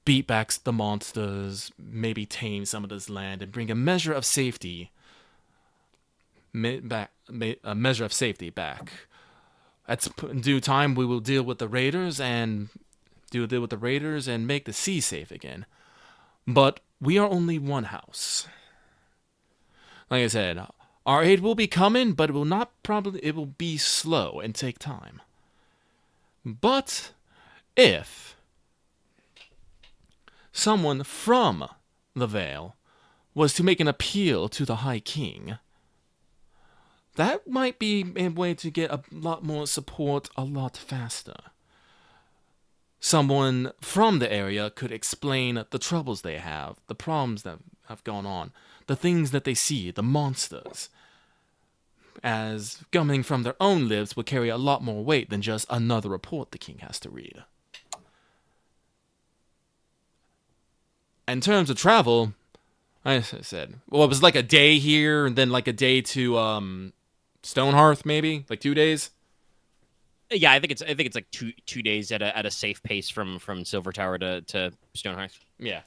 beat back the monsters, maybe tame some of this land, and bring a measure of safety back. In due time, we will deal with the raiders and make the sea safe again. But we are only one house. Like I said, our aid will be coming, but it will be slow and take time. But if someone from the Vale was to make an appeal to the High King, that might be a way to get a lot more support a lot faster. Someone from the area could explain the troubles they have, the problems that have gone on, the things that they see, the monsters, as coming from their own lips would carry a lot more weight than just another report the king has to read. In terms of travel, I said, well, it was like a day here and then like a day to Stonehearth, maybe like 2 days. Yeah, I think it's like two days at a safe pace from Silver Tower to Stonehearth. Yeah,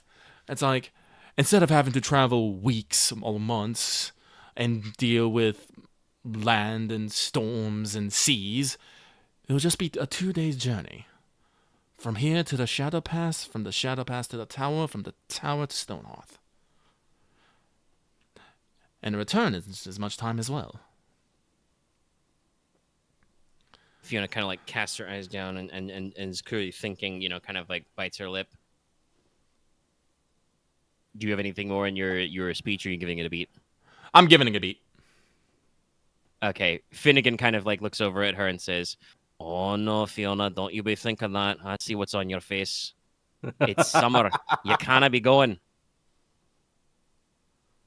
it's like instead of having to travel weeks or months and deal with land and storms and seas, it will just be a 2 days journey. From here to the Shadow Pass, from the Shadow Pass to the tower, from the tower to Stonehearth. And the return is as much time as well. Fiona kind of like casts her eyes down and is clearly thinking, kind of like bites her lip. Do you have anything more in your speech, or are you giving it a beat? I'm giving it a beat. Okay. Finnegan kind of like looks over at her and says, "Oh no, Fiona, don't you be thinking that. I see what's on your face. It's summer. You can't be going."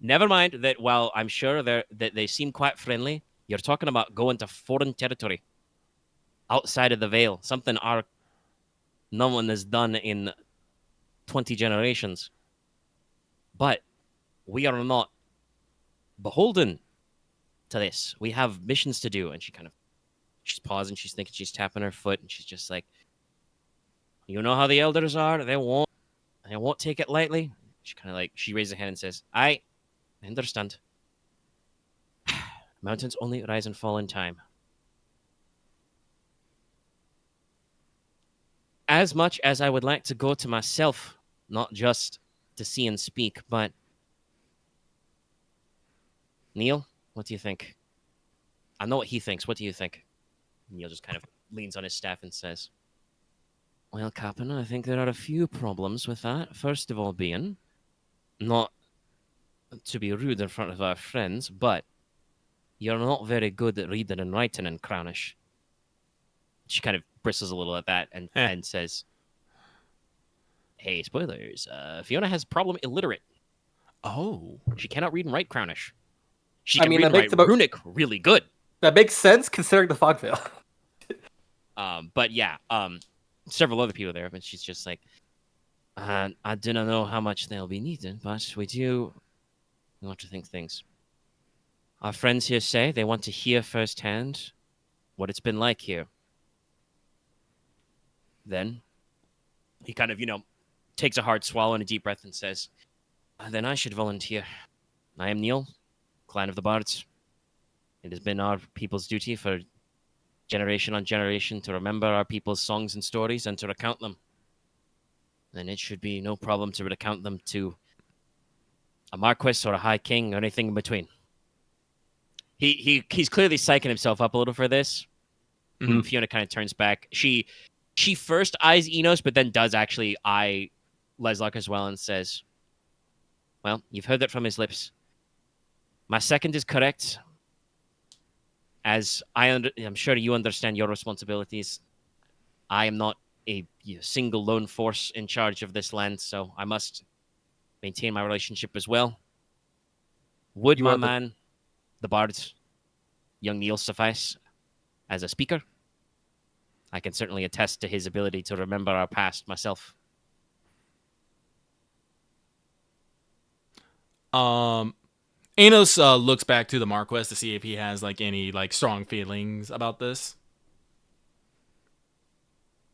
Never mind that while I'm sure that they seem quite friendly, you're talking about going to foreign territory. Outside of the Vale. Something no one has done in 20 generations. But we are not beholden to this. We have missions to do. And she's pausing, she's thinking, she's tapping her foot, and she's just like, you know how the elders are? They won't take it lightly. She raises her hand and says, I understand. Mountains only rise and fall in time. As much as I would like to go to myself, not just to see and speak, but Neil, what do you think? I know what he thinks. What do you think? Neil just kind of leans on his staff and says, well, Captain, I think there are a few problems with that. First of all being, not to be rude in front of our friends, but you're not very good at reading and writing in Crownish. She kind of bristles a little at that and says, hey, spoilers, Fiona has problem illiterate. Oh. She cannot read and write Crownish. She can read and makes write Runic really good. That makes sense considering the Fog Veil. But yeah, several other people there, but she's just like, I do not know how much they'll be needed, but we want to think things. Our friends here say they want to hear firsthand what it's been like here. Then he kind of, takes a hard swallow and a deep breath and says, then I should volunteer. I am Neil, Clan of the Bards. It has been our people's duty for generation on generation to remember our people's songs and stories and to recount them. And it should be no problem to recount them to a Marquess or a High King or anything in between. He's clearly psyching himself up a little for this. Mhm. Fiona kind of turns back. She first eyes Inos, but then does actually eye Leslok as well and says, well, you've heard that from his lips. My second is correct. As I'm sure you understand your responsibilities. I am not a single lone force in charge of this land, so I must maintain my relationship as well. Would my man, the Bard, young Neil, suffice as a speaker? I can certainly attest to his ability to remember our past myself. Inos looks back to the Marquess to see if he has like any like strong feelings about this.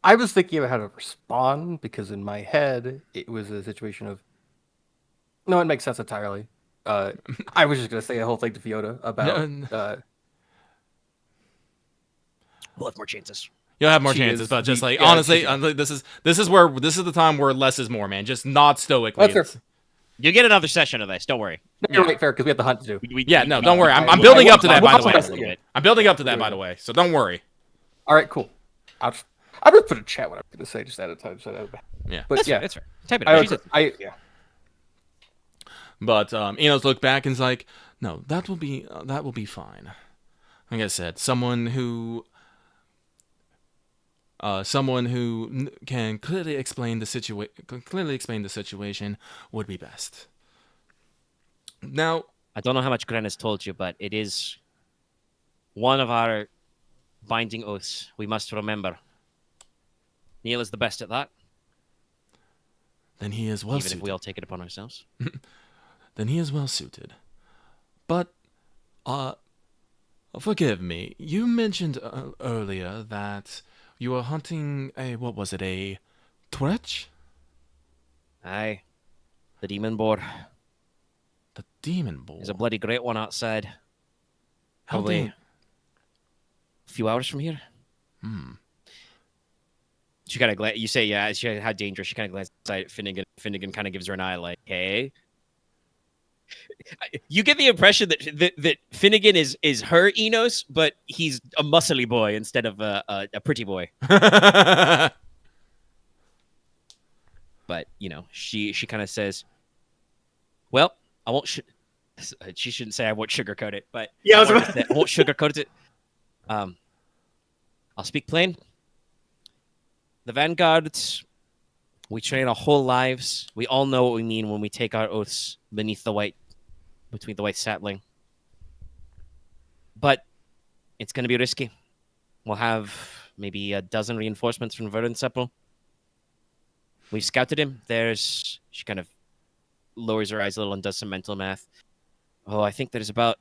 I was thinking about how to respond because in my head it was a situation of. No, it makes sense entirely. I was just gonna say a whole thing to Fiona about. We'll have more chances. You'll have more She chances, is but just the- like yeah, honestly, she's- this is the time where less is more, man. Just not stoically. That's fair. You get another session of this. Don't worry. No, you're right, fair, because we have the hunt to do. Don't worry. I'm I- building I- up to that, by the way. I- I- I'm building up to that, by the way. So don't worry. All right, cool. I'll just put a chat what I'm gonna say just at a time. Yeah. But That's yeah, fair. That's fair. Type it I, out. yeah. But Inos looked back and is like, "No, that will be fine." Like I said, someone who can clearly explain the situation would be best. Now, I don't know how much Gren has told you, but it is one of our binding oaths we must remember. Neil is the best at that, then he is well even suited. if we all take it upon ourselves. Then he is well suited. But, forgive me. You mentioned earlier that you were hunting a Twretch? Aye. The demon boar The demon boar. is a bloody great one outside. How Probably dang- a few hours from here. She kind of you say, yeah, how dangerous. She kind of glances at Finnegan. Finnegan kind of gives her an eye like, hey. You get the impression that Finnegan is her Enos, but he's a muscly boy instead of a pretty boy. But, she kind of says, well, I won't... she shouldn't say I won't sugarcoat it, but Yeah, I won't sugarcoat it. I'll speak plain. The Vanguards, we train our whole lives. We all know what we mean when we take our oaths between the white sapling. But it's going to be risky. We'll have maybe a dozen reinforcements from Verdenseple. We've scouted him. She kind of lowers her eyes a little and does some mental math. Oh, I think there's about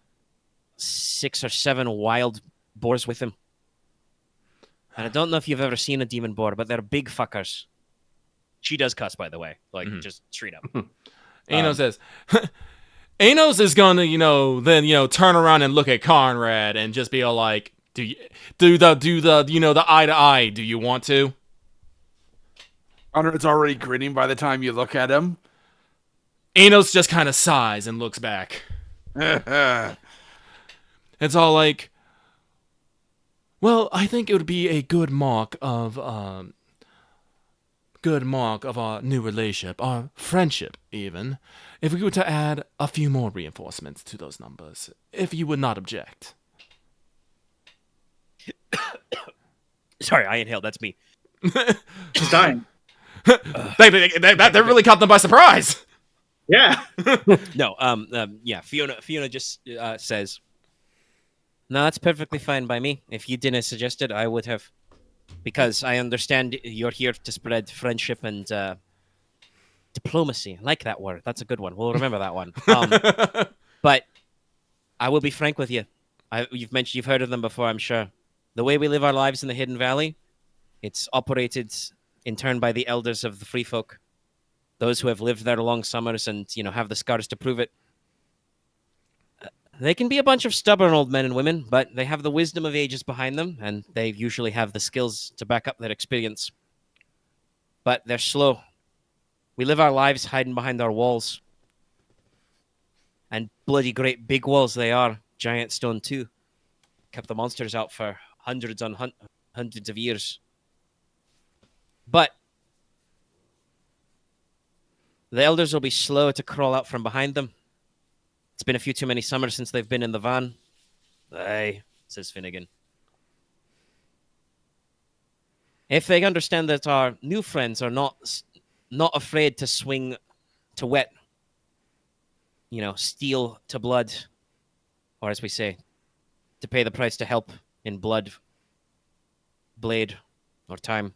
6 or 7 wild boars with him. And I don't know if you've ever seen a demon boar, but they're big fuckers. She does cuss, by the way. Just straight up. Anos says, Anos is gonna, then turn around and look at Konrad and just be all like, do the eye to eye? Do you want to? Konrad's already grinning by the time you look at him. Anos just kind of sighs and looks back. It's all like, well, I think it would be a good mark of our new relationship, our friendship, even, if we were to add a few more reinforcements to those numbers, if you would not object. Sorry, I inhaled. That's me. She's dying. That really caught them by surprise. Yeah. No, yeah. Fiona just says, "No, that's perfectly fine by me. If you didn't suggest it, I would have, because I understand you're here to spread friendship and diplomacy. I like that word. That's a good one. We'll remember that one. But I will be frank with you. You've heard of them before, I'm sure. The way we live our lives in the Hidden Valley, it's operated in turn by the elders of the free folk, those who have lived there long summers and, have the scars to prove it. They can be a bunch of stubborn old men and women, but they have the wisdom of ages behind them, and they usually have the skills to back up their experience. But they're slow. We live our lives hiding behind our walls. And bloody great big walls they are, giant stone too. Kept the monsters out for hundreds of years. But the elders will be slow to crawl out from behind them. It's been a few too many summers since they've been in the van. Aye, says Finnegan. If they understand that our new friends are not afraid to swing to wet, steel to blood, or as we say, to pay the price to help in blood, blade, or time,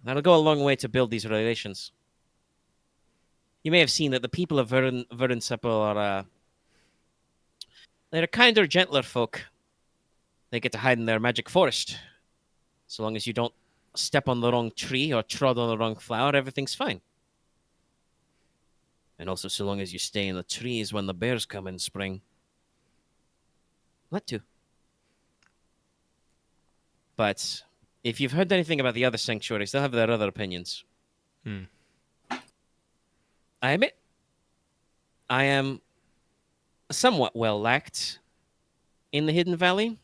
that'll go a long way to build these relations. You may have seen that the people of Verdenseple are they're a kinder, gentler folk. They get to hide in their magic forest. So long as you don't step on the wrong tree or trod on the wrong flower, everything's fine. And also so long as you stay in the trees when the bears come in spring. That too. But if you've heard anything about the other sanctuaries, they'll have their other opinions. I admit, I am somewhat well lacked in the Hidden Valley.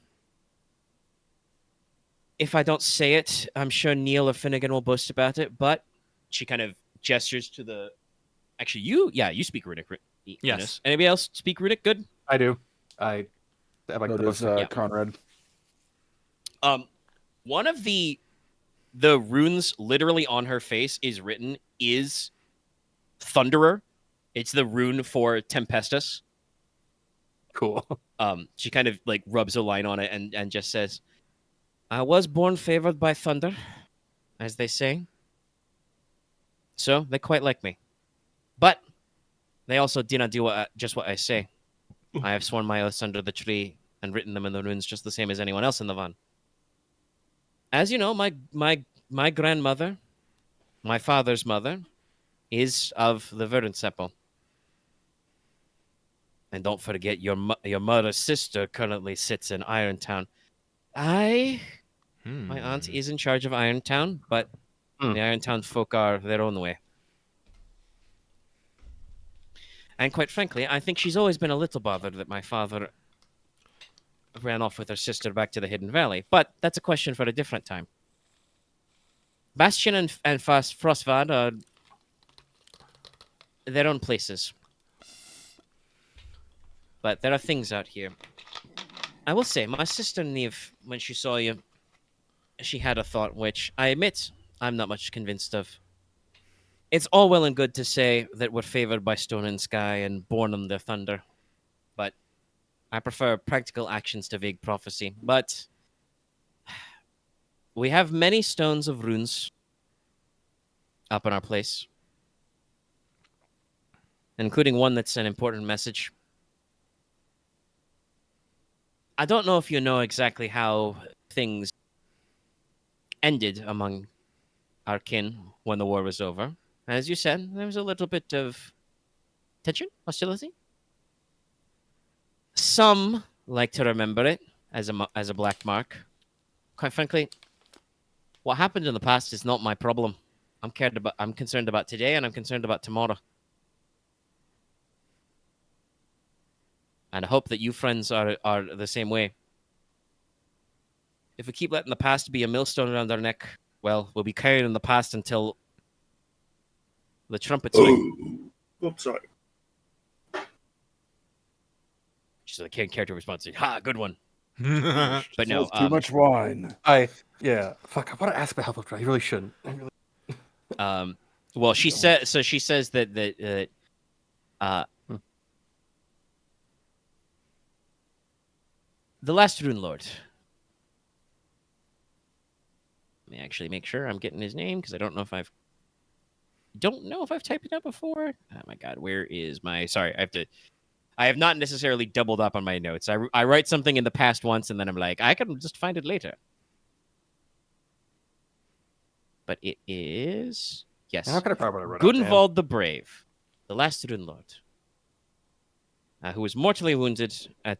If I don't say it, I'm sure Neil or Finnegan will boast about it, but she kind of gestures to the... Actually, you speak Runic. Yes. Inos. Anybody else speak Runic? Good? I do. I like So the does book. Konrad. One of the runes literally on her face is Thunderer. It's the rune for Tempestus. Cool. She kind of like rubs a line on it and just says, I was born favored by thunder, as they say. So they quite like me. But they also did not do just what I say. I have sworn my oaths under the tree and written them in the runes just the same as anyone else in the van. As you know, my grandmother, my father's mother, is of the Verdenseple. And don't forget, your mother's sister currently sits in Irontown. My aunt is in charge of Irontown, but the Irontown folk are their own way. And quite frankly, I think she's always been a little bothered that my father ran off with her sister back to the Hidden Valley. But that's a question for a different time. Bastion and Frostvad are their own places. But there are things out here. I will say, my sister Neve, when she saw you, she had a thought which, I admit, I'm not much convinced of. It's all well and good to say that we're favored by stone and sky and born under thunder. But I prefer practical actions to vague prophecy. But we have many stones of runes up in our place, including one that's an important message. I don't know if you know exactly how things ended among our kin when the war was over. As you said, there was a little bit of tension, hostility. Some like to remember it as a black mark. Quite frankly, what happened in the past is not my problem. I'm concerned about today, and I'm concerned about tomorrow. And I hope that you friends are the same way. If we keep letting the past be a millstone around our neck, well, we'll be carrying the past until the trumpets ring. Oops, sorry. She's like, character response. Ha, good one. But But no, Too much wine. Fuck, I want to ask about Help I really shouldn't. well, she said. So she says that the last Rune Lord. Let me actually make sure I'm getting his name because I don't know if I've typed it out before. Oh my god, where is my? Sorry, I have not necessarily doubled up on my notes. I write something in the past once and then I'm like, I can just find it later. but it is yes, How could I probably write it down? Gunvald the Brave, the last Rune Lord, who was mortally wounded at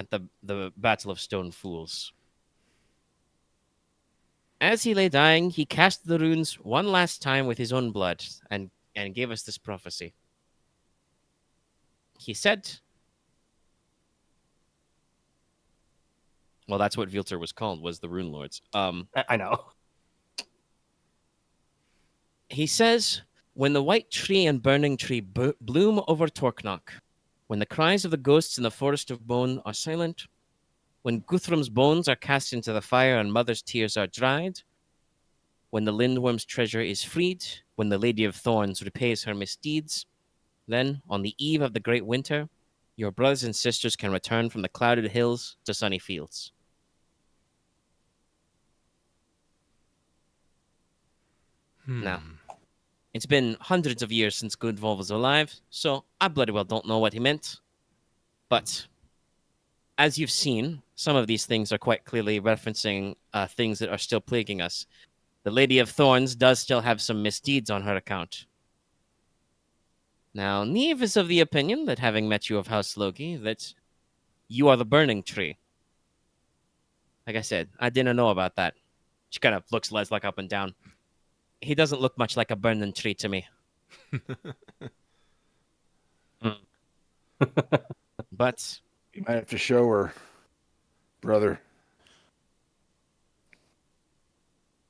the Battle of Stone Fools. As he lay dying, he cast the runes one last time with his own blood and gave us this prophecy. He said, well, that's what Vilter was called, was the Rune Lords. I know. He says, when the white tree and burning tree bloom over Torknock, when the cries of the ghosts in the forest of bone are silent, when Guthrum's bones are cast into the fire and mother's tears are dried, when the lindworm's treasure is freed, when the Lady of Thorns repays her misdeeds, then, on the eve of the great winter, your brothers and sisters can return from the clouded hills to sunny fields. Now, it's been hundreds of years since Gunvald was alive, so I bloody well don't know what he meant. But, as you've seen, some of these things are quite clearly referencing things that are still plaguing us. The Lady of Thorns does still have some misdeeds on her account. Now, Neve is of the opinion that having met you of House Logi, that you are the burning tree. Like I said, I didn't know about that. She kind of looks Leslok up and down. He doesn't look much like a burning tree to me. But You might have to show her, brother.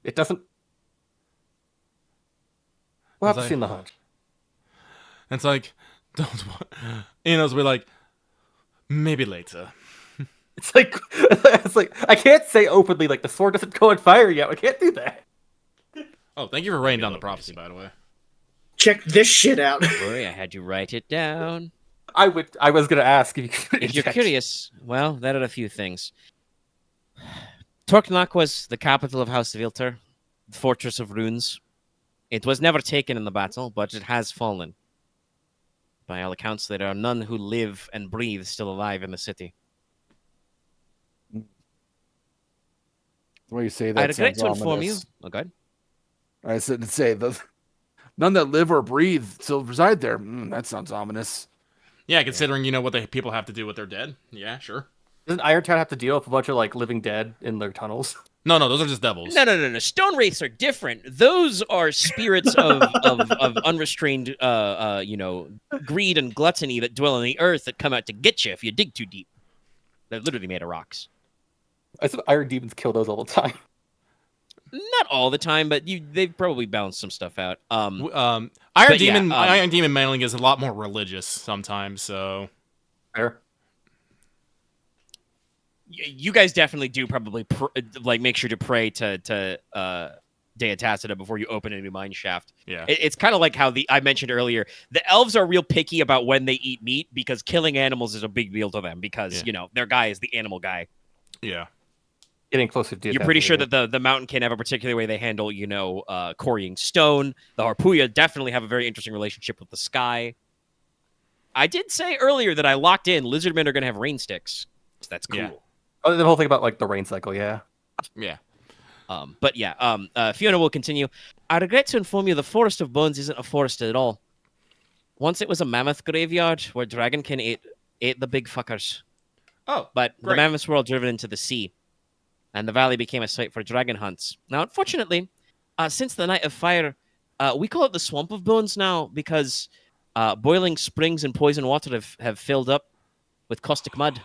It doesn't. We'll have to It's see in the like- hunt. It's like, don't. Inos, we're like, maybe later. It's like I can't say openly like the sword doesn't go on fire yet. I can't do that. Oh, thank you for writing down the prophecy, by the way. Check this shit out. don't worry, I had you write it down. I was gonna ask if you could. If you're inject- curious, well, that are a few things. Torknock was the capital of House Vilter, the fortress of runes. It was never taken in the battle, but it has fallen. By all accounts, there are none who live and breathe still alive in the city. The way you say that I regret sounds to inform you. ominous. Oh, God. I said to say none that live or breathe still reside there. That sounds ominous. Yeah, considering you know what the people have to do with their dead. Yeah, sure. Doesn't Irontown have to deal with a bunch of like living dead in their tunnels? No, those are just devils. No. Stone wraiths are different. Those are spirits of unrestrained, greed and gluttony that dwell on the earth that come out to get you if you dig too deep. They're literally made of rocks. I said iron demons kill those all the time. Not all the time, but they've probably balanced some stuff out. Iron But Demon, yeah, Iron Demon mailing is a lot more religious sometimes. So Fair. You guys definitely do probably make sure to pray to Dea Tacita before you open a new mine shaft. yeah, It's kind of like how I mentioned earlier. The elves are real picky about when they eat meat because killing animals is a big deal to them because their guy is the animal guy. yeah. Getting closer to You're pretty sure that the mountain kin have a particular way they handle quarrying stone. The Harpuya definitely have a very interesting relationship with the sky. I did say earlier that I locked in lizardmen are going to have rain sticks. So that's cool. Yeah. Oh, the whole thing about like the rain cycle, yeah. Fiona will continue. I regret to inform you the Forest of Bones isn't a forest at all. Once it was a mammoth graveyard where dragonkin ate the big fuckers. Oh, But the great. mammoths were all driven into the sea, and the valley became a site for dragon hunts. Now, unfortunately, since the Night of Fire, we call it the Swamp of Bones now because boiling springs and poison water have filled up with caustic mud.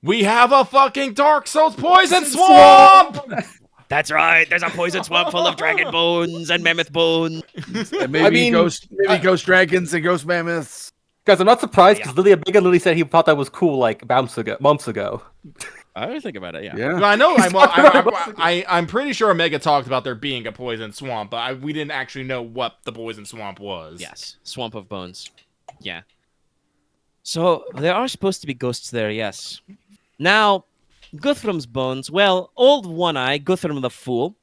We have a fucking Dark Souls poison swamp. That's right. There's a poison swamp full of dragon bones and mammoth bones. And maybe ghost dragons and ghost mammoths. Guys, I'm not surprised because Lily said he thought that was cool like months ago. I didn't think about it. Yeah. Yeah. Well, I know. I'm pretty sure Omega talked about there being a poison swamp, but we didn't actually know what the poison swamp was. Yes. Swamp of Bones. Yeah. So there are supposed to be ghosts there. Yes. Now, Guthrum's bones. Well, old One Eye, Guthrum the Fool,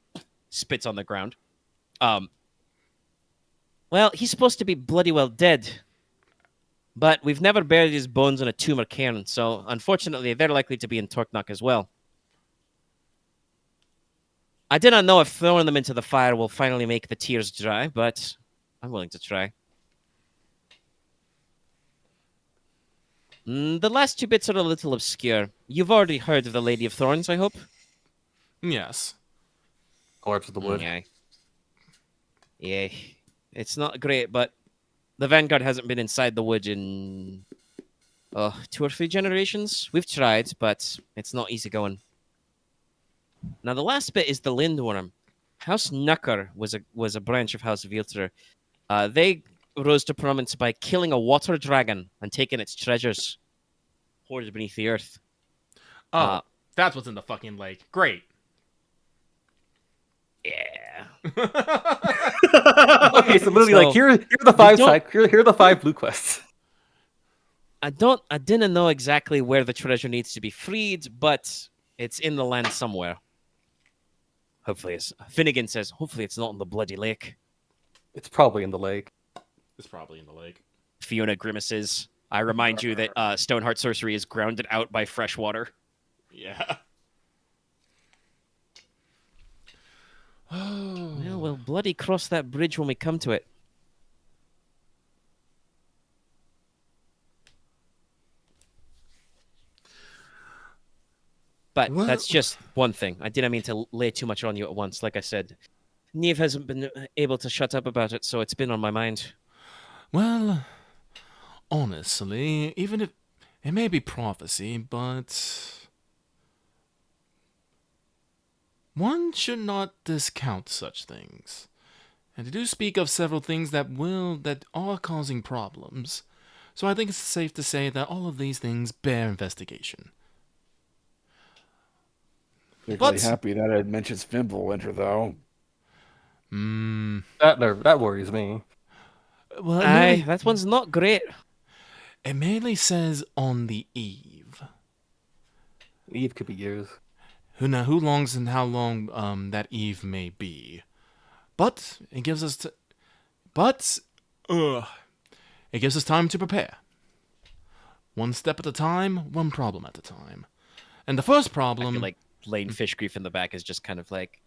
spits on the ground. Well, he's supposed to be bloody well dead. But we've never buried his bones in a tomb or cairn, so unfortunately they're likely to be in Torknock as well. I do not know if throwing them into the fire will finally make the tears dry, but I'm willing to try. The last two bits are a little obscure. You've already heard of the Lady of Thorns, I hope? Yes. Collapse of the wood. Yeah. Yeah. It's not great, but the Vanguard hasn't been inside the wood in 2 or 3 generations. We've tried, but it's not easy going. Now, the last bit is the Lindworm. House Nucker was a branch of House Vilter. They rose to prominence by killing a water dragon and taking its treasures hoarded beneath the earth. Oh, that's what's in the fucking lake. Great. Yeah. Okay, so literally, So, like here are the 5 don't- side. Here are the 5 blue quests. I didn't know exactly where the treasure needs to be freed, but it's in the land somewhere. Hopefully Finnegan says, hopefully it's not in the bloody lake. It's probably in the lake. It's probably in the lake. Fiona grimaces. I remind you that Stoneheart sorcery is grounded out by fresh water. Yeah. Oh. Well, we'll bloody cross that bridge when we come to it. But Well- that's just one thing. I didn't mean to lay too much on you at once. Like I said, Neve hasn't been able to shut up about it, so it's been on my mind. Well, honestly, even if it may be prophecy, but one should not discount such things. And they do speak of several things that are causing problems. So I think it's safe to say that all of these things bear investigation. Particularly But- happy that it mentions Fimbulwinter, though. That worries me. Well, Aye, that one's not great. it mainly says on the eve. Eve could be years. Who longs and how long that eve may be. But it gives us it gives us time to prepare. One step at a time, one problem at a time. And the first I problem, feel like Lane Fishgrief in the back is just kind of like,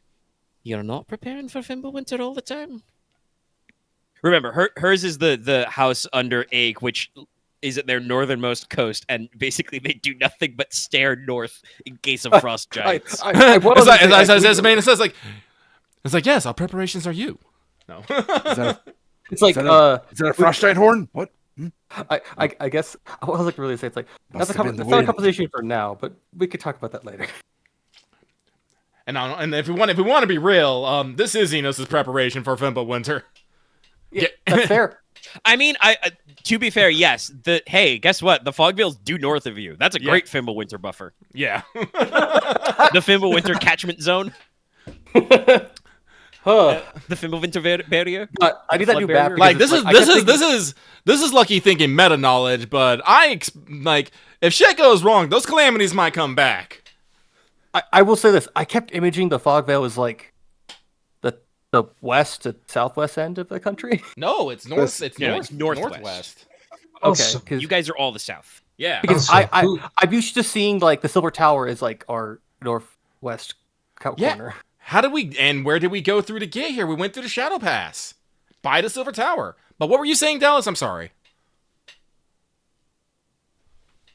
you're not preparing for Fimbulwinter all the time? Remember, hers is the house under Aig, which is at their northernmost coast, and basically they do nothing but stare north in case of frost giants. it's like, yes, our preparations are you. No. Is that It's like is that a frost giant horn? What? I guess I was like really say it's like Must that's have been the not a wind. conversation for now, but we could talk about that later. And if we want to be real, this is Enos' preparation for Fimbulwinter. Yeah, that's fair. I mean, to be fair, yes. Hey, guess what? The Fogvale's due north of you. That's a great Fimbulwinter buffer. Yeah. The Fimbulwinter catchment zone. Huh. The Fimbulwinter barrier. But I need that new Flood map. barrier. because Like it's I kept thinking- this is lucky thinking meta knowledge, but if shit goes wrong, those calamities might come back. I will say this. I kept imaging the fog veil as like the west to southwest end of the country. No, it's north. It's No, north. it's northwest. Northwest. Okay, Also, because You guys are all the south. Yeah. because Also, I'm used to seeing like the silver tower is like our northwest Yeah. corner. Where did we go through to get here? We went through the Shadow Pass by the Silver Tower. But what were you saying, Dallas? I'm sorry.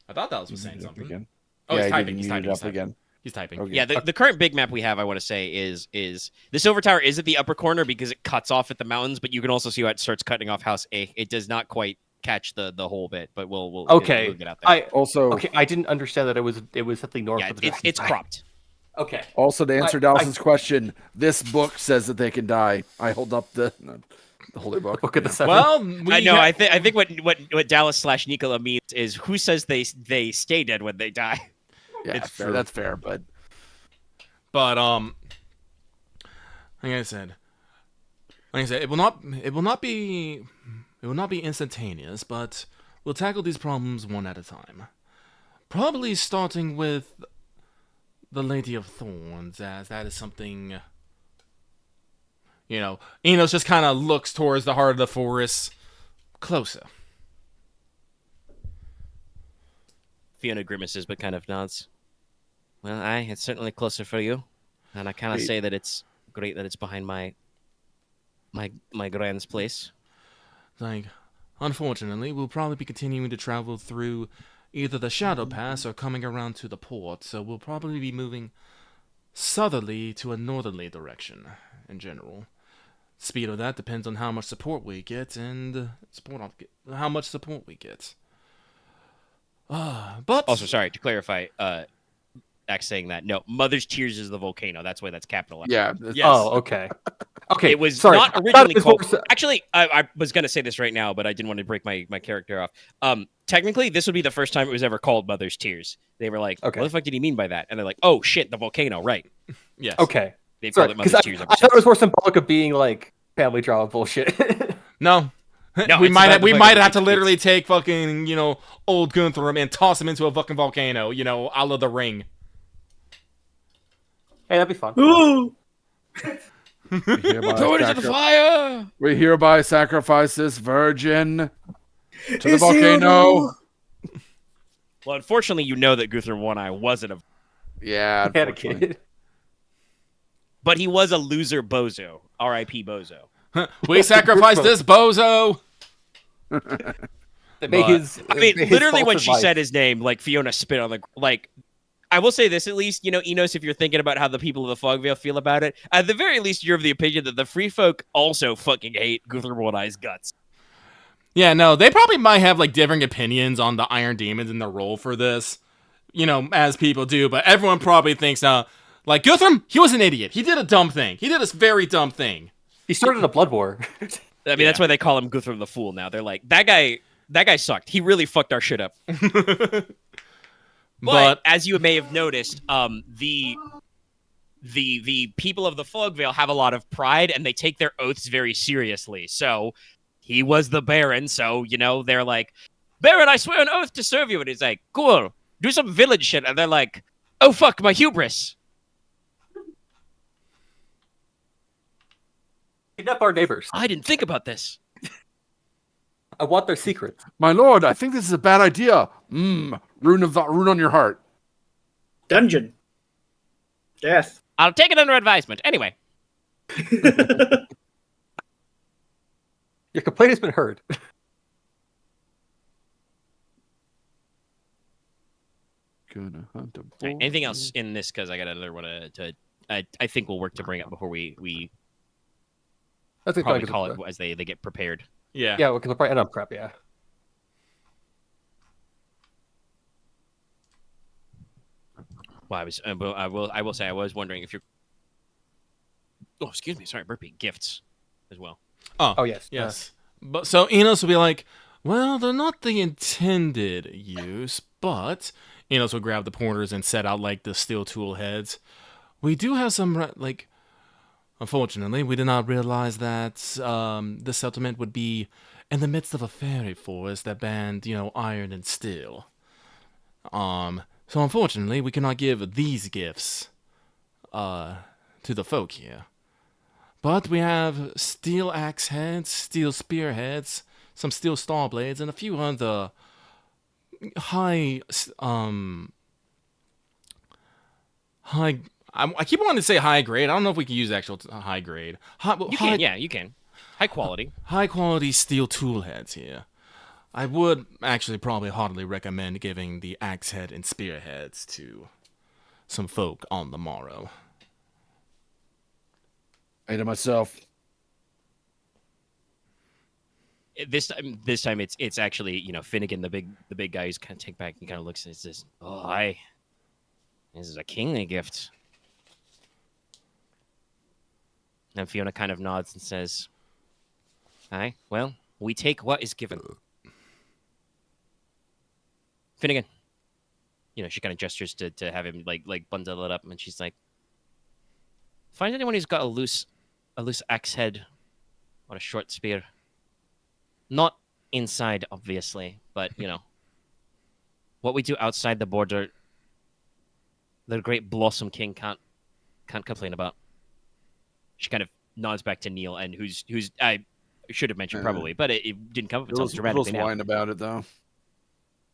I thought Dallas was saying something. Again. Oh, yeah, he's I typing. didn't He's mute typing. it He's up typing. again. He's typing. Okay. Yeah, the current big map we have, I want to say, is the Silver Tower is at the upper corner because it cuts off at the mountains, but you can also see how it starts cutting off House A. It does not quite catch the whole bit, but we'll Okay. we'll get out there. Also, Okay, I didn't understand that it was something north Yeah, of the it's cropped. Okay. also to answer I- Dallas's question, this book says that they can die. I hold up the holy book. Look at the seven. Well, I know. I think what Dallas / Nicola means is who says they stay dead when they die. Yeah, It's fair, true. that's fair, but But like I said, it will not be instantaneous, but we'll tackle these problems one at a time. Probably starting with the Lady of Thorns, as that is something, Enos just kind of looks towards the heart of the forest, closer. Fiona grimaces but kind of nods. Well, it's certainly closer for you. And I kind of Wait. say that it's great that it's behind my grand's place. Like, unfortunately, we'll probably be continuing to travel through either the Shadow Pass or coming around to the port, so we'll probably be moving southerly to a northerly direction in general. Speed of that depends on how much support we get and how much support we get. But Also, sorry to clarify, Axe saying that. No, Mother's Tears is the volcano. That's why that's capitalized. Yeah. yes. Oh, okay. Okay, It was sorry. not I thought originally it was called. more- Actually, I was gonna say this right now, but I didn't want to break my character off. Technically, this would be the first time it was ever called Mother's Tears. They were like, Okay. "What the fuck did he mean by that?" And they're like, "Oh shit, the volcano, right?" Yes. Okay. They've Sorry, called it because Mother's Tears ever I thought since. it was more symbolic of being like family drama bullshit. No. No, we it's might about the we might fucking- have to literally take fucking, old Gunther and toss him into a fucking volcano, a la the Ring. Hey, that'd be fun. Ooh! Throw it into the fire! We hereby sacrifice this virgin to the It's volcano. Well, unfortunately, you know that Guthrum One Eye wasn't a, Yeah, Had a unfortunately. kid. but he was a loser bozo. R.I.P. Bozo. We sacrifice this bozo. That made But- his. I mean, made his literally, when false she advice. said his name, like Fiona spit on the like. I will say this at least, Enos, if you're thinking about how the people of the Fogvale feel about it, at the very least, you're of the opinion that the Free Folk also fucking hate Guthrum One Eye's guts. Yeah, no, they probably might have like differing opinions on the Iron Demons and their role for this, as people do. But everyone probably thinks, like Guthrum, he was an idiot. He did a dumb thing. He did a very dumb thing. He started a blood war. I mean, that's why they call him Guthrum the Fool now. They're like, that guy sucked. He really fucked our shit up. But as you may have noticed, the people of the Fogvale have a lot of pride and they take their oaths very seriously. So he was the Baron, so they're like, Baron, I swear an oath to serve you. And he's like, cool, do some village shit. And they're like, oh fuck, my hubris. Kidnap our neighbors. I didn't think about this. I want their secrets. My lord, I think this is a bad idea. Rune on your heart. Dungeon. Death. I'll take it under advisement. Anyway, Your complaint has been heard. Gonna hunt a all right, bull. anything else in this? Because I got another one I think will work to bring up before we That's probably call it as they get prepared. Yeah. Yeah, because we'll probably end up crap. Yeah. Well, I will say I was wondering if you're. Oh, excuse me. Sorry, burpee. Gifts as well. Oh yes. Yes. But so Enos will be like, well, they're not the intended use, but Enos will grab the pointers and set out like the steel tool heads. We do have some unfortunately, we did not realize that the settlement would be in the midst of a fairy forest that banned, iron and steel. So unfortunately, we cannot give these gifts to the folk here. But we have steel axe heads, steel spear heads, some steel star blades, and a few other high. I keep wanting to say high grade. I don't know if we can use actual high grade. You can. High quality. High quality steel tool heads here. I would actually probably heartily recommend giving the axe head and spear heads to some folk on the morrow. I to myself. This time it's actually Finnegan, the big guy who's kind of take back and kind of looks and says, "Oh, this is a kingly gift." And Fiona kind of nods and says, "Aye, well, we take what is given." Finnegan, she kind of gestures to have him like bundle it up, and she's like, "Find anyone who's got a loose axe head or a short spear. Not inside, obviously, but what we do outside the border, the great Blossom King can't complain about." She kind of nods back to Neil, and who's I should have mentioned probably, but it didn't come up until dramatically now. Whine about it though.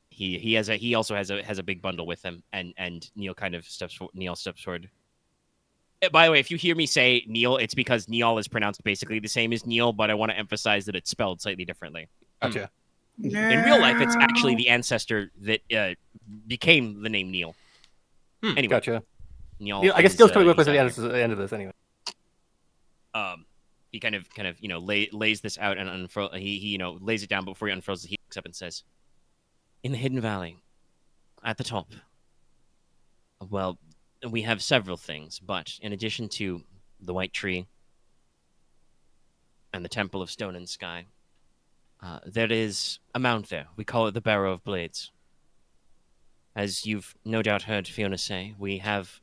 He also has a big bundle with him, and Neil kind of steps forward. By the way, if you hear me say Neil, it's because Neil is pronounced basically the same as Neil, but I want to emphasize that it's spelled slightly differently. Gotcha. In real life, it's actually the ancestor that became the name Neil. Anyway, Gotcha. Neil I guess is, Neil's coming with us he's at out the end of this anyway. He kind of lays this out and he lays it down before he unfurls it. He looks up and says, "In the hidden valley, at the top. Well, we have several things, but in addition to the white tree and the temple of stone and sky, there is a mount there. We call it the Barrow of Blades. As you've no doubt heard Fiona say, we have,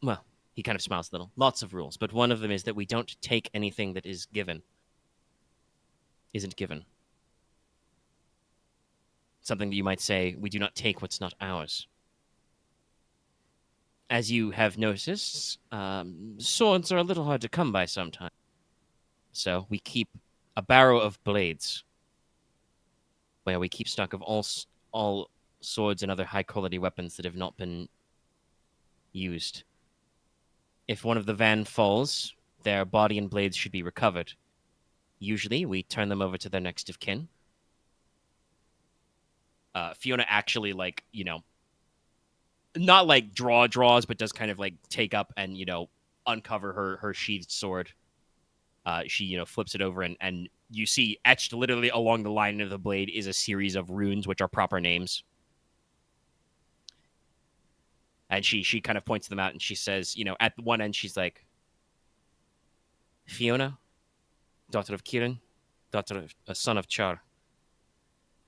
well, he kind of smiles a little, lots of rules, but one of them is that we don't take anything that isn't given. Something that you might say, we do not take what's not ours. As you have noticed, swords are a little hard to come by sometimes. So we keep a barrow of blades, where we keep stock of all swords and other high-quality weapons that have not been used. If one of the van falls, their body and blades should be recovered. Usually, we turn them over to their next of kin. Fiona actually, not like draws, but does kind of like take up and, uncover her sheathed sword. She, flips it over and you see etched literally along the line of the blade is a series of runes, which are proper names. And she kind of points them out and she says, at one end, she's like, Fiona, daughter of Kieran, daughter of a son of Char.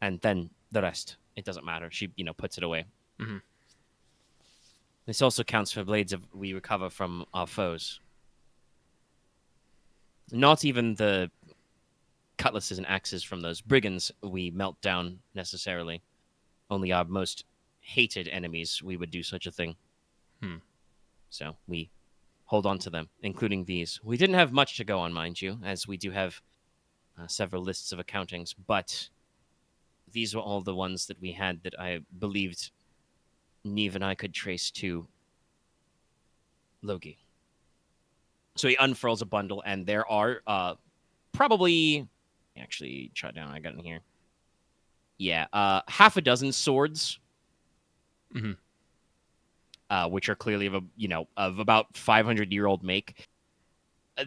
And then the rest. It doesn't matter. She, puts it away. Mm-hmm. This also counts for blades we recover from our foes. Not even the cutlasses and axes from those brigands we melt down necessarily. Only our most hated enemies we would do such a thing. So we hold on to them, including these. We didn't have much to go on, mind you, as we do have several lists of accountings, but these were all the ones that we had that I believed Neve and I could trace to Logi. So he unfurls a bundle, and there are probably... Actually, jot down, I got in here. Yeah, half a dozen swords. Which are clearly of about 500-year-old make.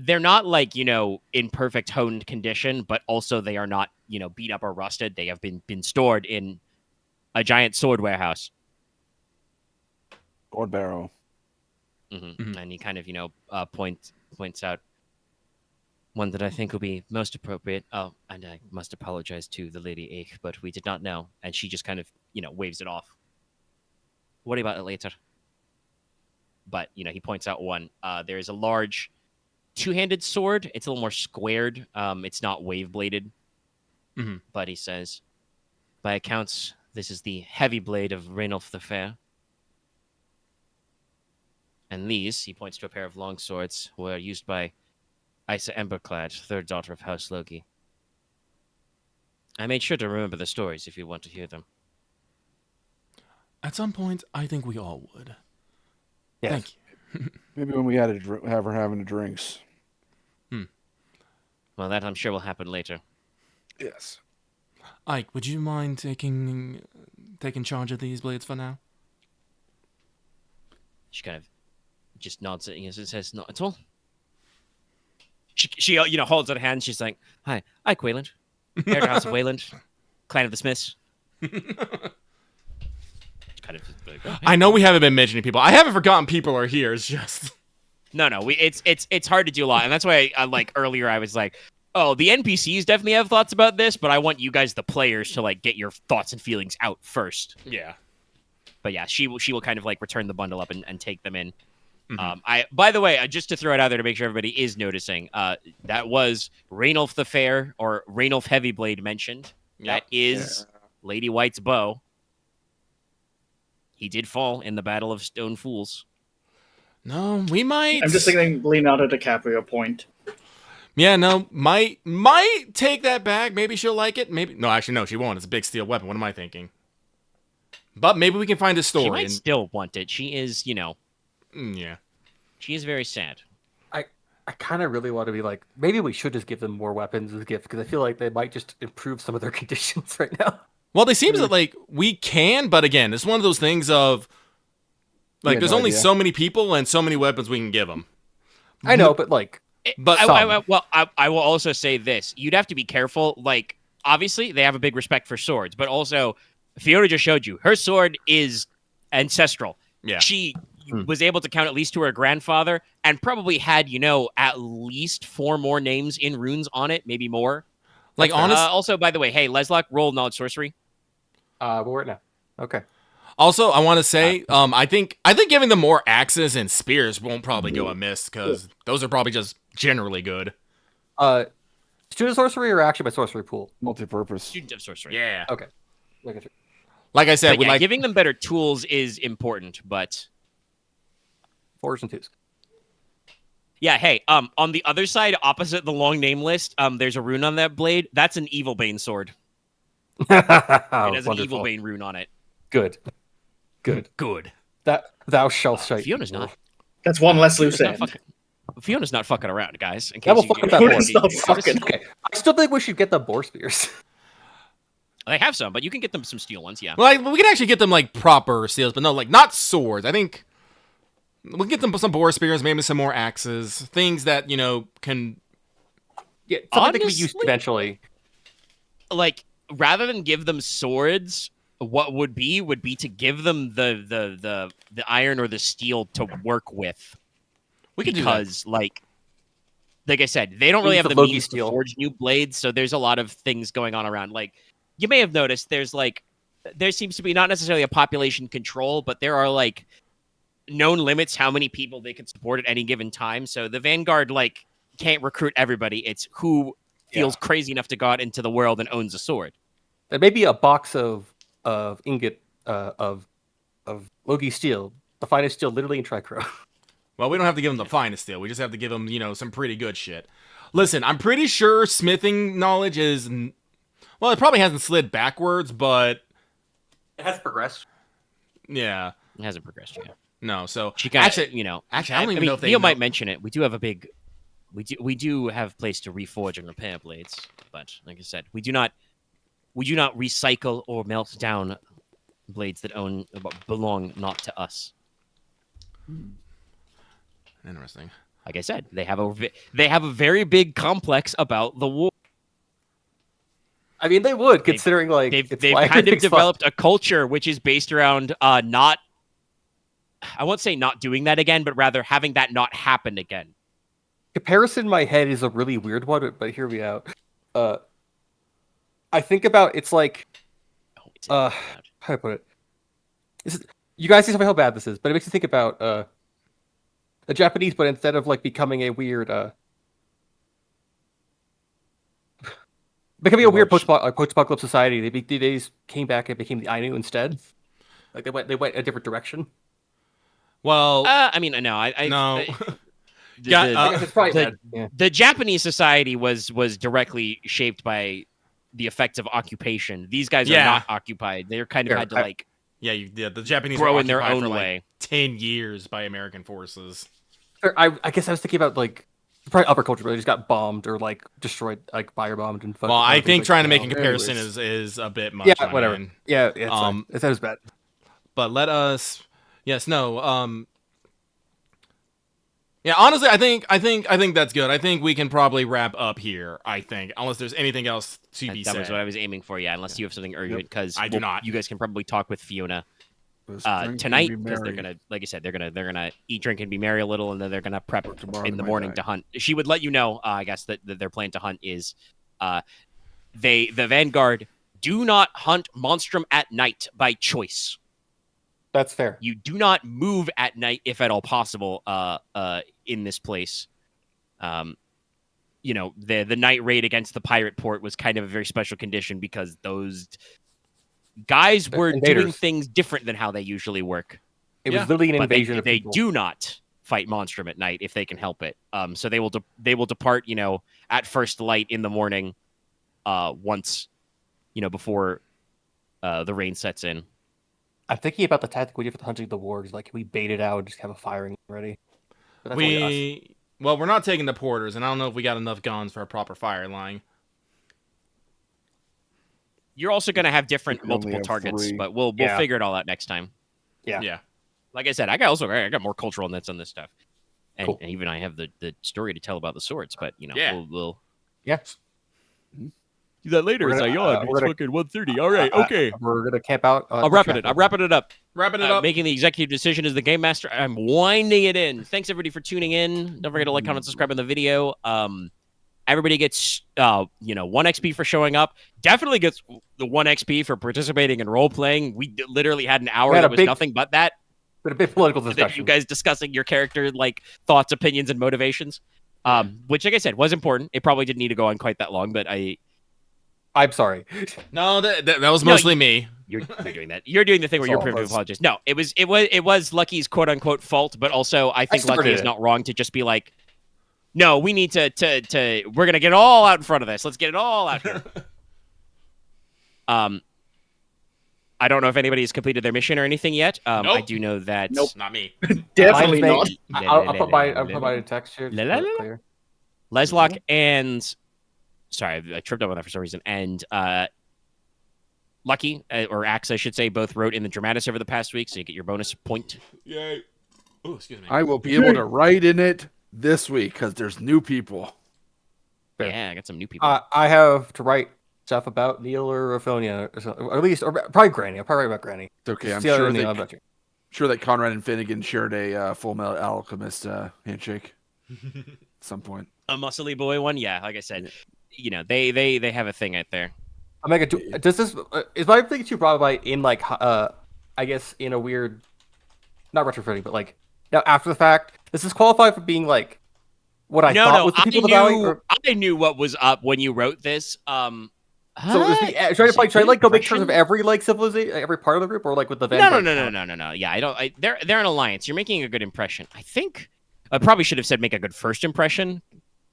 They're not in perfect honed condition, but also they are not beat up or rusted. They have been stored in a giant sword warehouse. Sword barrow. And he kind of points out one that I think will be most appropriate. Oh, and I must apologize to the Lady Ache, but we did not know, and she just kind of waves it off. Worry about it later. But, he points out one. There is a large two-handed sword. It's a little more squared. It's not wave-bladed. But he says, by accounts, this is the heavy blade of Rainulf the Fair. And these, he points to a pair of long swords, were used by Isa Emberclad, third daughter of House Logi. I made sure to remember the stories if you want to hear them. At some point, I think we all would. Yes. Thank you. Maybe when we had have her having the drinks. Well, that I'm sure will happen later. Yes. Ike, would you mind taking charge of these blades for now? She kind of just nods at you and says, not at all. She holds out a hand. She's like, hi, Ike Wayland. Heir to House of Wayland. Clan of the Smiths. Kind of like, oh, I know we haven't been mentioning people. I haven't forgotten people are here. It's just... No, it's hard to do a lot. And that's why I like earlier I was like, oh, the NPCs definitely have thoughts about this, but I want you guys, the players, to get your thoughts and feelings out first. Yeah. But yeah, she will kind of return the bundle up and take them in. By the way, just to throw it out there to make sure everybody is noticing, that was Rainulf the Fair or Rainulf Heavyblade mentioned. Yep. That is Lady White's bow. He did fall in the Battle of Stone Fools. No, we might... I'm just thinking Leonardo DiCaprio point. Yeah, no, might take that back. Maybe she'll like it. Maybe... No, actually, no, she won't. It's a big steel weapon. What am I thinking? But maybe we can find a story. She might still want it. She is, Yeah. She is very sad. I kind of really want to be like, maybe we should just give them more weapons as a gift because I feel like they might just improve some of their conditions right now. Well, they seems that like we can, but again, it's one of those things of like Yeah, there's no only idea. so many people and so many weapons we can give them. I know, but like, But I will also say this: you'd have to be careful. Like, obviously, they have a big respect for swords, but also, Fiona just showed you her sword is ancestral. yeah, She was able to count at least to her grandfather, and probably had at least 4 more names in runes on it, maybe more. like Also, by the way, hey, Leslok, roll knowledge sorcery. but we're now. Okay. Also, I want to say, I think giving them more axes and spears won't probably go amiss because those are probably just generally good. Student sorcery or action by sorcery pool? Multi-purpose. Student of sorcery. Yeah, Okay. Making sure. like I said, But we yeah, like giving them better tools is important, but 4s and 2s. yeah, hey, on the other side, opposite the long name list, there's a rune on that blade. That's an Evil Bane sword. It has an Evil Bane rune on it. Good. Good. good. That thou shalt shite. Fiona's not. That's one less loose Fiona's not end. Fiona's not fucking around, guys. In Yeah, case well, you, fuck that Fiona's boar. not fucking. Okay. I still think we should get the boar spears. They have some, but you can get them some steel ones. Yeah. Well, we can actually get them like proper seals, but no, like not swords. I think we can get them some boar spears, maybe some more axes, things that can. Yeah, something that can be used Honestly? eventually. Like, rather than give them swords, what would be to give them the iron or the steel to work with. We could do that. Because like I said, they don't really Use have the the Logi means steel. to forge new blades, so there's a lot of things going on around. Like, you may have noticed there seems to be not necessarily a population control, but there are like known limits how many people they can support at any given time. So the Vanguard can't recruit everybody. It's who feels crazy enough to go out into the world and owns a sword. There may be a box of ingot of Logi steel, the finest steel, literally in Tricro. Well, we don't have to give them the finest steel. We just have to give them, some pretty good shit. Listen, I'm pretty sure smithing knowledge is... Well, it probably hasn't slid backwards, but... It has progressed. Yeah. It hasn't progressed yet. No, so... She got actually, I don't even know if they Neil know. might mention it. We do have a big... We do have place to reforge and repair blades, but like I said, we do not recycle or melt down blades that belong not to us. Interesting. Like I said, they have a very big complex about the war. I mean, they would, considering They've it's kind of everything's developed a culture which is based around not. I won't say not doing that again, but rather having that not happen again. Comparison in my head is a really weird one, but hear me out. I think about it's like how do I put it? You guys see how bad this is, but it makes you think about the Japanese, but instead of becoming a weird post-apocalypse society, they just came back and became the Ainu instead. Like they went a different direction. Well, I mean, no, no. It's probably bad. Yeah. The Japanese society was directly shaped by the effects of occupation. These guys are not occupied. They're kind of had to the Japanese grow were in their occupied own for, way. 10 years by American forces. I guess I was thinking about probably upper culture, but they just got bombed or destroyed, firebombed and. Well, I think trying to make a now. comparison Anyways. is a bit much. Yeah, whatever. Man. Yeah, it's that was bad. But let us. Yes, no. Yeah, honestly, I think that's good. I think we can probably wrap up here. I think, unless there's anything else to be said. That was what I was aiming for. Yeah, unless you have something urgent, because I do not. You guys can probably talk with Fiona Let's drink and tonight, be because they're merry. gonna, like I said, they're gonna eat, drink, and be merry a little, and then they're gonna prep Tomorrow in they the might morning die. to hunt. She would let you know, I guess, that their plan to hunt is, the Vanguard do not hunt monstrum at night by choice. That's fair. You do not move at night, if at all possible, in this place. The night raid against the pirate port was kind of a very special condition because those guys were doing invaders. things different than how they usually work. It was literally an But invasion of they people. do not fight monstrum at night if they can help it. So they will depart, at first light in the morning, once, before the rain sets in. I'm thinking about the tactic we did for the hunting the wargs. Can we bait it out and just have a firing ready? But that's only us. We're not taking the porters, and I don't know if we got enough guns for a proper fire line. You're also going to have different We only multiple have targets, 3. but we'll Yeah. figure it all out next time. Yeah. Like I said, I got more cultural nets on this stuff, and, Cool. and even I have the story to tell about the swords. But Yeah. we'll Yeah. do that later. We're gonna- we're gonna- fucking 1:30. All right, okay. We're gonna camp out. I'm wrapping it up. Wrapping it up. Making the executive decision as the game master. I'm winding it in. Thanks everybody for tuning in. Don't forget to like, comment, subscribe on the video. Everybody gets 1 XP for showing up. Definitely gets the 1 XP for participating in role playing. We literally had an hour We had that a was big- nothing but that. But a big political That discussion. you guys discussing your character thoughts, opinions, and motivations. Which, like I said, was important. It probably didn't need to go on quite that long, but I'm sorry. No, that was No, mostly me. You're doing that. You're doing the thing where It's you're all of primitive us. apologists. No, it was Lucky's quote unquote fault, but also I think Lucky started is it. not wrong to just be like, no, we need to we're gonna get it all out in front of this. Let's get it all out here. I don't know if anybody's completed their mission or anything yet. Nope. I do know that. Nope. Not me. Definitely not. I'll put my text here. La, la, la, la. Clear. Leslok and sorry, I tripped up on that for some reason. And Lucky or Axe, I should say, both wrote in the Dramatis over the past week, so you get your bonus point. Yay. Oh, excuse me. I will be able to write in it this week because there's new people. Fair. Yeah, I got some new people. I have to write stuff about Neil or Ophelia, or at least, or probably Granny. I'll probably write about Granny. It's okay. I'm See how sure Neil, that, I'm not sure. sure that Konrad and Finnegan shared a Full Metal Alchemist handshake at some point. A muscly boy one, yeah. Like I said, they have a thing out there. Omega, does this is my thing too probably in I guess in a weird, not retrofitting, but now after the fact, does this qualify for being what I thought was the people of the valley? Or, I knew what was up when you wrote this. so should I go make sure of every civilization, every part of the group, or with the Vanguard? No. Yeah, I don't. They're an alliance. You're making a good impression. I think I probably should have said make a good first impression,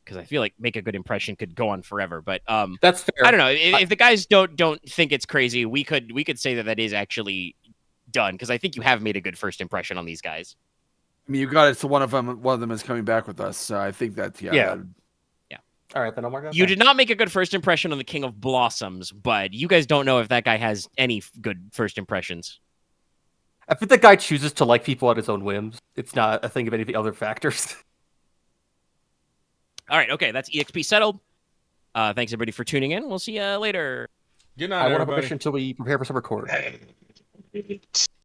because I feel like make a good impression could go on forever. But That's fair. I don't know if the guys don't think it's crazy. We could say that is actually done, because I think you have made a good first impression on these guys. I mean, you got it. So one of them is coming back with us. So I think that Yeah. All right, then I'll mark that. You did not make a good first impression on the King of Blossoms, but you guys don't know if that guy has any good first impressions. I think the guy chooses to like people at his own whims. It's not a thing of any of the other factors. All right, okay, that's EXP settled. Thanks everybody for tuning in. We'll see you later. Good I night, won't have a everybody. mission until we prepare for some record.